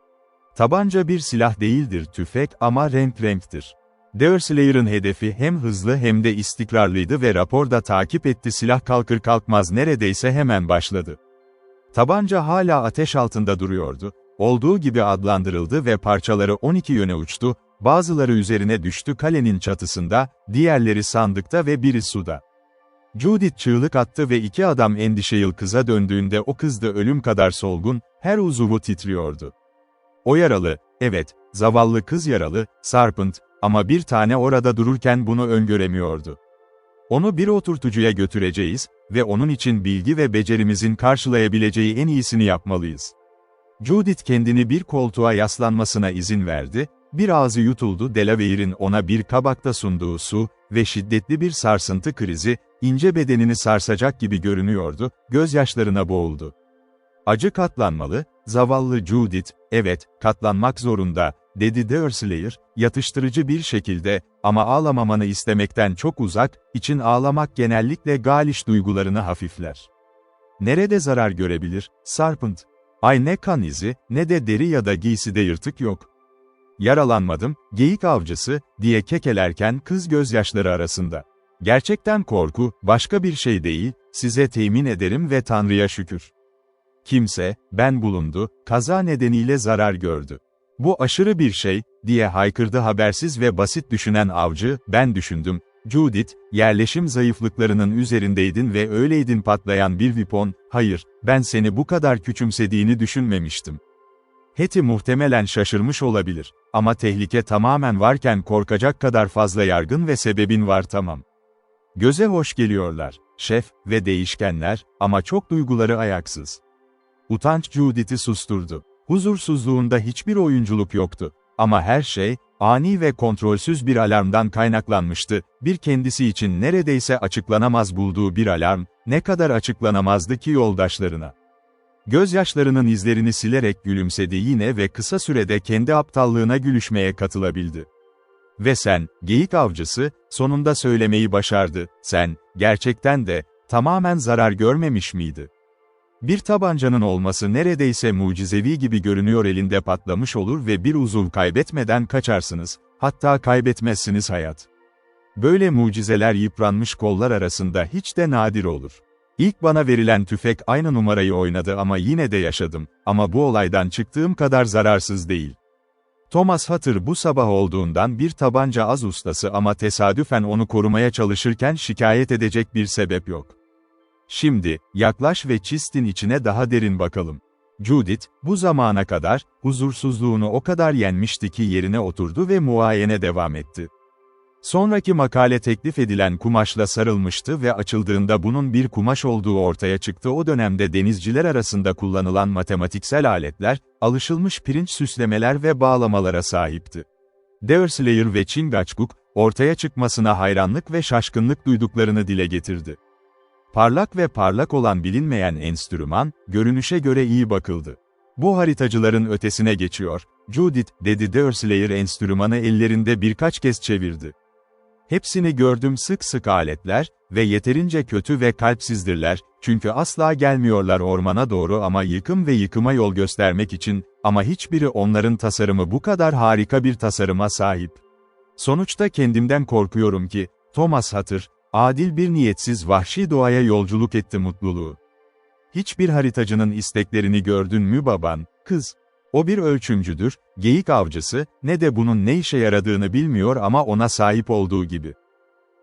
Tabanca bir silah değildir tüfek ama renktir. Deerslayer'ın hedefi hem hızlı hem de istikrarlıydı ve raporda takip etti, silah kalkır kalkmaz neredeyse hemen başladı. Tabanca hala ateş altında duruyordu, olduğu gibi adlandırıldı ve parçaları 12 yöne uçtu, bazıları üzerine düştü kalenin çatısında, diğerleri sandıkta ve biri suda. Judith çığlık attı ve iki adam endişeli kıza döndüğünde o kız da ölüm kadar solgun, her uzuvu titriyordu. O yaralı, evet, zavallı kız yaralı, Serpent, ama bir tane orada dururken bunu öngöremiyordu. Onu bir oturtucuya götüreceğiz ve onun için bilgi ve becerimizin karşılayabileceği en iyisini yapmalıyız. Judith kendini bir koltuğa yaslanmasına izin verdi, bir ağzı yutuldu, Delaware'in ona bir kabakta sunduğu su ve şiddetli bir sarsıntı krizi, ince bedenini sarsacak gibi görünüyordu, gözyaşlarına boğuldu. "Acı katlanmalı, zavallı Judith, evet, katlanmak zorunda," dedi Deerslayer, yatıştırıcı bir şekilde, "ama ağlamamanı istemekten çok uzak, için ağlamak genellikle galiş duygularını hafifler. Nerede zarar görebilir, Serpent? Ay ne kan izi, ne de deri ya da giyside yırtık yok. Yaralanmadım, geyik avcısı," diye kekelerken kız gözyaşları arasında. "Gerçekten korku, başka bir şey değil, size temin ederim ve Tanrı'ya şükür. Kimse, ben bulundu, kaza nedeniyle zarar gördü. Bu aşırı bir şey," diye haykırdı habersiz ve basit düşünen avcı, "ben düşündüm, Judith, yerleşim zayıflıklarının üzerindeydin ve öyleydin, patlayan bir weapon, hayır, ben seni bu kadar küçümsediğini düşünmemiştim." Hetty muhtemelen şaşırmış olabilir, ama tehlike tamamen varken korkacak kadar fazla yargın ve sebebin var, tamam. Göze hoş geliyorlar, şef, ve değişkenler, ama çok duyguları ayaksız. Utanç Judith'i susturdu. Huzursuzluğunda hiçbir oyunculuk yoktu. Ama her şey, ani ve kontrolsüz bir alarmdan kaynaklanmıştı, bir kendisi için neredeyse açıklanamaz bulduğu bir alarm, ne kadar açıklanamazdı ki yoldaşlarına. Gözyaşlarının izlerini silerek gülümsedi yine ve kısa sürede kendi aptallığına gülüşmeye katılabildi. "Ve sen, geyik avcısı," sonunda söylemeyi başardı, "sen, gerçekten de, tamamen zarar görmemiş miydi? Bir tabancanın olması neredeyse mucizevi gibi görünüyor, elinde patlamış olur ve bir uzuv kaybetmeden kaçarsınız, hatta kaybetmezsiniz hayat. Böyle mucizeler yıpranmış kollar arasında hiç de nadir olur. İlk bana verilen tüfek aynı numarayı oynadı ama yine de yaşadım, ama bu olaydan çıktığım kadar zararsız değil. Thomas Hutter bu sabah olduğundan bir tabanca az ustası ama tesadüfen onu korumaya çalışırken şikayet edecek bir sebep yok. Şimdi, yaklaş ve çistin içine daha derin bakalım." Judith, bu zamana kadar, huzursuzluğunu o kadar yenmişti ki yerine oturdu ve muayene devam etti. Sonraki makale teklif edilen kumaşla sarılmıştı ve açıldığında bunun bir kumaş olduğu ortaya çıktı. O dönemde denizciler arasında kullanılan matematiksel aletler, alışılmış pirinç süslemeler ve bağlamalara sahipti. Deerslayer ve Chingachgook, ortaya çıkmasına hayranlık ve şaşkınlık duyduklarını dile getirdi. Parlak ve parlak olan bilinmeyen enstrüman, görünüşe göre iyi bakıldı. Bu haritacıların ötesine geçiyor, Judith, dedi Deerslayer enstrümanı ellerinde birkaç kez çevirdi. Hepsini gördüm, sık sık aletler ve yeterince kötü ve kalpsizdirler, çünkü asla gelmiyorlar ormana doğru ama yıkım ve yıkıma yol göstermek için, ama hiçbiri onların tasarımı bu kadar harika bir tasarıma sahip. Sonuçta kendimden korkuyorum ki, Thomas Hutter, adil bir niyetsiz vahşi doğaya yolculuk etti mutluluğu. Hiçbir haritacının isteklerini gördün mü baban, kız? O bir ölçümcüdür, geyik avcısı, ne de bunun ne işe yaradığını bilmiyor ama ona sahip olduğu gibi.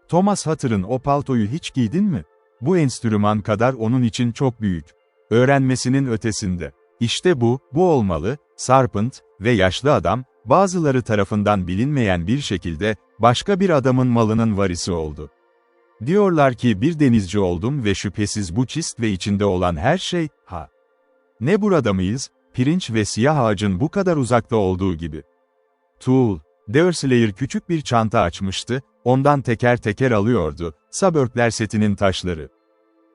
Thomas Hutter'ın o paltoyu hiç giydin mi? Bu enstrüman kadar onun için çok büyük. Öğrenmesinin ötesinde. İşte bu olmalı, Sarpent ve yaşlı adam, bazıları tarafından bilinmeyen bir şekilde, başka bir adamın malının varisi oldu. Diyorlar ki bir denizci oldum ve şüphesiz bu çist ve içinde olan her şey, Ne burada mıyız? Pirinç ve siyah ağacın bu kadar uzakta olduğu gibi. Tool, Deerslayer küçük bir çanta açmıştı, ondan teker teker alıyordu, Suburgler setinin taşları.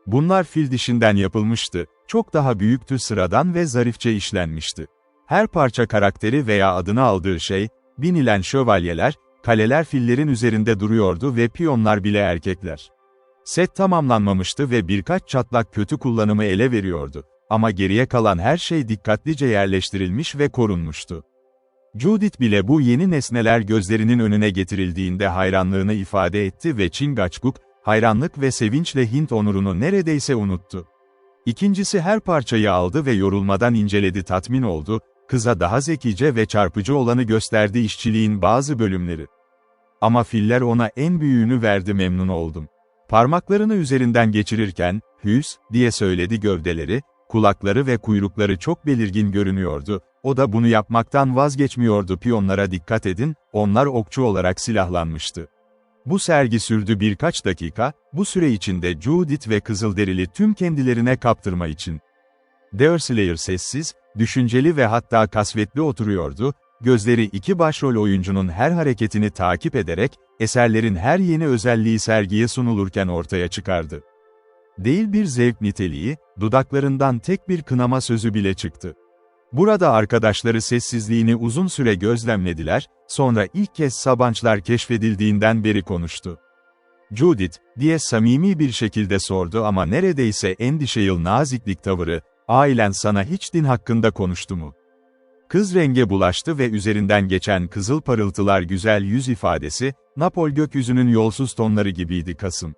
Bunlar fil dişinden yapılmıştı, çok daha büyüktü, sıradan ve zarifçe işlenmişti. Her parça karakteri veya adını aldığı şey, binilen şövalyeler, kaleler fillerin üzerinde duruyordu ve piyonlar bile erkekler. Set tamamlanmamıştı ve birkaç çatlak kötü kullanımı ele veriyordu. Ama geriye kalan her şey dikkatlice yerleştirilmiş ve korunmuştu. Judith bile bu yeni nesneler gözlerinin önüne getirildiğinde hayranlığını ifade etti ve Chingachgook, hayranlık ve sevinçle Hint onurunu neredeyse unuttu. İkincisi her parçayı aldı ve yorulmadan inceledi, tatmin oldu, kıza daha zekice ve çarpıcı olanı gösterdi, işçiliğin bazı bölümleri. Ama filler ona en büyüğünü verdi, memnun oldum. Parmaklarını üzerinden geçirirken, "Hüs," diye söyledi, gövdeleri, kulakları ve kuyrukları çok belirgin görünüyordu, o da bunu yapmaktan vazgeçmiyordu. Piyonlara dikkat edin, onlar okçu olarak silahlanmıştı. Bu sergi sürdü birkaç dakika, bu süre içinde Judith ve Kızılderili tüm kendilerine kaptırma için. Deerslayer sessiz, düşünceli ve hatta kasvetli oturuyordu, gözleri iki başrol oyuncunun her hareketini takip ederek, eserlerin her yeni özelliği sergiye sunulurken ortaya çıkardı. Değil bir zevk niteliği, dudaklarından tek bir kınama sözü bile çıktı. Burada arkadaşları sessizliğini uzun süre gözlemlediler, sonra ilk kez Sabançlar keşfedildiğinden beri konuştu. "Judith," diye samimi bir şekilde sordu ama neredeyse endişeli naziklik tavırı, "ailen sana hiç din hakkında konuştu mu?" Kız renge bulaştı ve üzerinden geçen kızıl parıltılar güzel yüz ifadesi, Napol gökyüzünün yolsuz tonları gibiydi Kasım.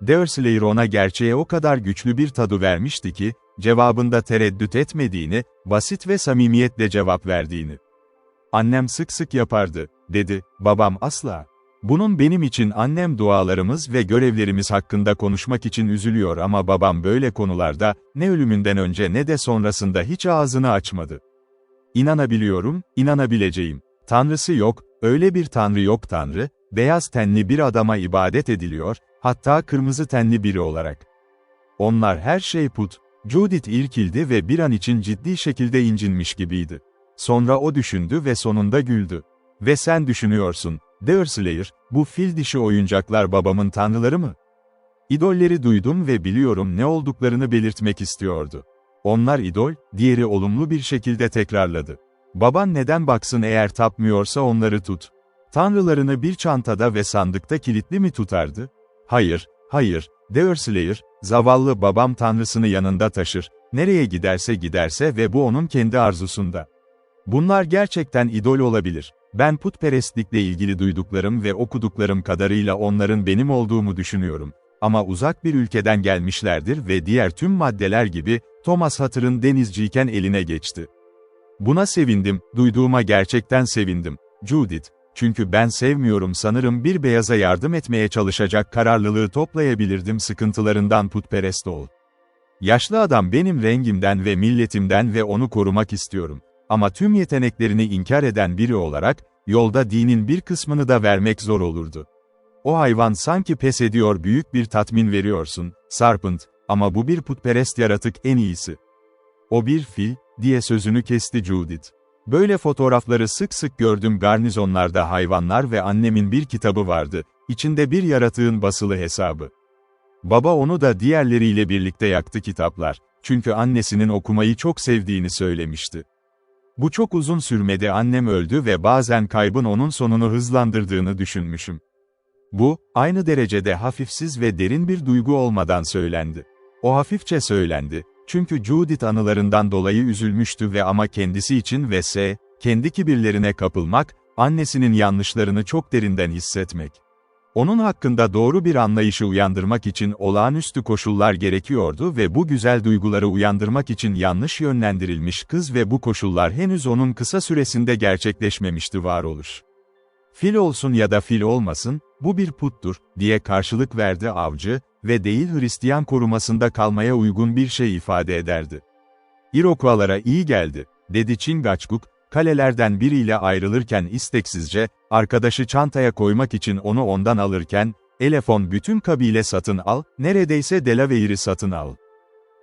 Deerslayer ona gerçeğe o kadar güçlü bir tadı vermişti ki, cevabında tereddüt etmediğini, basit ve samimiyetle cevap verdiğini. "Annem sık sık yapardı," dedi, "babam asla. Bunun benim için annem dualarımız ve görevlerimiz hakkında konuşmak için üzülüyor ama babam böyle konularda, ne ölümünden önce ne de sonrasında hiç ağzını açmadı. İnanabiliyorum, inanabileceğim. Tanrısı yok, öyle bir tanrı yok tanrı, beyaz tenli bir adama ibadet ediliyor, hatta kırmızı tenli biri olarak. Onlar her şey put." Judith irkildi ve bir an için ciddi şekilde incinmiş gibiydi. Sonra o düşündü ve sonunda güldü. "Ve sen düşünüyorsun, Deerslayer, bu fil dişi oyuncaklar babamın tanrıları mı?" "İdolleri duydum ve biliyorum ne olduklarını belirtmek istiyordu." "Onlar idol," diğeri olumlu bir şekilde tekrarladı. "Baban neden baksın, eğer tapmıyorsa onları tut. Tanrılarını bir çantada ve sandıkta kilitli mi tutardı?" "Hayır, hayır, Deerslayer, zavallı babam tanrısını yanında taşır, nereye giderse ve bu onun kendi arzusunda. Bunlar gerçekten idol olabilir. Ben putperestlikle ilgili duyduklarım ve okuduklarım kadarıyla onların benim olduğumu düşünüyorum. Ama uzak bir ülkeden gelmişlerdir ve diğer tüm maddeler gibi, Thomas Hutter'ın denizciyken eline geçti. Buna sevindim, duyduğuma gerçekten sevindim, Judith. Çünkü ben sevmiyorum, sanırım bir beyaza yardım etmeye çalışacak kararlılığı toplayabilirdim, sıkıntılarından putperest ol. Yaşlı adam benim rengimden ve milletimden ve onu korumak istiyorum. Ama tüm yeteneklerini inkar eden biri olarak, yolda dinin bir kısmını da vermek zor olurdu. O hayvan sanki pes ediyor, büyük bir tatmin veriyorsun, Sarpent, ama bu bir putperest yaratık en iyisi. O bir fil, diye sözünü kesti Judith. Böyle fotoğrafları sık sık gördüm, garnizonlarda hayvanlar ve annemin bir kitabı vardı, içinde bir yaratığın basılı hesabı. Baba onu da diğerleriyle birlikte yaktı kitaplar, çünkü annesinin okumayı çok sevdiğini söylemişti. Bu çok uzun sürmedi, annem öldü ve bazen kaybın onun sonunu hızlandırdığını düşünmüşüm. Bu, aynı derecede hafifsiz ve derin bir duygu olmadan söylendi. O hafifçe söylendi, çünkü Judith anılarından dolayı üzülmüştü ve ama kendisi için ve kendi kibirlerine kapılmak, annesinin yanlışlarını çok derinden hissetmek. Onun hakkında doğru bir anlayışı uyandırmak için olağanüstü koşullar gerekiyordu ve bu güzel duyguları uyandırmak için yanlış yönlendirilmiş kız ve bu koşullar henüz onun kısa süresinde gerçekleşmemişti varoluş. Fil olsun ya da fil olmasın, bu bir puttur, diye karşılık verdi avcı ve değil Hristiyan korumasında kalmaya uygun bir şey ifade ederdi. Iroquois'lara iyi geldi, dedi Chingachgook, kalelerden biriyle ayrılırken isteksizce, arkadaşı çantaya koymak için onu ondan alırken, Elefon bütün kabile satın al, neredeyse Delaware'i satın al.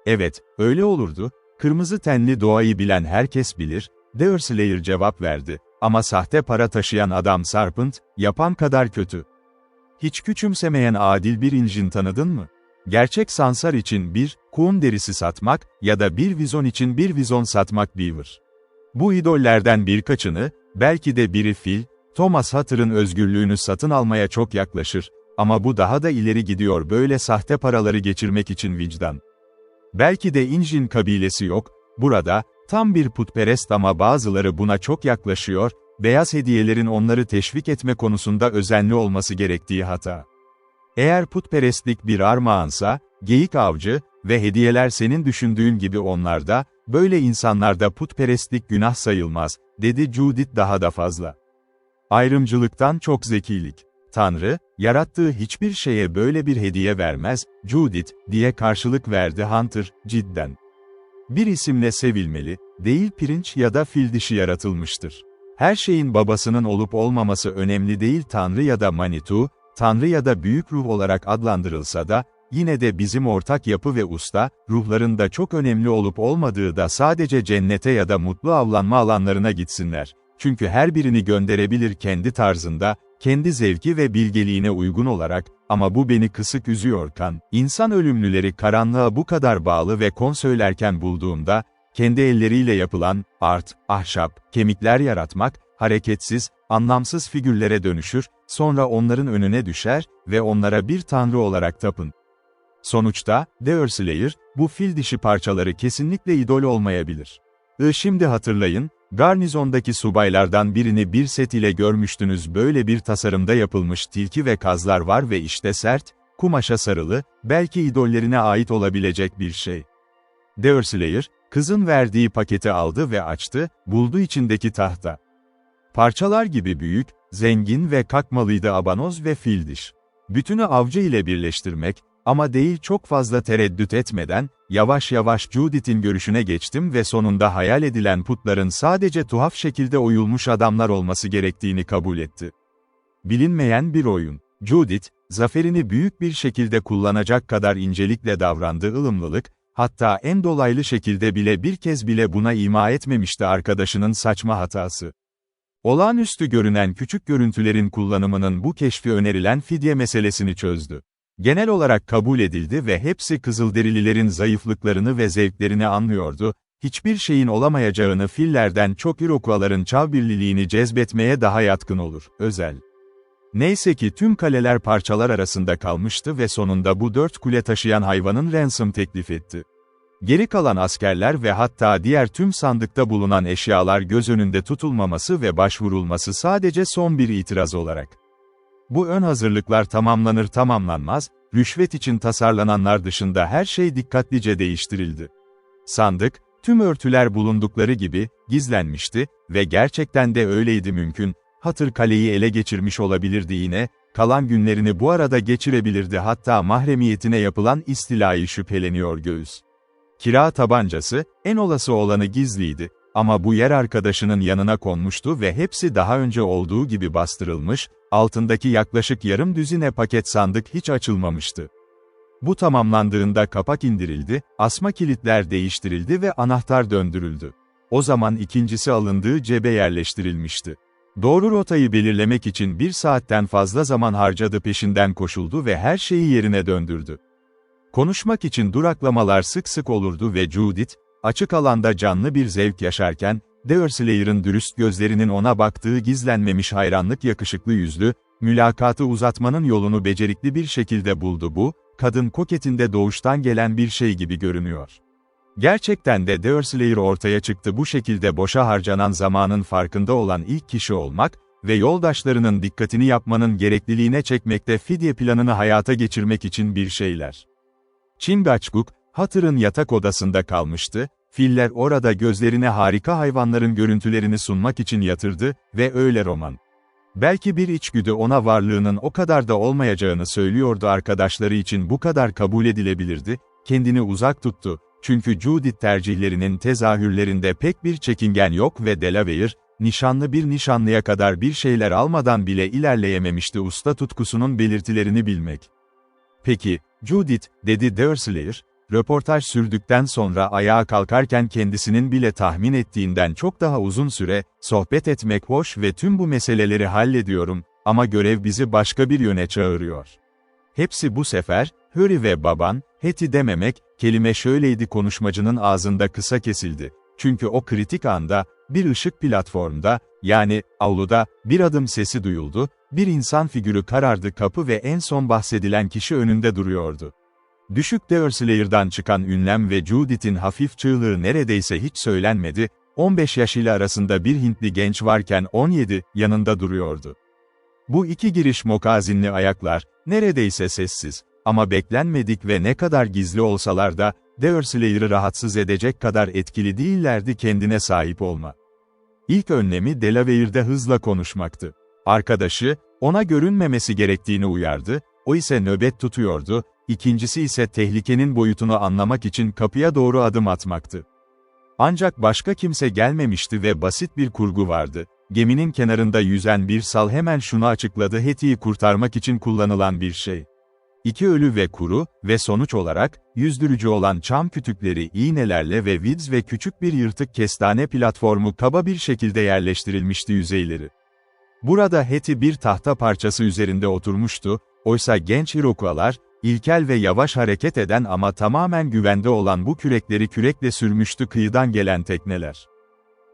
Evet, öyle olurdu, kırmızı tenli doğayı bilen herkes bilir, Deerslayer cevap verdi, ama sahte para taşıyan adam Serpent, yapan kadar kötü. Hiç küçümsemeyen adil bir incin tanıdın mı? Gerçek sansar için bir, kuğun derisi satmak, ya da bir vizon için bir vizon satmak Beaver. Bu idollerden birkaçını, belki de biri fil, Thomas Hatter'ın özgürlüğünü satın almaya çok yaklaşır, ama bu daha da ileri gidiyor böyle sahte paraları geçirmek için vicdan. Belki de Injin kabilesi yok, burada, tam bir putperest ama bazıları buna çok yaklaşıyor, beyaz hediyelerin onları teşvik etme konusunda özenli olması gerektiği hata. Eğer putperestlik bir armağansa, geyik avcı ve hediyeler senin düşündüğün gibi onlarda, böyle insanlarda putperestlik günah sayılmaz, dedi Judith daha da fazla. Ayrımcılıktan çok zekilik. Tanrı, yarattığı hiçbir şeye böyle bir hediye vermez, Judith, diye karşılık verdi Hunter, cidden. Bir isimle sevilmeli, değil pirinç ya da fil dişi yaratılmıştır. Her şeyin babasının olup olmaması önemli değil, Tanrı ya da Manitou, Tanrı ya da büyük ruh olarak adlandırılsa da, yine de bizim ortak yapı ve usta, ruhların da çok önemli olup olmadığı da sadece cennete ya da mutlu avlanma alanlarına gitsinler. Çünkü her birini gönderebilir kendi tarzında, kendi zevki ve bilgeliğine uygun olarak, ama bu beni kısık üzüyor kan. İnsan ölümlüleri karanlığa bu kadar bağlı ve kon söylerken bulduğumda, kendi elleriyle yapılan, ahşap, kemikler yaratmak, hareketsiz, anlamsız figürlere dönüşür, sonra onların önüne düşer ve onlara bir tanrı olarak tapın. Sonuçta, Deerslayer, bu fil dişi parçaları kesinlikle idol olmayabilir. Şimdi hatırlayın, garnizondaki subaylardan birini bir set ile görmüştünüz, böyle bir tasarımda yapılmış tilki ve kazlar var ve işte sert, kumaşa sarılı, belki idollerine ait olabilecek bir şey. Deerslayer, kızın verdiği paketi aldı ve açtı, buldu içindeki tahta. Parçalar gibi büyük, zengin ve kakmalıydı abanoz ve fil diş. Bütünü avcı ile birleştirmek, ama değil çok fazla tereddüt etmeden, yavaş yavaş Judith'in görüşüne geçtim ve sonunda hayal edilen putların sadece tuhaf şekilde oyulmuş adamlar olması gerektiğini kabul etti. Bilinmeyen bir oyun. Judith, zaferini büyük bir şekilde kullanacak kadar incelikle davrandı, ılımlılık, hatta en dolaylı şekilde bile bir kez bile buna ima etmemişti arkadaşının saçma hatası. Olağanüstü görünen küçük görüntülerin kullanımının bu keşfi önerilen fidye meselesini çözdü. Genel olarak kabul edildi ve hepsi Kızılderililerin zayıflıklarını ve zevklerini anlıyordu, hiçbir şeyin olamayacağını fillerden çok Iroquois'ların çavbirliliğini cezbetmeye daha yatkın olur, özel. Neyse ki tüm kaleler parçalar arasında kalmıştı ve sonunda bu 4 kule taşıyan hayvanın ransom teklif etti. Geri kalan askerler ve hatta diğer tüm sandıkta bulunan eşyalar göz önünde tutulmaması ve başvurulması sadece son bir itiraz olarak. Bu ön hazırlıklar tamamlanır tamamlanmaz, rüşvet için tasarlananlar dışında her şey dikkatlice değiştirildi. Sandık, tüm örtüler bulundukları gibi, gizlenmişti ve gerçekten de öyleydi mümkün, Hatter kaleyi ele geçirmiş olabilirdi yine, kalan günlerini bu arada geçirebilirdi hatta mahremiyetine yapılan istilayı şüpheleniyor göğüs. Kira tabancası, en olası olanı gizliydi. Ama bu yer arkadaşının yanına konmuştu ve hepsi daha önce olduğu gibi bastırılmış, altındaki yaklaşık yarım düzine paket sandık hiç açılmamıştı. Bu tamamlandığında kapak indirildi, asma kilitler değiştirildi ve anahtar döndürüldü. O zaman ikincisi alındığı cebe yerleştirilmişti. Doğru rotayı belirlemek için 1 saatten fazla zaman harcadı, peşinden koşuldu ve her şeyi yerine döndürdü. Konuşmak için duraklamalar sık sık olurdu ve Judith, açık alanda canlı bir zevk yaşarken, Derslayer'ın dürüst gözlerinin ona baktığı gizlenmemiş hayranlık, yakışıklı yüzlü, mülakatı uzatmanın yolunu becerikli bir şekilde buldu. Bu, kadın koketinde doğuştan gelen bir şey gibi görünüyor. Gerçekten de Derslayer ortaya çıktı. Bu şekilde boşa harcanan zamanın farkında olan ilk kişi olmak ve yoldaşlarının dikkatini yapmanın gerekliliğine çekmekte, fidye planını hayata geçirmek için bir şeyler. Chingachgook, Hatter'ın yatak odasında kalmıştı, filler orada gözlerine harika hayvanların görüntülerini sunmak için yatırdı ve öyle roman. Belki bir içgüdü ona varlığının o kadar da olmayacağını söylüyordu. Arkadaşları için bu kadar kabul edilebilirdi, kendini uzak tuttu. Çünkü Judith tercihlerinin tezahürlerinde pek bir çekingen yok ve Delaware, nişanlı bir nişanlıya kadar bir şeyler almadan bile ilerleyememişti usta tutkusunun belirtilerini bilmek. "Peki, Judith," dedi Derslayer, röportaj sürdükten sonra ayağa kalkarken kendisinin bile tahmin ettiğinden çok daha uzun süre, "sohbet etmek hoş ve tüm bu meseleleri hallediyorum, ama görev bizi başka bir yöne çağırıyor." Hepsi bu sefer, Harry ve baban, Hetty dememek, kelime şöyleydi, konuşmacının ağzında kısa kesildi. Çünkü o kritik anda, bir ışık platformda, yani, avluda, bir adım sesi duyuldu, bir insan figürü karardı, kapı ve en son bahsedilen kişi önünde duruyordu. Düşük Derslayer'dan çıkan ünlem ve Judith'in hafif çığlığı neredeyse hiç söylenmedi, 15 yaş ile arasında bir Hintli genç varken 17, yanında duruyordu. Bu iki giriş mokazinli ayaklar, neredeyse sessiz, ama beklenmedik ve ne kadar gizli olsalar da, Derslayer'ı rahatsız edecek kadar etkili değillerdi. Kendine sahip olma. İlk önlemi Delaware'de hızla konuşmaktı. Arkadaşı, ona görünmemesi gerektiğini uyardı, o ise nöbet tutuyordu, ikincisi ise tehlikenin boyutunu anlamak için kapıya doğru adım atmaktı. Ancak başka kimse gelmemişti ve basit bir kurgu vardı. Geminin kenarında yüzen bir sal hemen şunu açıkladı: Hetty'yi kurtarmak için kullanılan bir şey. 2 ölü ve kuru ve sonuç olarak, yüzdürücü olan çam kütükleri iğnelerle ve vids ve küçük bir yırtık kestane platformu kaba bir şekilde yerleştirilmişti yüzeyleri. Burada Hetty bir tahta parçası üzerinde oturmuştu, oysa genç Iroquois'lar, ilkel ve yavaş hareket eden ama tamamen güvende olan bu kürekleri kürekle sürmüştü kıyıdan gelen tekneler.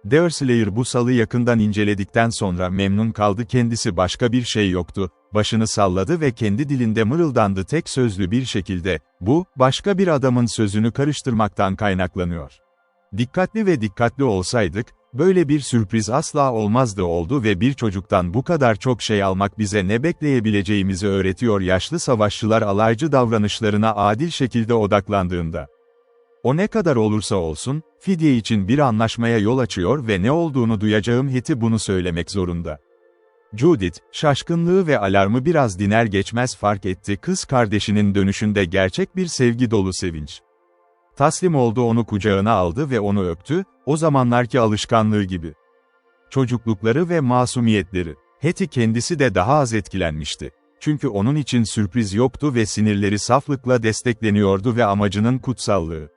Derslayer bu salı yakından inceledikten sonra memnun kaldı, kendisi başka bir şey yoktu, başını salladı ve kendi dilinde mırıldandı tek sözlü bir şekilde, "Bu, başka bir adamın sözünü karıştırmaktan kaynaklanıyor. Dikkatli ve dikkatli olsaydık, böyle bir sürpriz asla olmazdı." Oldu ve bir çocuktan bu kadar çok şey almak bize ne bekleyebileceğimizi öğretiyor. Yaşlı savaşçılar alaycı davranışlarına adil şekilde odaklandığında. O ne kadar olursa olsun, fidye için bir anlaşmaya yol açıyor ve ne olduğunu duyacağım Hetty bunu söylemek zorunda. Judith, şaşkınlığı ve alarmı biraz diner geçmez fark etti, kız kardeşinin dönüşünde gerçek bir sevgi dolu sevinç. Taslim oldu, onu kucağına aldı ve onu öptü, o zamanlarki alışkanlığı gibi. Çocuklukları ve masumiyetleri. Hetty kendisi de daha az etkilenmişti. Çünkü onun için sürpriz yoktu ve sinirleri saflıkla destekleniyordu ve amacının kutsallığı.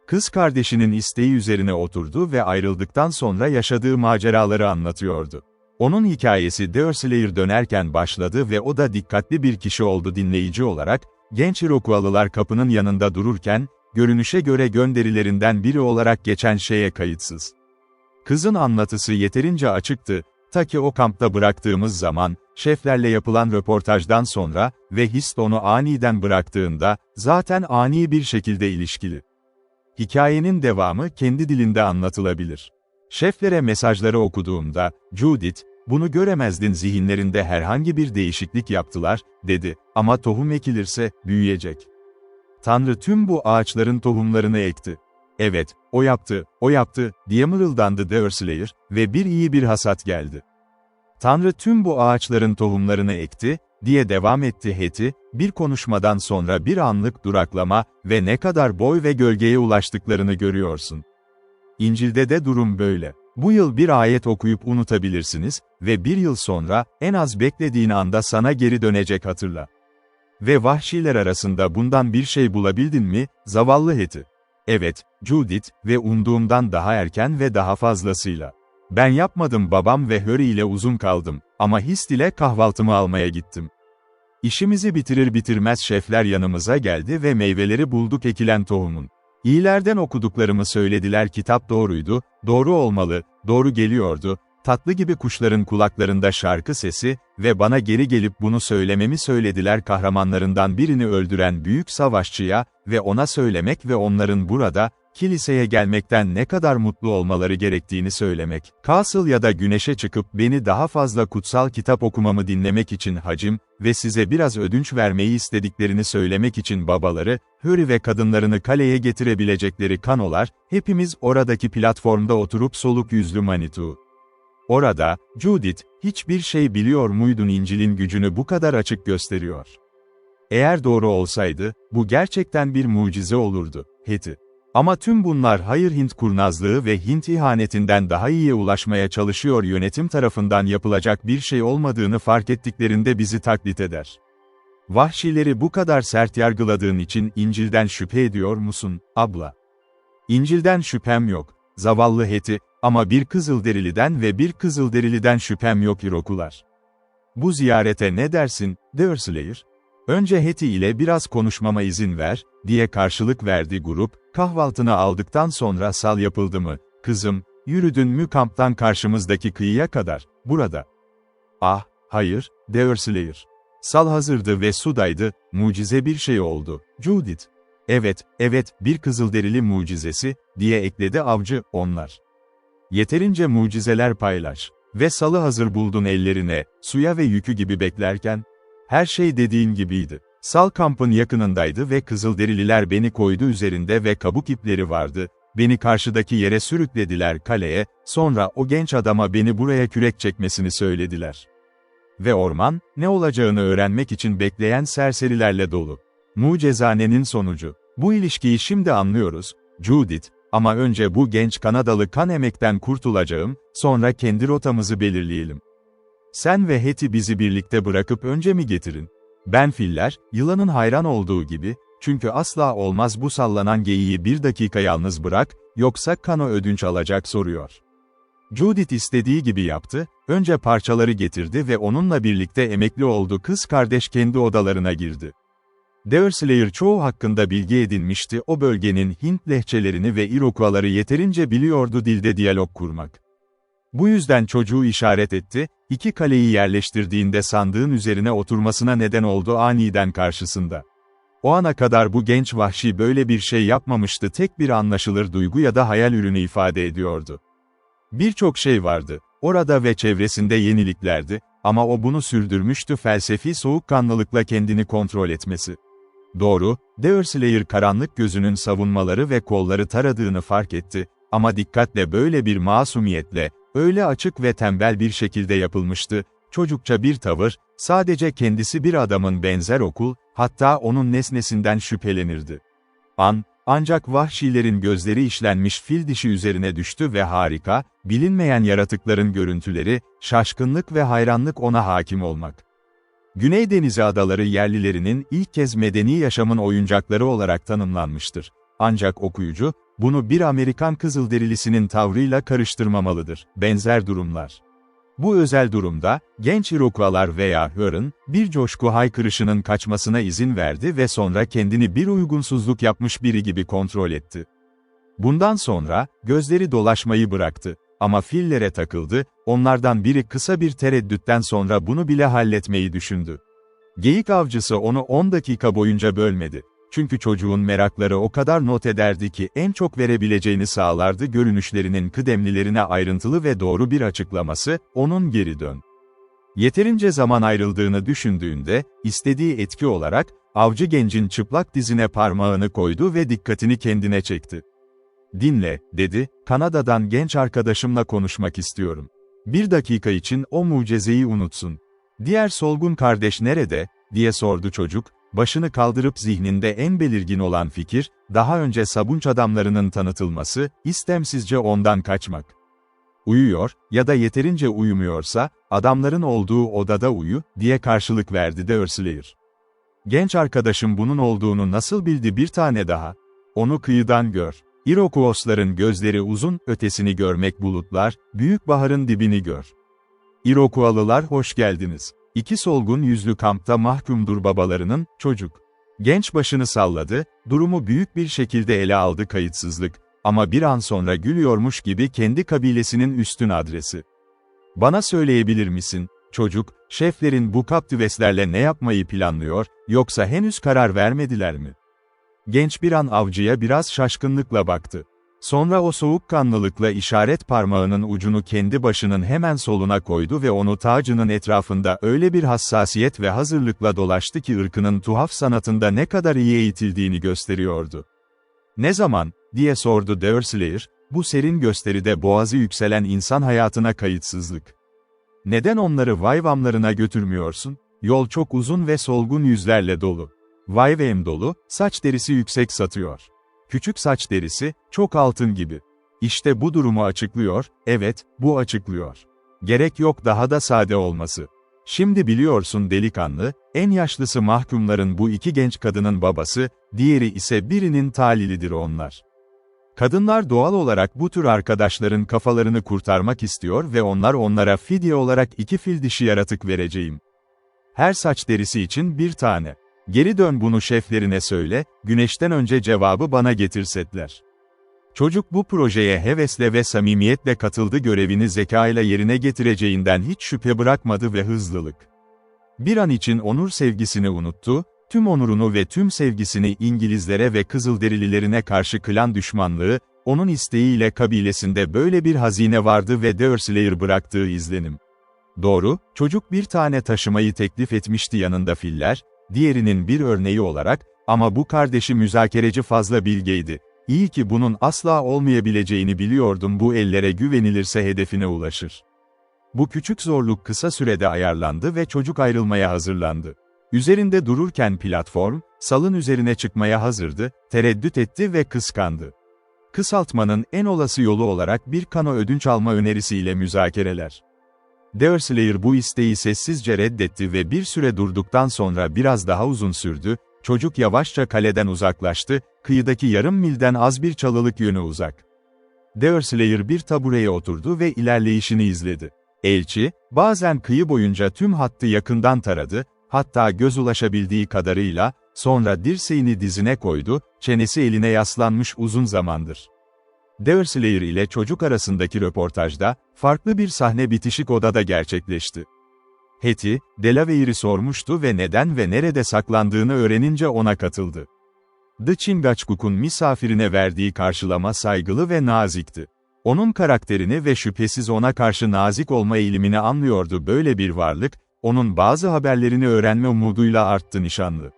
Kız kardeşinin isteği üzerine oturdu ve ayrıldıktan sonra yaşadığı maceraları anlatıyordu. Onun hikayesi Derslayer dönerken başladı ve o da dikkatli bir kişi oldu dinleyici olarak, genç Iroquois'lılar kapının yanında dururken, görünüşe göre gönderilerinden biri olarak geçen şeye kayıtsız. Kızın anlatısı yeterince açıktı, ta ki o kampta bıraktığımız zaman, şeflerle yapılan röportajdan sonra ve Hist onu aniden bıraktığında, zaten ani bir şekilde ilişkili. Hikayenin devamı kendi dilinde anlatılabilir. Şeflere mesajları okuduğumda, Judith, "Bunu göremezdin, zihinlerinde herhangi bir değişiklik yaptılar," dedi, "ama tohum ekilirse, büyüyecek. Tanrı tüm bu ağaçların tohumlarını ekti." "Evet, o yaptı," diye mırıldandı Derslayer, "ve iyi bir hasat geldi." "Tanrı tüm bu ağaçların tohumlarını ekti," diye devam etti Hetty, bir konuşmadan sonra bir anlık duraklama ve ne kadar boy ve gölgeye ulaştıklarını görüyorsun. İncil'de de durum böyle. Bu yıl bir ayet okuyup unutabilirsiniz ve bir yıl sonra, en az beklediğin anda sana geri dönecek, hatırla. Ve vahşiler arasında bundan bir şey bulabildin mi, zavallı Hetty? Evet, Judith, ve umduğumdan daha erken ve daha fazlasıyla. Ben yapmadım, babam ve Harry ile uzun kaldım, ama Hist ile kahvaltımı almaya gittim. İşimizi bitirir bitirmez şefler yanımıza geldi ve meyveleri bulduk ekilen tohumun. İyilerden okuduklarımı söylediler, kitap doğruydu, doğru olmalı, doğru geliyordu, tatlı gibi kuşların kulaklarında şarkı sesi ve bana geri gelip bunu söylememi söylediler, kahramanlarından birini öldüren büyük savaşçıya ve ona söylemek ve onların burada, kiliseye gelmekten ne kadar mutlu olmaları gerektiğini söylemek. Castle ya da güneşe çıkıp beni daha fazla kutsal kitap okumamı dinlemek için hacim ve size biraz ödünç vermeyi istediklerini söylemek için babaları, Harry ve kadınlarını kaleye getirebilecekleri kanolar, hepimiz oradaki platformda oturup soluk yüzlü Manitou. Orada, Judith, hiçbir şey biliyor muydun, İncil'in gücünü bu kadar açık gösteriyor. Eğer doğru olsaydı, bu gerçekten bir mucize olurdu, Hetty. Ama tüm bunlar hayır, Hint kurnazlığı ve Hint ihanetinden daha iyiye ulaşmaya çalışıyor, yönetim tarafından yapılacak bir şey olmadığını fark ettiklerinde bizi taklit eder. Vahşileri bu kadar sert yargıladığın için İncil'den şüphe ediyor musun, abla? İncil'den şüphem yok, zavallı Hetty, ama bir Kızılderili'den ve bir Kızılderili'den şüphem yok, Iroquois'lar. Bu ziyarete ne dersin, Deerslayer? Önce Hetty ile biraz konuşmama izin ver, diye karşılık verdi grup, kahvaltını aldıktan sonra sal yapıldı mı, kızım, yürüdün mü kamptan karşımızdaki kıyıya kadar, burada? Ah, hayır, Deerslayer. Sal hazırdı ve sudaydı, mucize bir şey oldu, Judith. Evet, bir Kızılderili mucizesi, diye ekledi avcı, onlar. Yeterince mucizeler paylaş. Ve salı hazır buldun ellerine, suya ve yükü gibi beklerken, her şey dediğin gibiydi. Sal kampın yakınındaydı ve Kızılderililer beni koydu üzerinde ve kabuk ipleri vardı, beni karşıdaki yere sürüklediler, kaleye, sonra o genç adama beni buraya kürek çekmesini söylediler. Ve orman, ne olacağını öğrenmek için bekleyen serserilerle dolu. Mucizenin sonucu. Bu ilişkiyi şimdi anlıyoruz, Judith, ama önce bu genç Kanadalı kan emekten kurtulacağım, sonra kendi rotamızı belirleyelim. Sen ve Hetty bizi birlikte bırakıp önce mi getirin? Ben filler, yılanın hayran olduğu gibi, çünkü asla olmaz, bu sallanan geyiği bir dakika yalnız bırak, yoksa kano ödünç alacak, soruyor. Judith istediği gibi yaptı, önce parçaları getirdi ve onunla birlikte emekli oldu, kız kardeş kendi odalarına girdi. Deerslayer çoğu hakkında bilgi edinmişti, o bölgenin Hint lehçelerini ve Iroquois'ları yeterince biliyordu dilde diyalog kurmak. Bu yüzden çocuğu işaret etti, iki kaleyi yerleştirdiğinde sandığın üzerine oturmasına neden oldu aniden karşısında. O ana kadar bu genç vahşi böyle bir şey yapmamıştı, tek bir anlaşılır duygu ya da hayal ürünü ifade ediyordu. Birçok şey vardı, orada ve çevresinde yeniliklerdi, ama o bunu sürdürmüştü, felsefi soğukkanlılıkla kendini kontrol etmesi. Doğru, Deerslayer karanlık gözünün savunmaları ve kolları taradığını fark etti, ama dikkatle, böyle bir masumiyetle, öyle açık ve tembel bir şekilde yapılmıştı, çocukça bir tavır, sadece kendisi bir adamın benzer okul, hatta onun nesnesinden şüphelenirdi. Ancak vahşilerin gözleri işlenmiş fil dişi üzerine düştü ve harika, bilinmeyen yaratıkların görüntüleri, şaşkınlık ve hayranlık ona hakim olmak. Güney Denizi adaları yerlilerinin ilk kez medeni yaşamın oyuncakları olarak tanımlanmıştır. Ancak okuyucu, bunu bir Amerikan Kızılderilisinin tavrıyla karıştırmamalıdır. Benzer durumlar. Bu özel durumda, genç Iroquois'lar veya Huron, bir coşku haykırışının kaçmasına izin verdi ve sonra kendini bir uygunsuzluk yapmış biri gibi kontrol etti. Bundan sonra, gözleri dolaşmayı bıraktı. Ama fillere takıldı, onlardan biri kısa bir tereddütten sonra bunu bile halletmeyi düşündü. Geyik avcısı onu 10 dakika boyunca bölmedi. Çünkü çocuğun merakları o kadar not ederdi ki en çok verebileceğini sağlardı, görünüşlerinin kıdemlilerine ayrıntılı ve doğru bir açıklaması, onun geri dön. Yeterince zaman ayrıldığını düşündüğünde, istediği etki olarak, avcı gencin çıplak dizine parmağını koydu ve dikkatini kendine çekti. Dinle, dedi, Kanada'dan genç arkadaşımla konuşmak istiyorum. Bir dakika için o mucizeyi unutsun. Diğer solgun kardeş nerede, diye sordu çocuk, başını kaldırıp zihninde en belirgin olan fikir, daha önce sabunç adamlarının tanıtılması, istemsizce ondan kaçmak. Uyuyor, ya da yeterince uyumuyorsa, adamların olduğu odada uyu, diye karşılık verdi Deerslayer. Genç arkadaşım bunun olduğunu nasıl bildi, bir tane daha? Onu kıyıdan gör. Iroquoisların gözleri uzun, ötesini görmek bulutlar, büyük baharın dibini gör. Iroquoislılar hoş geldiniz. İki solgun yüzlü kampta mahkumdur babalarının, çocuk. Genç başını salladı, durumu büyük bir şekilde ele aldı kayıtsızlık, ama bir an sonra gülüyormuş gibi kendi kabilesinin üstün adresi. Bana söyleyebilir misin, çocuk, şeflerin bu kaptüveslerle ne yapmayı planlıyor, yoksa henüz karar vermediler mi? Genç bir an avcıya biraz şaşkınlıkla baktı. Sonra o soğukkanlılıkla işaret parmağının ucunu kendi başının hemen soluna koydu ve onu tacının etrafında öyle bir hassasiyet ve hazırlıkla dolaştı ki ırkının tuhaf sanatında ne kadar iyi eğitildiğini gösteriyordu. "Ne zaman?" diye sordu Deerslayer, bu serin gösteride boğazı yükselen insan hayatına kayıtsızlık. "Neden onları Wigwamlarına götürmüyorsun? Yol çok uzun ve solgun yüzlerle dolu. Wigwam dolu, saç derisi yüksek satıyor. Küçük saç derisi, çok altın gibi. İşte bu durumu açıklıyor, evet, bu açıklıyor. Gerek yok daha da sade olması. Şimdi biliyorsun delikanlı, en yaşlısı mahkumların bu iki genç kadının babası, diğeri ise birinin talilidir onlar. Kadınlar doğal olarak bu tür arkadaşların kafalarını kurtarmak istiyor ve onlara fidye olarak 2 fil dişi yaratık vereceğim. Her saç derisi için bir tane. Geri dön bunu şeflerine söyle, güneşten önce cevabı bana getirsetler." Çocuk bu projeye hevesle ve samimiyetle katıldı, görevini zekayla yerine getireceğinden hiç şüphe bırakmadı ve hızlılık. Bir an için onur sevgisini unuttu, tüm onurunu ve tüm sevgisini İngilizlere ve Kızılderililerine karşı klan düşmanlığı, onun isteğiyle kabilesinde böyle bir hazine vardı ve Deerslayer bıraktığı izlenim. Doğru, çocuk bir tane taşımayı teklif etmişti yanında filler, diğerinin bir örneği olarak, ama bu kardeşi müzakereci fazla bilgeydi. İyi ki bunun asla olmayabileceğini biliyordum, bu ellere güvenilirse hedefine ulaşır. Bu küçük zorluk kısa sürede ayarlandı ve çocuk ayrılmaya hazırlandı. Üzerinde dururken platform, salın üzerine çıkmaya hazırdı, tereddüt etti ve kıskandı. Kısaltmanın en olası yolu olarak bir kano ödünç alma önerisiyle müzakereler. Deerslayer bu isteği sessizce reddetti ve bir süre durduktan sonra biraz daha uzun sürdü, çocuk yavaşça kaleden uzaklaştı, kıyıdaki yarım milden az bir çalılık yönü uzak. Deerslayer bir tabureye oturdu ve ilerleyişini izledi. Elçi, bazen kıyı boyunca tüm hattı yakından taradı, hatta göz ulaşabildiği kadarıyla, sonra dirseğini dizine koydu, çenesi eline yaslanmış uzun zamandır. Deerslayer ile çocuk arasındaki röportajda, farklı bir sahne bitişik odada gerçekleşti. Hetty, Delaware'i sormuştu ve neden ve nerede saklandığını öğrenince ona katıldı. The Chingachgook'un misafirine verdiği karşılama saygılı ve nazikti. Onun karakterini ve şüphesiz ona karşı nazik olma eğilimini anlıyordu, böyle bir varlık, onun bazı haberlerini öğrenme umuduyla arttı nişanlı.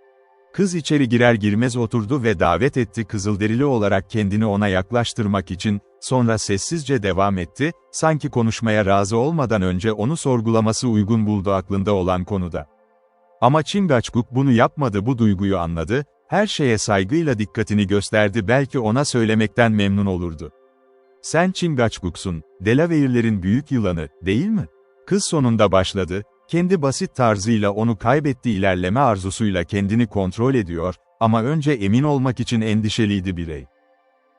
Kız içeri girer girmez oturdu ve davet etti Kızılderili olarak kendini ona yaklaştırmak için, sonra sessizce devam etti, sanki konuşmaya razı olmadan önce onu sorgulaması uygun buldu aklında olan konuda. Ama Chingachgook bunu yapmadı, bu duyguyu anladı, her şeye saygıyla dikkatini gösterdi, belki ona söylemekten memnun olurdu. "Sen Chingachgook'sun, Delaware'lerin büyük yılanı, değil mi?" Kız sonunda başladı. Kendi basit tarzıyla onu kaybetti, ilerleme arzusuyla kendini kontrol ediyor, ama önce emin olmak için endişeliydi birey.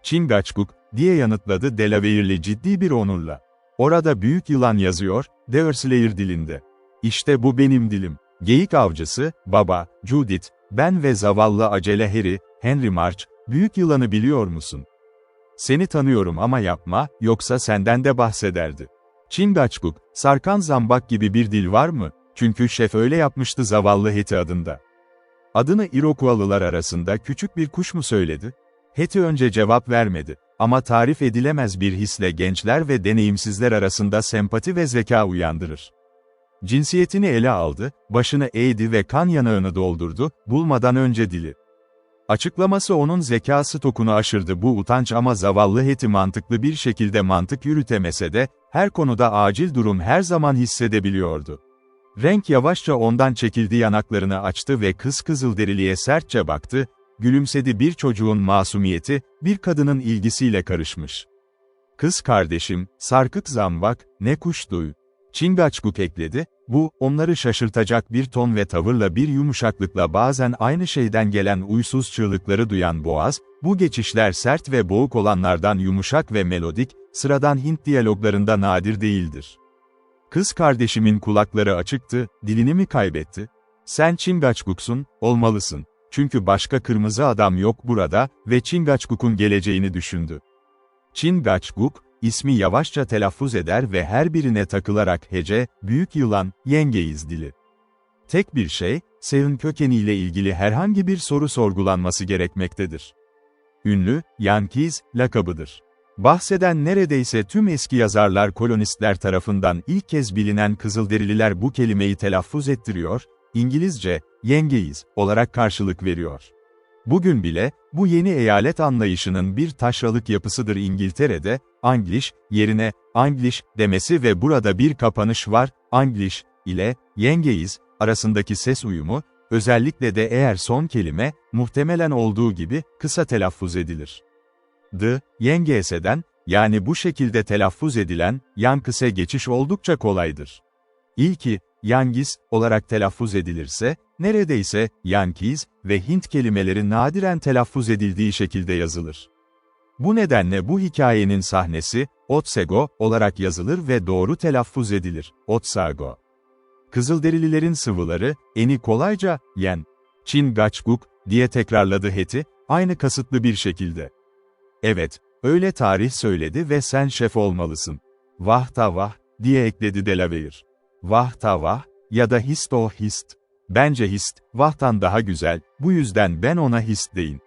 "Chingachgook," diye yanıtladı Delaware'li ciddi bir onurla. "Orada büyük yılan yazıyor, Deerslayer dilinde. İşte bu benim dilim. Geyik avcısı, baba, Judith, ben ve zavallı acele Henry March, büyük yılanı biliyor musun? Seni tanıyorum ama yapma, yoksa senden de bahsederdi." Chingachgook, sarkan zambak gibi bir dil var mı? Çünkü şef öyle yapmıştı zavallı Hetty adında. Adını Iroquoislılar arasında küçük bir kuş mu söyledi? Hetty önce cevap vermedi. Ama tarif edilemez bir hisle gençler ve deneyimsizler arasında sempati ve zeka uyandırır. Cinsiyetini ele aldı, başını eğdi ve kan yanağını doldurdu, bulmadan önce dili. Açıklaması onun zeka stokunu aşırdı, bu utanç, ama zavallı Hetty mantıklı bir şekilde mantık yürütemese de, her konuda acil durum her zaman hissedebiliyordu. Renk yavaşça ondan çekildi, yanaklarını açtı ve Kızılderili'ye sertçe baktı, gülümsedi, bir çocuğun masumiyeti, bir kadının ilgisiyle karışmış. "Kız kardeşim, sarkık zambak, ne kuştu. Chingachgook ekledi, bu, onları şaşırtacak bir ton ve tavırla bir yumuşaklıkla bazen aynı şeyden gelen uysuz çığlıkları duyan Boğaz, bu geçişler sert ve boğuk olanlardan yumuşak ve melodik, sıradan Hint diyaloglarında nadir değildir. Kız kardeşimin kulakları açıktı, dilini mi kaybetti? Sen Chingachgook'sun, olmalısın. Çünkü başka kırmızı adam yok burada ve Chingachgook'un geleceğini düşündü. Chingachgook, ismi yavaşça telaffuz eder ve her birine takılarak hece, büyük yılan, yengeyiz dili. Tek bir şey, Seun kökeniyle ilgili herhangi bir soru sorgulanması gerekmektedir. Ünlü, Yankees, lakabıdır. Bahseden neredeyse tüm eski yazarlar kolonistler tarafından ilk kez bilinen Kızılderililer bu kelimeyi telaffuz ettiriyor, İngilizce, yengeyiz, olarak karşılık veriyor. Bugün bile, bu yeni eyalet anlayışının bir taşralık yapısıdır İngiltere'de, Anglish, yerine, Anglish, demesi ve burada bir kapanış var, Anglish, ile, yengeyiz, arasındaki ses uyumu, özellikle de eğer son kelime, muhtemelen olduğu gibi, kısa telaffuz edilir. Yengese'den, yani bu şekilde telaffuz edilen, yankıse geçiş oldukça kolaydır. İlki, Yangis, olarak telaffuz edilirse, neredeyse, Yankees ve Hint kelimeleri nadiren telaffuz edildiği şekilde yazılır. Bu nedenle bu hikayenin sahnesi, Otsego, olarak yazılır ve doğru telaffuz edilir, Otsago. Kızılderililerin sıvıları, eni kolayca, yen, Chingachgook, diye tekrarladı Hetty, aynı kasıtlı bir şekilde. Evet, öyle tarih söyledi ve sen şef olmalısın. Vah ta vah, diye ekledi Delaware. Vah ta vah, ya da hist o hist. Bence hist, vahtan daha güzel, bu yüzden ben ona hist deyin.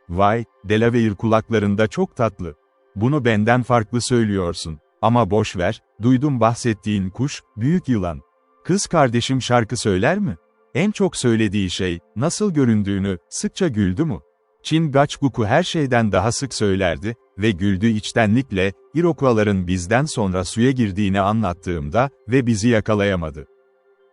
Vay, Delaware kulaklarında çok tatlı. Bunu benden farklı söylüyorsun. Ama boş ver, duydum bahsettiğin kuş, büyük yılan. Kız kardeşim şarkı söyler mi? En çok söylediği şey, nasıl göründüğünü, sıkça güldü mü? Chingachgook'u her şeyden daha sık söylerdi ve güldüğü içtenlikle, Iroquois'ların bizden sonra suya girdiğini anlattığımda ve bizi yakalayamadı.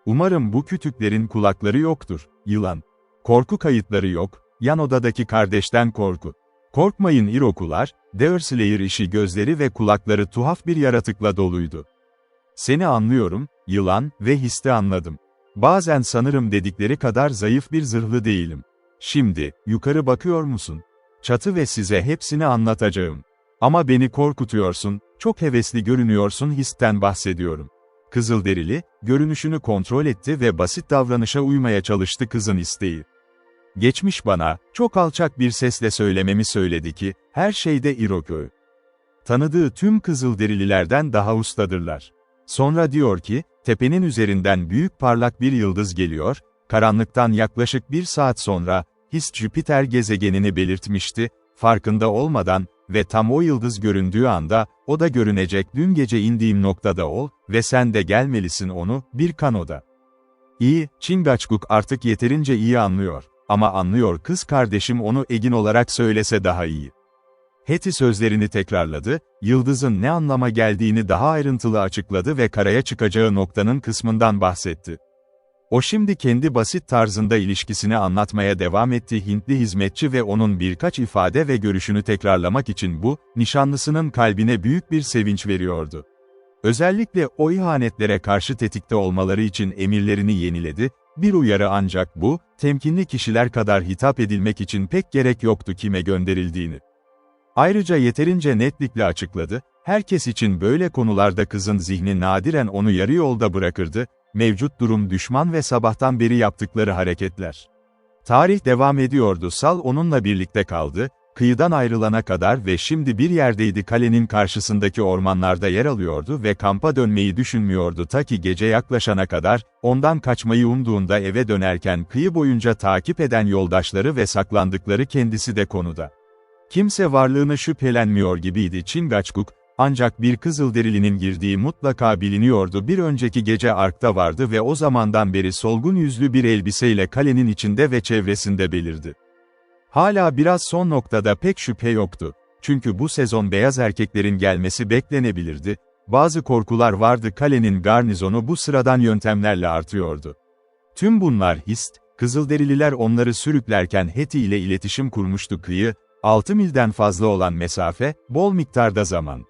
Umarım bu kütüklerin kulakları yoktur, yılan. Korku kayıtları yok, yan odadaki kardeşten korku. Korkmayın Iroquois'lar, Deerslayer işi gözleri ve kulakları tuhaf bir yaratıkla doluydu. Seni anlıyorum, yılan ve histi anladım. Bazen sanırım dedikleri kadar zayıf bir zırhlı değilim. Şimdi, yukarı bakıyor musun? Çatı ve size hepsini anlatacağım. Ama beni korkutuyorsun, çok hevesli görünüyorsun histen bahsediyorum. Kızılderili, görünüşünü kontrol etti ve basit davranışa uymaya çalıştı kızın isteği. Geçmiş bana, çok alçak bir sesle söylememi söyledi ki, her şeyde Iroquois. Tanıdığı tüm Kızılderililerden daha ustadırlar. Sonra diyor ki, tepenin üzerinden büyük parlak bir yıldız geliyor, karanlıktan yaklaşık 1 saat sonra, Hist Jüpiter gezegenini belirtmişti, farkında olmadan ve tam o yıldız göründüğü anda, o da görünecek dün gece indiğim noktada ol ve sen de gelmelisin onu, bir kanoda. İyi, Chingachgook artık yeterince iyi anlıyor, ama anlıyor kız kardeşim onu Egin olarak söylese daha iyi. Hetty sözlerini tekrarladı, yıldızın ne anlama geldiğini daha ayrıntılı açıkladı ve karaya çıkacağı noktanın kısmından bahsetti. O şimdi kendi basit tarzında ilişkisini anlatmaya devam etti Hintli hizmetçi ve onun birkaç ifade ve görüşünü tekrarlamak için bu, nişanlısının kalbine büyük bir sevinç veriyordu. Özellikle o ihanetlere karşı tetikte olmaları için emirlerini yeniledi, bir uyarı ancak bu, temkinli kişiler kadar hitap edilmek için pek gerek yoktu kime gönderildiğini. Ayrıca yeterince netlikle açıkladı, herkes için böyle konularda kızın zihni nadiren onu yarı yolda bırakırdı, mevcut durum düşman ve sabahtan beri yaptıkları hareketler. Tarih devam ediyordu Sal onunla birlikte kaldı, kıyıdan ayrılana kadar ve şimdi bir yerdeydi kalenin karşısındaki ormanlarda yer alıyordu ve kampa dönmeyi düşünmüyordu ta ki gece yaklaşana kadar, ondan kaçmayı umduğunda eve dönerken kıyı boyunca takip eden yoldaşları ve saklandıkları kendisi de konuda. Kimse varlığını şüphelenmiyor gibiydi Chingachgook, ancak bir Kızılderilinin girdiği mutlaka biliniyordu bir önceki gece Ark'ta vardı ve o zamandan beri solgun yüzlü bir elbiseyle kalenin içinde ve çevresinde belirdi. Hala biraz son noktada pek şüphe yoktu, çünkü bu sezon beyaz erkeklerin gelmesi beklenebilirdi, bazı korkular vardı kalenin garnizonu bu sıradan yöntemlerle artıyordu. Tüm bunlar hist, Kızılderililer onları sürüklerken Hetty ile iletişim kurmuştu kıyı, 6 milden fazla olan mesafe, bol miktarda zaman.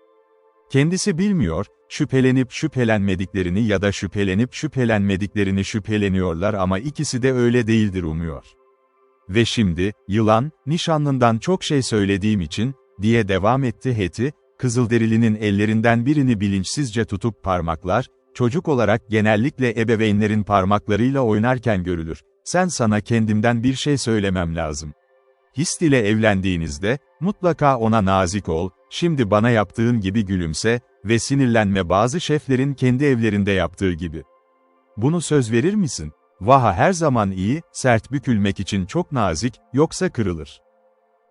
Kendisi bilmiyor, şüphelenip şüphelenmediklerini ya da şüphelenip şüphelenmediklerini şüpheleniyorlar ama ikisi de öyle değildir umuyor. Ve şimdi, yılan, nişanlından çok şey söylediğim için, diye devam etti Hetty, Kızılderili'nin ellerinden birini bilinçsizce tutup parmaklar, çocuk olarak genellikle ebeveynlerin parmaklarıyla oynarken görülür. Sana kendimden bir şey söylemem lazım. Hist ile evlendiğinizde, mutlaka ona nazik ol, şimdi bana yaptığın gibi gülümse ve sinirlenme bazı şeflerin kendi evlerinde yaptığı gibi. Bunu söz verir misin? Vaha her zaman iyi, sert bükülmek için çok nazik, yoksa kırılır.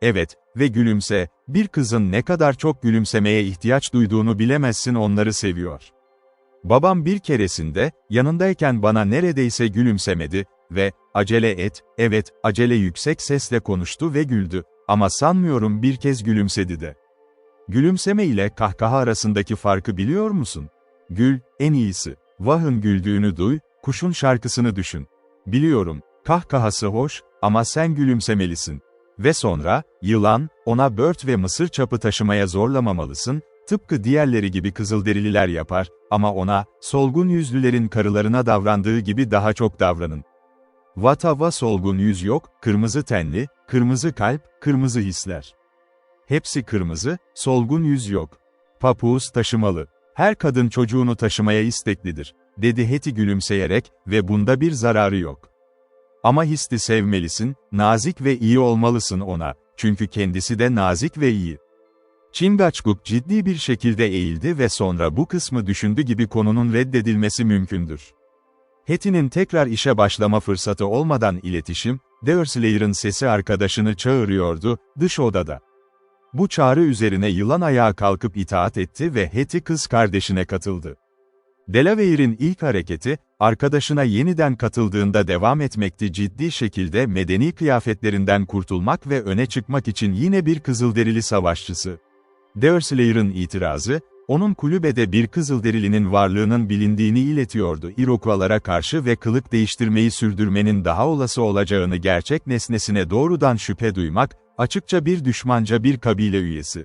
Evet, ve gülümse, bir kızın ne kadar çok gülümsemeye ihtiyaç duyduğunu bilemezsin onları seviyor. Babam bir keresinde, yanındayken bana neredeyse gülümsemedi ve, acele et, evet, acele yüksek sesle konuştu ve güldü, ama sanmıyorum bir kez gülümsedi de. Gülümseme ile kahkaha arasındaki farkı biliyor musun? Gül, en iyisi. Vah'ın güldüğünü duy, kuşun şarkısını düşün. Biliyorum, kahkahası hoş, ama sen gülümsemelisin. Ve sonra, yılan, ona bört ve mısır çapı taşımaya zorlamamalısın, tıpkı diğerleri gibi Kızılderililer yapar, ama ona, solgun yüzlülerin karılarına davrandığı gibi daha çok davranın. Vatava solgun yüz yok, kırmızı tenli, kırmızı kalp, kırmızı hisler. Hepsi kırmızı, solgun yüz yok. Papuğuz taşımalı. Her kadın çocuğunu taşımaya isteklidir, dedi Hetty gülümseyerek ve bunda bir zararı yok. Ama Hist'i sevmelisin, nazik ve iyi olmalısın ona, çünkü kendisi de nazik ve iyi. Chingachgook ciddi bir şekilde eğildi ve sonra bu kısmı düşündü gibi konunun reddedilmesi mümkündür. Hetty'nin tekrar işe başlama fırsatı olmadan iletişim, Derslayer'ın sesi arkadaşını çağırıyordu, dış odada. Bu çağrı üzerine yılan ayağa kalkıp itaat etti ve Hetty kız kardeşine katıldı. Delaware'in ilk hareketi, arkadaşına yeniden katıldığında devam etmekti ciddi şekilde medeni kıyafetlerinden kurtulmak ve öne çıkmak için yine bir Kızılderili savaşçısı. Derslayer'ın itirazı, onun kulübede bir Kızılderilinin varlığının bilindiğini iletiyordu. Iroquois'lara karşı ve kılık değiştirmeyi sürdürmenin daha olası olacağını gerçek nesnesine doğrudan şüphe duymak, açıkça bir düşmanca bir kabile üyesi.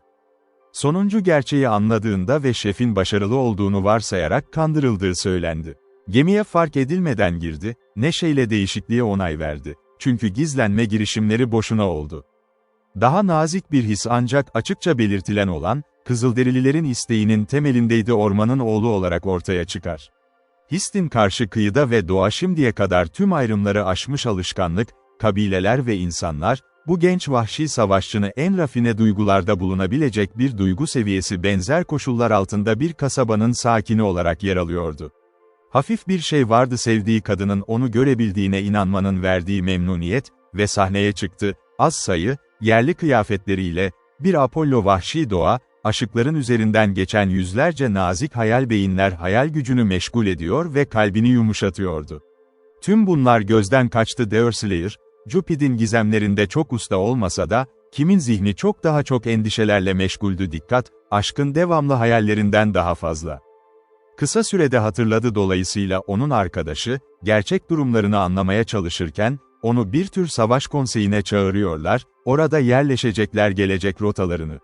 Sonuncu gerçeği anladığında ve şefin başarılı olduğunu varsayarak kandırıldığı söylendi. Gemiye fark edilmeden girdi, neşeyle değişikliğe onay verdi. Çünkü gizlenme girişimleri boşuna oldu. Daha nazik bir his ancak açıkça belirtilen olan, Kızılderililerin isteğinin temelindeydi ormanın oğlu olarak ortaya çıkar. Hist'in karşı kıyıda ve doğa şimdiye kadar tüm ayrımları aşmış alışkanlık, kabileler ve insanlar, bu genç vahşi savaşçını en rafine duygularda bulunabilecek bir duygu seviyesi benzer koşullar altında bir kasabanın sakini olarak yer alıyordu. Hafif bir şey vardı sevdiği kadının onu görebildiğine inanmanın verdiği memnuniyet ve sahneye çıktı, az sayı, yerli kıyafetleriyle, bir Apollo vahşi doğa, aşıkların üzerinden geçen yüzlerce nazik hayal beyinler hayal gücünü meşgul ediyor ve kalbini yumuşatıyordu. Tüm bunlar gözden kaçtı Deerslayer, Cupid'in gizemlerinde çok usta olmasa da, kimin zihni çok endişelerle meşguldü dikkat, aşkın devamlı hayallerinden daha fazla. Kısa sürede hatırladı dolayısıyla onun arkadaşı, gerçek durumlarını anlamaya çalışırken, onu bir tür savaş konseyine çağırıyorlar, orada yerleşecekler gelecek rotalarını.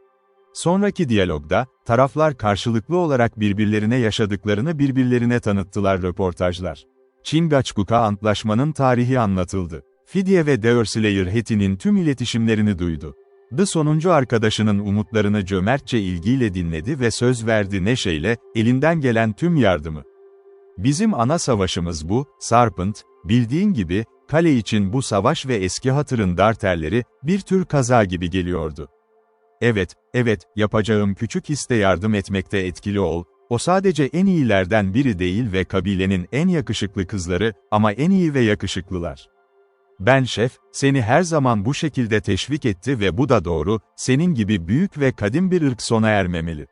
Sonraki diyalogda, taraflar karşılıklı olarak birbirlerine yaşadıklarını birbirlerine tanıttılar röportajlar. Chingachgook'a antlaşmanın tarihi anlatıldı. Fidye ve Deerslayer Hetty'nin tüm iletişimlerini duydu. Sonuncu arkadaşının umutlarını cömertçe ilgiyle dinledi ve söz verdi neşeyle, elinden gelen tüm yardımı. Bizim ana savaşımız bu, Serpent, bildiğin gibi, kale için bu savaş ve eski hatırın darterleri, bir tür kaza gibi geliyordu. Evet, yapacağım küçük histe yardım etmekte etkili ol, o sadece en iyilerden biri değil ve kabilenin en yakışıklı kızları, ama en iyi ve yakışıklılar. Ben şef, seni her zaman bu şekilde teşvik etti ve bu da doğru, senin gibi büyük ve kadim bir ırk sona ermemeli.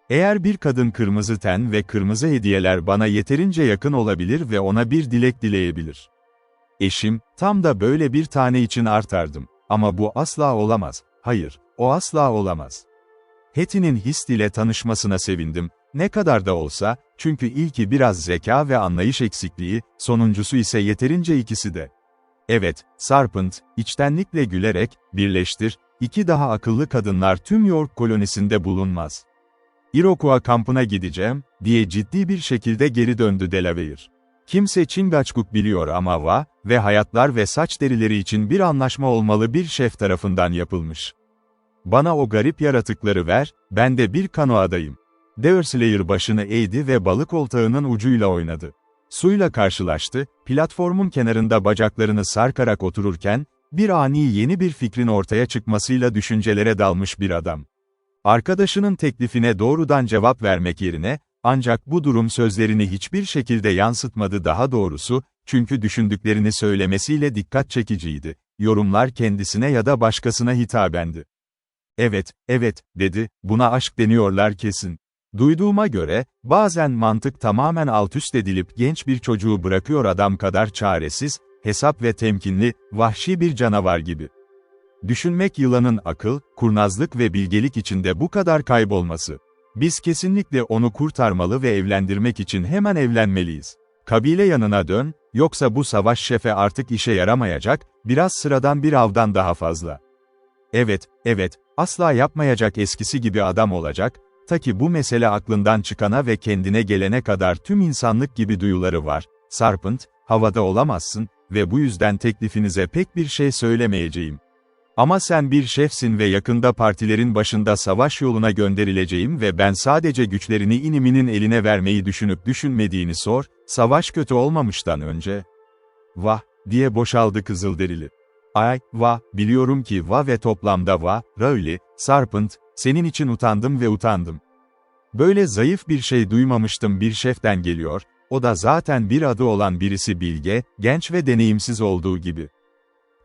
Eğer bir kadın kırmızı ten ve kırmızı hediyeler bana yeterince yakın olabilir ve ona bir dilek dileyebilir. Eşim, tam da böyle bir tane için artardım. Ama bu asla olamaz. Hayır, o asla olamaz. Hetty'nin Hist ile tanışmasına sevindim, ne kadar da olsa, çünkü ilki biraz zeka ve anlayış eksikliği, sonuncusu ise yeterince ikisi de. Evet, Serpent, içtenlikle gülerek, birleştir, iki daha akıllı kadınlar tüm York kolonisinde bulunmaz. Iroquois kampına gideceğim, diye ciddi bir şekilde geri döndü Delaware. Kimse Chingachgook biliyor ama Va ve hayatlar ve saç derileri için bir anlaşma olmalı bir şef tarafından yapılmış. Bana o garip yaratıkları ver, ben de bir kanoadayım. Deerslayer başını eğdi ve balık oltağının ucuyla oynadı. Suyla karşılaştı, platformun kenarında bacaklarını sarkarak otururken, bir ani yeni bir fikrin ortaya çıkmasıyla düşüncelere dalmış bir adam. Arkadaşının teklifine doğrudan cevap vermek yerine, ancak bu durum sözlerini hiçbir şekilde yansıtmadı daha doğrusu, çünkü düşündüklerini söylemesiyle dikkat çekiciydi. Yorumlar kendisine ya da başkasına hitabendi. Evet, dedi, buna aşk deniyorlar kesin. Duyduğuma göre, bazen mantık tamamen altüst edilip genç bir çocuğu bırakıyor adam kadar çaresiz, hesap ve temkinli, vahşi bir canavar gibi. Düşünmek yılanın akıl, kurnazlık ve bilgelik içinde bu kadar kaybolması. Biz kesinlikle onu kurtarmalı ve evlendirmek için hemen evlenmeliyiz. Kabile yanına dön, yoksa bu savaş şefe artık işe yaramayacak, biraz sıradan bir avdan daha fazla. Evet, asla yapmayacak eskisi gibi adam olacak, ta ki bu mesele aklından çıkana ve kendine gelene kadar tüm insanlık gibi duyuları var. Serpent, havada olamazsın ve bu yüzden teklifinize pek bir şey söylemeyeceğim. Ama sen bir şefsin ve yakında partilerin başında savaş yoluna gönderileceğim ve ben sadece güçlerini iniminin eline vermeyi düşünüp düşünmediğini sor, savaş kötü olmamıştan önce. Vah, diye boşaldı Kızılderili. Biliyorum ki ve toplamda Rowley, Serpent, senin için utandım ve utandım. Böyle zayıf bir şey duymamıştım bir şeften geliyor, o da zaten bir adı olan birisi bilge, genç ve deneyimsiz olduğu gibi.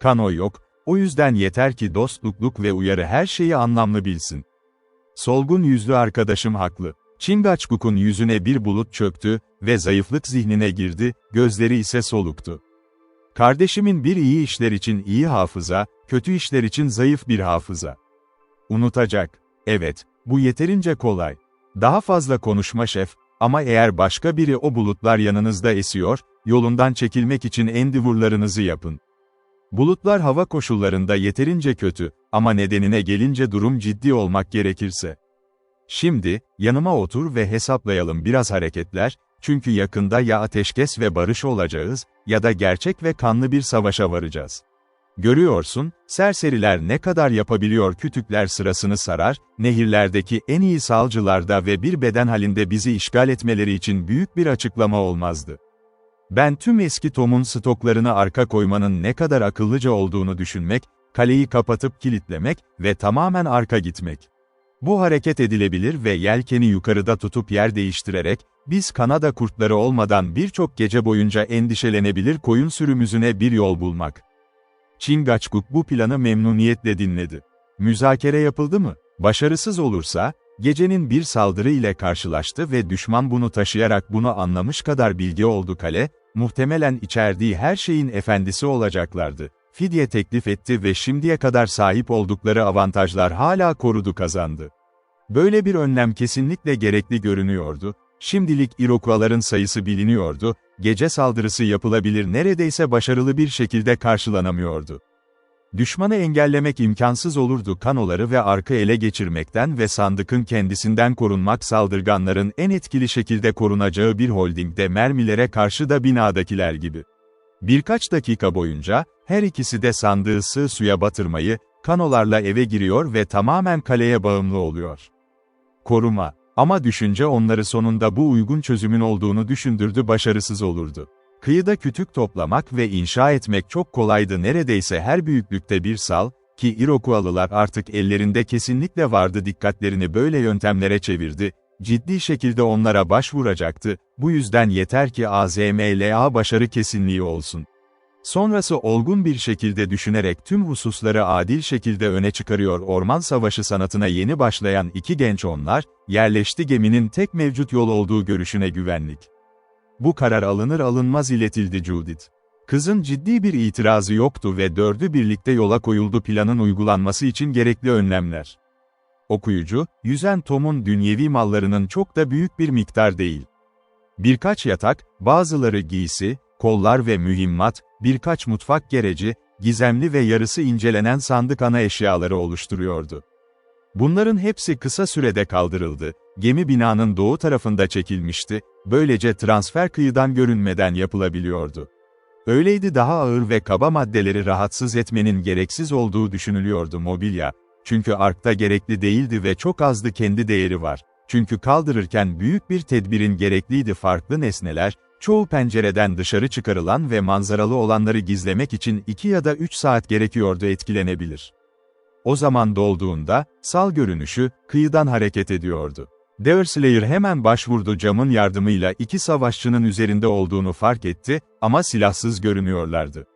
Kano yok, o yüzden yeter ki dostlukluk ve uyarı her şeyi anlamlı bilsin. Solgun yüzlü arkadaşım haklı. Chingachgook'un yüzüne bir bulut çöktü ve zayıflık zihnine girdi, gözleri ise soluktu. Kardeşimin bir iyi işler için iyi hafıza, kötü işler için zayıf bir hafıza. Unutacak. Evet, bu yeterince kolay. Daha fazla konuşma şef, ama eğer başka biri o bulutlar yanınızda esiyor, yolundan çekilmek için endeavor'larınızı yapın. Bulutlar hava koşullarında yeterince kötü, ama nedenine gelince durum ciddi olmak gerekirse. Şimdi, yanıma otur ve hesaplayalım biraz hareketler, çünkü yakında ya ateşkes ve barış olacağız, ya da gerçek ve kanlı bir savaşa varacağız. Görüyorsun, serseriler ne kadar yapabiliyor kütükler sırasını sarar, nehirlerdeki en iyi salcılarda ve bir beden halinde bizi işgal etmeleri için büyük bir açıklama olmazdı. Ben tüm eski Tom'un stoklarını arka koymanın ne kadar akıllıca olduğunu düşünmek, kaleyi kapatıp kilitlemek ve tamamen arka gitmek. Bu hareket edilebilir ve yelkeni yukarıda tutup yer değiştirerek, biz Kanada kurtları olmadan birçok gece boyunca endişelenebilir koyun sürümüzüne bir yol bulmak. Chingachgook bu planı memnuniyetle dinledi. Müzakere yapıldı mı? Başarısız olursa, gecenin bir saldırı ile karşılaştı ve düşman bunu taşıyarak bunu anlamış kadar bilgi oldu kale, muhtemelen içerdiği her şeyin efendisi olacaklardı. Fidye teklif etti ve şimdiye kadar sahip oldukları avantajlar hala korudu kazandı. Böyle bir önlem kesinlikle gerekli görünüyordu. Şimdilik Iroquois'ların sayısı biliniyordu, gece saldırısı yapılabilir neredeyse başarılı bir şekilde karşılanamıyordu. Düşmanı engellemek imkansız olurdu kanoları ve arka ele geçirmekten ve sandıkın kendisinden korunmak saldırganların en etkili şekilde korunacağı bir holdingde mermilere karşı da binadakiler gibi. Birkaç dakika boyunca, her ikisi de sandığı sığ suya batırmayı, kanolarla eve giriyor ve tamamen kaleye bağımlı oluyor. Koruma. Ama düşünce onları sonunda bu uygun çözümün olduğunu düşündürdü başarısız olurdu. Kıyıda kütük toplamak ve inşa etmek çok kolaydı neredeyse her büyüklükte bir sal, ki Iroquois'lılar artık ellerinde kesinlikle vardı dikkatlerini böyle yöntemlere çevirdi, ciddi şekilde onlara başvuracaktı, bu yüzden yeter ki AZMLA başarı kesinliği olsun. Sonrası olgun bir şekilde düşünerek tüm hususları adil şekilde öne çıkarıyor orman savaşı sanatına yeni başlayan iki genç onlar, yerleşti geminin tek mevcut yol olduğu görüşüne güvenlik. Bu karar alınır alınmaz iletildi Judith. Kızın ciddi bir itirazı yoktu ve dördü birlikte yola koyuldu planın uygulanması için gerekli önlemler. Okuyucu, yüzen Tom'un dünyevi mallarının çok da büyük bir miktar değil. Birkaç yatak, bazıları giysi, kollar ve mühimmat, birkaç mutfak gereci, gizemli ve yarısı incelenen sandık ana eşyaları oluşturuyordu. Bunların hepsi kısa sürede kaldırıldı, Gemi binanın doğu tarafında çekilmişti, böylece transfer kıyıdan görünmeden yapılabiliyordu. Öyleydi, daha ağır ve kaba maddeleri rahatsız etmenin gereksiz olduğu düşünülüyordu mobilya. Çünkü arkta gerekli değildi ve çok azdı, kendi değeri var. Çünkü kaldırırken büyük bir tedbirin gerekliydi, farklı nesneler, çoğu pencereden dışarı çıkarılan ve manzaralı olanları gizlemek için 2 ya da 3 saat gerekiyordu, etkilenebilir. O zaman dolduğunda, sal görünüşü, kıyıdan hareket ediyordu. Deerslayer hemen başvurdu, camın yardımıyla 2 savaşçının üzerinde olduğunu fark etti ama silahsız görünüyorlardı.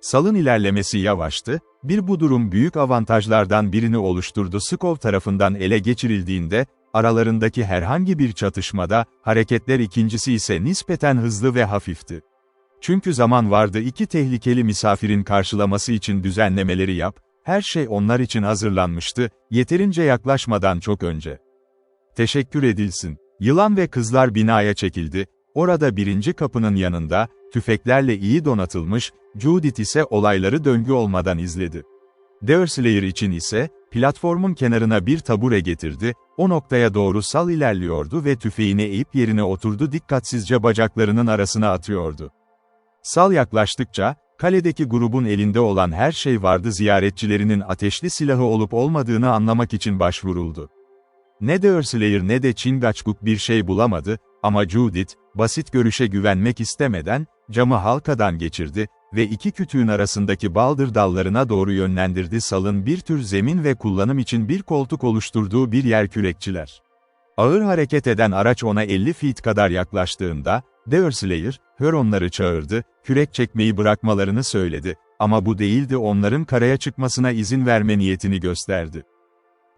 Salın ilerlemesi yavaştı, bu durum büyük avantajlardan birini oluşturdu. Skov tarafından ele geçirildiğinde, aralarındaki herhangi bir çatışmada, hareketler ikincisi ise nispeten hızlı ve hafifti. Çünkü zaman vardı, 2 tehlikeli misafirin karşılaması için düzenlemeleri yap, her şey onlar için hazırlanmıştı, yeterince yaklaşmadan çok önce. Teşekkür edilsin. Yılan ve kızlar binaya çekildi, orada birinci kapının yanında, tüfeklerle iyi donatılmış, Judith ise olayları döngü olmadan izledi. Deerslayer için ise, platformun kenarına bir tabure getirdi, o noktaya doğru sal ilerliyordu ve tüfeğini eğip yerine oturdu, dikkatsizce bacaklarının arasına atıyordu. Sal yaklaştıkça, kaledeki grubun elinde olan her şey vardı, ziyaretçilerinin ateşli silahı olup olmadığını anlamak için başvuruldu. Ne Deerslayer ne de Chingachgook bir şey bulamadı, ama Judith, basit görüşe güvenmek istemeden, camı halkadan geçirdi ve 2 kütüğün arasındaki baldır dallarına doğru yönlendirdi. Salın bir tür zemin ve kullanım için bir koltuk oluşturduğu bir yer, kürekçiler. Ağır hareket eden araç ona 50 feet kadar yaklaştığında, Deerslayer, Huronları çağırdı, kürek çekmeyi bırakmalarını söyledi, ama bu değildi, onların karaya çıkmasına izin verme niyetini gösterdi.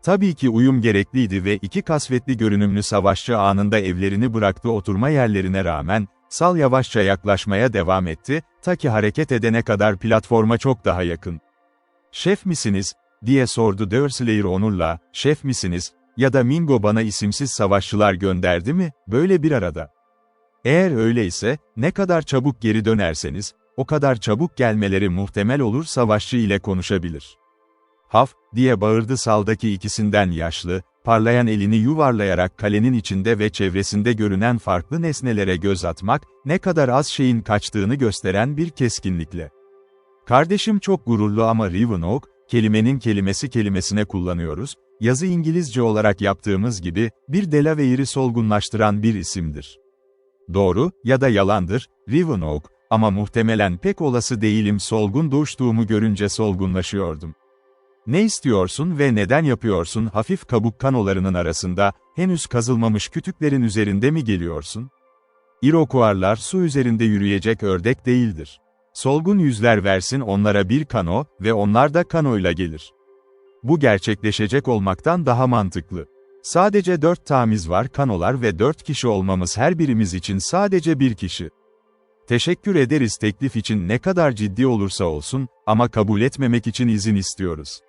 Tabii ki uyum gerekliydi ve 2 kasvetli görünümlü savaşçı anında evlerini bıraktı, oturma yerlerine rağmen, sal yavaşça yaklaşmaya devam etti, ta ki hareket edene kadar platforma çok daha yakın. "Şef misiniz?" diye sordu Deerslayer onurla, "Şef misiniz, ya da Mingo bana isimsiz savaşçılar gönderdi mi, böyle bir arada? Eğer öyleyse, ne kadar çabuk geri dönerseniz, o kadar çabuk gelmeleri muhtemel olur, savaşçı ile konuşabilir." "Haf!" diye bağırdı saldaki ikisinden yaşlı, parlayan elini yuvarlayarak kalenin içinde ve çevresinde görünen farklı nesnelere göz atmak, ne kadar az şeyin kaçtığını gösteren bir keskinlikle. "Kardeşim çok gururlu ama Rivenoak, kelimenin kelimesine kullanıyoruz, yazı İngilizce olarak yaptığımız gibi, bir Delaware'i solgunlaştıran bir isimdir. Doğru, ya da yalandır, Rivenoak, ama muhtemelen pek olası değilim, solgun doğuştuğumu görünce solgunlaşıyordum." "Ne istiyorsun ve neden yapıyorsun?" "Hafif kabuk kanolarının arasında, henüz kazılmamış kütüklerin üzerinde mi geliyorsun? Iroquois'lar su üzerinde yürüyecek ördek değildir. Solgun yüzler versin onlara bir kano ve onlar da kanoyla gelir. Bu gerçekleşecek olmaktan daha mantıklı. Sadece 4 tamiz var, kanolar ve 4 kişi olmamız, her birimiz için sadece bir kişi. Teşekkür ederiz teklif için, ne kadar ciddi olursa olsun, ama kabul etmemek için izin istiyoruz.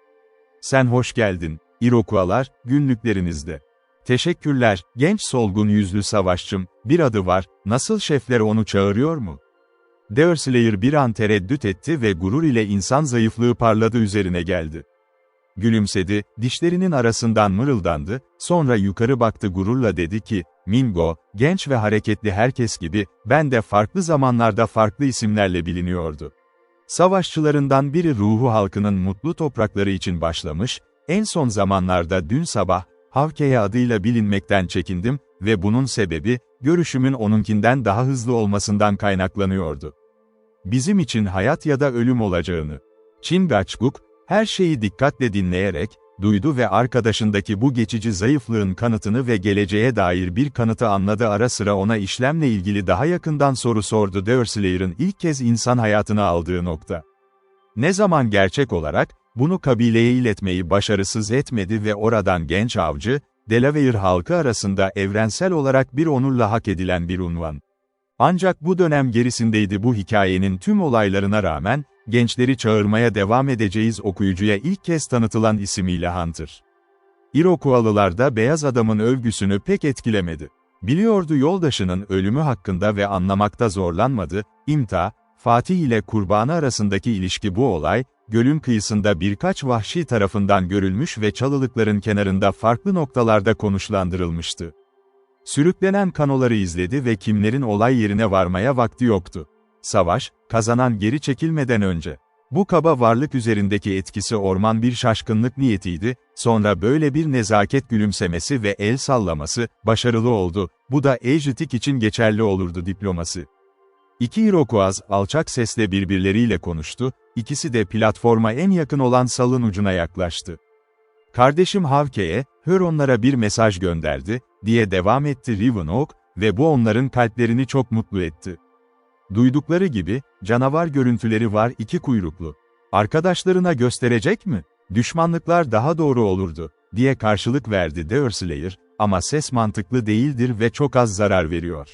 Sen hoş geldin, Iroquois'lar, günlüklerinizde. Teşekkürler, genç solgun yüzlü savaşçım, bir adı var, nasıl şefler onu çağırıyor mu? Deerslayer bir an tereddüt etti ve gurur ile insan zayıflığı parladı üzerine geldi. Gülümsedi, dişlerinin arasından mırıldandı, sonra yukarı baktı, gururla dedi ki, "Mingo, genç ve hareketli herkes gibi, ben de farklı zamanlarda farklı isimlerle biliniyordu. Savaşçılarından biri ruhu halkının mutlu toprakları için başlamış, en son zamanlarda dün sabah, Havkeye adıyla bilinmekten çekindim ve bunun sebebi, görüşümün onunkinden daha hızlı olmasından kaynaklanıyordu. Bizim için hayat ya da ölüm olacağını. Chingachgook, her şeyi dikkatle dinleyerek, duydu ve arkadaşındaki bu geçici zayıflığın kanıtını ve geleceğe dair bir kanıtı anladı. Ara sıra ona işlemle ilgili daha yakından soru sordu. Deerslayer'ın ilk kez insan hayatını aldığı nokta. Ne zaman gerçek olarak, bunu kabileye iletmeyi başarısız etmedi ve oradan genç avcı, Delaware halkı arasında evrensel olarak bir onurla hak edilen bir unvan. Ancak bu dönem gerisindeydi. Bu hikayenin tüm olaylarına rağmen, gençleri çağırmaya devam edeceğiz okuyucuya ilk kez tanıtılan isimiyle Hunter. Iroquois'lılar da beyaz adamın övgüsünü pek etkilemedi. Biliyordu yoldaşının ölümü hakkında ve anlamakta zorlanmadı. İmta, Fatih ile kurbanı arasındaki ilişki, bu olay, gölün kıyısında birkaç vahşi tarafından görülmüş ve çalılıkların kenarında farklı noktalarda konuşlandırılmıştı. Sürüklenen kanoları izledi ve kimlerin olay yerine varmaya vakti yoktu. Savaş, kazanan geri çekilmeden önce. Bu kaba varlık üzerindeki etkisi orman bir şaşkınlık niyetiydi, sonra böyle bir nezaket gülümsemesi ve el sallaması, başarılı oldu, bu da Ejiotik için geçerli olurdu diploması. İki Iroquois alçak sesle birbirleriyle konuştu, ikisi de platforma en yakın olan salın ucuna yaklaştı. "Kardeşim Havke'ye, Huronlara bir mesaj gönderdi," diye devam etti Rivenoak, ve bu onların kalplerini çok mutlu etti. Duydukları gibi, canavar görüntüleri var iki kuyruklu. "Arkadaşlarına gösterecek mi? Düşmanlıklar daha doğru olurdu," diye karşılık verdi Deerslayer, "ama ses mantıklı değildir ve çok az zarar veriyor.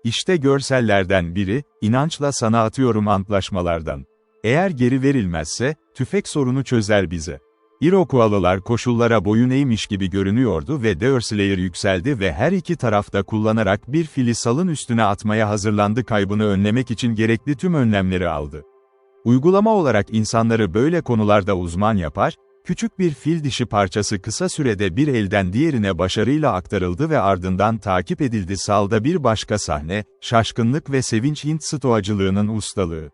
İşte görsellerden biri, inançla sana atıyorum antlaşmalardan. Eğer geri verilmezse, tüfek sorunu çözer bize." Iroquois'lılar koşullara boyun eğmiş gibi görünüyordu ve Deerslayer yükseldi ve her iki tarafta kullanarak bir fili salın üstüne atmaya hazırlandı, kaybını önlemek için gerekli tüm önlemleri aldı. Uygulama olarak insanları böyle konularda uzman yapar, küçük bir fil dişi parçası kısa sürede bir elden diğerine başarıyla aktarıldı ve ardından takip edildi. Salda bir başka sahne, şaşkınlık ve sevinç, Hint stoacılığının ustalığı.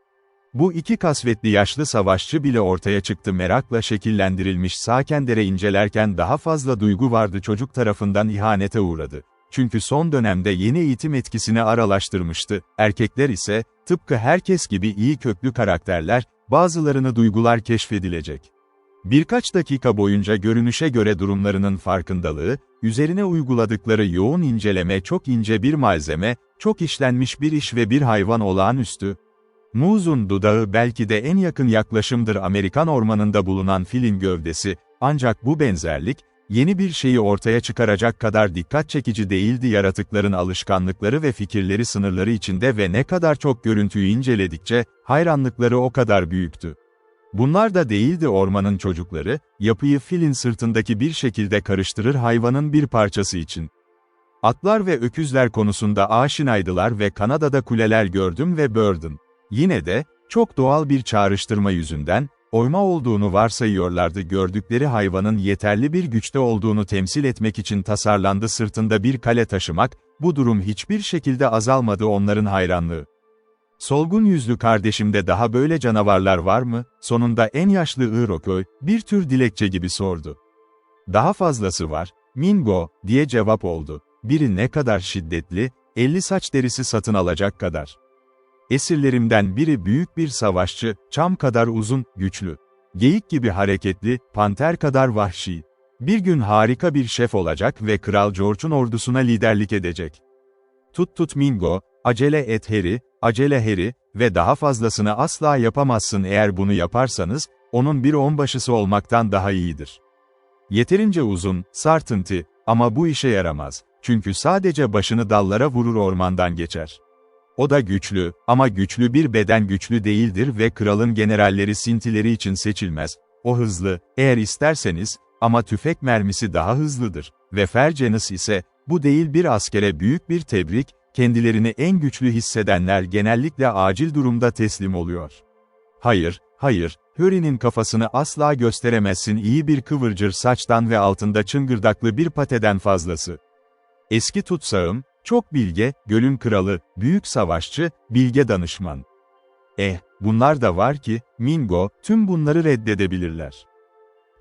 Bu iki kasvetli yaşlı savaşçı bile ortaya çıktı. Merakla şekillendirilmiş Sakender'e incelerken daha fazla duygu vardı. Çocuk tarafından ihanete uğradı. Çünkü son dönemde yeni eğitim etkisini aralaştırmıştı. Erkekler ise, tıpkı herkes gibi iyi köklü karakterler, bazılarını duygular keşfedilecek. Birkaç dakika boyunca görünüşe göre durumlarının farkındalığı, üzerine uyguladıkları yoğun inceleme, çok ince bir malzeme, çok işlenmiş bir iş ve bir hayvan olağanüstü. Moose'un dudağı belki de en yakın yaklaşımdır Amerikan ormanında bulunan filin gövdesi, ancak bu benzerlik, yeni bir şeyi ortaya çıkaracak kadar dikkat çekici değildi. Yaratıkların alışkanlıkları ve fikirleri sınırları içinde ve ne kadar çok görüntüyü inceledikçe, hayranlıkları o kadar büyüktü. Bunlar da değildi ormanın çocukları, yapıyı filin sırtındaki bir şekilde karıştırır hayvanın bir parçası için. Atlar ve öküzler konusunda aşinaydılar ve Kanada'da kuleler gördüm ve Burden. Yine de, çok doğal bir çağrıştırma yüzünden, oyma olduğunu varsayıyorlardı. Gördükleri hayvanın yeterli bir güçte olduğunu temsil etmek için tasarlandı. Sırtında bir kale taşımak, bu durum hiçbir şekilde azalmadı onların hayranlığı. "Solgun yüzlü kardeşimde daha böyle canavarlar var mı?" sonunda en yaşlı Iroquois, bir tür dilekçe gibi sordu. "Daha fazlası var, Mingo," diye cevap oldu. "Biri ne kadar şiddetli, 50 saç derisi satın alacak kadar. Esirlerimden biri büyük bir savaşçı, çam kadar uzun, güçlü. Geyik gibi hareketli, panter kadar vahşi. Bir gün harika bir şef olacak ve Kral George'un ordusuna liderlik edecek. Tut Mingo, acele et Harry, acele Harry ve daha fazlasını asla yapamazsın. Eğer bunu yaparsanız, onun bir onbaşısı olmaktan daha iyidir. Yeterince uzun, sartıntı, ama bu işe yaramaz. Çünkü sadece başını dallara vurur, ormandan geçer. O da güçlü, ama güçlü bir beden güçlü değildir ve kralın generalleri sintileri için seçilmez. O hızlı, eğer isterseniz, ama tüfek mermisi daha hızlıdır. Ve Fergenus ise, bu değil bir askere büyük bir tebrik, kendilerini en güçlü hissedenler genellikle acil durumda teslim oluyor. Hayır, Harry'nin kafasını asla gösteremezsin, iyi bir kıvırcır saçtan ve altında çıngırdaklı bir pateden fazlası. Eski tutsağım, çok bilge, gölün kralı, büyük savaşçı, bilge danışman. Bunlar da var ki, Mingo, tüm bunları reddedebilirler.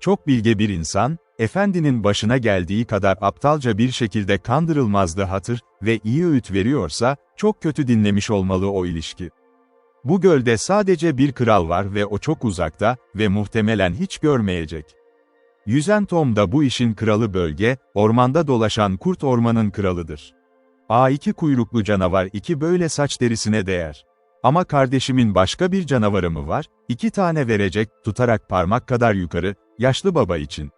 Çok bilge bir insan, efendinin başına geldiği kadar aptalca bir şekilde kandırılmazdı. Hatır ve iyi öğüt veriyorsa, çok kötü dinlemiş olmalı o ilişki. Bu gölde sadece bir kral var ve o çok uzakta ve muhtemelen hiç görmeyecek. Yüzen Tom da bu işin kralı. Bölge, ormanda dolaşan kurt ormanın kralıdır. İki kuyruklu canavar, iki böyle saç derisine değer. Ama kardeşimin başka bir canavarı mı var? 2 tane verecek, tutarak parmak kadar yukarı, yaşlı baba için.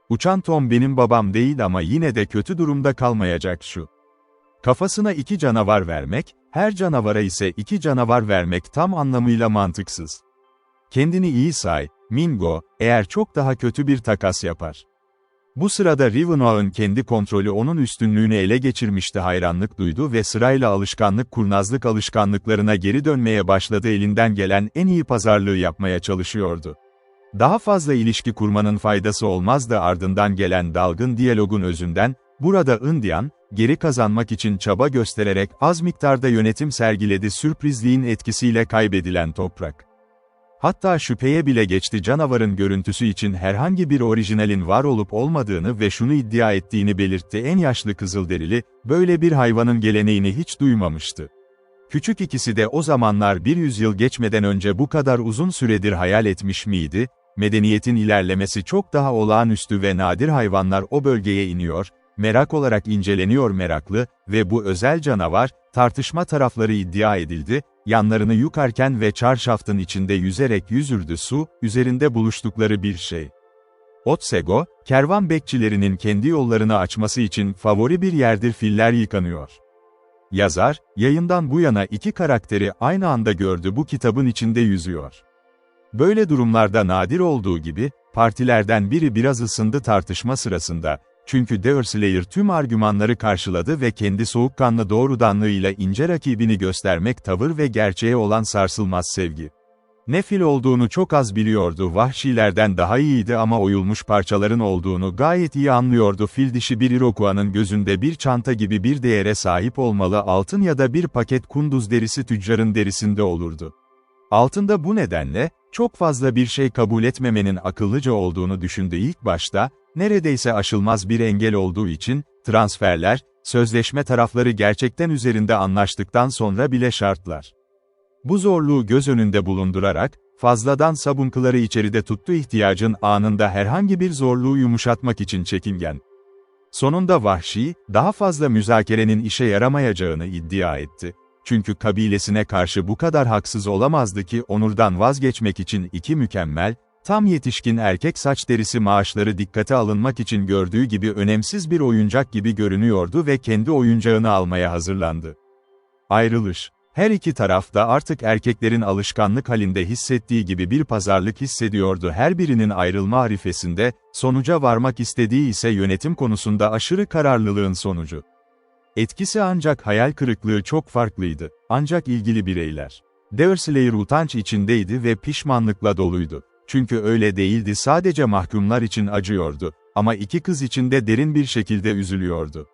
Uçan Tom benim babam değil ama yine de kötü durumda kalmayacak şu. Kafasına 2 canavar vermek, her canavara ise 2 canavar vermek tam anlamıyla mantıksız. Kendini iyi say, Mingo, eğer çok daha kötü bir takas yapar. Bu sırada Rivenaugh'ın kendi kontrolü onun üstünlüğünü ele geçirmişti, hayranlık duydu ve sırayla alışkanlık kurnazlık alışkanlıklarına geri dönmeye başladı, elinden gelen en iyi pazarlığı yapmaya çalışıyordu. Daha fazla ilişki kurmanın faydası olmazdı, ardından gelen dalgın diyalogun özünden, burada Indian, geri kazanmak için çaba göstererek az miktarda yönetim sergiledi, sürprizliğin etkisiyle kaybedilen toprak. Hatta şüpheye bile geçti, canavarın görüntüsü için herhangi bir orijinalin var olup olmadığını ve şunu iddia ettiğini belirtti, en yaşlı Kızılderili, böyle bir hayvanın geleneğini hiç duymamıştı. Küçük ikisi de o zamanlar bir yüzyıl geçmeden önce bu kadar uzun süredir hayal etmiş miydi? Medeniyetin ilerlemesi çok daha olağanüstü ve nadir hayvanlar o bölgeye iniyor, merak olarak inceleniyor, meraklı ve bu özel canavar, tartışma tarafları iddia edildi, yanlarını yukarken ve çarşafın içinde yüzerek yüzürdü, su, üzerinde buluştukları bir şey. Otsego, kervan bekçilerinin kendi yollarını açması için favori bir yerdir, filler yıkanıyor. Yazar, yayından bu yana iki karakteri aynı anda gördü, bu kitabın içinde yüzüyor. Böyle durumlarda nadir olduğu gibi, partilerden biri biraz ısındı tartışma sırasında, çünkü Deerslayer tüm argümanları karşıladı ve kendi soğukkanlı doğrudanlığıyla ince rakibini göstermek, tavır ve gerçeğe olan sarsılmaz sevgi. Ne fil olduğunu çok az biliyordu, vahşilerden daha iyiydi ama oyulmuş parçaların olduğunu gayet iyi anlıyordu. Fil dişi bir Iroquois'ın gözünde bir çanta gibi bir değere sahip olmalı, altın ya da bir paket kunduz derisi tüccarın derisinde olurdu. Altında bu nedenle, çok fazla bir şey kabul etmemenin akıllıca olduğunu düşündü ilk başta, neredeyse aşılmaz bir engel olduğu için, transferler, sözleşme tarafları gerçekten üzerinde anlaştıktan sonra bile şartlar. Bu zorluğu göz önünde bulundurarak, fazladan sabunkuları içeride tuttu, ihtiyacın anında herhangi bir zorluğu yumuşatmak için çekingen. Sonunda vahşi, daha fazla müzakerenin işe yaramayacağını iddia etti. Çünkü kabilesine karşı bu kadar haksız olamazdı ki, onurdan vazgeçmek için iki mükemmel, tam yetişkin erkek saç derisi maaşları dikkate alınmak için gördüğü gibi önemsiz bir oyuncak gibi görünüyordu ve kendi oyuncağını almaya hazırlandı. Ayrılış. Her iki taraf da artık erkeklerin alışkanlık halinde hissettiği gibi bir pazarlık hissediyordu. Her birinin ayrılma arifesinde, sonuca varmak istediği ise yönetim konusunda aşırı kararlılığın sonucu. Etkisi ancak hayal kırıklığı çok farklıydı. Ancak ilgili bireyler. Deerslayer utanç içindeydi ve pişmanlıkla doluydu. Çünkü öyle değildi, sadece mahkumlar için acıyordu. Ama iki kız için de derin bir şekilde üzülüyordu.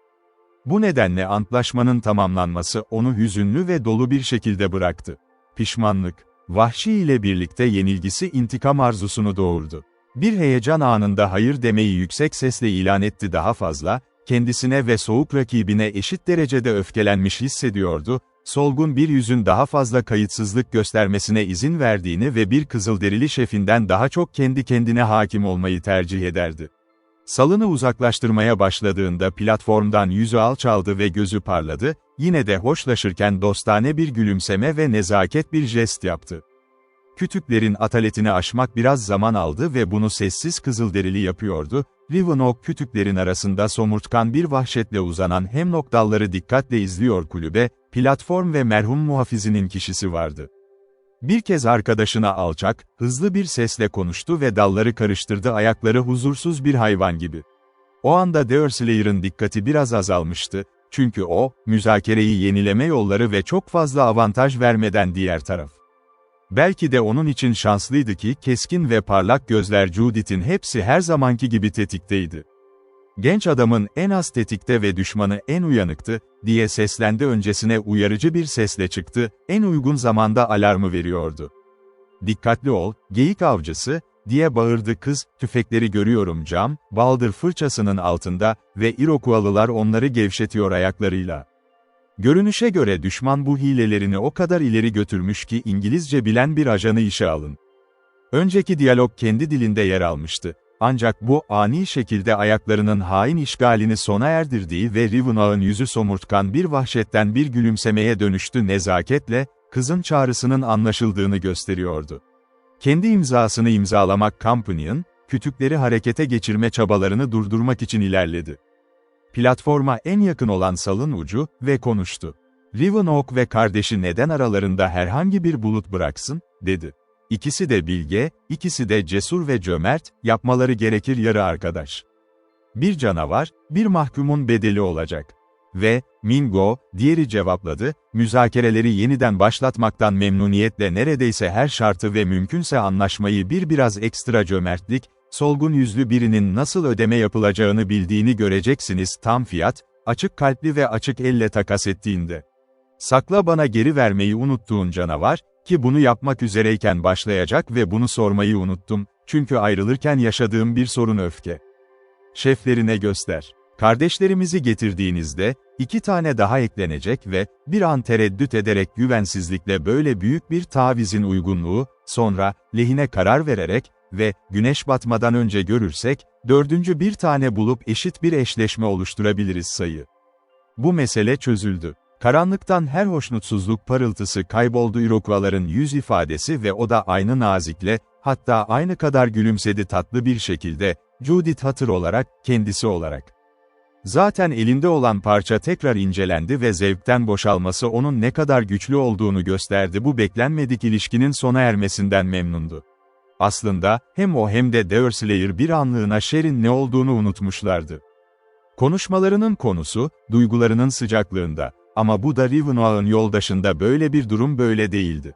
Bu nedenle antlaşmanın tamamlanması onu hüzünlü ve dolu bir şekilde bıraktı. Pişmanlık, vahşi ile birlikte yenilgisi intikam arzusunu doğurdu. Bir heyecan anında hayır demeyi yüksek sesle ilan etti, daha fazla, kendisine ve soğuk rakibine eşit derecede öfkelenmiş hissediyordu, solgun bir yüzün daha fazla kayıtsızlık göstermesine izin verdiğini ve bir Kızılderili şefinden daha çok kendi kendine hakim olmayı tercih ederdi. Salını uzaklaştırmaya başladığında platformdan yüzü alçaldı ve gözü parladı, yine de hoşlaşırken dostane bir gülümseme ve nezaket bir jest yaptı. Kütüklerin ataletini aşmak biraz zaman aldı ve bunu sessiz Kızılderili yapıyordu. Rivenoak kütüklerin arasında somurtkan bir vahşetle uzanan hemlock dalları dikkatle izliyor, kulübe, platform ve merhum muhafizinin kişisi vardı. Bir kez arkadaşına alçak, hızlı bir sesle konuştu ve dalları karıştırdı, ayakları huzursuz bir hayvan gibi. O anda Deerslayer'ın dikkati biraz azalmıştı, çünkü o, müzakereyi yenileme yolları ve çok fazla avantaj vermeden diğer taraf. Belki de onun için şanslıydı ki, keskin ve parlak gözler Judith'in hepsi her zamanki gibi tetikteydi. Genç adamın en az tetikte ve düşmanı en uyanıktı, diye seslendi, öncesine uyarıcı bir sesle çıktı, en uygun zamanda alarmı veriyordu. Dikkatli ol, geyik avcısı, diye bağırdı kız, tüfekleri görüyorum cam, baldır fırçasının altında ve Iroquois'lılar onları gevşetiyor ayaklarıyla. Görünüşe göre düşman bu hilelerini o kadar ileri götürmüş ki İngilizce bilen bir ajanı işe alın. Önceki diyalog kendi dilinde yer almıştı. Ancak bu, ani şekilde ayaklarının hain işgalini sona erdirdiği ve Rivenoak'ın yüzü somurtkan bir vahşetten bir gülümsemeye dönüştü, nezaketle, kızın çağrısının anlaşıldığını gösteriyordu. Kendi imzasını imzalamak, Company'ın, kütükleri harekete geçirme çabalarını durdurmak için ilerledi. Platforma en yakın olan salın ucu ve konuştu. Rivenoak ve kardeşi neden aralarında herhangi bir bulut bıraksın, dedi. İkisi de bilge, ikisi de cesur ve cömert, yapmaları gerekir yarı arkadaş. Bir canavar, bir mahkumun bedeli olacak. Ve, Mingo, diğeri cevapladı, müzakereleri yeniden başlatmaktan memnuniyetle neredeyse her şartı ve mümkünse anlaşmayı biraz ekstra cömertlik, solgun yüzlü birinin nasıl ödeme yapılacağını bildiğini göreceksiniz tam fiyat, açık kalpli ve açık elle takas ettiğinde. Sakla bana geri vermeyi unuttuğun canavar, ki bunu yapmak üzereyken başlayacak ve bunu sormayı unuttum, çünkü ayrılırken yaşadığım bir sorun öfke. Şeflerine göster. Kardeşlerimizi getirdiğinizde, 2 tane daha eklenecek ve, bir an tereddüt ederek güvensizlikle böyle büyük bir tavizin uygunluğu, sonra, lehine karar vererek ve, güneş batmadan önce görürsek, 4. bir tane bulup eşit bir eşleşme oluşturabiliriz sayı. Bu mesele çözüldü. Karanlıktan her hoşnutsuzluk parıltısı kayboldu Iroquois'ların yüz ifadesi ve o da aynı nazikle, hatta aynı kadar gülümsedi tatlı bir şekilde, Judith Hutter olarak, kendisi olarak. Zaten elinde olan parça tekrar incelendi ve zevkten boşalması onun ne kadar güçlü olduğunu gösterdi. Bu beklenmedik ilişkinin sona ermesinden memnundu. Aslında, hem o hem de Deerslayer bir anlığına Sher'in ne olduğunu unutmuşlardı. Konuşmalarının konusu, duygularının sıcaklığında, ama bu da Rivenough'ın yoldaşında böyle bir durum böyle değildi.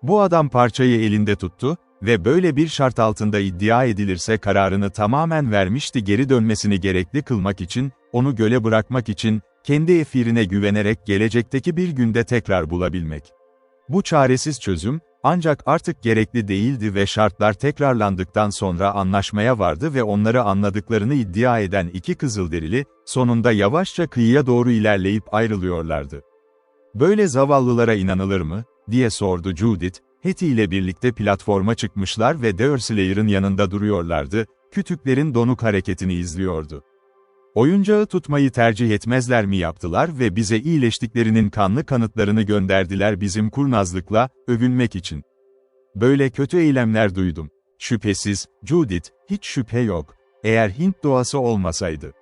Bu adam parçayı elinde tuttu ve böyle bir şart altında iddia edilirse kararını tamamen vermişti, geri dönmesini gerekli kılmak için, onu göle bırakmak için, kendi efirine güvenerek gelecekteki bir günde tekrar bulabilmek. Bu çaresiz çözüm, ancak artık gerekli değildi ve şartlar tekrarlandıktan sonra anlaşmaya vardı ve onları anladıklarını iddia eden 2 Kızılderili, sonunda yavaşça kıyıya doğru ilerleyip ayrılıyorlardı. "Böyle zavallılara inanılır mı?" diye sordu Judith. Hetty ile birlikte platforma çıkmışlar ve Deerslayer'ın yanında duruyorlardı, kütüklerin donuk hareketini izliyordu. "Oyuncağı tutmayı tercih etmezler mi yaptılar ve bize iyileştiklerinin kanlı kanıtlarını gönderdiler bizim kurnazlıkla, övünmek için. Böyle kötü eylemler duydum. Şüphesiz, Judith, hiç şüphe yok, eğer Hint doğası olmasaydı.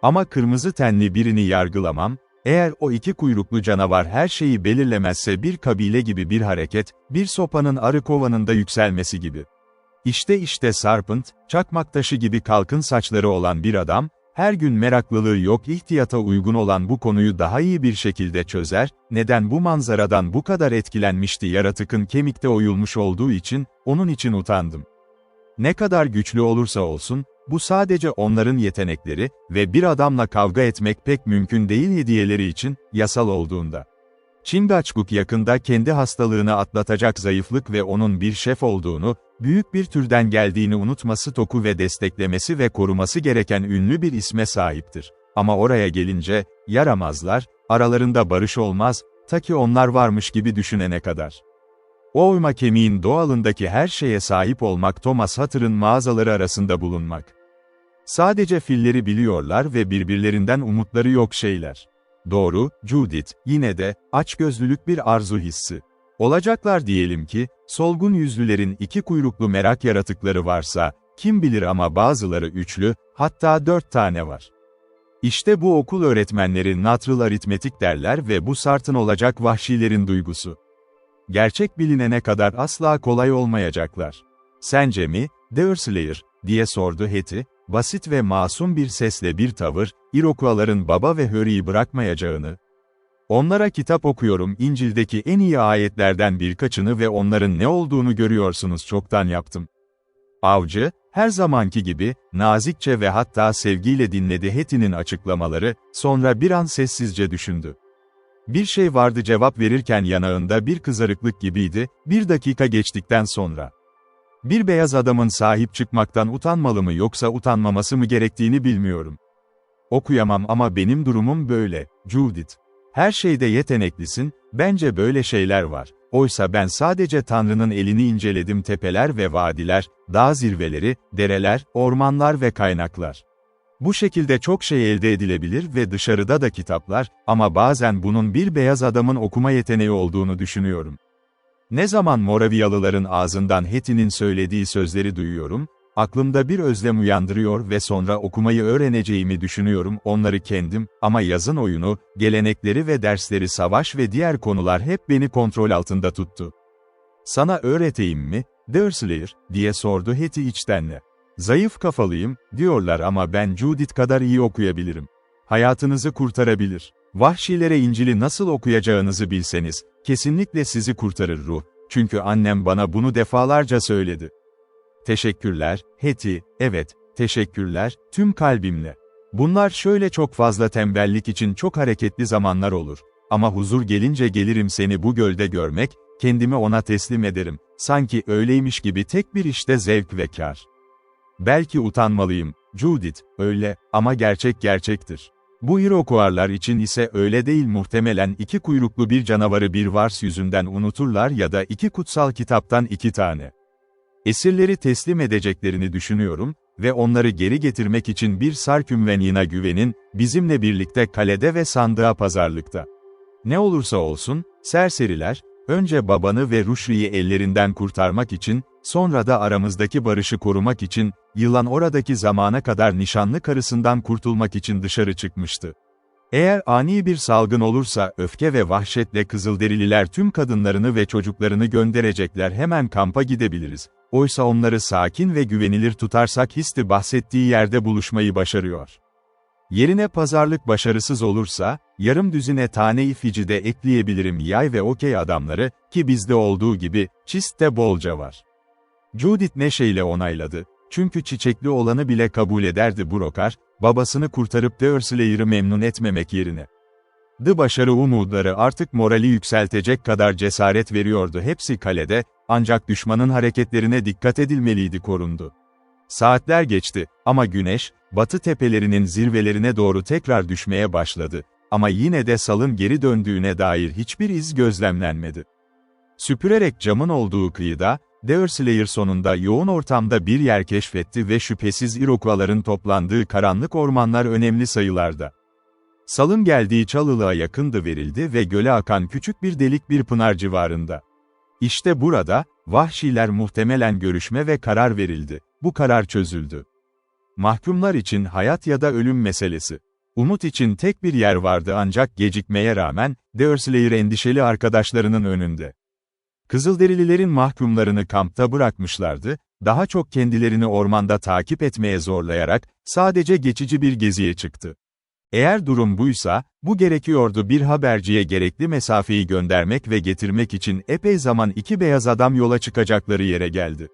Ama kırmızı tenli birini yargılamam, eğer o 2 kuyruklu canavar her şeyi belirlemezse bir kabile gibi bir hareket, bir sopanın arı kovanında yükselmesi gibi. İşte Sarpent, çakmak taşı gibi kalkın saçları olan bir adam, her gün meraklılığı yok ihtiyata uygun olan bu konuyu daha iyi bir şekilde çözer, neden bu manzaradan bu kadar etkilenmişti yaratıkın kemikte oyulmuş olduğu için, onun için utandım. Ne kadar güçlü olursa olsun, bu sadece onların yetenekleri ve bir adamla kavga etmek pek mümkün değil hediyeleri için, yasal olduğunda. Chingachgook yakında kendi hastalığını atlatacak zayıflık ve onun bir şef olduğunu, büyük bir türden geldiğini unutması toku ve desteklemesi ve koruması gereken ünlü bir isme sahiptir. Ama oraya gelince, yaramazlar, aralarında barış olmaz, ta ki onlar varmış gibi düşünene kadar. O oyma kemiğin doğalındaki her şeye sahip olmak Thomas Hutter'ın mağazaları arasında bulunmak. Sadece filleri biliyorlar ve birbirlerinden umutları yok şeyler. Doğru, Judith, yine de, açgözlülük bir arzu hissi. Olacaklar diyelim ki, solgun yüzlülerin 2 kuyruklu merak yaratıkları varsa, kim bilir ama bazıları 3'lü, hatta 4 tane var. İşte bu okul öğretmenleri natural aritmetik derler ve bu Sartın olacak vahşilerin duygusu. Gerçek bilinene kadar asla kolay olmayacaklar. "Sence mi, Deerslayer?" diye sordu Hetty, basit ve masum bir sesle bir tavır, Iroquois'ların baba ve Hurry'i bırakmayacağını. "Onlara kitap okuyorum, İncil'deki en iyi ayetlerden birkaçını ve onların ne olduğunu görüyorsunuz çoktan yaptım." Avcı, her zamanki gibi, nazikçe ve hatta sevgiyle dinledi Hetty'nin açıklamaları, sonra bir an sessizce düşündü. Bir şey vardı cevap verirken yanağında bir kızarıklık gibiydi, 1 dakika geçtikten sonra. "Bir beyaz adamın sahip çıkmaktan utanmalı mı yoksa utanmaması mı gerektiğini bilmiyorum. Okuyamam ama benim durumum böyle, Judith. Her şeyde yeteneklisin, bence böyle şeyler var. Oysa ben sadece Tanrı'nın elini inceledim tepeler ve vadiler, dağ zirveleri, dereler, ormanlar ve kaynaklar. Bu şekilde çok şey elde edilebilir ve dışarıda da kitaplar, ama bazen bunun bir beyaz adamın okuma yeteneği olduğunu düşünüyorum. Ne zaman Moraviyalıların ağzından Hetty'nin söylediği sözleri duyuyorum, aklımda bir özlem uyandırıyor ve sonra okumayı öğreneceğimi düşünüyorum onları kendim, ama yazın oyunu, gelenekleri ve dersleri savaş ve diğer konular hep beni kontrol altında tuttu." "Sana öğreteyim mi, Deerslayer?" diye sordu Hetty içtenle. Zayıf kafalıyım, diyorlar ama ben Judith kadar iyi okuyabilirim. Hayatınızı kurtarabilir. Vahşilere İncil'i nasıl okuyacağınızı bilseniz, kesinlikle sizi kurtarır ruh. Çünkü annem bana bunu defalarca söyledi. Teşekkürler, Hetty, evet, teşekkürler, tüm kalbimle. Bunlar şöyle çok fazla tembellik için çok hareketli zamanlar olur. Ama huzur gelince gelirim seni bu gölde görmek, kendimi ona teslim ederim. Sanki öyleymiş gibi tek bir işte zevk ve kâr. Belki utanmalıyım, Judith, öyle, ama gerçek gerçektir. Bu Iroquois'lar için ise öyle değil, muhtemelen iki kuyruklu bir canavarı bir vars yüzünden unuturlar ya da iki kutsal kitaptan 2 tane. Esirleri teslim edeceklerini düşünüyorum ve onları geri getirmek için bir Sarkümvenina güvenin, bizimle birlikte kalede ve sandığa pazarlıkta. Ne olursa olsun, serseriler, önce babanı ve Ruşri'yi ellerinden kurtarmak için, sonra da aramızdaki barışı korumak için, yılan oradaki zamana kadar nişanlı karısından kurtulmak için dışarı çıkmıştı. Eğer ani bir salgın olursa öfke ve vahşetle Kızılderililer tüm kadınlarını ve çocuklarını gönderecekler, hemen kampa gidebiliriz. Oysa onları sakin ve güvenilir tutarsak Histi bahsettiği yerde buluşmayı başarıyor. Yerine pazarlık başarısız olursa, yarım düzine tane Fiji de ekleyebilirim, yay ve okey adamları, ki bizde olduğu gibi, çist bolca var. Judith neşeyle onayladı, çünkü çiçekli olanı bile kabul ederdi Brokar, babasını kurtarıp Derslayer'ı memnun etmemek yerine. Başarı umutları artık morali yükseltecek kadar cesaret veriyordu, hepsi kalede, ancak düşmanın hareketlerine dikkat edilmeliydi, korundu. Saatler geçti, ama güneş, batı tepelerinin zirvelerine doğru tekrar düşmeye başladı, ama yine de salın geri döndüğüne dair hiçbir iz gözlemlenmedi. Süpürerek camın olduğu kıyıda, Deerslayer sonunda yoğun ortamda bir yer keşfetti ve şüphesiz Iroquois'ların toplandığı karanlık ormanlar önemli sayılarda. Salın geldiği çalılığa yakındı verildi ve göle akan küçük bir delik bir pınar civarında. İşte burada, vahşiler muhtemelen görüşme ve karar verildi. Bu karar çözüldü. Mahkumlar için hayat ya da ölüm meselesi. Umut için tek bir yer vardı, ancak gecikmeye rağmen, Deerslayer endişeli arkadaşlarının önünde. Kızılderililerin mahkumlarını kampta bırakmışlardı, daha çok kendilerini ormanda takip etmeye zorlayarak, sadece geçici bir geziye çıktı. Eğer durum buysa, bu gerekiyordu, bir haberciye gerekli mesafeyi göndermek ve getirmek için epey zaman iki beyaz adam yola çıkacakları yere geldi.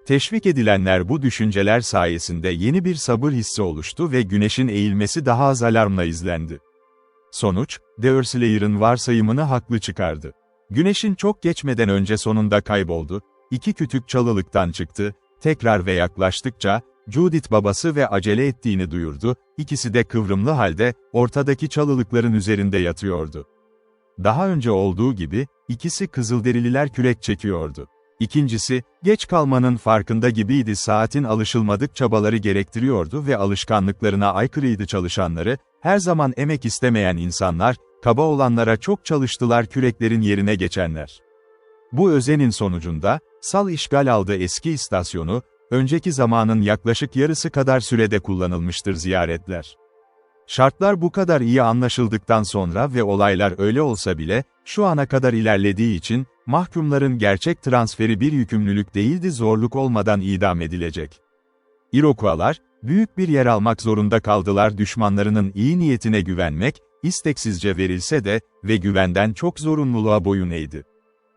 Teşvik edilenler bu düşünceler sayesinde yeni bir sabır hissi oluştu ve güneşin eğilmesi daha az alarmla izlendi. Sonuç, Deerslayer'ın varsayımını haklı çıkardı. Güneşin çok geçmeden önce sonunda kayboldu, iki kütük çalılıktan çıktı, tekrar ve yaklaştıkça, Judith babası ve acele ettiğini duyurdu, ikisi de kıvrımlı halde, ortadaki çalılıkların üzerinde yatıyordu. Daha önce olduğu gibi, ikisi Kızılderililer kürek çekiyordu. İkincisi, geç kalmanın farkında gibiydi, saatin alışılmadık çabaları gerektiriyordu ve alışkanlıklarına aykırıydı çalışanları, her zaman emek istemeyen insanlar, kaba olanlara çok çalıştılar, küreklerin yerine geçenler. Bu özenin sonucunda, Sal işgal aldı eski istasyonu, önceki zamanın yaklaşık yarısı kadar sürede kullanılmıştır ziyaretler. Şartlar bu kadar iyi anlaşıldıktan sonra ve olaylar öyle olsa bile, şu ana kadar ilerlediği için, mahkumların gerçek transferi bir yükümlülük değildi, zorluk olmadan idam edilecek. Iroquois'lar, büyük bir yer almak zorunda kaldılar, düşmanlarının iyi niyetine güvenmek, isteksizce verilse de, ve güvenden çok zorunluluğa boyun eğdi.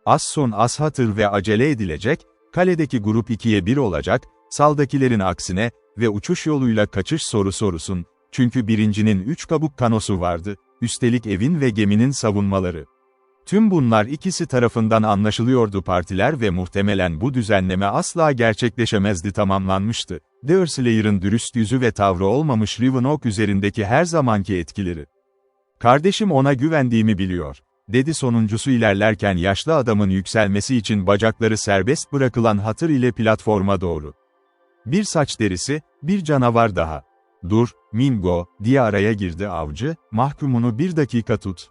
Az son az hatır ve acele edilecek, kaledeki grup 2'ye 1 olacak, saldakilerin aksine, ve uçuş yoluyla kaçış sorusun, çünkü birincinin 3 kabuk kanosu vardı, üstelik evin ve geminin savunmaları. Tüm bunlar ikisi tarafından anlaşılıyordu, partiler ve muhtemelen bu düzenleme asla gerçekleşemezdi, tamamlanmıştı. Deerslayer'ın dürüst yüzü ve tavrı olmamış Rivenoak üzerindeki her zamanki etkileri. "Kardeşim, ona güvendiğimi biliyor," dedi sonuncusu ilerlerken yaşlı adamın yükselmesi için bacakları serbest bırakılan hatır ile platforma doğru. "Bir saç derisi, bir canavar daha." "Dur, Mingo," diye araya girdi avcı, "mahkumunu 1 dakika tut.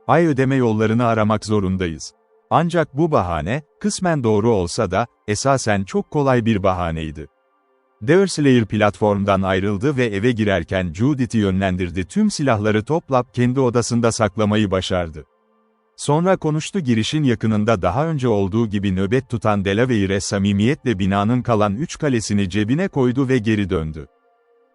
Ay ödeme yollarını aramak zorundayız." Ancak bu bahane, kısmen doğru olsa da, esasen çok kolay bir bahaneydi. Deerslayer platformdan ayrıldı ve eve girerken Judith'i yönlendirdi, tüm silahları toplayıp kendi odasında saklamayı başardı. Sonra konuştu, girişin yakınında daha önce olduğu gibi nöbet tutan Delaware'e samimiyetle binanın kalan 3 kalesini cebine koydu ve geri döndü.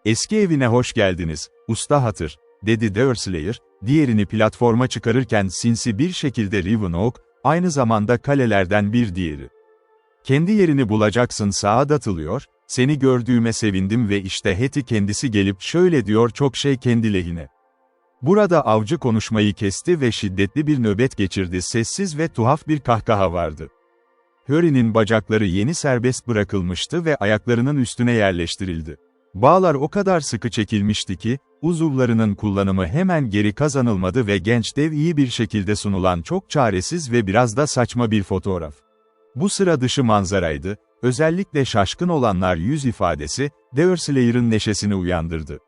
"Eski evine hoş geldiniz, Usta Hatır," dedi Deerslayer, diğerini platforma çıkarırken sinsi bir şekilde. "Riven aynı zamanda kalelerden bir diğeri. Kendi yerini bulacaksın, sağa atılıyor, seni gördüğüme sevindim." Ve işte Hetty kendisi gelip şöyle diyor, çok şey kendi lehine. Burada avcı konuşmayı kesti ve şiddetli bir nöbet geçirdi. Sessiz ve tuhaf bir kahkaha vardı. Harry'nin bacakları yeni serbest bırakılmıştı ve ayaklarının üstüne yerleştirildi. Bağlar o kadar sıkı çekilmişti ki, uzuvlarının kullanımı hemen geri kazanılmadı ve genç dev iyi bir şekilde sunulan çok çaresiz ve biraz da saçma bir fotoğraf. Bu sıra dışı manzaraydı, özellikle şaşkın olanlar yüz ifadesi, Deerslayer'ın neşesini uyandırdı.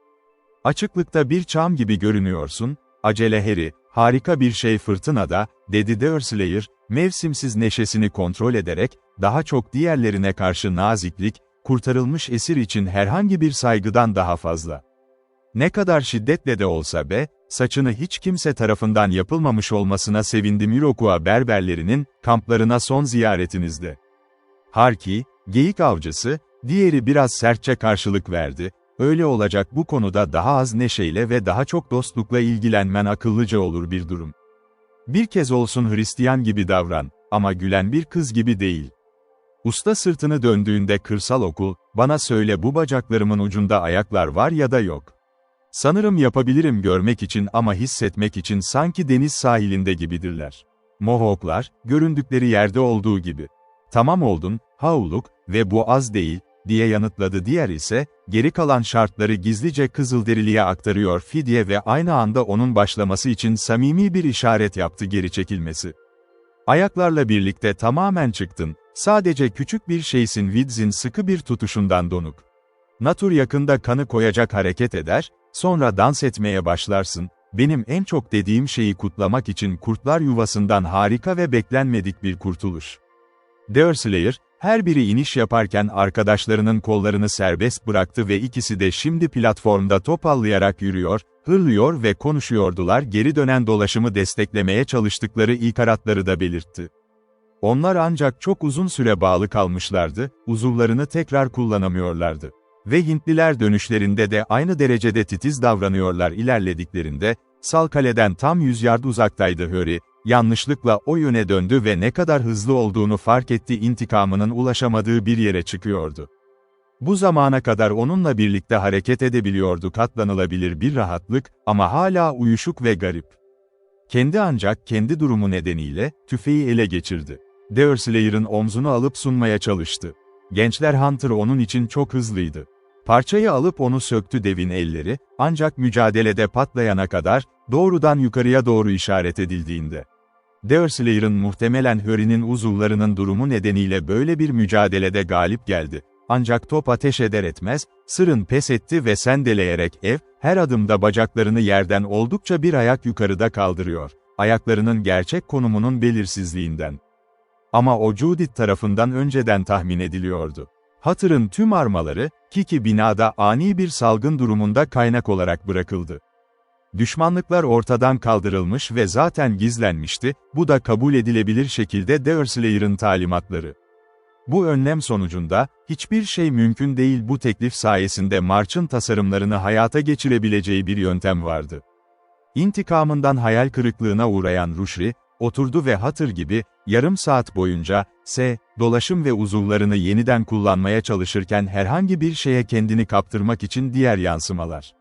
"Açıklıkta bir çam gibi görünüyorsun, acele Harry, harika bir şey fırtınada," dedi Deerslayer, mevsimsiz neşesini kontrol ederek, daha çok diğerlerine karşı naziklik, kurtarılmış esir için herhangi bir saygıdan daha fazla. "Ne kadar şiddetle de olsa be, saçını hiç kimse tarafından yapılmamış olmasına sevindim. Iroquois berberlerinin kamplarına son ziyaretinizde." Harki, geyik avcısı, diğeri biraz sertçe karşılık verdi. "Öyle olacak, bu konuda daha az neşeyle ve daha çok dostlukla ilgilenmen akıllıca olur bir durum. Bir kez olsun Hristiyan gibi davran, ama gülen bir kız gibi değil." Usta sırtını döndüğünde, "Kırsal okul, bana söyle, bu bacaklarımın ucunda ayaklar var ya da yok? Sanırım yapabilirim görmek için ama hissetmek için sanki deniz sahilinde gibidirler. Mohawklar, göründükleri yerde olduğu gibi." "Tamam oldun, Hawluk, ve bu az değil," diye yanıtladı. Diğer ise, geri kalan şartları gizlice Kızılderili'ye aktarıyor fidye ve aynı anda onun başlaması için samimi bir işaret yaptı, geri çekilmesi. "Ayaklarla birlikte tamamen çıktın, sadece küçük bir şeysin." Wids'in sıkı bir tutuşundan donuk. "Natur yakında kanı koyacak hareket eder, sonra dans etmeye başlarsın, benim en çok dediğim şeyi kutlamak için kurtlar yuvasından harika ve beklenmedik bir kurtuluş." Deerslayer, her biri iniş yaparken arkadaşlarının kollarını serbest bıraktı ve ikisi de şimdi platformda topallayarak yürüyor, hırlıyor ve konuşuyordular. Geri dönen dolaşımı desteklemeye çalıştıkları ikaratları da belirtti. Onlar ancak çok uzun süre bağlı kalmışlardı, uzuvlarını tekrar kullanamıyorlardı. Ve Hintliler dönüşlerinde de aynı derecede titiz davranıyorlar. İlerlediklerinde, Sal Kale'den tam 100 yard uzaktaydı Harry, yanlışlıkla o yöne döndü ve ne kadar hızlı olduğunu fark etti. İntikamının ulaşamadığı bir yere çıkıyordu. Bu zamana kadar onunla birlikte hareket edebiliyordu, katlanılabilir bir rahatlık, ama hala uyuşuk ve garip. Ancak kendi durumu nedeniyle, tüfeği ele geçirdi. Deerslayer'ın omzunu alıp sunmaya çalıştı. Gençler, Hunter onun için çok hızlıydı. Parçayı alıp onu söktü devin elleri, ancak mücadelede patlayana kadar, doğrudan yukarıya doğru işaret edildiğinde. Deerslayer'ın muhtemelen Harry'nin uzuvlarının durumu nedeniyle böyle bir mücadelede galip geldi. Ancak top ateş eder etmez, sırın pes etti ve sendeleyerek her adımda bacaklarını yerden oldukça bir ayak yukarıda kaldırıyor, ayaklarının gerçek konumunun belirsizliğinden. Ama o Judith tarafından önceden tahmin ediliyordu. Hatır'ın tüm armaları, Kiki binada ani bir salgın durumunda kaynak olarak bırakıldı. Düşmanlıklar ortadan kaldırılmış ve zaten gizlenmişti, bu da kabul edilebilir şekilde Deerslayer'ın talimatları. Bu önlem sonucunda, hiçbir şey mümkün değil. Bu teklif sayesinde March'ın tasarımlarını hayata geçirebileceği bir yöntem vardı. İntikamından hayal kırıklığına uğrayan Rushri, oturdu ve Hatır gibi, yarım saat boyunca, dolaşım ve uzuvlarını yeniden kullanmaya çalışırken herhangi bir şeye kendini kaptırmak için diğer yansımalar.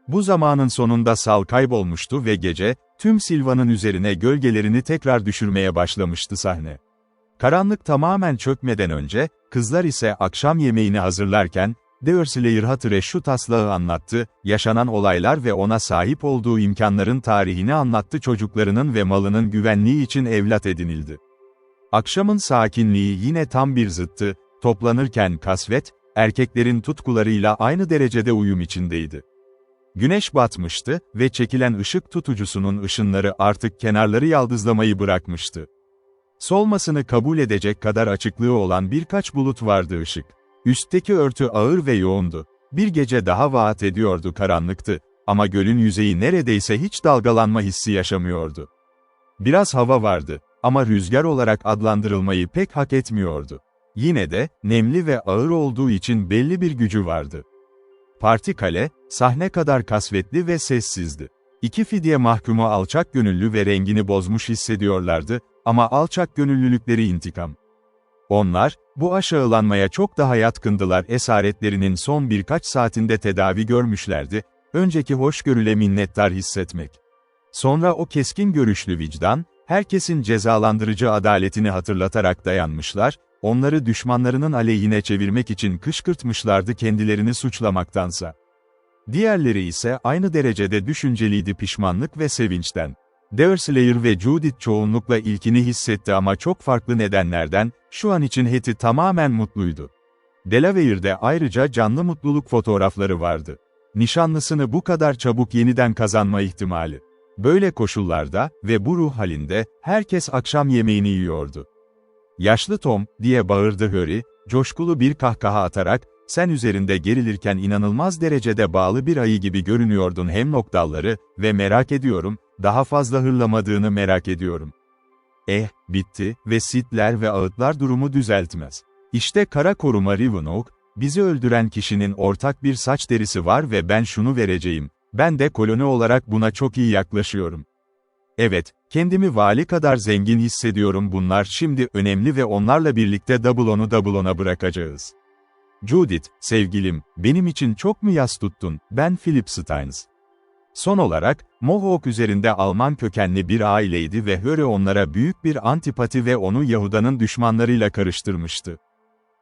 Bu zamanın sonunda Sal kaybolmuştu ve gece, tüm Silvan'ın üzerine gölgelerini tekrar düşürmeye başlamıştı sahne. Karanlık tamamen çökmeden önce, kızlar ise akşam yemeğini hazırlarken, Deerslayer Hatır'a şu taslağı anlattı, yaşanan olaylar ve ona sahip olduğu imkanların tarihini anlattı. Çocuklarının ve malının güvenliği için evlat edinildi. Akşamın sakinliği yine tam bir zıttı, toplanırken kasvet, erkeklerin tutkularıyla aynı derecede uyum içindeydi. Güneş batmıştı ve çekilen ışık tutucusunun ışınları artık kenarları yaldızlamayı bırakmıştı. Solmasını kabul edecek kadar açıklığı olan birkaç bulut vardı ışık. Üstteki örtü ağır ve yoğundu. Bir gece daha vaat ediyordu, karanlıktı. Ama gölün yüzeyi neredeyse hiç dalgalanma hissi yaşamıyordu. Biraz hava vardı ama rüzgar olarak adlandırılmayı pek hak etmiyordu. Yine de, nemli ve ağır olduğu için belli bir gücü vardı. Parti kale, sahne kadar kasvetli ve sessizdi. İki fidye mahkumu alçakgönüllü ve rengini bozmuş hissediyorlardı ama alçakgönüllülükleri intikam. Onlar, bu aşağılanmaya çok daha yatkındılar, esaretlerinin son birkaç saatinde tedavi görmüşlerdi, önceki hoşgörüle minnettar hissetmek. Sonra o keskin görüşlü vicdan, herkesin cezalandırıcı adaletini hatırlatarak dayanmışlar, onları düşmanlarının aleyhine çevirmek için kışkırtmışlardı kendilerini suçlamaktansa. Diğerleri ise aynı derecede düşünceliydi pişmanlık ve sevinçten. Deerslayer ve Judith çoğunlukla ilkini hissetti ama çok farklı nedenlerden, şu an için Hattie tamamen mutluydu. Delaware'de ayrıca canlı mutluluk fotoğrafları vardı. Nişanlısını bu kadar çabuk yeniden kazanma ihtimali. Böyle koşullarda ve bu ruh halinde, herkes akşam yemeğini yiyordu. "Yaşlı Tom," diye bağırdı Harry, coşkulu bir kahkaha atarak, "sen üzerinde gerilirken inanılmaz derecede bağlı bir ayı gibi görünüyordun hemlock dalları ve merak ediyorum, daha fazla hırlamadığını merak ediyorum." Bitti ve sitler ve ağıtlar durumu düzeltmez. İşte kara koruma Rivenoak, bizi öldüren kişinin ortak bir saç derisi var ve ben şunu vereceğim, ben de koloni olarak buna çok iyi yaklaşıyorum. Evet, kendimi vali kadar zengin hissediyorum, bunlar şimdi önemli ve onlarla birlikte Doubleon'a bırakacağız. Judith, sevgilim, benim için çok mu yas tuttun, ben Philip Stynes. Son olarak, Mohawk üzerinde Alman kökenli bir aileydi ve Harry onlara büyük bir antipati ve onu Yahuda'nın düşmanlarıyla karıştırmıştı.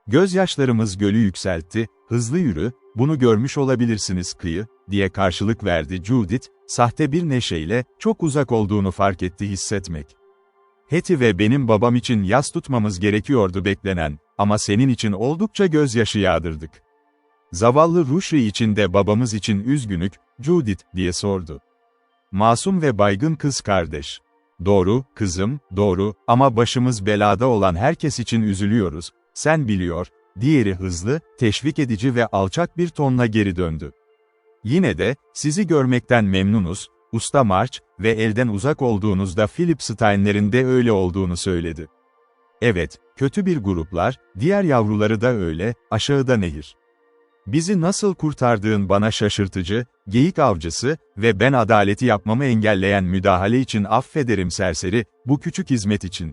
"Gözyaşlarımız gölü yükseltti, hızlı yürü, bunu görmüş olabilirsiniz kıyı," diye karşılık verdi Judith, sahte bir neşeyle, çok uzak olduğunu fark etti hissetmek. "Hattie ve benim babam için yas tutmamız gerekiyordu beklenen, ama senin için oldukça gözyaşı yağdırdık." "Zavallı Rushdie için de babamız için üzgünük, Judith," diye sordu. "Masum ve baygın kız kardeş." "Doğru, kızım, doğru, ama başımız belada olan herkes için üzülüyoruz, sen biliyor," diğeri hızlı, teşvik edici ve alçak bir tonla geri döndü. "Yine de, sizi görmekten memnunuz, Usta March, ve elden uzak olduğunuzda Philip Steinler'in de öyle olduğunu söyledi." "Evet, kötü bir gruplar, diğer yavruları da öyle, aşağıda nehir. Bizi nasıl kurtardığın bana şaşırtıcı, geyik avcısı ve ben adaleti yapmamı engelleyen müdahale için affederim serseri, bu küçük hizmet için.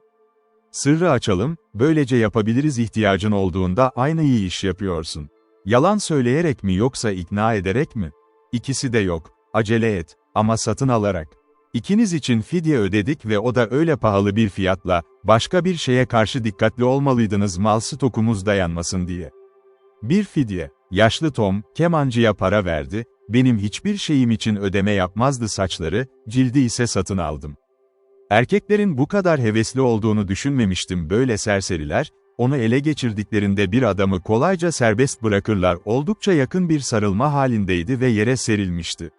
Sırrı açalım, böylece yapabiliriz, ihtiyacın olduğunda aynı iyi iş yapıyorsun. Yalan söyleyerek mi yoksa ikna ederek mi? İkisi de yok, acele et, ama satın alarak. İkiniz için fidye ödedik ve o da öyle pahalı bir fiyatla, başka bir şeye karşı dikkatli olmalıydınız mal stokumuz dayanmasın diye." Bir fidye. Yaşlı Tom, kemancıya para verdi, benim hiçbir şeyim için ödeme yapmazdı, saçları, cildi ise satın aldım. Erkeklerin bu kadar hevesli olduğunu düşünmemiştim, böyle serseriler, onu ele geçirdiklerinde bir adamı kolayca serbest bırakırlar, oldukça yakın bir sarılma halindeydi ve yere serilmişti.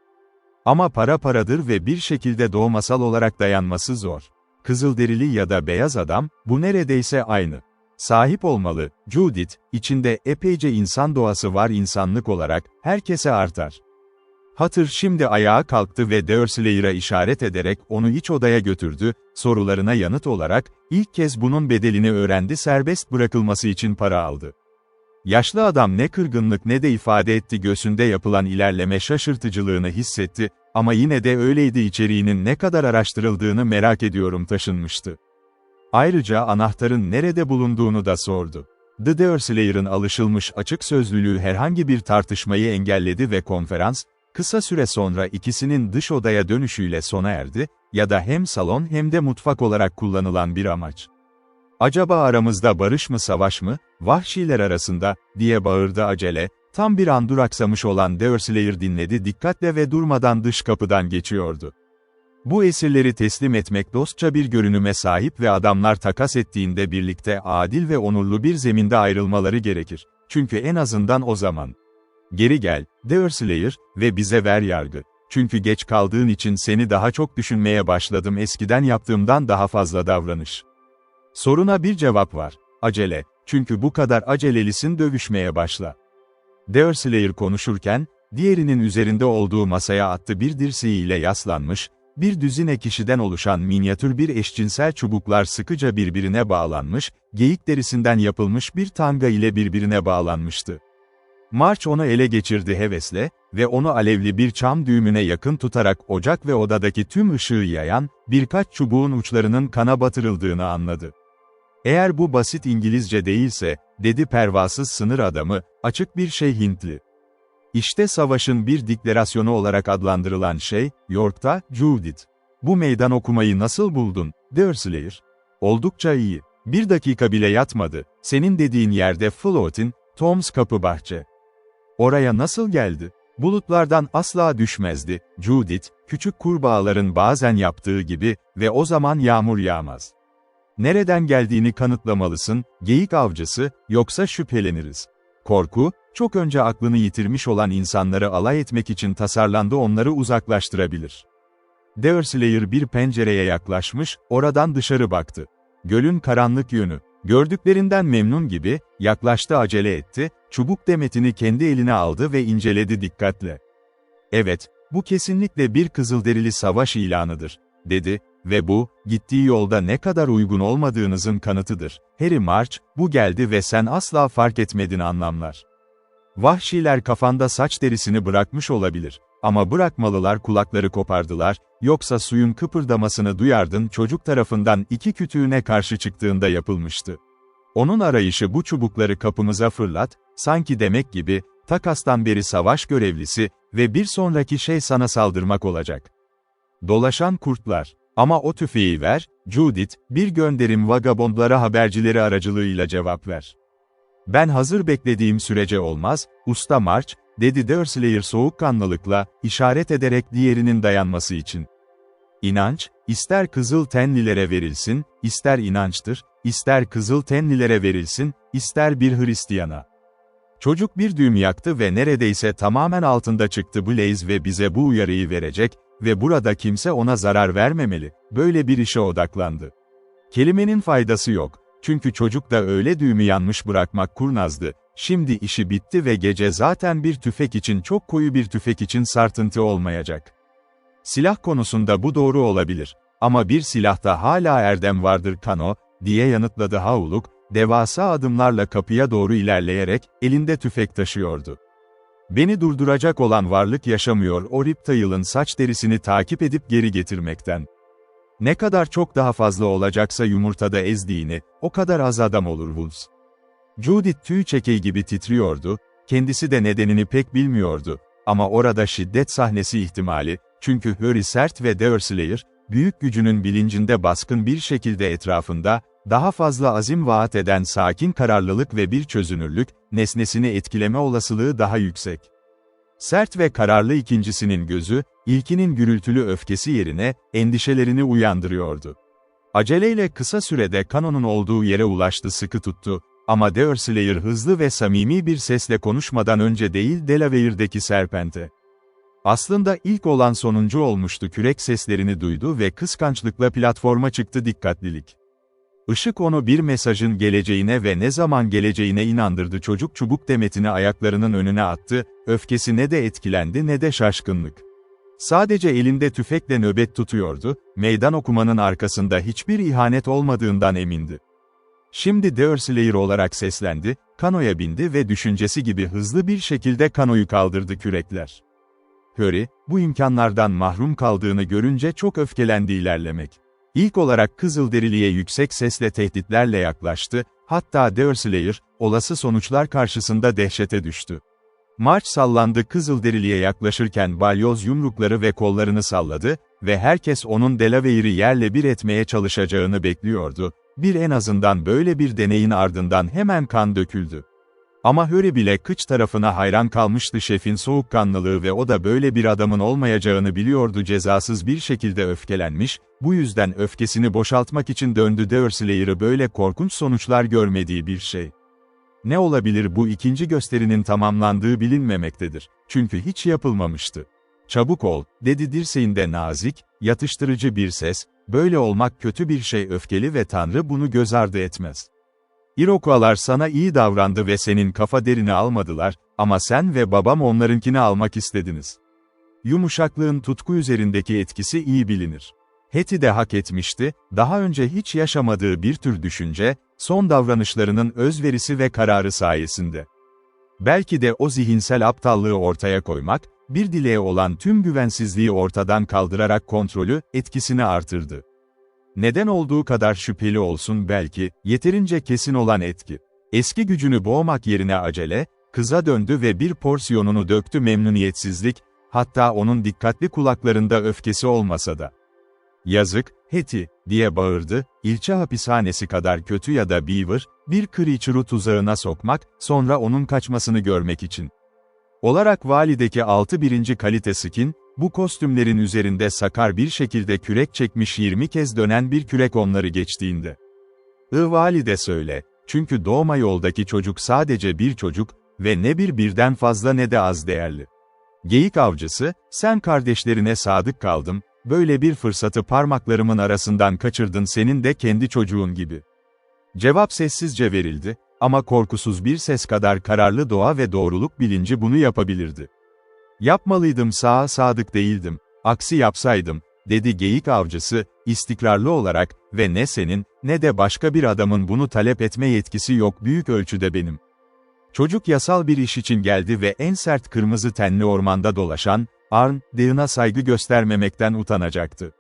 Ama para paradır ve bir şekilde doğmasal olarak dayanması zor. Kızılderili ya da beyaz adam, bu neredeyse aynı. Sahip olmalı, Judith, içinde epeyce insan doğası var, insanlık olarak, herkese artar. Hatır şimdi ayağa kalktı ve Deerslayer'a işaret ederek onu iç odaya götürdü, sorularına yanıt olarak, ilk kez bunun bedelini öğrendi, serbest bırakılması için para aldı. Yaşlı adam ne kırgınlık ne de ifade etti, göğsünde yapılan ilerleme şaşırtıcılığını hissetti, ama yine de öyleydi, içeriğinin ne kadar araştırıldığını merak ediyorum taşınmıştı. Ayrıca anahtarın nerede bulunduğunu da sordu. The Deerslayer'ın alışılmış açık sözlülüğü herhangi bir tartışmayı engelledi ve konferans, kısa süre sonra ikisinin dış odaya dönüşüyle sona erdi, ya da hem salon hem de mutfak olarak kullanılan bir amaç. "Acaba aramızda barış mı savaş mı, vahşiler arasında," diye bağırdı acele, tam bir an duraksamış olan Deerslayer dinledi dikkatle ve durmadan dış kapıdan geçiyordu. Bu esirleri teslim etmek dostça bir görünüme sahip ve adamlar takas ettiğinde birlikte adil ve onurlu bir zeminde ayrılmaları gerekir. Çünkü en azından o zaman. "Geri gel, Deerslayer, ve bize ver yargı. Çünkü geç kaldığın için seni daha çok düşünmeye başladım, eskiden yaptığımdan daha fazla davranış." Soruna bir cevap var. Acele. Çünkü bu kadar acelelisin, dövüşmeye başla. Deerslayer konuşurken, diğerinin üzerinde olduğu masaya attı, bir dirseğiyle yaslanmış, bir düzine kişiden oluşan minyatür bir eşcinsel çubuklar sıkıca birbirine bağlanmış, geyik derisinden yapılmış bir tanga ile birbirine bağlanmıştı. March onu ele geçirdi hevesle ve onu alevli bir çam düğümüne yakın tutarak ocak ve odadaki tüm ışığı yayan, birkaç çubuğun uçlarının kana batırıldığını anladı. "Eğer bu basit İngilizce değilse," dedi pervasız sınır adamı, "açık bir şey Hintli." İşte savaşın bir deklarasyonu olarak adlandırılan şey, York'ta, Judith. "Bu meydan okumayı nasıl buldun, Deerslayer?" "Oldukça iyi. Bir dakika bile yatmadı. Senin dediğin yerde Floatin, Tom's kapı bahçe. Oraya nasıl geldi?" "Bulutlardan asla düşmezdi, Judith, küçük kurbağaların bazen yaptığı gibi ve o zaman yağmur yağmaz. Nereden geldiğini kanıtlamalısın, geyik avcısı, yoksa şüpheleniriz." Korku, çok önce aklını yitirmiş olan insanları alay etmek için tasarlandı, onları uzaklaştırabilir. Deerslayer bir pencereye yaklaşmış, oradan dışarı baktı. Gölün karanlık yönü. Gördüklerinden memnun gibi, yaklaştı, acele etti, çubuk demetini kendi eline aldı ve inceledi dikkatle. "Evet, bu kesinlikle bir Kızılderili savaş ilanıdır," dedi ve "bu, gittiği yolda ne kadar uygun olmadığınızın kanıtıdır. Harry March, bu geldi ve sen asla fark etmedin anlamlar. Vahşiler kafanda saç derisini bırakmış olabilir. Ama bırakmalılar, kulakları kopardılar, yoksa suyun kıpırdamasını duyardın." Çocuk tarafından iki kütüğüne karşı çıktığında yapılmıştı. Onun arayışı "bu çubukları kapımıza fırlat," sanki demek gibi, "takastan beri savaş görevlisi ve bir sonraki şey sana saldırmak olacak. Dolaşan kurtlar. Ama o tüfeği ver, Judith, bir gönderim vagabondlara habercileri aracılığıyla cevap ver." "Ben hazır beklediğim sürece olmaz, Usta March," dedi Deerslayer soğukkanlılıkla, işaret ederek diğerinin dayanması için. "İnanç, ister kızıl tenlilere verilsin, ister inançtır, ister kızıl tenlilere verilsin, ister bir Hristiyana." Çocuk bir düğüm yaktı ve neredeyse tamamen altında çıktı. "Blaze ve bize bu uyarıyı verecek ve burada kimse ona zarar vermemeli." Böyle bir işe odaklandı. Kelimenin faydası yok. Çünkü çocuk da öyle düğümü yanmış bırakmak kurnazdı. Şimdi işi bitti ve gece zaten bir tüfek için, çok koyu bir tüfek için sarsıntı olmayacak. "Silah konusunda bu doğru olabilir. Ama bir silahta hala erdem vardır Kano," diye yanıtladı Havluk, devasa adımlarla kapıya doğru ilerleyerek, elinde tüfek taşıyordu. "Beni durduracak olan varlık yaşamıyor o Riptile'ın saç derisini takip edip geri getirmekten. Ne kadar çok daha fazla olacaksa yumurtada ezdiğini, o kadar az adam olur Woods." Judith tüy çekeği gibi titriyordu, kendisi de nedenini pek bilmiyordu. Ama orada şiddet sahnesi ihtimali, çünkü Harry sert ve Deerslayer, büyük gücünün bilincinde baskın bir şekilde etrafında, daha fazla azim vaat eden sakin kararlılık ve bir çözünürlük, nesnesini etkileme olasılığı daha yüksek. Sert ve kararlı ikincisinin gözü, ilkinin gürültülü öfkesi yerine, endişelerini uyandırıyordu. Aceleyle kısa sürede Kano'nun olduğu yere ulaştı, sıkı tuttu. Ama Deerslayer hızlı ve samimi bir sesle konuşmadan önce değil, Delaware'deki Serpent'e. Aslında ilk olan sonuncu olmuştu. Kürek seslerini duydu ve kıskançlıkla platforma çıktı. Dikkatlilik. Işık onu bir mesajın geleceğine ve ne zaman geleceğine inandırdı. Çocuk çubuk demetini ayaklarının önüne attı, öfkesi ne de etkilendi ne de şaşkınlık. Sadece elinde tüfekle nöbet tutuyordu, meydan okumanın arkasında hiçbir ihanet olmadığından emindi. Şimdi Deerslayer olarak seslendi, kanoya bindi ve düşüncesi gibi hızlı bir şekilde kanoyu kaldırdı. Kürekler. Harry, bu imkanlardan mahrum kaldığını görünce çok öfkelendi. İlerlemek. İlk olarak Kızılderili'ye yüksek sesle tehditlerle yaklaştı, hatta Deerslayer, olası sonuçlar karşısında dehşete düştü. March sallandı. Kızılderili'ye yaklaşırken balyoz yumrukları ve kollarını salladı ve herkes onun Delaware'i yerle bir etmeye çalışacağını bekliyordu. En azından böyle bir deneyin ardından hemen kan döküldü. Ama Harry bile kıç tarafına hayran kalmıştı. Şefin soğukkanlılığı ve o da böyle bir adamın olmayacağını biliyordu. Cezasız bir şekilde öfkelenmiş, bu yüzden öfkesini boşaltmak için döndü. Deerslayer'ı böyle korkunç sonuçlar görmediği bir şey. Ne olabilir? Bu ikinci gösterinin tamamlandığı bilinmemektedir. Çünkü hiç yapılmamıştı. "Çabuk ol," dedi dirseğinde nazik, yatıştırıcı bir ses, "böyle olmak kötü bir şey." Öfkeli ve Tanrı bunu göz ardı etmez. "Iroquois'lar sana iyi davrandı ve senin kafa derini almadılar, ama sen ve babam onlarınkini almak istediniz. Yumuşaklığın tutku üzerindeki etkisi iyi bilinir. Hetty de hak etmişti, daha önce hiç yaşamadığı bir tür düşünce, son davranışlarının özverisi ve kararı sayesinde. Belki de o zihinsel aptallığı ortaya koymak, bir dileğe olan tüm güvensizliği ortadan kaldırarak kontrolü, etkisini artırdı. Neden olduğu kadar şüpheli olsun belki, yeterince kesin olan etki. Eski gücünü boğmak yerine acele, kıza döndü ve bir porsiyonunu döktü memnuniyetsizlik, hatta onun dikkatli kulaklarında öfkesi olmasa da. "Yazık, Hetty," diye bağırdı, "ilçe hapishanesi kadar kötü ya da Beaver, bir creature'u tuzağına sokmak, sonra onun kaçmasını görmek için." Olarak valideki 6. kalite skin, bu kostümlerin üzerinde sakar bir şekilde kürek çekmiş 20 kez dönen bir kürek onları geçtiğinde. Valide söyle, çünkü doğma yoldaki çocuk sadece bir çocuk ve ne birden fazla ne de az değerli. Geyik avcısı, sen kardeşlerine sadık kaldım, böyle bir fırsatı parmaklarımın arasından kaçırdın senin de kendi çocuğun gibi. Cevap sessizce verildi, ama korkusuz bir ses kadar kararlı doğa ve doğruluk bilinci bunu yapabilirdi. Yapmalıydım sadık değildim, aksi yapsaydım, dedi geyik avcısı, istikrarlı olarak ve ne senin, ne de başka bir adamın bunu talep etme yetkisi yok büyük ölçüde benim. Çocuk yasal bir iş için geldi ve en sert kırmızı tenli ormanda dolaşan, Dağına saygı göstermemekten utanacaktı.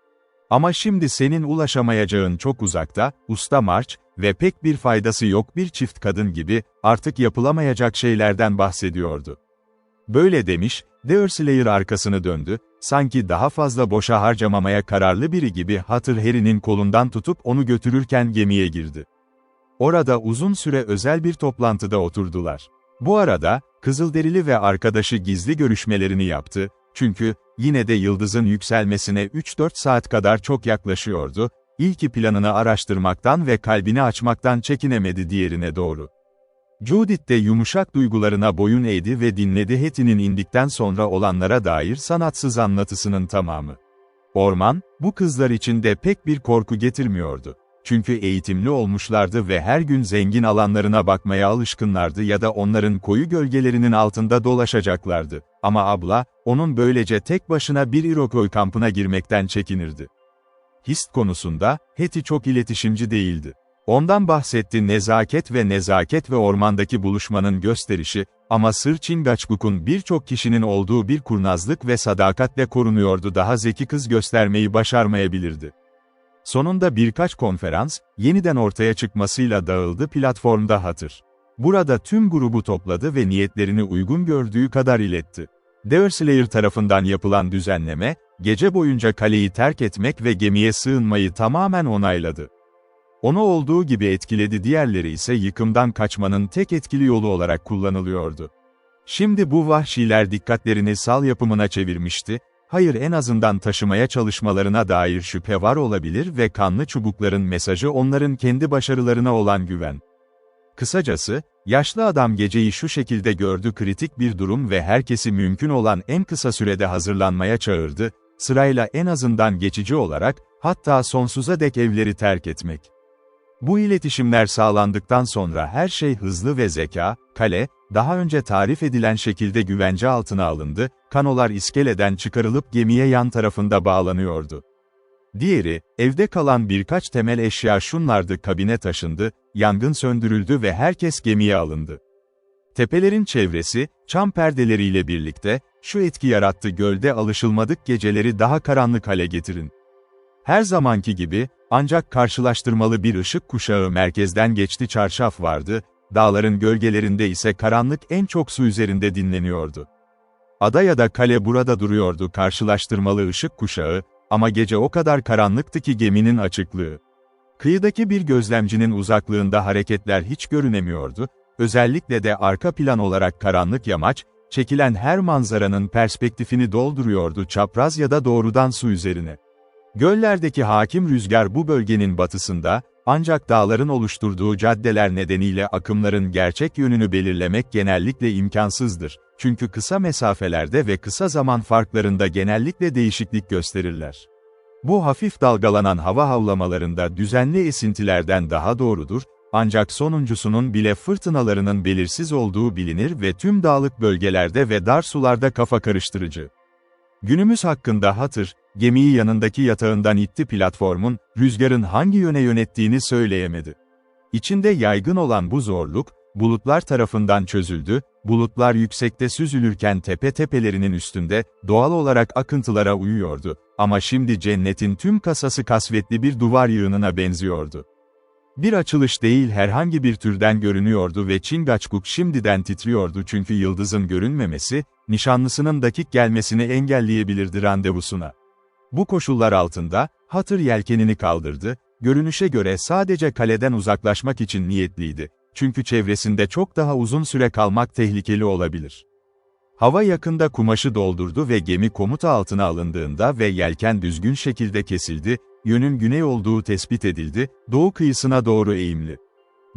Ama şimdi senin ulaşamayacağın çok uzakta, usta March ve pek bir faydası yok bir çift kadın gibi, artık yapılamayacak şeylerden bahsediyordu. Böyle demiş, Deerslayer arkasını döndü, sanki daha fazla boşa harcamamaya kararlı biri gibi Harry'nin kolundan tutup onu götürürken gemiye girdi. Orada uzun süre özel bir toplantıda oturdular. Bu arada, Kızılderili ve arkadaşı gizli görüşmelerini yaptı, çünkü, yine de yıldızın yükselmesine 3-4 saat kadar çok yaklaşıyordu, ilki planını araştırmaktan ve kalbini açmaktan çekinemedi diğerine doğru. Judith de yumuşak duygularına boyun eğdi ve dinledi Hetty'nin indikten sonra olanlara dair sanatsız anlatısının tamamı. Orman, bu kızlar için de pek bir korku getirmiyordu. Çünkü eğitimli olmuşlardı ve her gün zengin alanlarına bakmaya alışkınlardı ya da onların koyu gölgelerinin altında dolaşacaklardı. Ama abla, onun böylece tek başına bir Iroquois kampına girmekten çekinirdi. Hist konusunda, Hetty çok iletişimci değildi. Ondan bahsetti nezaket ve ormandaki buluşmanın gösterişi, ama Sır Chingachgook'un birçok kişinin olduğu bir kurnazlık ve sadakatle korunuyordu daha zeki kız göstermeyi başarmayabilirdi. Sonunda birkaç konferans, yeniden ortaya çıkmasıyla dağıldı platformda Hatır. Burada tüm grubu topladı ve niyetlerini uygun gördüğü kadar iletti. Deerslayer tarafından yapılan düzenleme, gece boyunca kaleyi terk etmek ve gemiye sığınmayı tamamen onayladı. Onu olduğu gibi etkiledi diğerleri ise yıkımdan kaçmanın tek etkili yolu olarak kullanılıyordu. Şimdi bu vahşiler dikkatlerini sal yapımına çevirmişti, hayır en azından taşımaya çalışmalarına dair şüphe var olabilir ve kanlı çubukların mesajı onların kendi başarılarına olan güven. Kısacası, yaşlı adam geceyi şu şekilde gördü kritik bir durum ve herkesi mümkün olan en kısa sürede hazırlanmaya çağırdı, sırayla en azından geçici olarak, hatta sonsuza dek evleri terk etmek. Bu iletişimler sağlandıktan sonra her şey hızlı ve kale, daha önce tarif edilen şekilde güvence altına alındı, kanolar iskeleden çıkarılıp gemiye yan tarafında bağlanıyordu. Diğeri, evde kalan birkaç temel eşya şunlardı kabine taşındı, yangın söndürüldü ve herkes gemiye alındı. Tepelerin çevresi, çam perdeleriyle birlikte, şu etki yarattı gölde alışılmadık geceleri daha karanlık hale getirin. Her zamanki gibi, ancak karşılaştırmalı bir ışık kuşağı merkezden geçti çarşaf vardı, dağların gölgelerinde ise karanlık en çok su üzerinde dinleniyordu. Ada ya da kale burada duruyordu karşılaştırmalı ışık kuşağı, ama gece o kadar karanlıktı ki geminin açıklığı. Kıyıdaki bir gözlemcinin uzaklığında hareketler hiç görünemiyordu, özellikle de arka plan olarak karanlık yamaç, çekilen her manzaranın perspektifini dolduruyordu çapraz ya da doğrudan su üzerine. Göllerdeki hakim rüzgar bu bölgenin batısında, ancak dağların oluşturduğu caddeler nedeniyle akımların gerçek yönünü belirlemek genellikle imkansızdır, çünkü kısa mesafelerde ve kısa zaman farklarında genellikle değişiklik gösterirler. Bu hafif dalgalanan hava havlamalarında düzenli esintilerden daha doğrudur, ancak sonuncusunun bile fırtınalarının belirsiz olduğu bilinir ve tüm dağlık bölgelerde ve dar sularda kafa karıştırıcı. Günümüz hakkında Hatır, gemiyi yanındaki yatağından itti, platformun, rüzgarın hangi yöne yönettiğini söyleyemedi. İçinde yaygın olan bu zorluk, bulutlar tarafından çözüldü, bulutlar yüksekte süzülürken tepe tepelerinin üstünde, doğal olarak akıntılara uyuyordu, ama şimdi cennetin tüm kasası kasvetli bir duvar yığınına benziyordu. Bir açılış değil, herhangi bir türden görünüyordu ve Chingachgook şimdiden titriyordu çünkü yıldızın görünmemesi, nişanlısının dakik gelmesini engelleyebilirdi randevusuna. Bu koşullar altında, Hatır yelkenini kaldırdı, görünüşe göre sadece kaleden uzaklaşmak için niyetliydi, çünkü çevresinde çok daha uzun süre kalmak tehlikeli olabilir. Hava yakında kumaşı doldurdu ve gemi komuta altına alındığında ve yelken düzgün şekilde kesildi, yönün güney olduğu tespit edildi, doğu kıyısına doğru eğimli.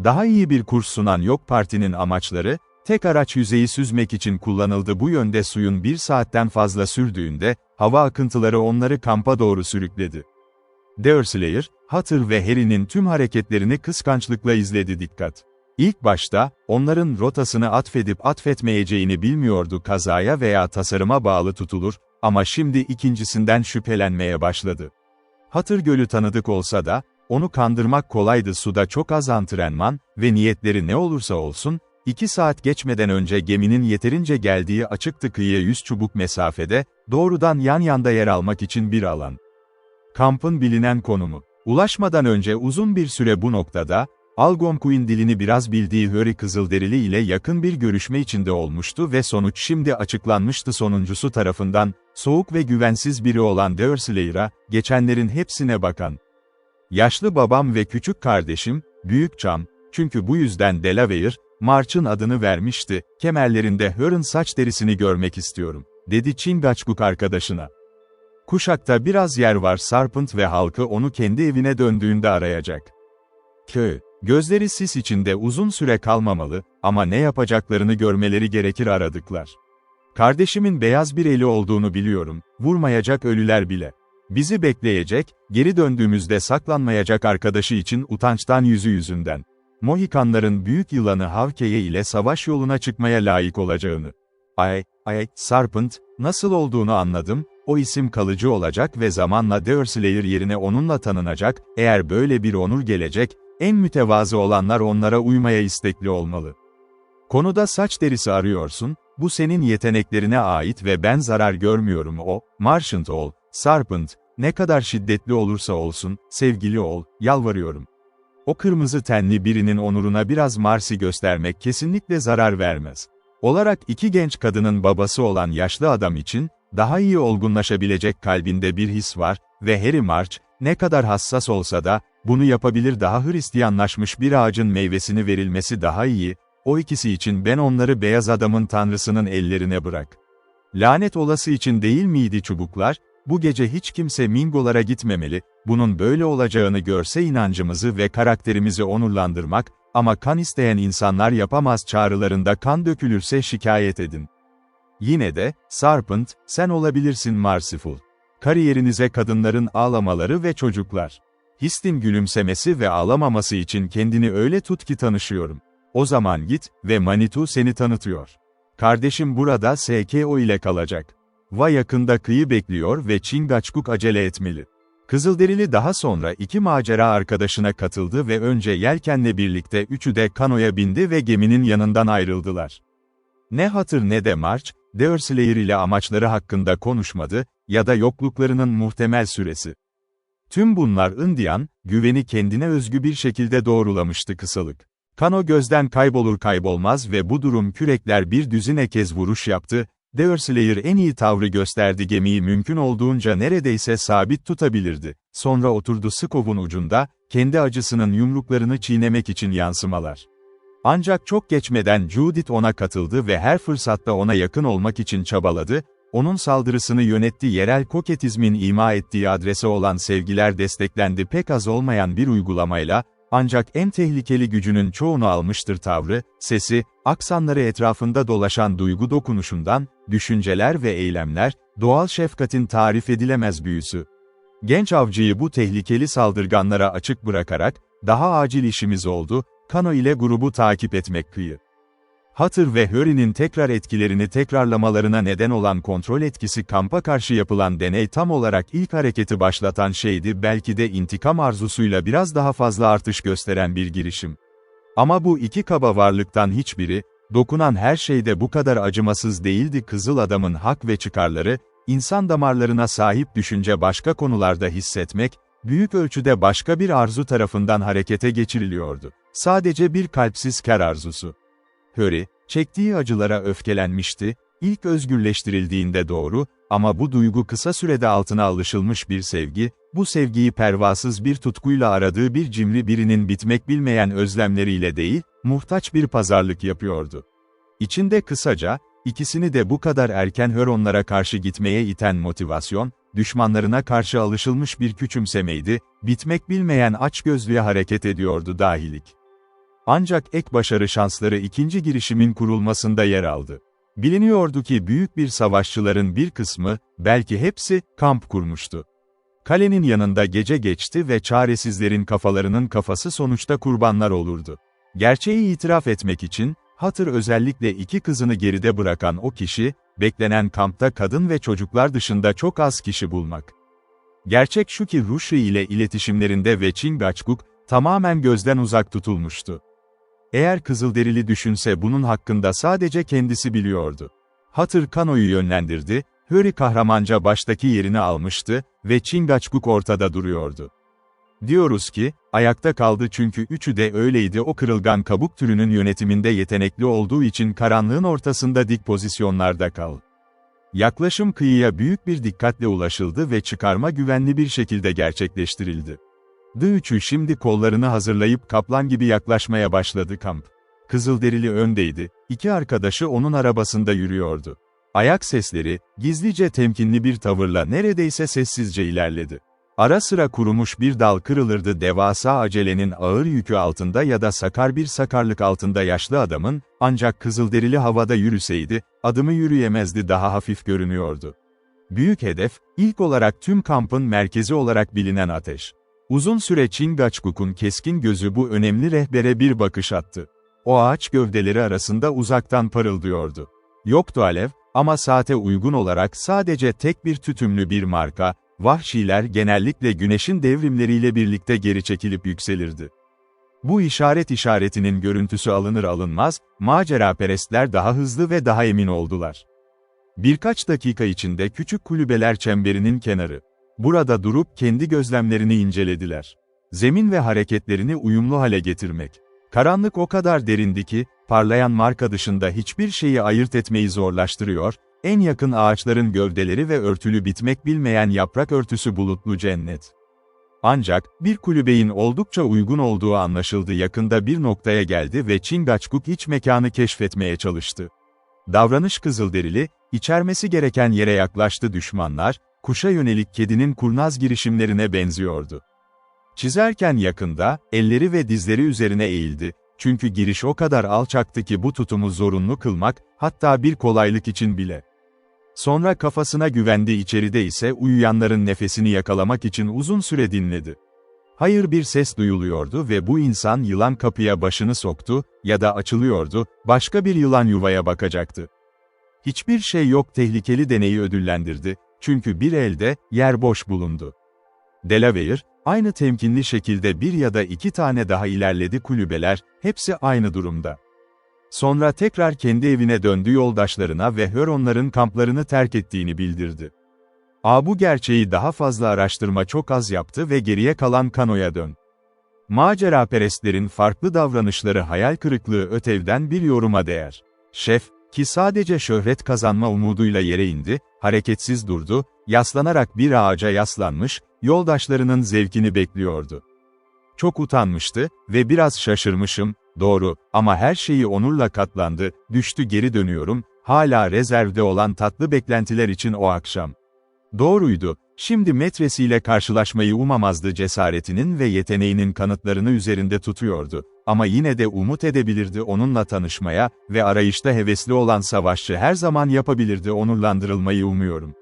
Daha iyi bir kurs sunan Yok Parti'nin amaçları, tek araç yüzeyi süzmek için kullanıldı. Bu yönde suyun 1 saatten fazla sürdüğünde, hava akıntıları onları kampa doğru sürükledi. Deerslayer, Hatır ve Harry'nin tüm hareketlerini kıskançlıkla izledi. Dikkat! İlk başta, onların rotasını atfedip atfetmeyeceğini bilmiyordu, kazaya veya tasarıma bağlı tutulur, ama şimdi ikincisinden şüphelenmeye başladı. Hatır gölü tanıdık olsa da, onu kandırmak kolaydı. Suda çok az antrenman ve niyetleri ne olursa olsun, 2 saat geçmeden önce geminin yeterince geldiği açıktı, kıyıya 100 çubuk mesafede, doğrudan yan yanda yer almak için bir alan. Kampın bilinen konumu. Ulaşmadan önce uzun bir süre bu noktada, Algonquin dilini biraz bildiği Harry Kızılderili ile yakın bir görüşme içinde olmuştu ve sonuç şimdi açıklanmıştı. Sonuncusu tarafından, soğuk ve güvensiz biri olan Deerslayer'a, geçenlerin hepsine bakan yaşlı babam ve küçük kardeşim, Büyük Çam, çünkü bu yüzden Delaware, March'ın adını vermişti, kemerlerinde Harry'ın saç derisini görmek istiyorum, dedi Chingachgook arkadaşına. Kuşakta biraz yer var. Sarpent ve halkı onu kendi evine döndüğünde arayacak. Köy, gözleri sis içinde uzun süre kalmamalı, ama ne yapacaklarını görmeleri gerekir. Aradıklar. Kardeşimin beyaz bir eli olduğunu biliyorum, vurmayacak ölüler bile. Bizi bekleyecek, geri döndüğümüzde saklanmayacak arkadaşı için utançtan yüzü yüzünden. Mohikanların büyük yılanı Havkeye ile savaş yoluna çıkmaya layık olacağını. Sarpent, nasıl olduğunu anladım, o isim kalıcı olacak ve zamanla Deerslayer yerine onunla tanınacak, eğer böyle bir onur gelecek, en mütevazı olanlar onlara uymaya istekli olmalı. Konuda saç derisi arıyorsun, bu senin yeteneklerine ait ve ben zarar görmüyorum. O, Marchant ol, Sarpent, ne kadar şiddetli olursa olsun, sevgili ol, yalvarıyorum. O kırmızı tenli birinin onuruna biraz marsi göstermek kesinlikle zarar vermez. Olarak 2 genç kadının babası olan yaşlı adam için, daha iyi olgunlaşabilecek kalbinde bir his var ve Harry March, ne kadar hassas olsa da, bunu yapabilir. Daha Hristiyanlaşmış bir ağacın meyvesini verilmesi daha iyi, o ikisi için ben onları beyaz adamın tanrısının ellerine bırak. Lanet olası için değil miydi çubuklar? Bu gece hiç kimse Mingolara gitmemeli, bunun böyle olacağını görse inancımızı ve karakterimizi onurlandırmak, ama kan isteyen insanlar yapamaz. Çağrılarında kan dökülürse şikayet edin. Yine de, Sarpent, sen olabilirsin Merciful. Kariyerinize kadınların ağlamaları ve çocuklar. Histin gülümsemesi ve ağlamaması için kendini öyle tut ki tanışıyorum. O zaman git ve Manitou seni tanıtıyor. Kardeşim burada SKO ile kalacak. Yakında kıyı bekliyor ve Chingachgook acele etmeli. Kızılderili daha sonra 2 macera arkadaşına katıldı ve önce yelkenle birlikte üçü de kanoya bindi ve geminin yanından ayrıldılar. Ne Hatır ne de March, Deerslayer ile amaçları hakkında konuşmadı ya da yokluklarının muhtemel süresi. Tüm bunlar Indian, güveni kendine özgü bir şekilde doğrulamıştı. Kısalık. Kano gözden kaybolur kaybolmaz ve bu durum kürekler bir düzine kez vuruş yaptı. Deerslayer en iyi tavrı gösterdi, gemiyi mümkün olduğunca neredeyse sabit tutabilirdi. Sonra oturdu skovun ucunda, kendi acısının yumruklarını çiğnemek için yansımalar. Ancak çok geçmeden Judith ona katıldı ve her fırsatta ona yakın olmak için çabaladı, onun saldırısını yönetti. Yerel koketizmin ima ettiği adrese olan sevgiler desteklendi pek az olmayan bir uygulamayla, ancak en tehlikeli gücünün çoğunu almıştır tavrı, sesi, aksanları, etrafında dolaşan duygu dokunuşundan, düşünceler ve eylemler, doğal şefkatin tarif edilemez büyüsü. Genç avcıyı bu tehlikeli saldırganlara açık bırakarak, daha acil işimiz oldu, kano ile grubu takip etmek. Hatır ve Hurry'nin tekrar etkilerini tekrarlamalarına neden olan kontrol etkisi kampa karşı yapılan deney tam olarak ilk hareketi başlatan şeydi, belki de intikam arzusuyla biraz daha fazla artış gösteren bir girişim. Ama bu iki kaba varlıktan hiçbiri, dokunan her şeyde bu kadar acımasız değildi. Kızıl Adam'ın hak ve çıkarları, insan damarlarına sahip düşünce başka konularda hissetmek, büyük ölçüde başka bir arzu tarafından harekete geçiriliyordu. Sadece bir kalpsiz kar arzusu. Hurry, çektiği acılara öfkelenmişti, ilk özgürleştirildiğinde doğru, ama bu duygu kısa sürede altına alışılmış bir sevgi, bu sevgiyi pervasız bir tutkuyla aradığı bir cimri birinin bitmek bilmeyen özlemleriyle değil, muhtaç bir pazarlık yapıyordu. İçinde kısaca, ikisini de bu kadar erken Huronlara karşı gitmeye iten motivasyon, düşmanlarına karşı alışılmış bir küçümsemeydi, bitmek bilmeyen açgözlüğe hareket ediyordu dahilik. Ancak ek başarı şansları ikinci girişimin kurulmasında yer aldı. Biliniyordu ki büyük bir savaşçıların bir kısmı, belki hepsi, kamp kurmuştu. Kalenin yanında gece geçti ve çaresizlerin kafalarının kafası sonuçta kurbanlar olurdu. Gerçeği itiraf etmek için, Hatır özellikle iki kızını geride bırakan o kişi, beklenen kampta kadın ve çocuklar dışında çok az kişi bulmak. Gerçek şu ki Rushri ile iletişimlerinde ve Chingachgook, tamamen gözden uzak tutulmuştu. Eğer Kızılderili düşünse bunun hakkında sadece kendisi biliyordu. Hatır kanoyu yönlendirdi, Hurry kahramanca baştaki yerini almıştı ve Chingachgook ortada duruyordu. Diyoruz ki, ayakta kaldı çünkü üçü de öyleydi. O kırılgan kabuk türünün yönetiminde yetenekli olduğu için karanlığın ortasında dik pozisyonlarda kal. Yaklaşım kıyıya büyük bir dikkatle ulaşıldı ve çıkarma güvenli bir şekilde gerçekleştirildi. D3'ü şimdi kollarını hazırlayıp kaplan gibi yaklaşmaya başladı kamp. Kızılderili öndeydi, iki arkadaşı onun arabasında yürüyordu. Ayak sesleri, gizlice temkinli bir tavırla neredeyse sessizce ilerledi. Ara sıra kurumuş bir dal kırılırdı devasa acelenin ağır yükü altında ya da sakar bir sakarlık altında yaşlı adamın, ancak Kızılderili havada yürüseydi, adımı yürüyemezdi, daha hafif görünüyordu. Büyük hedef, ilk olarak tüm kampın merkezi olarak bilinen ateş. Uzun süre Chingachgook'un keskin gözü bu önemli rehbere bir bakış attı. O ağaç gövdeleri arasında uzaktan parıldıyordu. Yoktu alev, ama saate uygun olarak sadece tek bir tütümlü bir marka, vahşiler genellikle güneşin devrimleriyle birlikte geri çekilip yükselirdi. Bu işaretinin görüntüsü alınır alınmaz, maceraperestler daha hızlı ve daha emin oldular. Birkaç dakika içinde küçük kulübeler çemberinin kenarı. Burada durup kendi gözlemlerini incelediler. Zemin ve hareketlerini uyumlu hale getirmek. Karanlık o kadar derindi ki, parlayan marka dışında hiçbir şeyi ayırt etmeyi zorlaştırıyor, en yakın ağaçların gövdeleri ve örtülü bitmek bilmeyen yaprak örtüsü bulutlu cennet. Ancak, bir kulübeyin oldukça uygun olduğu anlaşıldı. Yakında bir noktaya geldi ve Chingachgook iç mekanı keşfetmeye çalıştı. Davranış Kızılderili, içermesi gereken yere yaklaştı. Düşmanlar, kuşa yönelik kedinin kurnaz girişimlerine benziyordu. Çizerken yakında, elleri ve dizleri üzerine eğildi, çünkü giriş o kadar alçaktı ki bu tutumu zorunlu kılmak, hatta bir kolaylık için bile. Sonra kafasına güvendi, içeride ise uyuyanların nefesini yakalamak için uzun süre dinledi. Hayır, bir ses duyuluyordu ve bu insan yılan kapıya başını soktu, ya da açılıyordu, başka bir yılan yuvaya bakacaktı. Hiçbir şey yok, tehlikeli deneyi ödüllendirdi, çünkü bir elde, yer boş bulundu. Delaware, aynı temkinli şekilde bir ya da iki tane daha ilerledi. Kulübeler, hepsi aynı durumda. Sonra tekrar kendi evine döndü, yoldaşlarına ve Huronların kamplarını terk ettiğini bildirdi. Bu gerçeği daha fazla araştırma çok az yaptı ve geriye kalan kanoya dön. Maceraperestlerin farklı davranışları hayal kırıklığı ötevden bir yoruma değer. Şef, ki sadece şöhret kazanma umuduyla yere indi, hareketsiz durdu, yaslanarak bir ağaca yaslanmış, yoldaşlarının zevkini bekliyordu. Çok utanmıştı ve biraz şaşırmışım, doğru, ama her şeyi onurla katlandı, düştü, geri dönüyorum, hala rezervde olan tatlı beklentiler için o akşam. Doğruydu, şimdi metresiyle karşılaşmayı umamazdı, cesaretinin ve yeteneğinin kanıtlarını üzerinde tutuyordu. Ama yine de umut edebilirdi onunla tanışmaya ve arayışta hevesli olan savaşçı her zaman yapabilirdi, onurlandırılmayı umuyorum.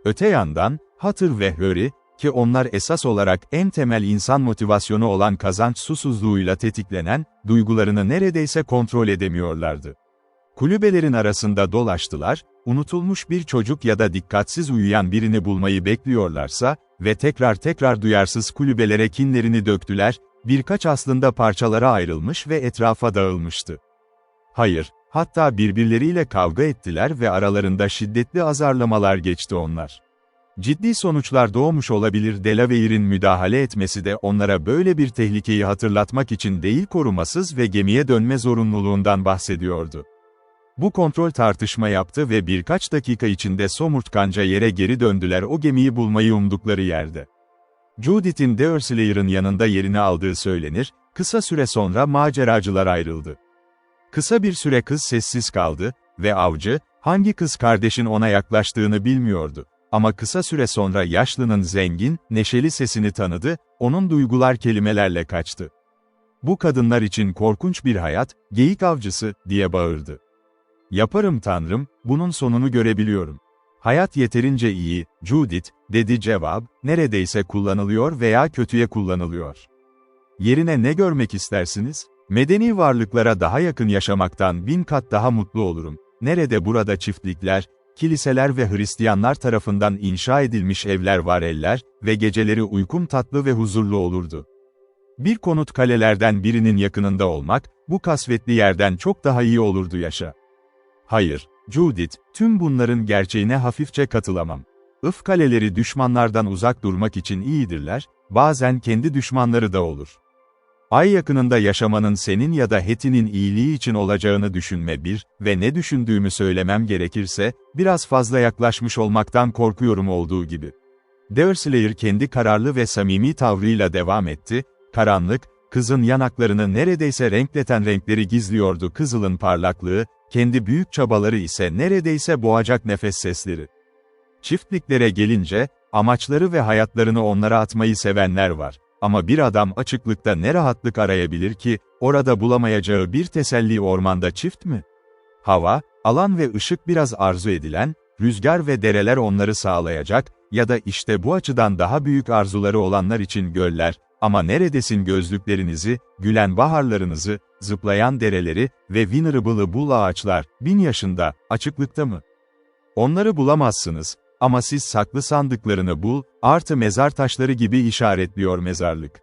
Öte yandan, Hatır ve Hurry, ki onlar esas olarak en temel insan motivasyonu olan kazanç susuzluğuyla tetiklenen, duygularını neredeyse kontrol edemiyorlardı. Kulübelerin arasında dolaştılar, unutulmuş bir çocuk ya da dikkatsiz uyuyan birini bulmayı bekliyorlarsa ve tekrar duyarsız kulübelere kinlerini döktüler, birkaç aslında parçalara ayrılmış ve etrafa dağılmıştı. Hayır, hatta birbirleriyle kavga ettiler ve aralarında şiddetli azarlamalar geçti onlar. Ciddi sonuçlar doğmuş olabilir. Delaware'in müdahale etmesi de onlara böyle bir tehlikeyi hatırlatmak için değil, korumasız ve gemiye dönme zorunluluğundan bahsediyordu. Bu kontrol tartışma yaptı ve birkaç dakika içinde somurtkanca yere geri döndüler, o gemiyi bulmayı umdukları yerde. Judith'in Derslayer'ın yanında yerini aldığı söylenir, kısa süre sonra maceracılar ayrıldı. Kısa bir süre kız sessiz kaldı ve avcı, hangi kız kardeşin ona yaklaştığını bilmiyordu. Ama kısa süre sonra yaşlının zengin, neşeli sesini tanıdı, onun duygular kelimelerle kaçtı. "Bu kadınlar için korkunç bir hayat, geyik avcısı," diye bağırdı. "Yaparım tanrım, bunun sonunu görebiliyorum." "Hayat yeterince iyi, Judith," dedi cevap, "neredeyse kullanılıyor veya kötüye kullanılıyor. Yerine ne görmek istersiniz? Medeni varlıklara daha yakın yaşamaktan 1000 kat daha mutlu olurum. Nerede burada çiftlikler, kiliseler ve Hristiyanlar tarafından inşa edilmiş evler var eller ve geceleri uykum tatlı ve huzurlu olurdu. Bir konut kalelerden birinin yakınında olmak, bu kasvetli yerden çok daha iyi olurdu yaşa." "Hayır, Judith, tüm bunların gerçeğine hafifçe katılamam. Kaleleri düşmanlardan uzak durmak için iyidirler, bazen kendi düşmanları da olur. Ay yakınında yaşamanın senin ya da Hetty'nin iyiliği için olacağını düşünme ve ne düşündüğümü söylemem gerekirse, biraz fazla yaklaşmış olmaktan korkuyorum olduğu gibi." Dersslayer kendi kararlı ve samimi tavrıyla devam etti, "Karanlık, kızın yanaklarını neredeyse renkleten renkleri gizliyordu, kızılın parlaklığı, kendi büyük çabaları ise neredeyse boğacak nefes sesleri. Çiftliklere gelince, amaçları ve hayatlarını onlara atmayı sevenler var. Ama bir adam açıklıkta ne rahatlık arayabilir ki, orada bulamayacağı bir teselli ormanda çift mi? Hava, alan ve ışık biraz arzu edilen, rüzgar ve dereler onları sağlayacak, ya da işte bu açıdan daha büyük arzuları olanlar için göller, ama neredesin gözlüklerinizi, gülen baharlarınızı, zıplayan dereleri ve venerable bul ağaçlar, 1000 yaşında, açıklıkta mı? Onları bulamazsınız. Ama siz saklı sandıklarını bul, artı mezar taşları gibi işaretliyor mezarlık.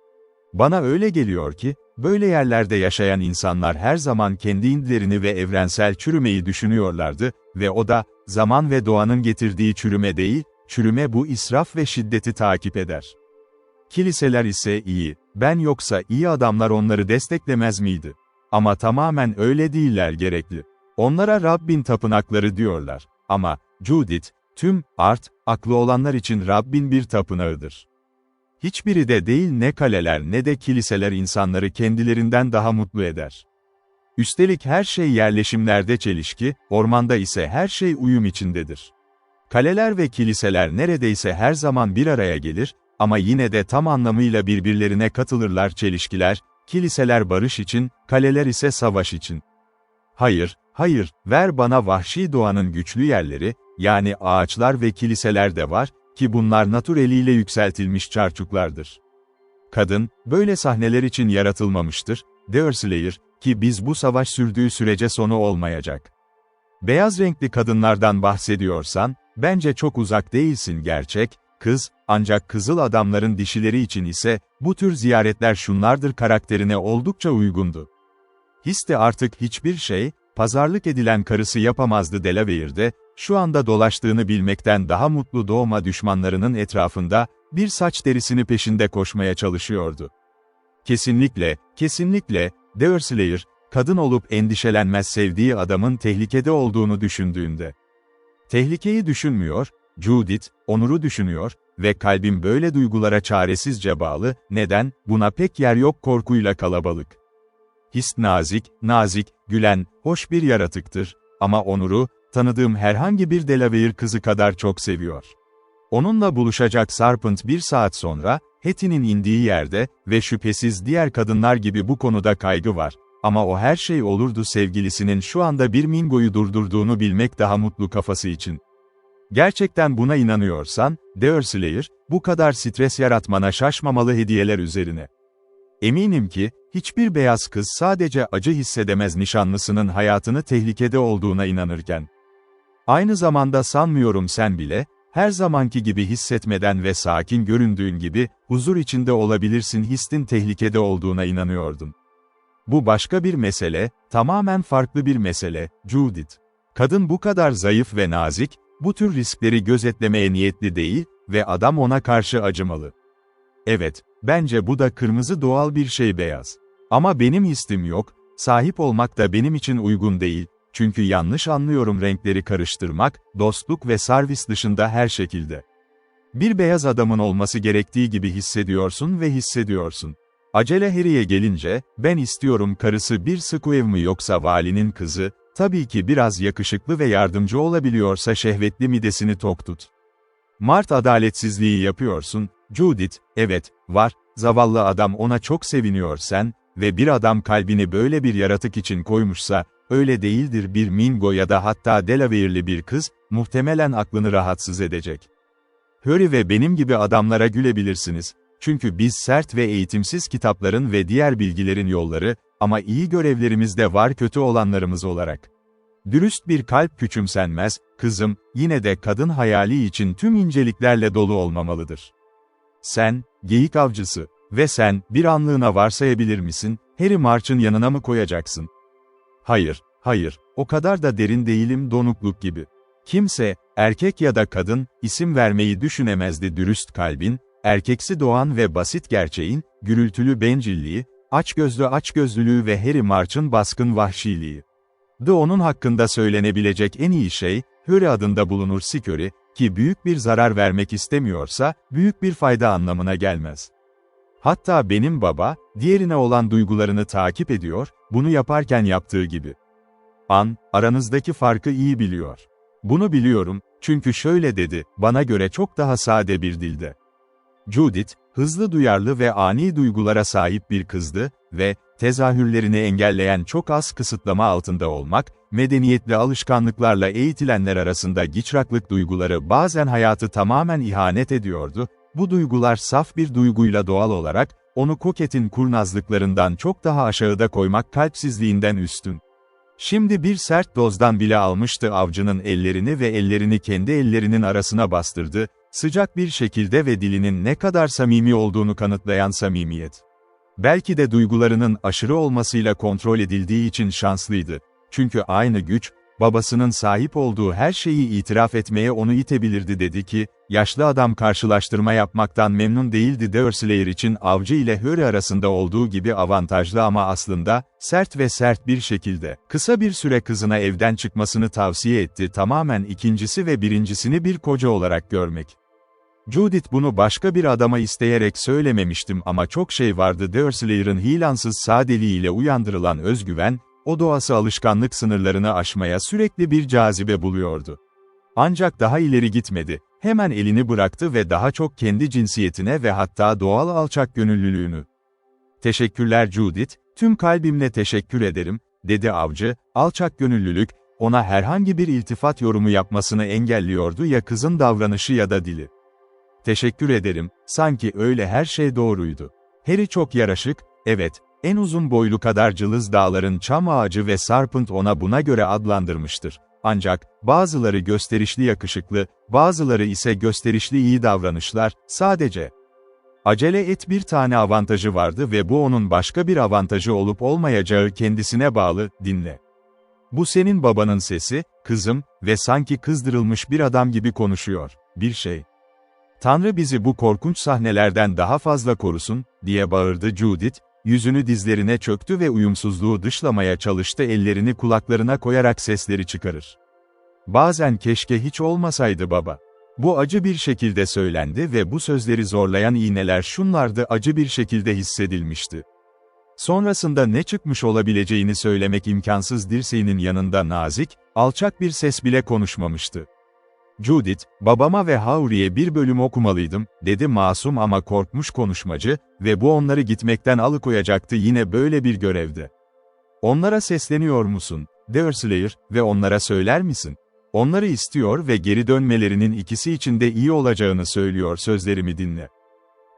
Bana öyle geliyor ki, böyle yerlerde yaşayan insanlar her zaman kendi indilerini ve evrensel çürümeyi düşünüyorlardı ve o da, zaman ve doğanın getirdiği çürüme değil, çürüme bu israf ve şiddeti takip eder. Kiliseler ise iyi, ben yoksa iyi adamlar onları desteklemez miydi? Ama tamamen öyle değiller gerekli. Onlara Rabbin tapınakları diyorlar. Ama, Judith, tüm aklı olanlar için Rabbin bir tapınağıdır. Hiçbiri de değil, ne kaleler ne de kiliseler insanları kendilerinden daha mutlu eder. Üstelik her şey yerleşimlerde çelişki, ormanda ise her şey uyum içindedir. Kaleler ve kiliseler neredeyse her zaman bir araya gelir, ama yine de tam anlamıyla birbirlerine katılırlar. Çelişkiler, kiliseler barış için, kaleler ise savaş için. Hayır, ver bana vahşi doğanın güçlü yerleri, yani ağaçlar ve kiliseler de var, ki bunlar natur eliyle yükseltilmiş çarçuklardır. Kadın, böyle sahneler için yaratılmamıştır, Dersslayer, ki biz bu savaş sürdüğü sürece sonu olmayacak. Beyaz renkli kadınlardan bahsediyorsan, bence çok uzak değilsin gerçek, kız, ancak kızıl adamların dişileri için ise, bu tür ziyaretler şunlardır karakterine oldukça uygundu. Histe artık hiçbir şey, pazarlık edilen karısı yapamazdı Delaware'de, şu anda dolaştığını bilmekten daha mutlu doğma düşmanlarının etrafında, bir saç derisini peşinde koşmaya çalışıyordu. Kesinlikle, Dersslayer, kadın olup endişelenmez sevdiği adamın tehlikede olduğunu düşündüğünde. Tehlikeyi düşünmüyor, Judith, onuru düşünüyor ve kalbim böyle duygulara çaresizce bağlı, neden, buna pek yer yok, korkuyla kalabalık. Hist nazik, gülen, hoş bir yaratıktır, ama onuru, tanıdığım herhangi bir Delaware kızı kadar çok seviyor. Onunla buluşacak Serpent bir saat sonra, Hetty'nin indiği yerde ve şüphesiz diğer kadınlar gibi bu konuda kaygı var. Ama o her şey olurdu sevgilisinin şu anda bir Mingo'yu durdurduğunu bilmek daha mutlu kafası için. Gerçekten buna inanıyorsan, Dersslayer, bu kadar stres yaratmana şaşmamalı hediyeler üzerine. Eminim ki, hiçbir beyaz kız sadece acı hissedemez nişanlısının hayatını tehlikede olduğuna inanırken. Aynı zamanda sanmıyorum sen bile, her zamanki gibi hissetmeden ve sakin göründüğün gibi, huzur içinde olabilirsin hissin tehlikede olduğuna inanıyordun. Bu başka bir mesele, tamamen farklı bir mesele, Judith. Kadın bu kadar zayıf ve nazik, bu tür riskleri gözetlemeye niyetli değil ve adam ona karşı acımalı. Evet, bence bu da kırmızı doğal bir şey beyaz. Ama benim hissim yok, sahip olmak da benim için uygun değil, çünkü yanlış anlıyorum renkleri karıştırmak, dostluk ve servis dışında her şekilde. Bir beyaz adamın olması gerektiği gibi hissediyorsun ve hissediyorsun. Acele Harry'e gelince, ben istiyorum karısı bir Squev mi yoksa valinin kızı, tabii ki biraz yakışıklı ve yardımcı olabiliyorsa şehvetli midesini tok tut. Mart adaletsizliği yapıyorsun, Judith, evet, var, zavallı adam ona çok seviniyor sen, ve bir adam kalbini böyle bir yaratık için koymuşsa, öyle değildir bir Mingo ya da hatta Delaware'li bir kız, muhtemelen aklını rahatsız edecek. Harry ve benim gibi adamlara gülebilirsiniz, çünkü biz sert ve eğitimsiz kitapların ve diğer bilgilerin yolları, ama iyi görevlerimiz de var kötü olanlarımız olarak. Dürüst bir kalp küçümsenmez, kızım, yine de kadın hayali için tüm inceliklerle dolu olmamalıdır. Sen, geyik avcısı ve sen, bir anlığına varsayabilir misin, Harry March'ın yanına mı koyacaksın? Hayır, hayır, o kadar da derin değilim donukluk gibi. Kimse, erkek ya da kadın, isim vermeyi düşünemezdi dürüst kalbin, erkeksi doğan ve basit gerçeğin, gürültülü bencilliği, açgözlülüğü ve Harry March'ın baskın vahşiliği. Onun hakkında söylenebilecek en iyi şey, Harry adında bulunur Sikori, ki büyük bir zarar vermek istemiyorsa, büyük bir fayda anlamına gelmez. Hatta benim baba, diğerine olan duygularını takip ediyor, bunu yaparken yaptığı gibi. Aranızdaki farkı iyi biliyor. Bunu biliyorum, çünkü şöyle dedi, bana göre çok daha sade bir dilde. Judith, hızlı duyarlı ve ani duygulara sahip bir kızdı ve, tezahürlerini engelleyen çok az kısıtlama altında olmak, medeniyetli alışkanlıklarla eğitilenler arasında giçraklık duyguları bazen hayatı tamamen ihanet ediyordu, bu duygular saf bir duyguyla doğal olarak, onu koketin kurnazlıklarından çok daha aşağıda koymak kalpsizliğinden üstün. Şimdi bir sert dozdan bile almıştı avcının ellerini ve ellerini kendi ellerinin arasına bastırdı, sıcak bir şekilde ve dilinin ne kadar samimi olduğunu kanıtlayan samimiyet. Belki de duygularının aşırı olmasıyla kontrol edildiği için şanslıydı. Çünkü aynı güç, babasının sahip olduğu her şeyi itiraf etmeye onu itebilirdi dedi ki, yaşlı adam karşılaştırma yapmaktan memnun değildi Durslayer için avcı ile Harry arasında olduğu gibi avantajlı ama aslında, sert bir şekilde, kısa bir süre kızına evden çıkmasını tavsiye etti tamamen ikincisi ve birincisini bir koca olarak görmek. Judith bunu başka bir adama isteyerek söylememiştim ama çok şey vardı Durslayer'ın hilansız sadeliğiyle uyandırılan özgüven, o doğası alışkanlık sınırlarını aşmaya sürekli bir cazibe buluyordu. Ancak daha ileri gitmedi, hemen elini bıraktı ve daha çok kendi cinsiyetine ve hatta doğal alçakgönüllülüğünü. Teşekkürler Judith, tüm kalbimle teşekkür ederim, dedi avcı, alçakgönüllülük, ona herhangi bir iltifat yorumu yapmasını engelliyordu ya kızın davranışı ya da dili. Teşekkür ederim, sanki öyle her şey doğruydu. Harry çok yaraşık, evet, en uzun boylu kadar cılız dağların çam ağacı ve Sarpent ona buna göre adlandırmıştır. Ancak, bazıları gösterişli yakışıklı, bazıları ise gösterişli iyi davranışlar, sadece. Acele et bir tane avantajı vardı ve bu onun başka bir avantajı olup olmayacağı kendisine bağlı, dinle. Bu senin babanın sesi, kızım, ve sanki kızdırılmış bir adam gibi konuşuyor, bir şey. Tanrı bizi bu korkunç sahnelerden daha fazla korusun, diye bağırdı Judith, yüzünü dizlerine çöktü ve uyumsuzluğu dışlamaya çalıştı ellerini kulaklarına koyarak sesleri çıkarır. Bazen keşke hiç olmasaydı baba. Bu acı bir şekilde söylendi ve bu sözleri zorlayan iğneler şunlardı acı bir şekilde hissedilmişti. Sonrasında ne çıkmış olabileceğini söylemek imkansız dirseğinin yanında nazik, alçak bir ses bile konuşmamıştı. Judith, babama ve Howry'e bir bölüm okumalıydım, dedi masum ama korkmuş konuşmacı, ve bu onları gitmekten alıkoyacaktı yine böyle bir görevde. Onlara sesleniyor musun, Durslayer, ve onlara söyler misin? Onları istiyor ve geri dönmelerinin ikisi için de iyi olacağını söylüyor sözlerimi dinle.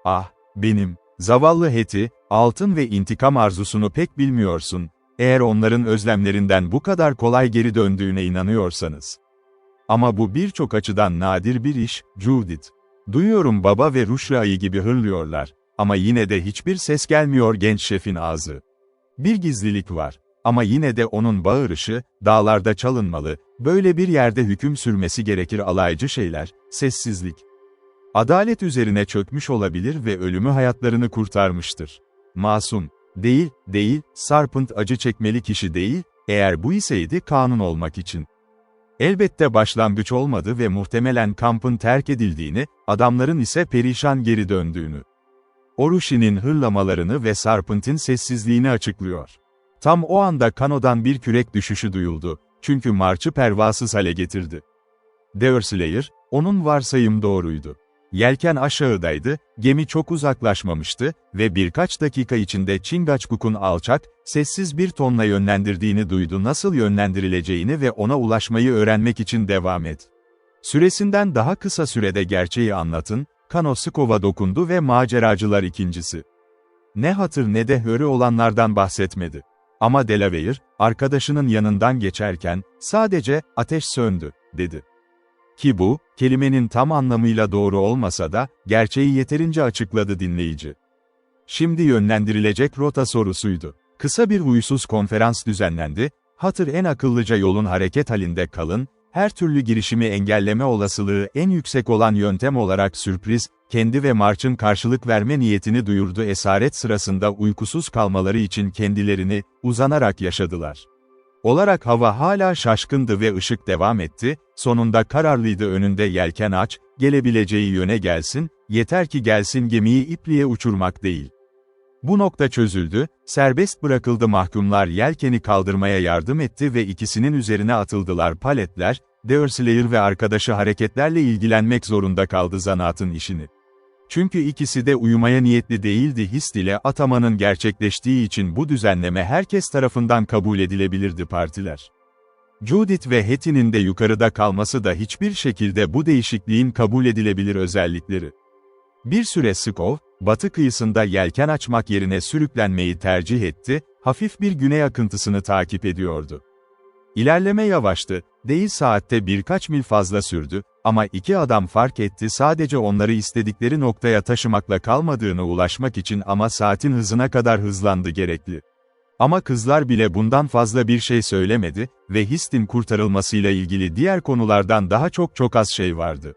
Ah, benim, Zavallı Hetty, altın ve intikam arzusunu pek bilmiyorsun, eğer onların özlemlerinden bu kadar kolay geri döndüğüne inanıyorsanız. Ama bu birçok açıdan nadir bir iş, Judith. Duyuyorum baba ve Ruşra ayı gibi hırlıyorlar. Ama yine de hiçbir ses gelmiyor genç şefin ağzı. Bir gizlilik var. Ama yine de onun bağırışı, dağlarda çalınmalı, böyle bir yerde hüküm sürmesi gerekir alaycı şeyler, sessizlik. Adalet üzerine çökmüş olabilir ve ölümü hayatlarını kurtarmıştır. Masum. Değil, Sarpent acı çekmeli kişi değil, eğer bu iseydi kanun olmak için. Elbette başlangıç olmadı ve muhtemelen kampın terk edildiğini, adamların ise perişan geri döndüğünü. Orushi'nin hırlamalarını ve Sarpent'in sessizliğini açıklıyor. Tam o anda kanodan bir kürek düşüşü duyuldu, çünkü marçı pervasız hale getirdi. Deerslayer, onun varsayım doğruydu. Yelken aşağıdaydı, gemi çok uzaklaşmamıştı ve birkaç dakika içinde Chingachgook'un alçak, sessiz bir tonla yönlendirdiğini duydu. Nasıl yönlendirileceğini ve ona ulaşmayı öğrenmek için devam et. Süresinden daha kısa sürede gerçeği anlatın, kano skova dokundu ve maceracılar ikincisi. Ne hatır ne de hörü olanlardan bahsetmedi. Ama Delaware, arkadaşının yanından geçerken, sadece, ateş söndü, dedi. Ki bu, kelimenin tam anlamıyla doğru olmasa da, gerçeği yeterince açıkladı dinleyici. Şimdi yönlendirilecek rota sorusuydu. Kısa bir huysuz konferans düzenlendi, hatır en akıllıca yolun hareket halinde kalın, her türlü girişimi engelleme olasılığı en yüksek olan yöntem olarak sürpriz, kendi ve March'ın karşılık verme niyetini duyurdu. Esaret sırasında uykusuz kalmaları için kendilerini, uzanarak yaşadılar. Olarak hava hala şaşkındı ve ışık devam etti, sonunda kararlıydı önünde yelken aç, gelebileceği yöne gelsin, yeter ki gelsin gemiyi ipliğe uçurmak değil. Bu nokta çözüldü, serbest bırakıldı mahkumlar yelkeni kaldırmaya yardım etti ve ikisinin üzerine atıldılar paletler, Deerslayer ve arkadaşı hareketlerle ilgilenmek zorunda kaldı zanaatın işini. Çünkü ikisi de uyumaya niyetli değildi Hist ile atamanın gerçekleştiği için bu düzenleme herkes tarafından kabul edilebilirdi partiler. Judith ve Hetty'nin de yukarıda kalması da hiçbir şekilde bu değişikliğin kabul edilebilir özellikleri. Bir süre Skov, batı kıyısında yelken açmak yerine sürüklenmeyi tercih etti, hafif bir güney akıntısını takip ediyordu. İlerleme yavaştı, değil saatte birkaç mil fazla sürdü, ama iki adam fark etti sadece onları istedikleri noktaya taşımakla kalmadığını ulaşmak için ama saatin hızına kadar hızlandı gerekli. Ama kızlar bile bundan fazla bir şey söylemedi ve Hist'in kurtarılmasıyla ilgili diğer konulardan daha çok az şey vardı.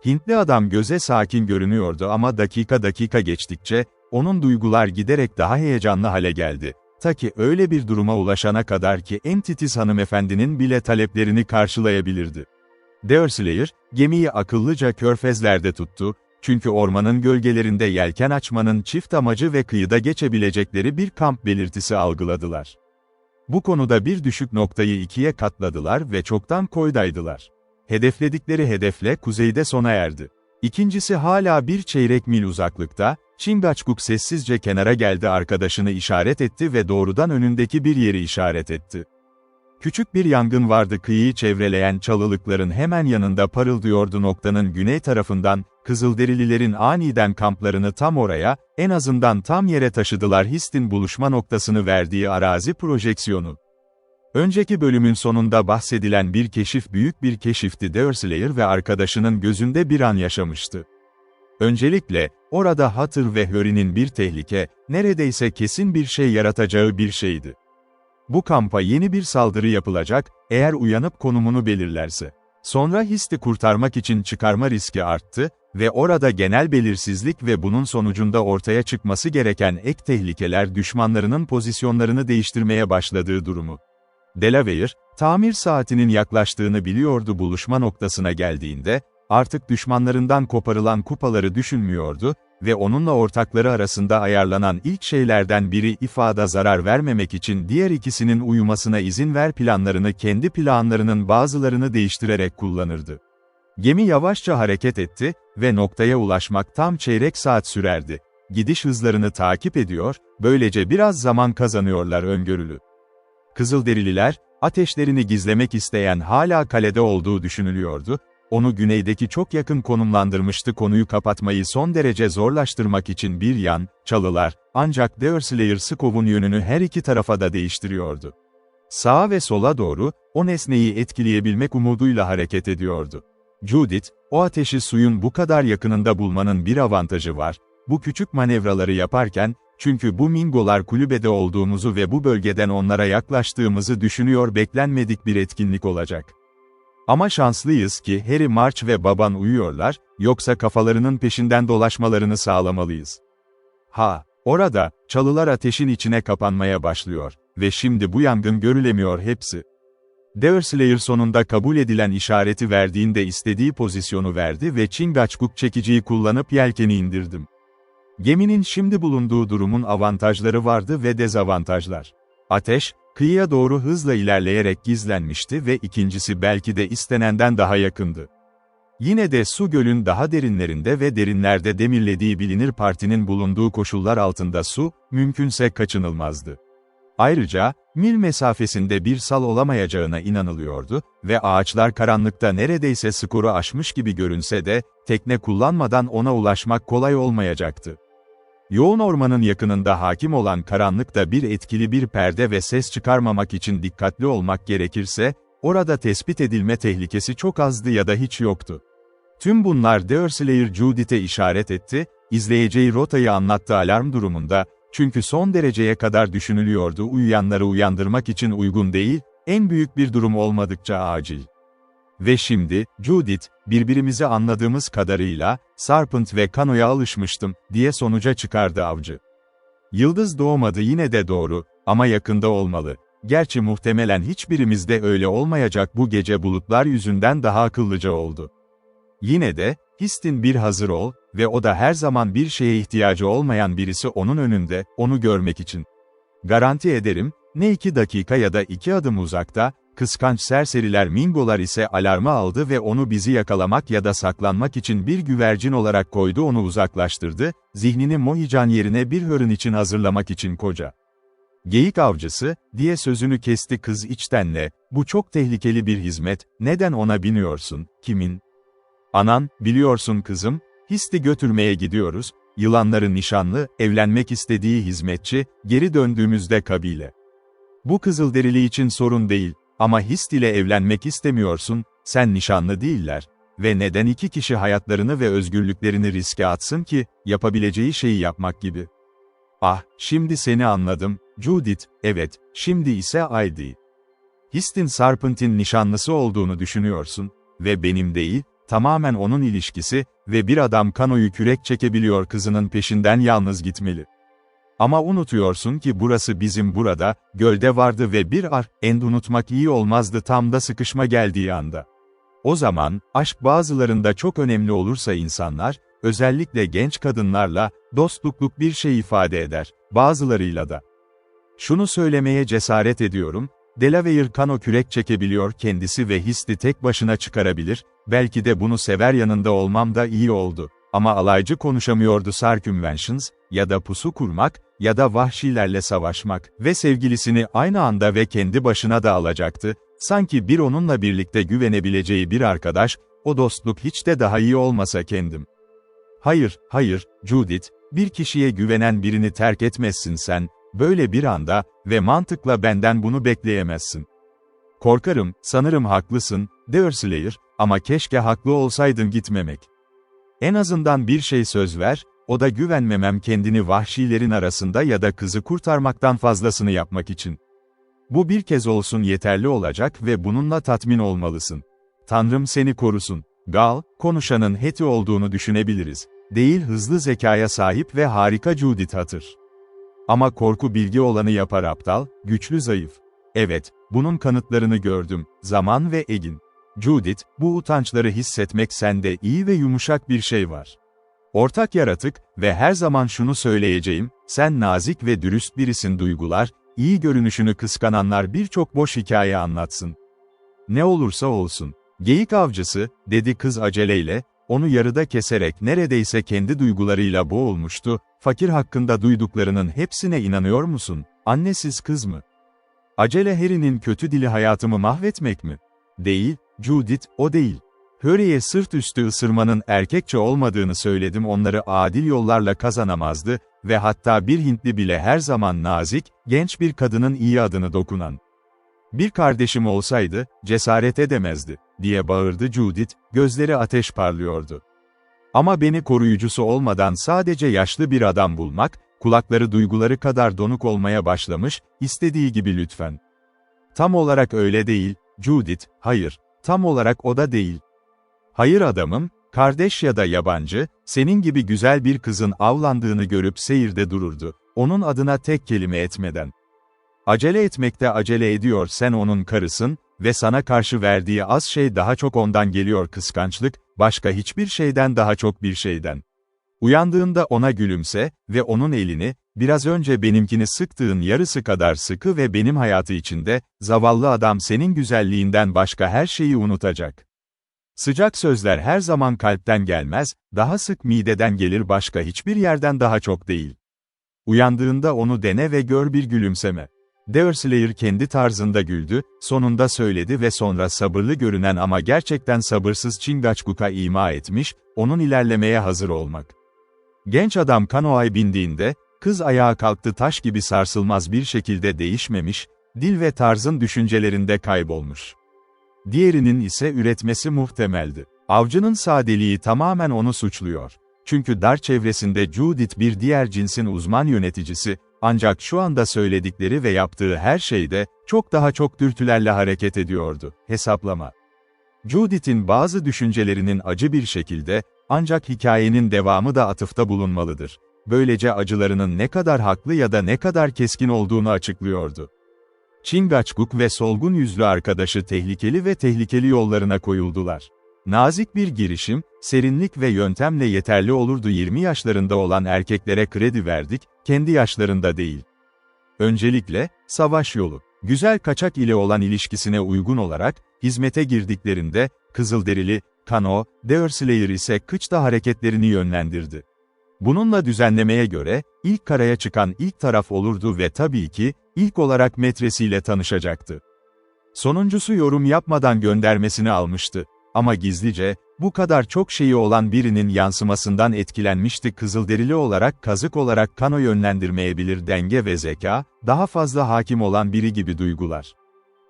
Hintli adam göze sakin görünüyordu ama dakika geçtikçe, onun duygular giderek daha heyecanlı hale geldi. Ta ki öyle bir duruma ulaşana kadar ki en titiz hanımefendinin bile taleplerini karşılayabilirdi. Deerslayer, gemiyi akıllıca körfezlerde tuttu, çünkü ormanın gölgelerinde yelken açmanın çift amacı ve kıyıda geçebilecekleri bir kamp belirtisi algıladılar. Bu konuda bir düşük noktayı ikiye katladılar ve çoktan koydaydılar. Hedefledikleri hedefle kuzeyde sona erdi. İkincisi hala bir çeyrek mil uzaklıkta, Chingachgook sessizce kenara geldi arkadaşını işaret etti ve doğrudan önündeki bir yeri işaret etti. Küçük bir yangın vardı kıyıyı çevreleyen çalılıkların hemen yanında parıldıyordu noktanın güney tarafından, Kızılderililerin aniden kamplarını tam oraya, en azından tam yere taşıdılar Hist'in buluşma noktasını verdiği arazi projeksiyonu. Önceki bölümün sonunda bahsedilen bir keşif büyük bir keşifti Deerslayer ve arkadaşının gözünde bir an yaşamıştı. Öncelikle, orada Hatır ve Hurry'nin bir tehlike, neredeyse kesin bir şey yaratacağı bir şeydi. Bu kampa yeni bir saldırı yapılacak, eğer uyanıp konumunu belirlerse. Sonra Hist'i kurtarmak için çıkarma riski arttı ve orada genel belirsizlik ve bunun sonucunda ortaya çıkması gereken ek tehlikeler düşmanlarının pozisyonlarını değiştirmeye başladığı durumu. Delaware, tamir saatinin yaklaştığını biliyordu buluşma noktasına geldiğinde, artık düşmanlarından koparılan kupaları düşünmüyordu ve onunla ortakları arasında ayarlanan ilk şeylerden biri ifada zarar vermemek için diğer ikisinin uyumasına izin ver planlarını kendi planlarının bazılarını değiştirerek kullanırdı. Gemi yavaşça hareket etti ve noktaya ulaşmak tam çeyrek saat sürerdi. Gidiş hızlarını takip ediyor, böylece biraz zaman kazanıyorlar öngörülü. Kızılderililer, ateşlerini gizlemek isteyen hala kalede olduğu düşünülüyordu, Onu güneydeki çok yakın konumlandırmıştı, konuyu kapatmayı son derece zorlaştırmak için bir yan, çalılar, ancak Deerslayer Skov'un yönünü her iki tarafa da değiştiriyordu. Sağa ve sola doğru, o nesneyi etkileyebilmek umuduyla hareket ediyordu. Judith, o ateşi suyun bu kadar yakınında bulmanın bir avantajı var, bu küçük manevraları yaparken, çünkü bu Mingolar kulübede olduğumuzu ve bu bölgeden onlara yaklaştığımızı düşünüyor, beklenmedik bir etkinlik olacak. Ama şanslıyız ki Harry March ve baban uyuyorlar, yoksa kafalarının peşinden dolaşmalarını sağlamalıyız. Orada, çalılar ateşin içine kapanmaya başlıyor ve şimdi bu yangın görülemiyor hepsi. Deerslayer sonunda kabul edilen işareti verdiğinde istediği pozisyonu verdi ve Chingachgook çekiciyi kullanıp yelkeni indirdim. Geminin şimdi bulunduğu durumun avantajları vardı ve dezavantajlar. Ateş, kıyıya doğru hızla ilerleyerek gizlenmişti ve ikincisi belki de istenenden daha yakındı. Yine de su gölün daha derinlerinde ve derinlerde demirlediği bilinir, partinin bulunduğu koşullar altında su, mümkünse kaçınılmazdı. Ayrıca, mil mesafesinde bir sal olamayacağına inanılıyordu ve ağaçlar karanlıkta neredeyse skoru aşmış gibi görünse de, tekne kullanmadan ona ulaşmak kolay olmayacaktı. Yoğun ormanın yakınında hakim olan karanlıkta bir etkili bir perde ve ses çıkarmamak için dikkatli olmak gerekirse, orada tespit edilme tehlikesi çok azdı ya da hiç yoktu. Tüm bunlar Deerslayer Judith'e işaret etti, izleyeceği rotayı anlattı alarm durumunda, çünkü son dereceye kadar düşünülüyordu, uyuyanları uyandırmak için uygun değil, en büyük bir durum olmadıkça acil. Ve şimdi, Judith, birbirimizi anladığımız kadarıyla, Sarpent ve kanoya alışmıştım, diye sonuca çıkardı avcı. Yıldız doğmadı, yine de doğru, ama yakında olmalı. Gerçi muhtemelen hiçbirimizde öyle olmayacak, bu gece bulutlar yüzünden daha akıllıca oldu. Yine de, Histin bir hazır ol, ve o da her zaman bir şeye ihtiyacı olmayan birisi onun önünde, onu görmek için. Garanti ederim, ne 2 dakika ya da 2 adım uzakta, kıskanç serseriler Mingolar ise alarmı aldı ve onu bizi yakalamak ya da saklanmak için bir güvercin olarak koydu, onu uzaklaştırdı, zihnini Mohican yerine bir hörün için hazırlamak için koca. Geyik avcısı, diye sözünü kesti kız içtenle, bu çok tehlikeli bir hizmet, neden ona biniyorsun, kimin? Anan, biliyorsun kızım, Histi götürmeye gidiyoruz, yılanların nişanlı, evlenmek istediği hizmetçi, geri döndüğümüzde kabile. Bu kızılderili için sorun değil, ama Hist ile evlenmek istemiyorsun, sen nişanlı değiller. Ve neden 2 kişi hayatlarını ve özgürlüklerini riske atsın ki, yapabileceği şeyi yapmak gibi. Şimdi seni anladım, Judith, evet, şimdi ise Heidi. Hist'in Sarpent'in nişanlısı olduğunu düşünüyorsun, ve benim değil, tamamen onun ilişkisi, ve bir adam kanoyu kürek çekebiliyor, kızının peşinden yalnız gitmeli. Ama unutuyorsun ki burası bizim burada, gölde vardı ve bir end unutmak iyi olmazdı tam da sıkışma geldiği anda. O zaman, aşk bazılarında çok önemli olursa insanlar, özellikle genç kadınlarla, dostlukluk bir şey ifade eder, bazılarıyla da. Şunu söylemeye cesaret ediyorum, Delaware kano kürek çekebiliyor kendisi ve Hist'i tek başına çıkarabilir, belki de bunu sever, yanında olmam da iyi oldu. Ama alaycı konuşamıyordu. Circumventions, ya da pusu kurmak, ya da vahşilerle savaşmak ve sevgilisini aynı anda ve kendi başına da alacaktı, sanki bir onunla birlikte güvenebileceği bir arkadaş, o dostluk hiç de daha iyi olmasa kendim. Hayır, Judith, bir kişiye güvenen birini terk etmezsin sen, böyle bir anda ve mantıkla benden bunu bekleyemezsin. Korkarım, sanırım haklısın, Deerslayer, ama keşke haklı olsaydın gitmemek. En azından bir şey söz ver, o da güvenmemem kendini vahşilerin arasında ya da kızı kurtarmaktan fazlasını yapmak için. Bu bir kez olsun yeterli olacak ve bununla tatmin olmalısın. Tanrım seni korusun. Gal, konuşanın Heti olduğunu düşünebiliriz. Değil, hızlı zekaya sahip ve harika Judith Hatır. Ama korku bilgi olanı yapar aptal, güçlü zayıf. Evet, bunun kanıtlarını gördüm, zaman ve Egin. Judith, bu utançları hissetmek sende iyi ve yumuşak bir şey var. Ortak yaratık ve her zaman şunu söyleyeceğim, sen nazik ve dürüst birisin. Duygular, iyi görünüşünü kıskananlar birçok boş hikaye anlatsın. Ne olursa olsun. Geyik avcısı, dedi kız aceleyle, onu yarıda keserek, neredeyse kendi duygularıyla boğulmuştu, fakir hakkında duyduklarının hepsine inanıyor musun? Annesiz kız mı? Acele Harry'nin kötü dili hayatımı mahvetmek mi? Değil, Judith, o değil. Hurry'e sırt üstü ısırmanın erkekçe olmadığını söyledim, onları adil yollarla kazanamazdı ve hatta bir Hintli bile her zaman nazik, genç bir kadının iyi adını dokunan. Bir kardeşim olsaydı, cesaret edemezdi, diye bağırdı Judith, gözleri ateş parlıyordu. Ama beni koruyucusu olmadan sadece yaşlı bir adam bulmak, kulakları duyguları kadar donuk olmaya başlamış, istediği gibi lütfen. Tam olarak öyle değil, Judith, hayır, tam olarak o da değil. Hayır adamım, kardeş ya da yabancı, senin gibi güzel bir kızın avlandığını görüp seyirde dururdu, onun adına tek kelime etmeden. Acele etmekte acele ediyor, sen onun karısın ve sana karşı verdiği az şey daha çok ondan geliyor, kıskançlık, başka hiçbir şeyden daha çok bir şeyden. Uyandığında ona gülümse ve onun elini, biraz önce benimkini sıktığın yarısı kadar sıkı ve benim hayatı içinde, zavallı adam senin güzelliğinden başka her şeyi unutacak. Sıcak sözler her zaman kalpten gelmez, daha sık mideden gelir, başka hiçbir yerden daha çok değil. Uyandığında onu dene ve gör bir gülümseme. Deverslayer kendi tarzında güldü, sonunda söyledi ve sonra sabırlı görünen ama gerçekten sabırsız Chingachgook'a ima etmiş, onun ilerlemeye hazır olmak. Genç adam kanoaya bindiğinde, kız ayağa kalktı, taş gibi sarsılmaz bir şekilde değişmemiş, dil ve tarzın düşüncelerinde kaybolmuş. Diğerinin ise üretmesi muhtemeldi. Avcının sadeliği tamamen onu suçluyor. Çünkü dar çevresinde Judith bir diğer cinsin uzman yöneticisi, ancak şu anda söyledikleri ve yaptığı her şeyde, çok dürtülerle hareket ediyordu. Hesaplama. Judith'in bazı düşüncelerinin acı bir şekilde, ancak hikayenin devamı da atıfta bulunmalıdır. Böylece acılarının ne kadar haklı ya da ne kadar keskin olduğunu açıklıyordu. Chingachgook ve solgun yüzlü arkadaşı tehlikeli yollarına koyuldular. Nazik bir girişim, serinlik ve yöntemle yeterli olurdu. 20 yaşlarında olan erkeklere kredi verdik, kendi yaşlarında değil. Öncelikle, savaş yolu. Güzel kaçak ile olan ilişkisine uygun olarak, hizmete girdiklerinde, Kızılderili, Kano, Deverslayer ise kıçta hareketlerini yönlendirdi. Bununla düzenlemeye göre, ilk karaya çıkan ilk taraf olurdu ve tabii ki, ilk olarak metresiyle tanışacaktı. Sonuncusu yorum yapmadan göndermesini almıştı. Ama gizlice, bu kadar çok şeyi olan birinin yansımasından etkilenmişti. Kızılderili olarak, kazık olarak Kano yönlendirmeyebilir, denge ve zeka, daha fazla hakim olan biri gibi duygular.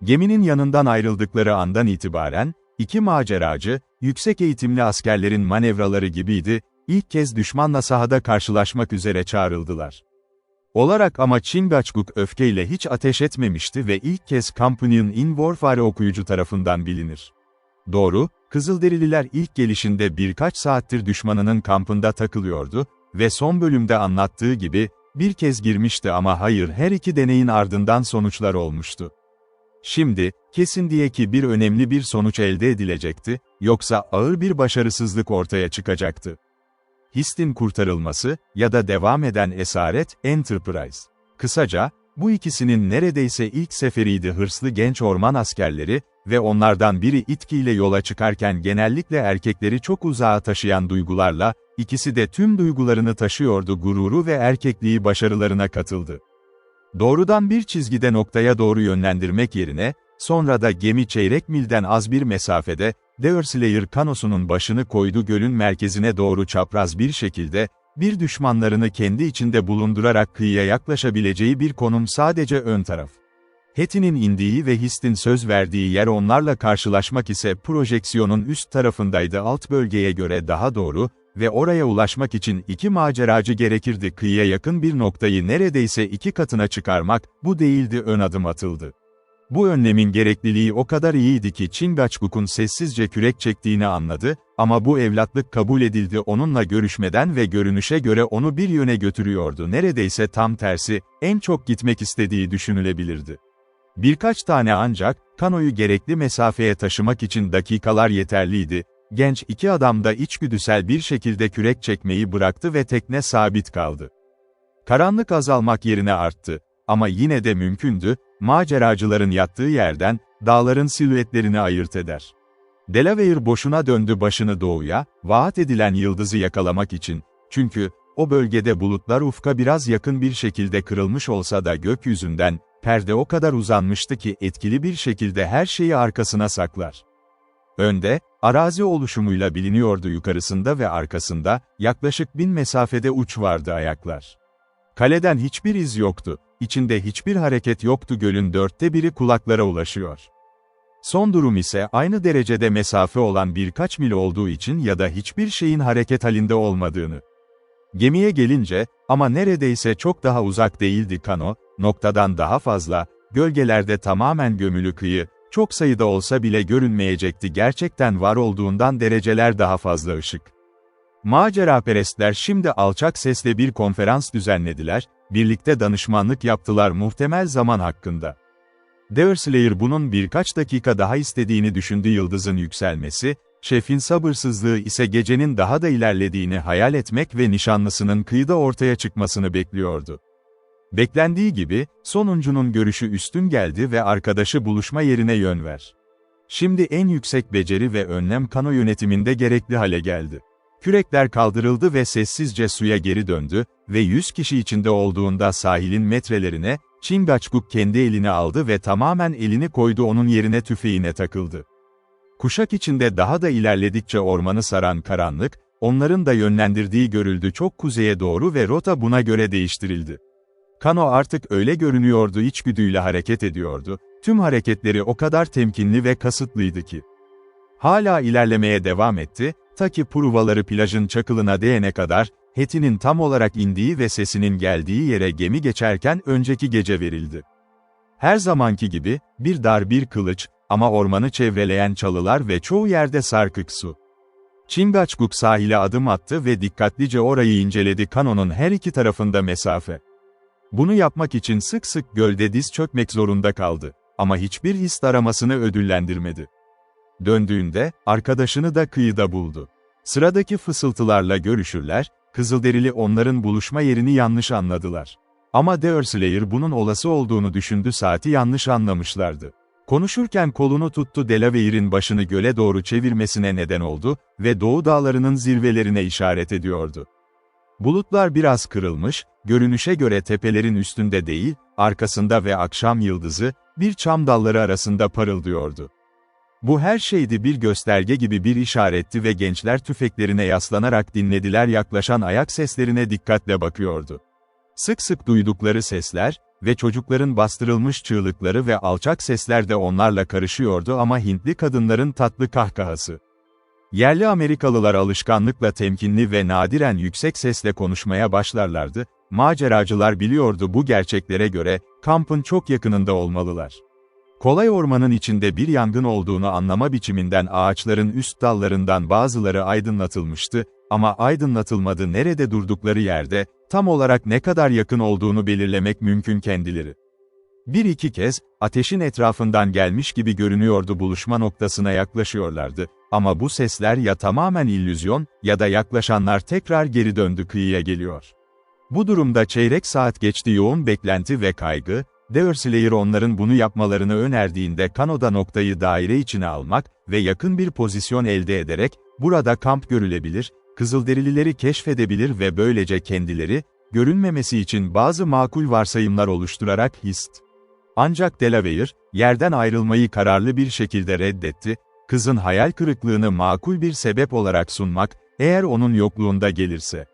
Geminin yanından ayrıldıkları andan itibaren, iki maceracı, yüksek eğitimli askerlerin manevraları gibiydi, ilk kez düşmanla sahada karşılaşmak üzere çağrıldılar. Ama Chingachgook öfkeyle hiç ateş etmemişti ve ilk kez Companion in Warfare okuyucu tarafından bilinir. Doğru, Kızılderililer ilk gelişinde birkaç saattir düşmanının kampında takılıyordu ve son bölümde anlattığı gibi, bir kez girmişti ama hayır, her iki deneyin ardından sonuçlar olmuştu. Şimdi, kesin diye ki önemli bir sonuç elde edilecekti, yoksa ağır bir başarısızlık ortaya çıkacaktı. Hist'in kurtarılması ya da devam eden esaret, Enterprise. Kısaca, bu ikisinin neredeyse ilk seferiydi. Hırslı genç orman askerleri ve onlardan biri itkiyle yola çıkarken genellikle erkekleri çok uzağa taşıyan duygularla, ikisi de tüm duygularını taşıyordu, gururu ve erkekliği başarılarına katıldı. Doğrudan bir çizgide noktaya doğru yönlendirmek yerine, sonra da gemi çeyrek milden az bir mesafede, Deverslayer kanosunun başını koydu, gölün merkezine doğru çapraz bir şekilde, bir düşmanlarını kendi içinde bulundurarak kıyıya yaklaşabileceği bir konum, sadece ön taraf. Hetty'nin indiği ve Hist'in söz verdiği yer, onlarla karşılaşmak ise projeksiyonun üst tarafındaydı, alt bölgeye göre daha doğru ve oraya ulaşmak için iki maceracı gerekirdi. Kıyıya yakın bir noktayı neredeyse iki katına çıkarmak, bu değildi, ön adım atıldı. Bu önlemin gerekliliği o kadar iyiydi ki Chingachgook'un sessizce kürek çektiğini anladı, ama bu evlatlık kabul edildi, onunla görüşmeden ve görünüşe göre onu bir yöne götürüyordu, neredeyse tam tersi, en çok gitmek istediği düşünülebilirdi. Birkaç tane ancak, kanoyu gerekli mesafeye taşımak için dakikalar yeterliydi. Genç iki adam da içgüdüsel bir şekilde kürek çekmeyi bıraktı ve tekne sabit kaldı. Karanlık azalmak yerine arttı. Ama yine de mümkündü, maceracıların yattığı yerden, dağların silüetlerini ayırt eder. Delaware boşuna döndü başını doğuya, vaat edilen yıldızı yakalamak için, çünkü, o bölgede bulutlar ufka biraz yakın bir şekilde kırılmış olsa da gökyüzünden, perde o kadar uzanmıştı ki etkili bir şekilde her şeyi arkasına saklar. Önde, arazi oluşumuyla biliniyordu, yukarısında ve arkasında, yaklaşık 1000 mesafede uç vardı ayaklar. Kaleden hiçbir iz yoktu, içinde hiçbir hareket yoktu, gölün 1/4'ü kulaklara ulaşıyor. Son durum ise aynı derecede mesafe olan birkaç mil olduğu için ya da hiçbir şeyin hareket halinde olmadığını. Gemiye gelince, ama neredeyse çok daha uzak değildi kano, noktadan daha fazla, gölgelerde tamamen gömülü kıyı, çok sayıda olsa bile görünmeyecekti, gerçekten var olduğundan dereceler daha fazla ışık. Maceraperestler şimdi alçak sesle bir konferans düzenlediler, birlikte danışmanlık yaptılar muhtemel zaman hakkında. Deverslayer bunun birkaç dakika daha istediğini düşündü, yıldızın yükselmesi, şefin sabırsızlığı ise gecenin daha da ilerlediğini hayal etmek ve nişanlısının kıyıda ortaya çıkmasını bekliyordu. Beklendiği gibi, sonuncunun görüşü üstün geldi ve arkadaşı buluşma yerine yön ver. Şimdi en yüksek beceri ve önlem kano yönetiminde gerekli hale geldi. Kürekler kaldırıldı ve sessizce suya geri döndü ve 100 kişi içinde olduğunda sahilin metrelerine, Chingachgook kendi elini aldı ve tamamen elini koydu, onun yerine tüfeğine takıldı. Kuşak içinde daha da ilerledikçe ormanı saran karanlık, onların da yönlendirdiği görüldü çok kuzeye doğru ve rota buna göre değiştirildi. Kano artık öyle görünüyordu, içgüdüyle hareket ediyordu, tüm hareketleri o kadar temkinli ve kasıtlıydı ki. Hala ilerlemeye devam etti, ta ki pruvaları plajın çakılına değene kadar, Hetty'nin tam olarak indiği ve sesinin geldiği yere gemi geçerken önceki gece verildi. Her zamanki gibi, bir dar bir kılıç, ama ormanı çevreleyen çalılar ve çoğu yerde sarkık su. Chingachgook sahile adım attı ve dikkatlice orayı inceledi, kanonun her iki tarafında mesafe. Bunu yapmak için sık sık gölde diz çökmek zorunda kaldı, ama hiçbir his aramasını ödüllendirmedi. Döndüğünde, arkadaşını da kıyıda buldu. Sıradaki fısıltılarla görüşürler, Kızılderili onların buluşma yerini yanlış anladılar. Ama Deverslayer bunun olası olduğunu düşündü, saati yanlış anlamışlardı. Konuşurken kolunu tuttu, Delaware'in başını göle doğru çevirmesine neden oldu ve Doğu Dağları'nın zirvelerine işaret ediyordu. Bulutlar biraz kırılmış, görünüşe göre tepelerin üstünde değil, arkasında ve akşam yıldızı, bir çam dalları arasında parıldıyordu. Bu her şeydi, bir gösterge gibi bir işaretti ve gençler tüfeklerine yaslanarak dinlediler, yaklaşan ayak seslerine dikkatle bakıyordu. Sık sık duydukları sesler ve çocukların bastırılmış çığlıkları ve alçak sesler de onlarla karışıyordu, ama Hintli kadınların tatlı kahkahası. Yerli Amerikalılar alışkanlıkla temkinli ve nadiren yüksek sesle konuşmaya başlarlardı, maceracılar biliyordu bu gerçeklere göre, kampın çok yakınında olmalılar. Kolay ormanın içinde bir yangın olduğunu anlama biçiminden ağaçların üst dallarından bazıları aydınlatılmıştı, ama aydınlatılmadı, nerede durdukları yerde, tam olarak ne kadar yakın olduğunu belirlemek mümkün kendileri. Bir iki kez, ateşin etrafından gelmiş gibi görünüyordu, buluşma noktasına yaklaşıyorlardı, ama bu sesler ya tamamen illüzyon, ya da yaklaşanlar tekrar geri döndü, kıyıya geliyor. Bu durumda çeyrek saat geçti, yoğun beklenti ve kaygı, Deverslayer onların bunu yapmalarını önerdiğinde kanoda noktayı daire içine almak ve yakın bir pozisyon elde ederek, burada kamp görülebilir, Kızılderilileri keşfedebilir ve böylece kendileri, görünmemesi için bazı makul varsayımlar oluşturarak Ancak Delaware, yerden ayrılmayı kararlı bir şekilde reddetti, kızın hayal kırıklığını makul bir sebep olarak sunmak, eğer onun yokluğunda gelirse.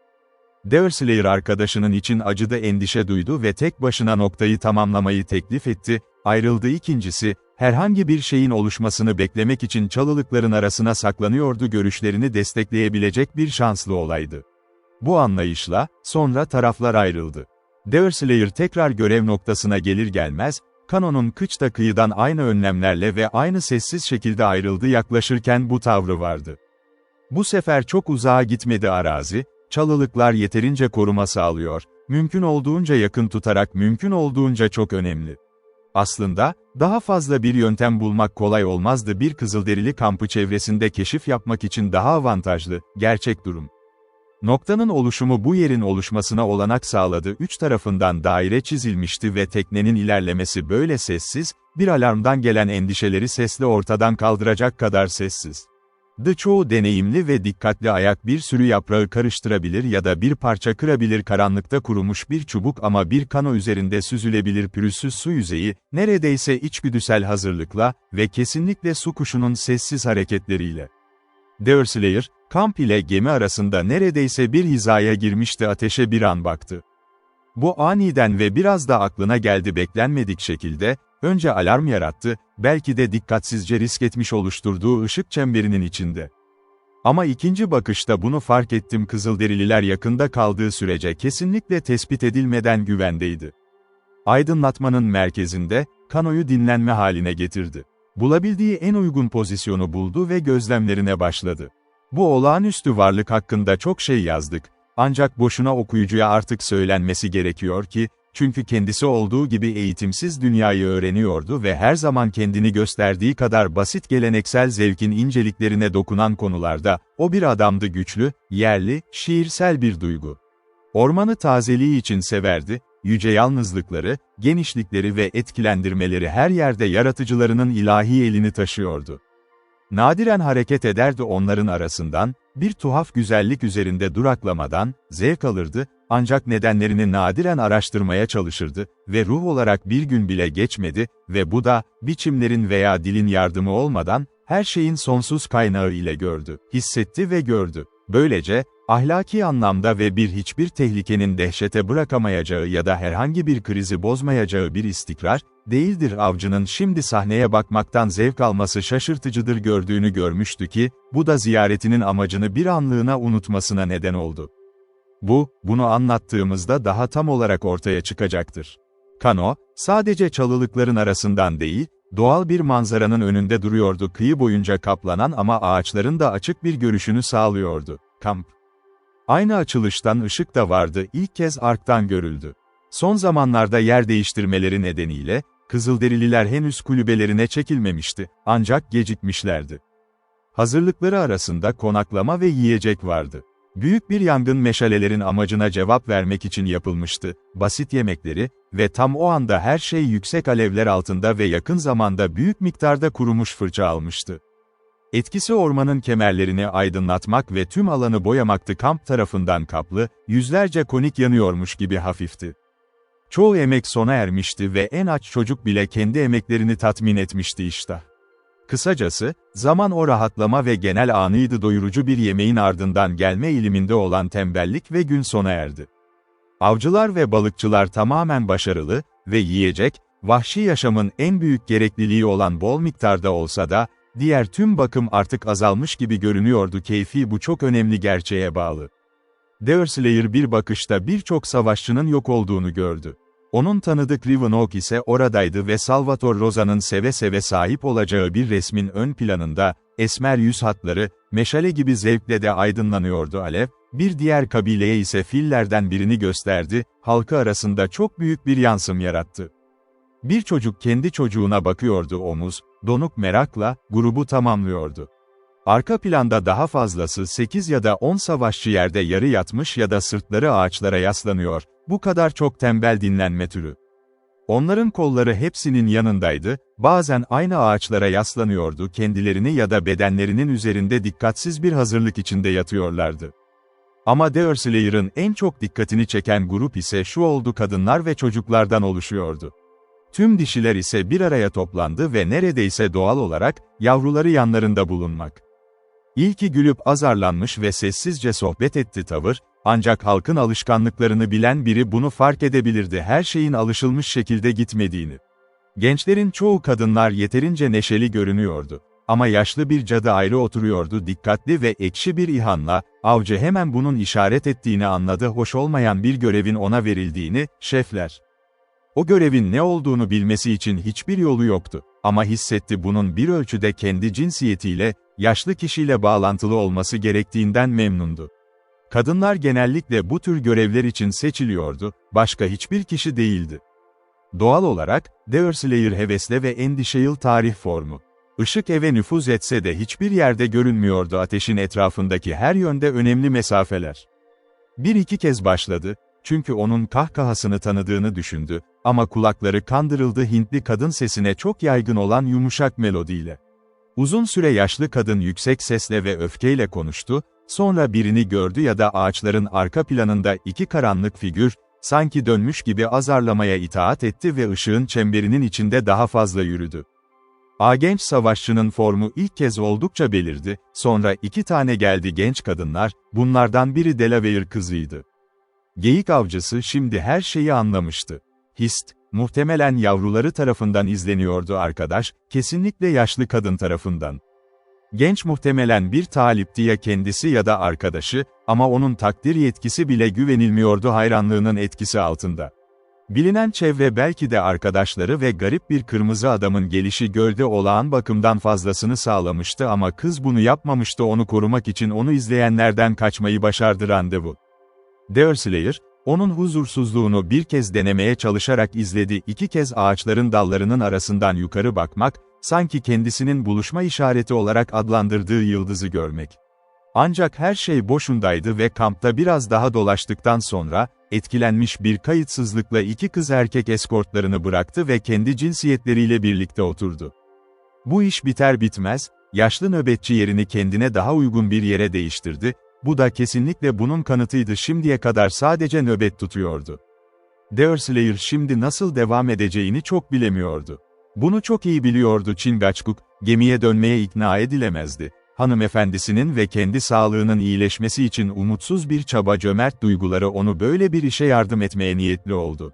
Deverslayer arkadaşının için acıdı, endişe duydu ve tek başına noktayı tamamlamayı teklif etti, ayrıldı. İkincisi, herhangi bir şeyin oluşmasını beklemek için çalılıkların arasına saklanıyordu, görüşlerini destekleyebilecek bir şanslı olaydı. Bu anlayışla, sonra taraflar ayrıldı. Deverslayer tekrar görev noktasına gelir gelmez, kanonun kıçta kıyıdan aynı önlemlerle ve aynı sessiz şekilde ayrıldı, yaklaşırken bu tavrı vardı. Bu sefer çok uzağa gitmedi arazi, çalılıklar yeterince koruma sağlıyor, mümkün olduğunca yakın tutarak mümkün olduğunca çok önemli. Aslında, daha fazla bir yöntem bulmak kolay olmazdı, bir Kızılderili kampı çevresinde keşif yapmak için daha avantajlı, gerçek durum. Noktanın oluşumu bu yerin oluşmasına olanak sağladı, üç tarafından daire çizilmişti ve teknenin ilerlemesi böyle sessiz, bir alarmdan gelen endişeleri sesle ortadan kaldıracak kadar sessiz. Çoğu deneyimli ve dikkatli ayak bir sürü yaprağı karıştırabilir ya da bir parça kırabilir karanlıkta kurumuş bir çubuk ama bir kano üzerinde süzülebilir pürüzsüz su yüzeyi, neredeyse içgüdüsel hazırlıkla ve kesinlikle su kuşunun sessiz hareketleriyle. Deerslayer, kamp ile gemi arasında neredeyse bir hizaya girmişti ateşe bir an baktı. Bu aniden ve biraz da aklına geldi beklenmedik şekilde, önce alarm yarattı, belki de dikkatsizce risk etmiş oluşturduğu ışık çemberinin içinde. Ama ikinci bakışta bunu fark ettim Kızılderililer yakında kaldığı sürece kesinlikle tespit edilmeden güvendeydi. Aydınlatmanın merkezinde, kanoyu dinlenme haline getirdi. Bulabildiği en uygun pozisyonu buldu ve gözlemlerine başladı. Bu olağanüstü varlık hakkında çok şey yazdık, ancak boşuna okuyucuya artık söylenmesi gerekiyor ki, çünkü kendisi olduğu gibi eğitimsiz dünyayı öğreniyordu ve her zaman kendini gösterdiği kadar basit geleneksel zevkin inceliklerine dokunan konularda, o bir adamdı güçlü, yerli, şiirsel bir duygu. Ormanı tazeliği için severdi, yüce yalnızlıkları, genişlikleri ve etkilendirmeleri her yerde yaratıcılarının ilahi elini taşıyordu. Nadiren hareket ederdi onların arasından, bir tuhaf güzellik üzerinde duraklamadan, zevk alırdı, ancak nedenlerini nadiren araştırmaya çalışırdı ve ruh olarak bir gün bile geçmedi ve bu da, biçimlerin veya dilin yardımı olmadan, her şeyin sonsuz kaynağı ile gördü, hissetti ve gördü. Böylece, ahlaki anlamda ve hiçbir tehlikenin dehşete bırakamayacağı ya da herhangi bir krizi bozmayacağı bir istikrar, değildir avcının şimdi sahneye bakmaktan zevk alması şaşırtıcıdır gördüğünü görmüştü ki, bu da ziyaretinin amacını bir anlığına unutmasına neden oldu. Bunu anlattığımızda daha tam olarak ortaya çıkacaktır. Kano, sadece çalılıkların arasından değil, doğal bir manzaranın önünde duruyordu kıyı boyunca kaplanan ama ağaçların da açık bir görüşünü sağlıyordu. Kamp. Aynı açılıştan ışık da vardı ilk kez arktan görüldü. Son zamanlarda yer değiştirmeleri nedeniyle, Kızılderililer henüz kulübelerine çekilmemişti, ancak gecikmişlerdi. Hazırlıkları arasında konaklama ve yiyecek vardı. Büyük bir yangın meşalelerin amacına cevap vermek için yapılmıştı, basit yemekleri ve tam o anda her şey yüksek alevler altında ve yakın zamanda büyük miktarda kurumuş fırça almıştı. Etkisi ormanın kemerlerini aydınlatmak ve tüm alanı boyamaktı kamp tarafından kaplı, yüzlerce konik yanıyormuş gibi hafifti. Çoğu emek sona ermişti ve en aç çocuk bile kendi emeklerini tatmin etmişti iştah. Kısacası, zaman o rahatlama ve genel anıydı doyurucu bir yemeğin ardından gelme eğiliminde olan tembellik ve gün sona erdi. Avcılar ve balıkçılar tamamen başarılı ve yiyecek, vahşi yaşamın en büyük gerekliliği olan bol miktarda olsa da, diğer tüm bakım artık azalmış gibi görünüyordu keyfi bu çok önemli gerçeğe bağlı. Deerslayer bir bakışta birçok savaşçının yok olduğunu gördü. Onun tanıdık Rivenoak ise oradaydı ve Salvatore Rosa'nın seve seve sahip olacağı bir resmin ön planında, esmer yüz hatları, meşale gibi zevkle de aydınlanıyordu alev, bir diğer kabileye ise fillerden birini gösterdi, halkı arasında çok büyük bir yansım yarattı. Bir çocuk kendi çocuğuna bakıyordu omuz, donuk merakla, grubu tamamlıyordu. Arka planda daha fazlası 8 ya da 10 savaşçı yerde yarı yatmış ya da sırtları ağaçlara yaslanıyor, bu kadar çok tembel dinlenme türü. Onların kolları hepsinin yanındaydı, bazen aynı ağaçlara yaslanıyordu kendilerini ya da bedenlerinin üzerinde dikkatsiz bir hazırlık içinde yatıyorlardı. Ama Deerslayer'ın en çok dikkatini çeken grup ise şu oldu kadınlar ve çocuklardan oluşuyordu. Tüm dişiler ise bir araya toplandı ve neredeyse doğal olarak, yavruları yanlarında bulunmak. İlki gülüp azarlanmış ve sessizce sohbet etti tavır, ancak halkın alışkanlıklarını bilen biri bunu fark edebilirdi her şeyin alışılmış şekilde gitmediğini. Gençlerin çoğu kadınlar yeterince neşeli görünüyordu. Ama yaşlı bir cadı ayrı oturuyordu dikkatli ve ekşi bir ihanla, avcı hemen bunun işaret ettiğini anladı hoş olmayan bir görevin ona verildiğini, şefler. O görevin ne olduğunu bilmesi için hiçbir yolu yoktu. Ama hissetti bunun bir ölçüde kendi cinsiyetiyle, yaşlı kişiyle bağlantılı olması gerektiğinden memnundu. Kadınlar genellikle bu tür görevler için seçiliyordu, başka hiçbir kişi değildi. Doğal olarak, Deerslayer hevesle ve endişeyle tarih formu. Işık eve nüfuz etse de hiçbir yerde görünmüyordu ateşin etrafındaki her yönde önemli mesafeler. Bir iki kez başladı, çünkü onun kahkahasını tanıdığını düşündü, ama kulakları kandırıldı Hintli kadın sesine çok yaygın olan yumuşak melodiyle. Uzun süre yaşlı kadın yüksek sesle ve öfkeyle konuştu, sonra birini gördü ya da ağaçların arka planında iki karanlık figür, sanki dönmüş gibi azarlamaya itaat etti ve ışığın çemberinin içinde daha fazla yürüdü. Genç savaşçının formu ilk kez oldukça belirdi, sonra iki tane geldi genç kadınlar, bunlardan biri Delaware kızıydı. Geyik avcısı şimdi her şeyi anlamıştı. Hist, muhtemelen yavruları tarafından izleniyordu arkadaş, kesinlikle yaşlı kadın tarafından. Genç muhtemelen bir talipti ya kendisi ya da arkadaşı, ama onun takdir yetkisi bile güvenilmiyordu hayranlığının etkisi altında. Bilinen çevre belki de arkadaşları ve garip bir kırmızı adamın gelişi gölde olağan bakımdan fazlasını sağlamıştı ama kız bunu yapmamıştı, onu korumak için onu izleyenlerden kaçmayı başardı randevu. Deerslayer, onun huzursuzluğunu bir kez denemeye çalışarak izledi, iki kez ağaçların dallarının arasından yukarı bakmak, sanki kendisinin buluşma işareti olarak adlandırdığı yıldızı görmek. Ancak her şey boşundaydı ve kampta biraz daha dolaştıktan sonra, etkilenmiş bir kayıtsızlıkla iki kız erkek eskortlarını bıraktı ve kendi cinsiyetleriyle birlikte oturdu. Bu iş biter bitmez, yaşlı nöbetçi yerini kendine daha uygun bir yere değiştirdi, bu da kesinlikle bunun kanıtıydı, şimdiye kadar sadece nöbet tutuyordu. Deerslayer şimdi nasıl devam edeceğini çok bilemiyordu. Bunu çok iyi biliyordu Chingachgook, gemiye dönmeye ikna edilemezdi. Hanımefendisinin ve kendi sağlığının iyileşmesi için umutsuz bir çaba, cömert duyguları onu böyle bir işe yardım etmeye niyetli oldu.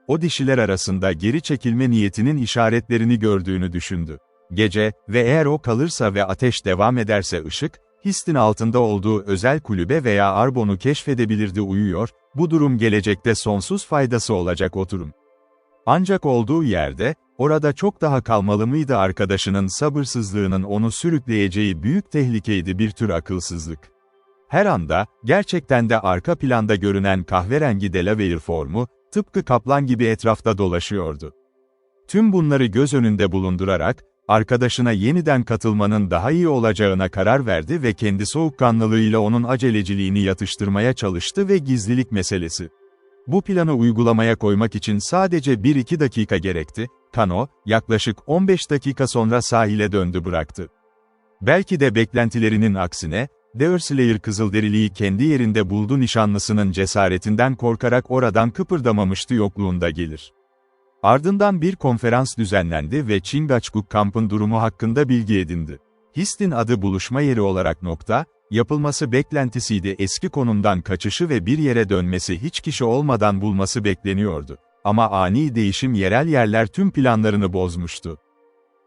O dişiler arasında geri çekilme niyetinin işaretlerini gördüğünü düşündü. Gece ve eğer o kalırsa ve ateş devam ederse ışık, Hist'in altında olduğu özel kulübe veya Arbon'u keşfedebilirdi, uyuyor, bu durum gelecekte sonsuz faydası olacak oturum. Ancak olduğu yerde, orada çok daha kalmalı mıydı? Arkadaşının sabırsızlığının onu sürükleyeceği büyük tehlikeydi, bir tür akılsızlık. Her anda, gerçekten de arka planda görünen kahverengi Delaware formu, tıpkı kaplan gibi etrafta dolaşıyordu. Tüm bunları göz önünde bulundurarak, arkadaşına yeniden katılmanın daha iyi olacağına karar verdi ve kendi soğukkanlılığıyla onun aceleciliğini yatıştırmaya çalıştı ve gizlilik meselesi. Bu planı uygulamaya koymak için sadece 1-2 dakika gerekti, kano, yaklaşık 15 dakika sonra sahile döndü bıraktı. Belki de beklentilerinin aksine, Deerslayer Kızılderiliği kendi yerinde buldu, nişanlısının cesaretinden korkarak oradan kıpırdamamıştı, yokluğunda gelir. Ardından bir konferans düzenlendi ve Chingachgook kampın durumu hakkında bilgi edindi. Hist'in adı buluşma yeri olarak yapılması beklentisiydi, eski konumdan kaçışı ve bir yere dönmesi hiç kişi olmadan bulması bekleniyordu. Ama ani değişim yerel yerler tüm planlarını bozmuştu.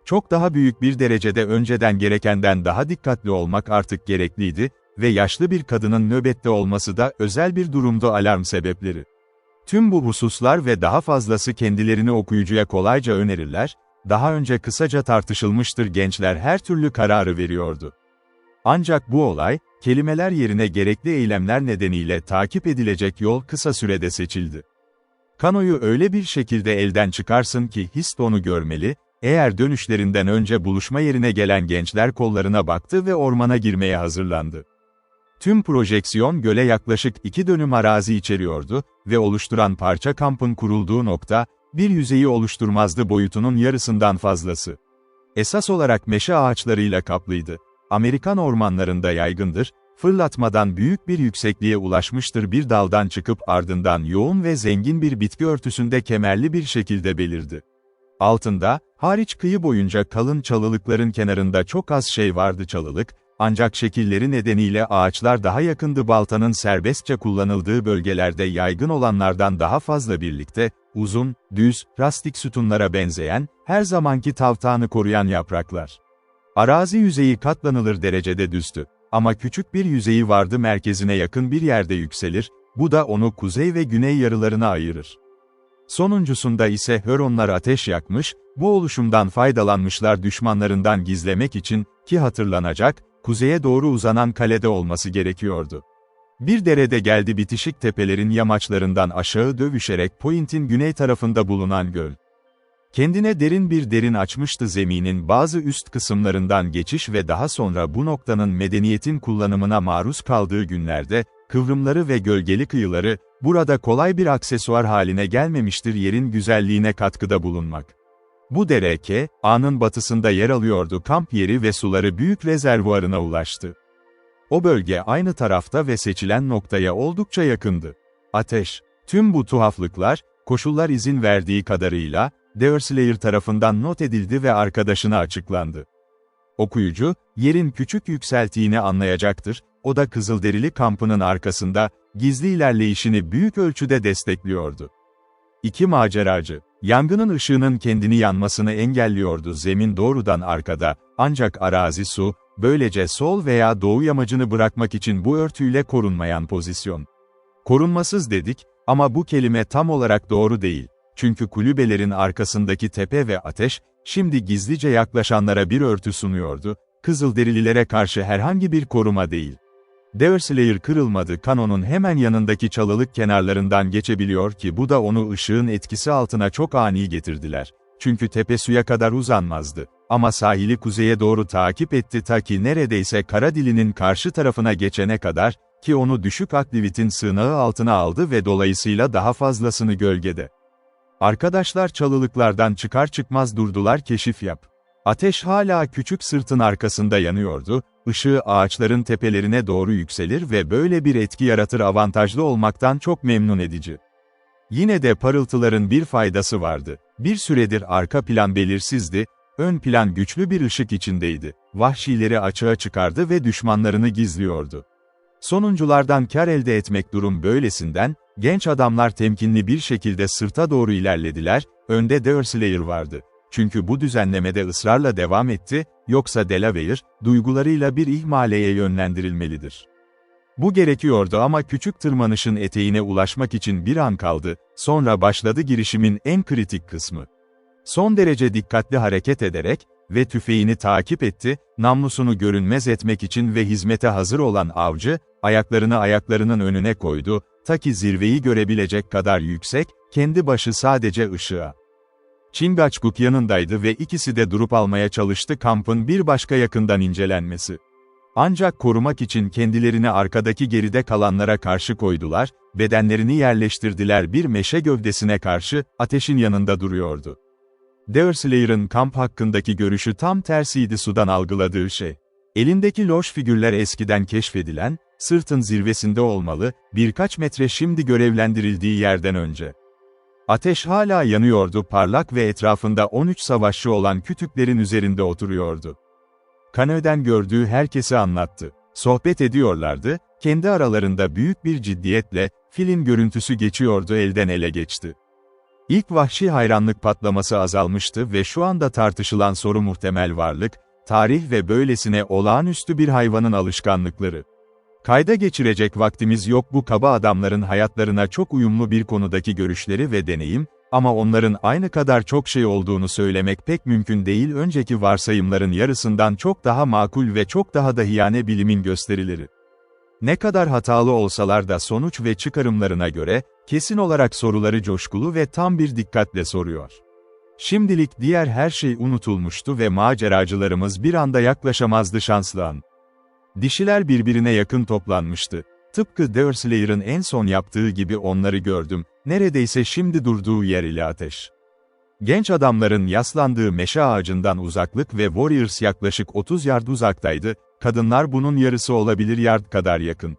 Çok daha büyük bir derecede önceden gerekenden daha dikkatli olmak artık gerekliydi ve yaşlı bir kadının nöbette olması da özel bir durumdu, alarm sebepleri. Tüm bu hususlar ve daha fazlası kendilerini okuyucuya kolayca önerirler, daha önce kısaca tartışılmıştır, gençler her türlü kararı veriyordu. Ancak bu olay, kelimeler yerine gerekli eylemler nedeniyle takip edilecek yol kısa sürede seçildi. Kanoyu öyle bir şekilde elden çıkarsın ki Hist onu görmeli, eğer dönüşlerinden önce buluşma yerine gelen gençler kollarına baktı ve ormana girmeye hazırlandı. Tüm projeksiyon göle yaklaşık 2 dönüm arazi içeriyordu ve oluşturan parça kampın kurulduğu nokta, bir yüzeyi oluşturmazdı, boyutunun yarısından fazlası. Esas olarak meşe ağaçlarıyla kaplıydı. Amerikan ormanlarında yaygındır, fırlatmadan büyük bir yüksekliğe ulaşmıştır, bir daldan çıkıp ardından yoğun ve zengin bir bitki örtüsünde kemerli bir şekilde belirdi. Altında, hariç kıyı boyunca kalın çalılıkların kenarında çok az şey vardı, çalılık, ancak şekilleri nedeniyle ağaçlar daha yakındı, baltanın serbestçe kullanıldığı bölgelerde yaygın olanlardan daha fazla birlikte, uzun, düz, rastik sütunlara benzeyen, her zamanki tavtağını koruyan yapraklar. Arazi yüzeyi katlanılır derecede düzdü. Ama küçük bir yüzeyi vardı, merkezine yakın bir yerde yükselir, bu da onu kuzey ve güney yarılarına ayırır. Sonuncusunda ise Hüronlar ateş yakmış, bu oluşumdan faydalanmışlar düşmanlarından gizlemek için, ki hatırlanacak, kuzeye doğru uzanan kalede olması gerekiyordu. Bir derede geldi, bitişik tepelerin yamaçlarından aşağı dövüşerek Point'in güney tarafında bulunan göl. Kendine derin açmıştı, zeminin bazı üst kısımlarından geçiş ve daha sonra bu noktanın medeniyetin kullanımına maruz kaldığı günlerde, kıvrımları ve gölgeli kıyıları, burada kolay bir aksesuar haline gelmemiştir, yerin güzelliğine katkıda bulunmak. Bu dere A'nın batısında yer alıyordu, kamp yeri ve suları büyük rezervuarına ulaştı. O bölge aynı tarafta ve seçilen noktaya oldukça yakındı. Ateş, tüm bu tuhaflıklar, koşullar izin verdiği kadarıyla, Deerslayer tarafından not edildi ve arkadaşına açıklandı. Okuyucu, yerin küçük yükseltiğini anlayacaktır, o da Kızılderili kampının arkasında, gizli ilerleyişini büyük ölçüde destekliyordu. İki maceracı, yangının ışığının kendini yanmasını engelliyordu, zemin doğrudan arkada, ancak arazi su, böylece sol veya doğu yamacını bırakmak için bu örtüyle korunmayan pozisyon. Korunmasız dedik, ama bu kelime tam olarak doğru değil. Çünkü kulübelerin arkasındaki tepe ve ateş, şimdi gizlice yaklaşanlara bir örtü sunuyordu, Kızılderililere karşı herhangi bir koruma değil. Deerslayer kırılmadı, kanonun hemen yanındaki çalılık kenarlarından geçebiliyor ki bu da onu ışığın etkisi altına çok ani getirdiler. Çünkü tepe suya kadar uzanmazdı. Ama sahili kuzeye doğru takip etti ta ki neredeyse kara dilinin karşı tarafına geçene kadar, ki onu düşük aktivitin sığınağı altına aldı ve dolayısıyla daha fazlasını gölgede. Arkadaşlar çalılıklardan çıkar çıkmaz durdular, keşif yap. Ateş hala küçük sırtın arkasında yanıyordu, ışığı ağaçların tepelerine doğru yükselir ve böyle bir etki yaratır, avantajlı olmaktan çok memnun edici. Yine de parıltıların bir faydası vardı. Bir süredir arka plan belirsizdi, ön plan güçlü bir ışık içindeydi. Vahşileri açığa çıkardı ve düşmanlarını gizliyordu. Sonunculardan kar elde etmek durum böylesinden, genç adamlar temkinli bir şekilde sırta doğru ilerlediler, önde Deerslayer vardı. Çünkü bu düzenlemede ısrarla devam etti, yoksa Delaware, duygularıyla bir ihmaleye yönlendirilmelidir. Bu gerekiyordu ama küçük tırmanışın eteğine ulaşmak için bir an kaldı, sonra başladı girişimin en kritik kısmı. Son derece dikkatli hareket ederek ve tüfeğini takip etti, namlusunu görünmez etmek için ve hizmete hazır olan avcı, ayaklarının önüne koydu, ta ki zirveyi görebilecek kadar yüksek, kendi başı sadece ışığa. Chingachgook yanındaydı ve ikisi de durup almaya çalıştı kampın bir başka yakından incelenmesi. Ancak korumak için kendilerini arkadaki geride kalanlara karşı koydular, bedenlerini yerleştirdiler, bir meşe gövdesine karşı, ateşin yanında duruyordu. Deerslayer'ın kamp hakkındaki görüşü tam tersiydi sudan algıladığı şey. Elindeki loş figürler eskiden keşfedilen, sırtın zirvesinde olmalı, birkaç metre şimdi görevlendirildiği yerden önce. Ateş hala yanıyordu, parlak ve etrafında 13 savaşçı olan kütüklerin üzerinde oturuyordu. Kanoeden gördüğü herkesi anlattı. Sohbet ediyorlardı, kendi aralarında büyük bir ciddiyetle, filin görüntüsü geçiyordu, elden ele geçti. İlk vahşi hayranlık patlaması azalmıştı ve şu anda tartışılan soru muhtemel varlık, tarih ve böylesine olağanüstü bir hayvanın alışkanlıkları. Kayda geçirecek vaktimiz yok, bu kaba adamların hayatlarına çok uyumlu bir konudaki görüşleri ve deneyim, ama onların aynı kadar çok şey olduğunu söylemek pek mümkün değil, önceki varsayımların yarısından çok daha makul ve çok daha dahiyane bilimin gösterileri. Ne kadar hatalı olsalar da sonuç ve çıkarımlarına göre, kesin olarak soruları coşkulu ve tam bir dikkatle soruyor. Şimdilik diğer her şey unutulmuştu ve maceracılarımız bir anda yaklaşamazdı şanslı an. Dişiler birbirine yakın toplanmıştı. Tıpkı Deerslayer'ın en son yaptığı gibi onları gördüm, neredeyse şimdi durduğu yer ile ateş. Genç adamların yaslandığı meşe ağacından uzaklık ve Warriors yaklaşık 30 yard uzaktaydı, kadınlar bunun yarısı olabilir yard kadar yakın.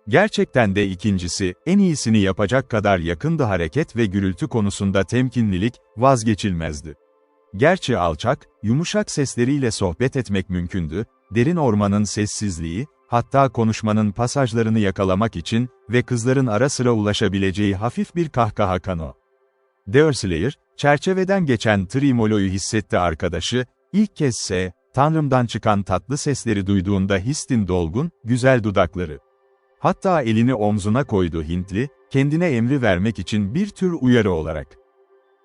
Gerçekten de ikincisi, en iyisini yapacak kadar yakındı, hareket ve gürültü konusunda temkinlilik, vazgeçilmezdi. Gerçi alçak, yumuşak sesleriyle sohbet etmek mümkündü, derin ormanın sessizliği, hatta konuşmanın pasajlarını yakalamak için ve kızların ara sıra ulaşabileceği hafif bir kahkaha kano. Deerslayer, çerçeveden geçen tremoloyu hissetti, arkadaşı, ilk kez Tanrım'dan çıkan tatlı sesleri duyduğunda histin dolgun, güzel dudakları. Hatta elini omzuna koydu Hintli, kendine emri vermek için bir tür uyarı olarak.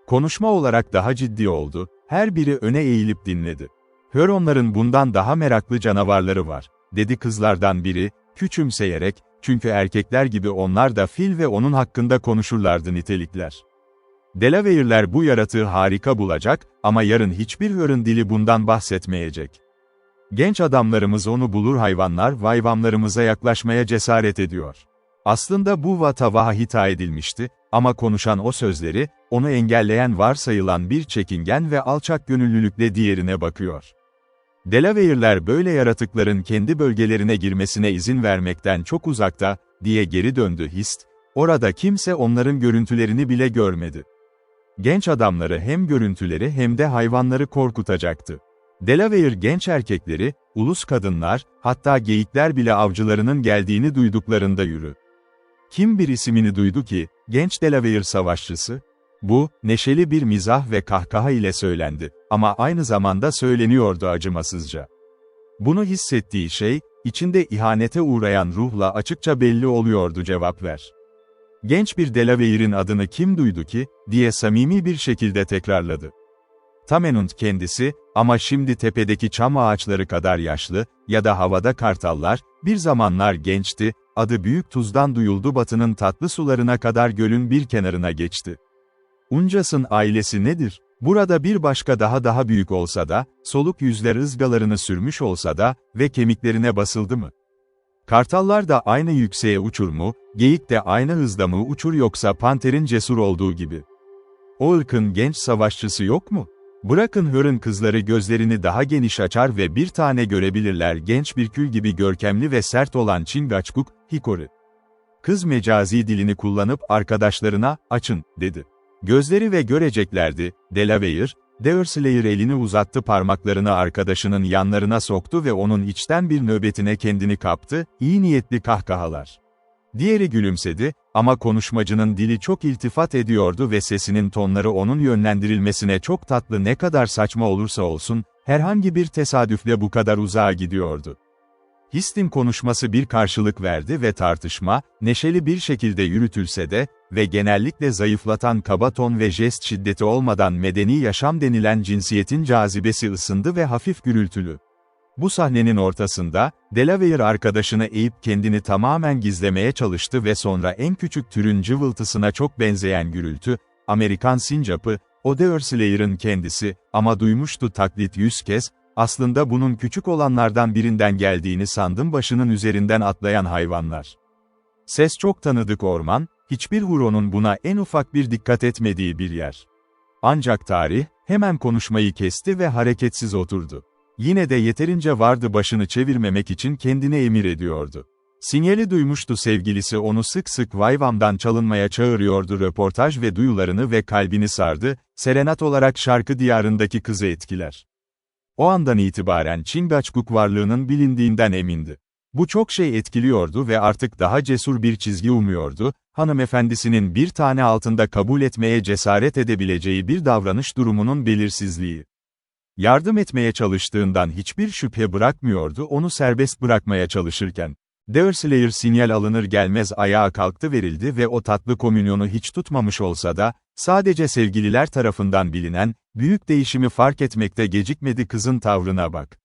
Konuşma olarak daha ciddi oldu, her biri öne eğilip dinledi. Hüronların bundan daha meraklı canavarları var, dedi kızlardan biri, küçümseyerek, çünkü erkekler gibi onlar da fil ve onun hakkında konuşurlardı nitelikler. Delaware'ler bu yaratığı harika bulacak ama yarın hiçbir Huron dili bundan bahsetmeyecek. Genç adamlarımız onu bulur, hayvanlar vayvamlarımıza yaklaşmaya cesaret ediyor. Aslında bu vatava hitap edilmişti ama konuşan o sözleri, onu engelleyen varsayılan bir çekingen ve alçak gönüllülükle diğerine bakıyor. Delaware'ler böyle yaratıkların kendi bölgelerine girmesine izin vermekten çok uzakta, diye geri döndü Hist, orada kimse onların görüntülerini bile görmedi. Genç adamları hem görüntüleri hem de hayvanları korkutacaktı. Delaware genç erkekleri, ulus kadınlar, hatta geyikler bile avcılarının geldiğini duyduklarında yürü. Kim bir ismini duydu ki, genç Delaware savaşçısı? Bu, neşeli bir mizah ve kahkaha ile söylendi, ama aynı zamanda söyleniyordu acımasızca. Bunu hissettiği şey, içinde ihanete uğrayan ruhla açıkça belli oluyordu cevap ver. Genç bir Delaware'in adını kim duydu ki, diye samimi bir şekilde tekrarladı. Tamenund kendisi, ama şimdi tepedeki çam ağaçları kadar yaşlı, ya da havada kartallar, bir zamanlar gençti, adı Büyük Tuz'dan duyuldu batının tatlı sularına kadar gölün bir kenarına geçti. Uncas'ın ailesi nedir? Burada bir başka daha büyük olsa da, soluk yüzler ızgalarını sürmüş olsa da, ve kemiklerine basıldı mı? Kartallar da aynı yükseğe uçur mu, geyik de aynı hızda mı uçur yoksa panterin cesur olduğu gibi? O ırkın genç savaşçısı yok mu? Bırakın Hör'ün kızları gözlerini daha geniş açar ve bir tane görebilirler genç bir kül gibi görkemli ve sert olan Chingachgook, Hikori. Kız mecazi dilini kullanıp arkadaşlarına, açın, dedi. Gözleri ve göreceklerdi, Delaware, Deerslayer elini uzattı parmaklarını arkadaşının yanlarına soktu ve onun içten bir nöbetine kendini kaptı, iyi niyetli kahkahalar. Diğeri gülümsedi, ama konuşmacının dili çok iltifat ediyordu ve sesinin tonları onun yönlendirilmesine çok tatlı ne kadar saçma olursa olsun, herhangi bir tesadüfle bu kadar uzağa gidiyordu. Hist'in konuşması bir karşılık verdi ve tartışma, neşeli bir şekilde yürütülse de, ve genellikle zayıflatan kaba ton ve jest şiddeti olmadan medeni yaşam denilen cinsiyetin cazibesi ısındı ve hafif gürültülü. Bu sahnenin ortasında, Delaware arkadaşını eğip kendini tamamen gizlemeye çalıştı ve sonra en küçük türün cıvıltısına çok benzeyen gürültü, Amerikan sincapı, o Deerslayer'ın kendisi, ama duymuştu taklit 100 kez, aslında bunun küçük olanlardan birinden geldiğini sandım başının üzerinden atlayan hayvanlar. Ses çok tanıdık orman, hiçbir huronun buna en ufak bir dikkat etmediği bir yer. Ancak tarih, hemen konuşmayı kesti ve hareketsiz oturdu. Yine de yeterince vardı başını çevirmemek için kendine emir ediyordu. Sinyali duymuştu sevgilisi onu sık sık Vayvam'dan çalınmaya çağırıyordu röportaj ve duyularını ve kalbini sardı, serenat olarak şarkı diyarındaki kızı etkiler. O andan itibaren Chingachgook varlığının bilindiğinden emindi. Bu çok şey etkiliyordu ve artık daha cesur bir çizgi umuyordu, hanımefendisinin bir tane altında kabul etmeye cesaret edebileceği bir davranış durumunun belirsizliği. Yardım etmeye çalıştığından hiçbir şüphe bırakmıyordu onu serbest bırakmaya çalışırken. Deerslayer sinyal alınır gelmez ayağa kalktı verildi ve o tatlı komünyonu hiç tutmamış olsa da, sadece sevgililer tarafından bilinen, büyük değişimi fark etmekte gecikmedi kızın tavrına bak.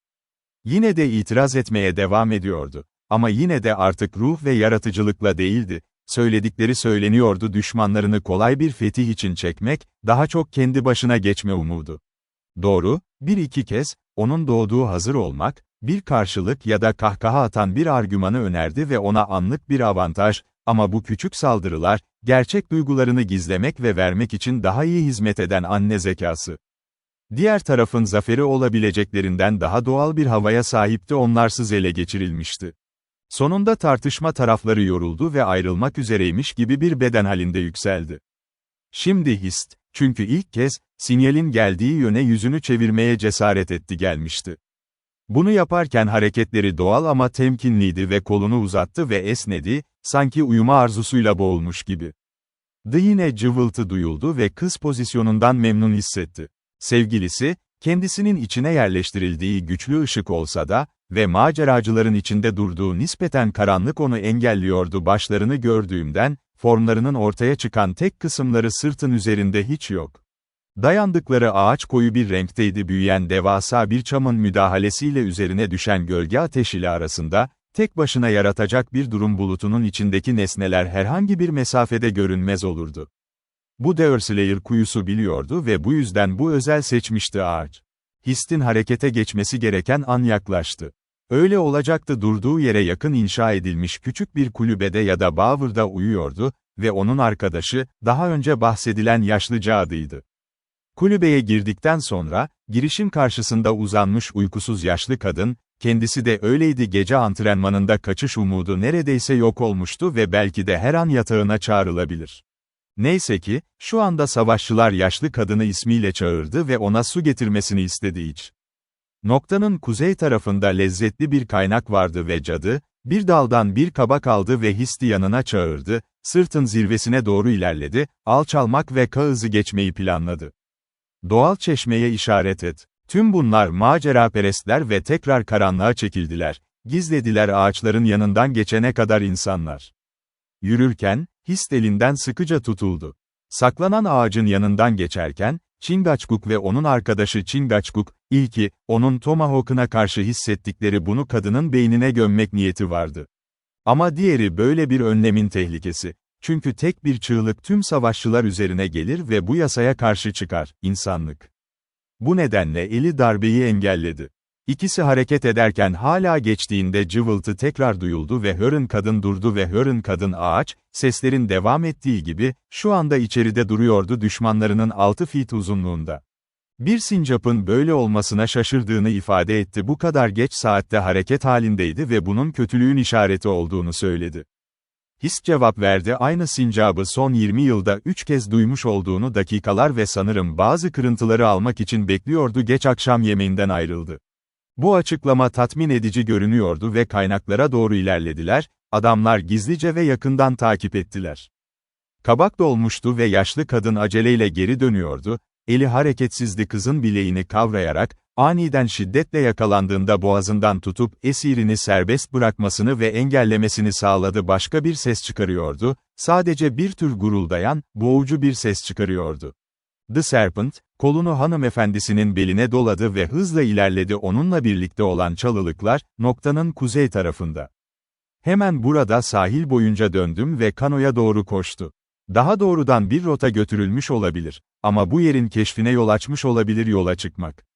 Yine de itiraz etmeye devam ediyordu. Ama yine de artık ruh ve yaratıcılıkla değildi, söyledikleri söyleniyordu düşmanlarını kolay bir fetih için çekmek, daha çok kendi başına geçme umudu. Doğru, bir iki kez, onun doğduğu hazır olmak, bir karşılık ya da kahkaha atan bir argümanı önerdi ve ona anlık bir avantaj, ama bu küçük saldırılar, gerçek duygularını gizlemek ve vermek için daha iyi hizmet eden anne zekası. Diğer tarafın zaferi olabileceklerinden daha doğal bir havaya sahipti onlarsız ele geçirilmişti. Sonunda tartışma tarafları yoruldu ve ayrılmak üzereymiş gibi bir beden halinde yükseldi. Şimdi Hist, çünkü ilk kez, sinyalin geldiği yöne yüzünü çevirmeye cesaret etti gelmişti. Bunu yaparken hareketleri doğal ama temkinliydi ve kolunu uzattı ve esnedi, sanki uyuma arzusuyla boğulmuş gibi. Yine cıvıltı duyuldu ve kız pozisyonundan memnun hissetti. Sevgilisi, kendisinin içine yerleştirildiği güçlü ışık olsa da, ve maceracıların içinde durduğu nispeten karanlık onu engelliyordu başlarını gördüğümden, formlarının ortaya çıkan tek kısımları sırtın üzerinde hiç yok. Dayandıkları ağaç koyu bir renkteydi büyüyen devasa bir çamın müdahalesiyle üzerine düşen gölge ateşiyle arasında, tek başına yaratacak bir durum bulutunun içindeki nesneler herhangi bir mesafede görünmez olurdu. Bu Deerslayer kuyusu biliyordu ve bu yüzden bu özel seçmişti ağaç. Hist'in harekete geçmesi gereken an yaklaştı. Öyle olacaktı, durduğu yere yakın inşa edilmiş küçük bir kulübede ya da bavırda uyuyordu ve onun arkadaşı, daha önce bahsedilen yaşlı cadıydı. Kulübeye girdikten sonra, girişin karşısında uzanmış uykusuz yaşlı kadın, kendisi de öyleydi, gece antrenmanında kaçış umudu neredeyse yok olmuştu ve belki de her an yatağına çağrılabilir. Neyse ki, şu anda savaşçılar yaşlı kadını ismiyle çağırdı ve ona su getirmesini istedi iç. Noktanın kuzey tarafında lezzetli bir kaynak vardı ve cadı, bir daldan bir kabak aldı ve Hist'i yanına çağırdı, sırtın zirvesine doğru ilerledi, alçalmak ve kağızı geçmeyi planladı. Doğal çeşmeye işaret et. Tüm bunlar maceraperestler ve tekrar karanlığa çekildiler, gizlediler ağaçların yanından geçene kadar insanlar. Yürürken, Hist elinden sıkıca tutuldu. Saklanan ağacın yanından geçerken, Chingachgook ve onun arkadaşı Chingachgook, ilki, onun Tomahawk'ına karşı hissettikleri bunu kadının beynine gömmek niyeti vardı. Ama diğeri böyle bir önlemin tehlikesi. Çünkü tek bir çığlık tüm savaşçılar üzerine gelir ve bu yasaya karşı çıkar, insanlık. Bu nedenle eli darbeyi engelledi. İkisi hareket ederken hala geçtiğinde cıvıltı tekrar duyuldu ve Hörn kadın durdu ve Hörn kadın ağaç, seslerin devam ettiği gibi, şu anda içeride duruyordu, düşmanlarının 6 feet uzunluğunda. Bir sincapın böyle olmasına şaşırdığını ifade etti, bu kadar geç saatte hareket halindeydi ve bunun kötülüğün işareti olduğunu söyledi. Hist cevap verdi, aynı sincabı son 20 yılda 3 kez duymuş olduğunu dakikalar ve sanırım bazı kırıntıları almak için bekliyordu, geç akşam yemeğinden ayrıldı. Bu açıklama tatmin edici görünüyordu ve kaynaklara doğru ilerlediler, adamlar gizlice ve yakından takip ettiler. Kabak dolmuştu ve yaşlı kadın aceleyle geri dönüyordu, eli hareketsizdi, kızın bileğini kavrayarak, aniden şiddetle yakalandığında boğazından tutup esirini serbest bırakmasını ve engellemesini sağladı, başka bir ses çıkarıyordu, sadece bir tür guruldayan, boğucu bir ses çıkarıyordu. The Serpent, kolunu hanımefendisinin beline doladı ve hızla ilerledi, onunla birlikte olan çalılıklar, noktanın kuzey tarafında. Hemen burada sahil boyunca döndüm ve kanoya doğru koştu. Daha doğrudan bir rota götürülmüş olabilir, ama bu yerin keşfine yol açmış olabilir, yola çıkmak.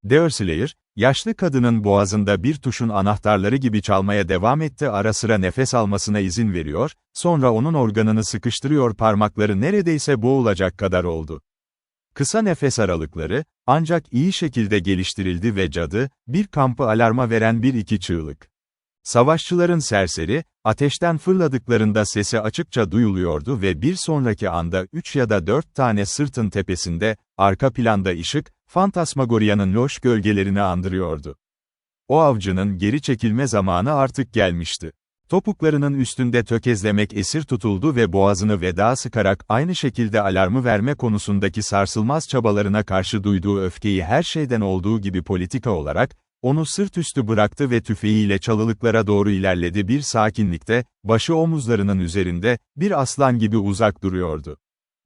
Deerslayer, yaşlı kadının boğazında bir tuşun anahtarları gibi çalmaya devam etti, ara sıra nefes almasına izin veriyor, sonra onun organını sıkıştırıyor, parmakları neredeyse boğulacak kadar oldu. Kısa nefes aralıkları, ancak iyi şekilde geliştirildi ve cadı, bir kampı alarma veren bir iki çığlık. Savaşçıların serseri, ateşten fırladıklarında sesi açıkça duyuluyordu ve bir sonraki anda 3 ya da 4 tane sırtın tepesinde, arka planda ışık, Fantasmagoria'nın loş gölgelerini andırıyordu. O avcının geri çekilme zamanı artık gelmişti. Topuklarının üstünde tökezlemek esir tutuldu ve boğazını veda sıkarak aynı şekilde alarmı verme konusundaki sarsılmaz çabalarına karşı duyduğu öfkeyi her şeyden olduğu gibi politika olarak, onu sırt üstü bıraktı ve tüfeğiyle çalılıklara doğru ilerledi, bir sakinlikte, başı omuzlarının üzerinde, bir aslan gibi uzak duruyordu.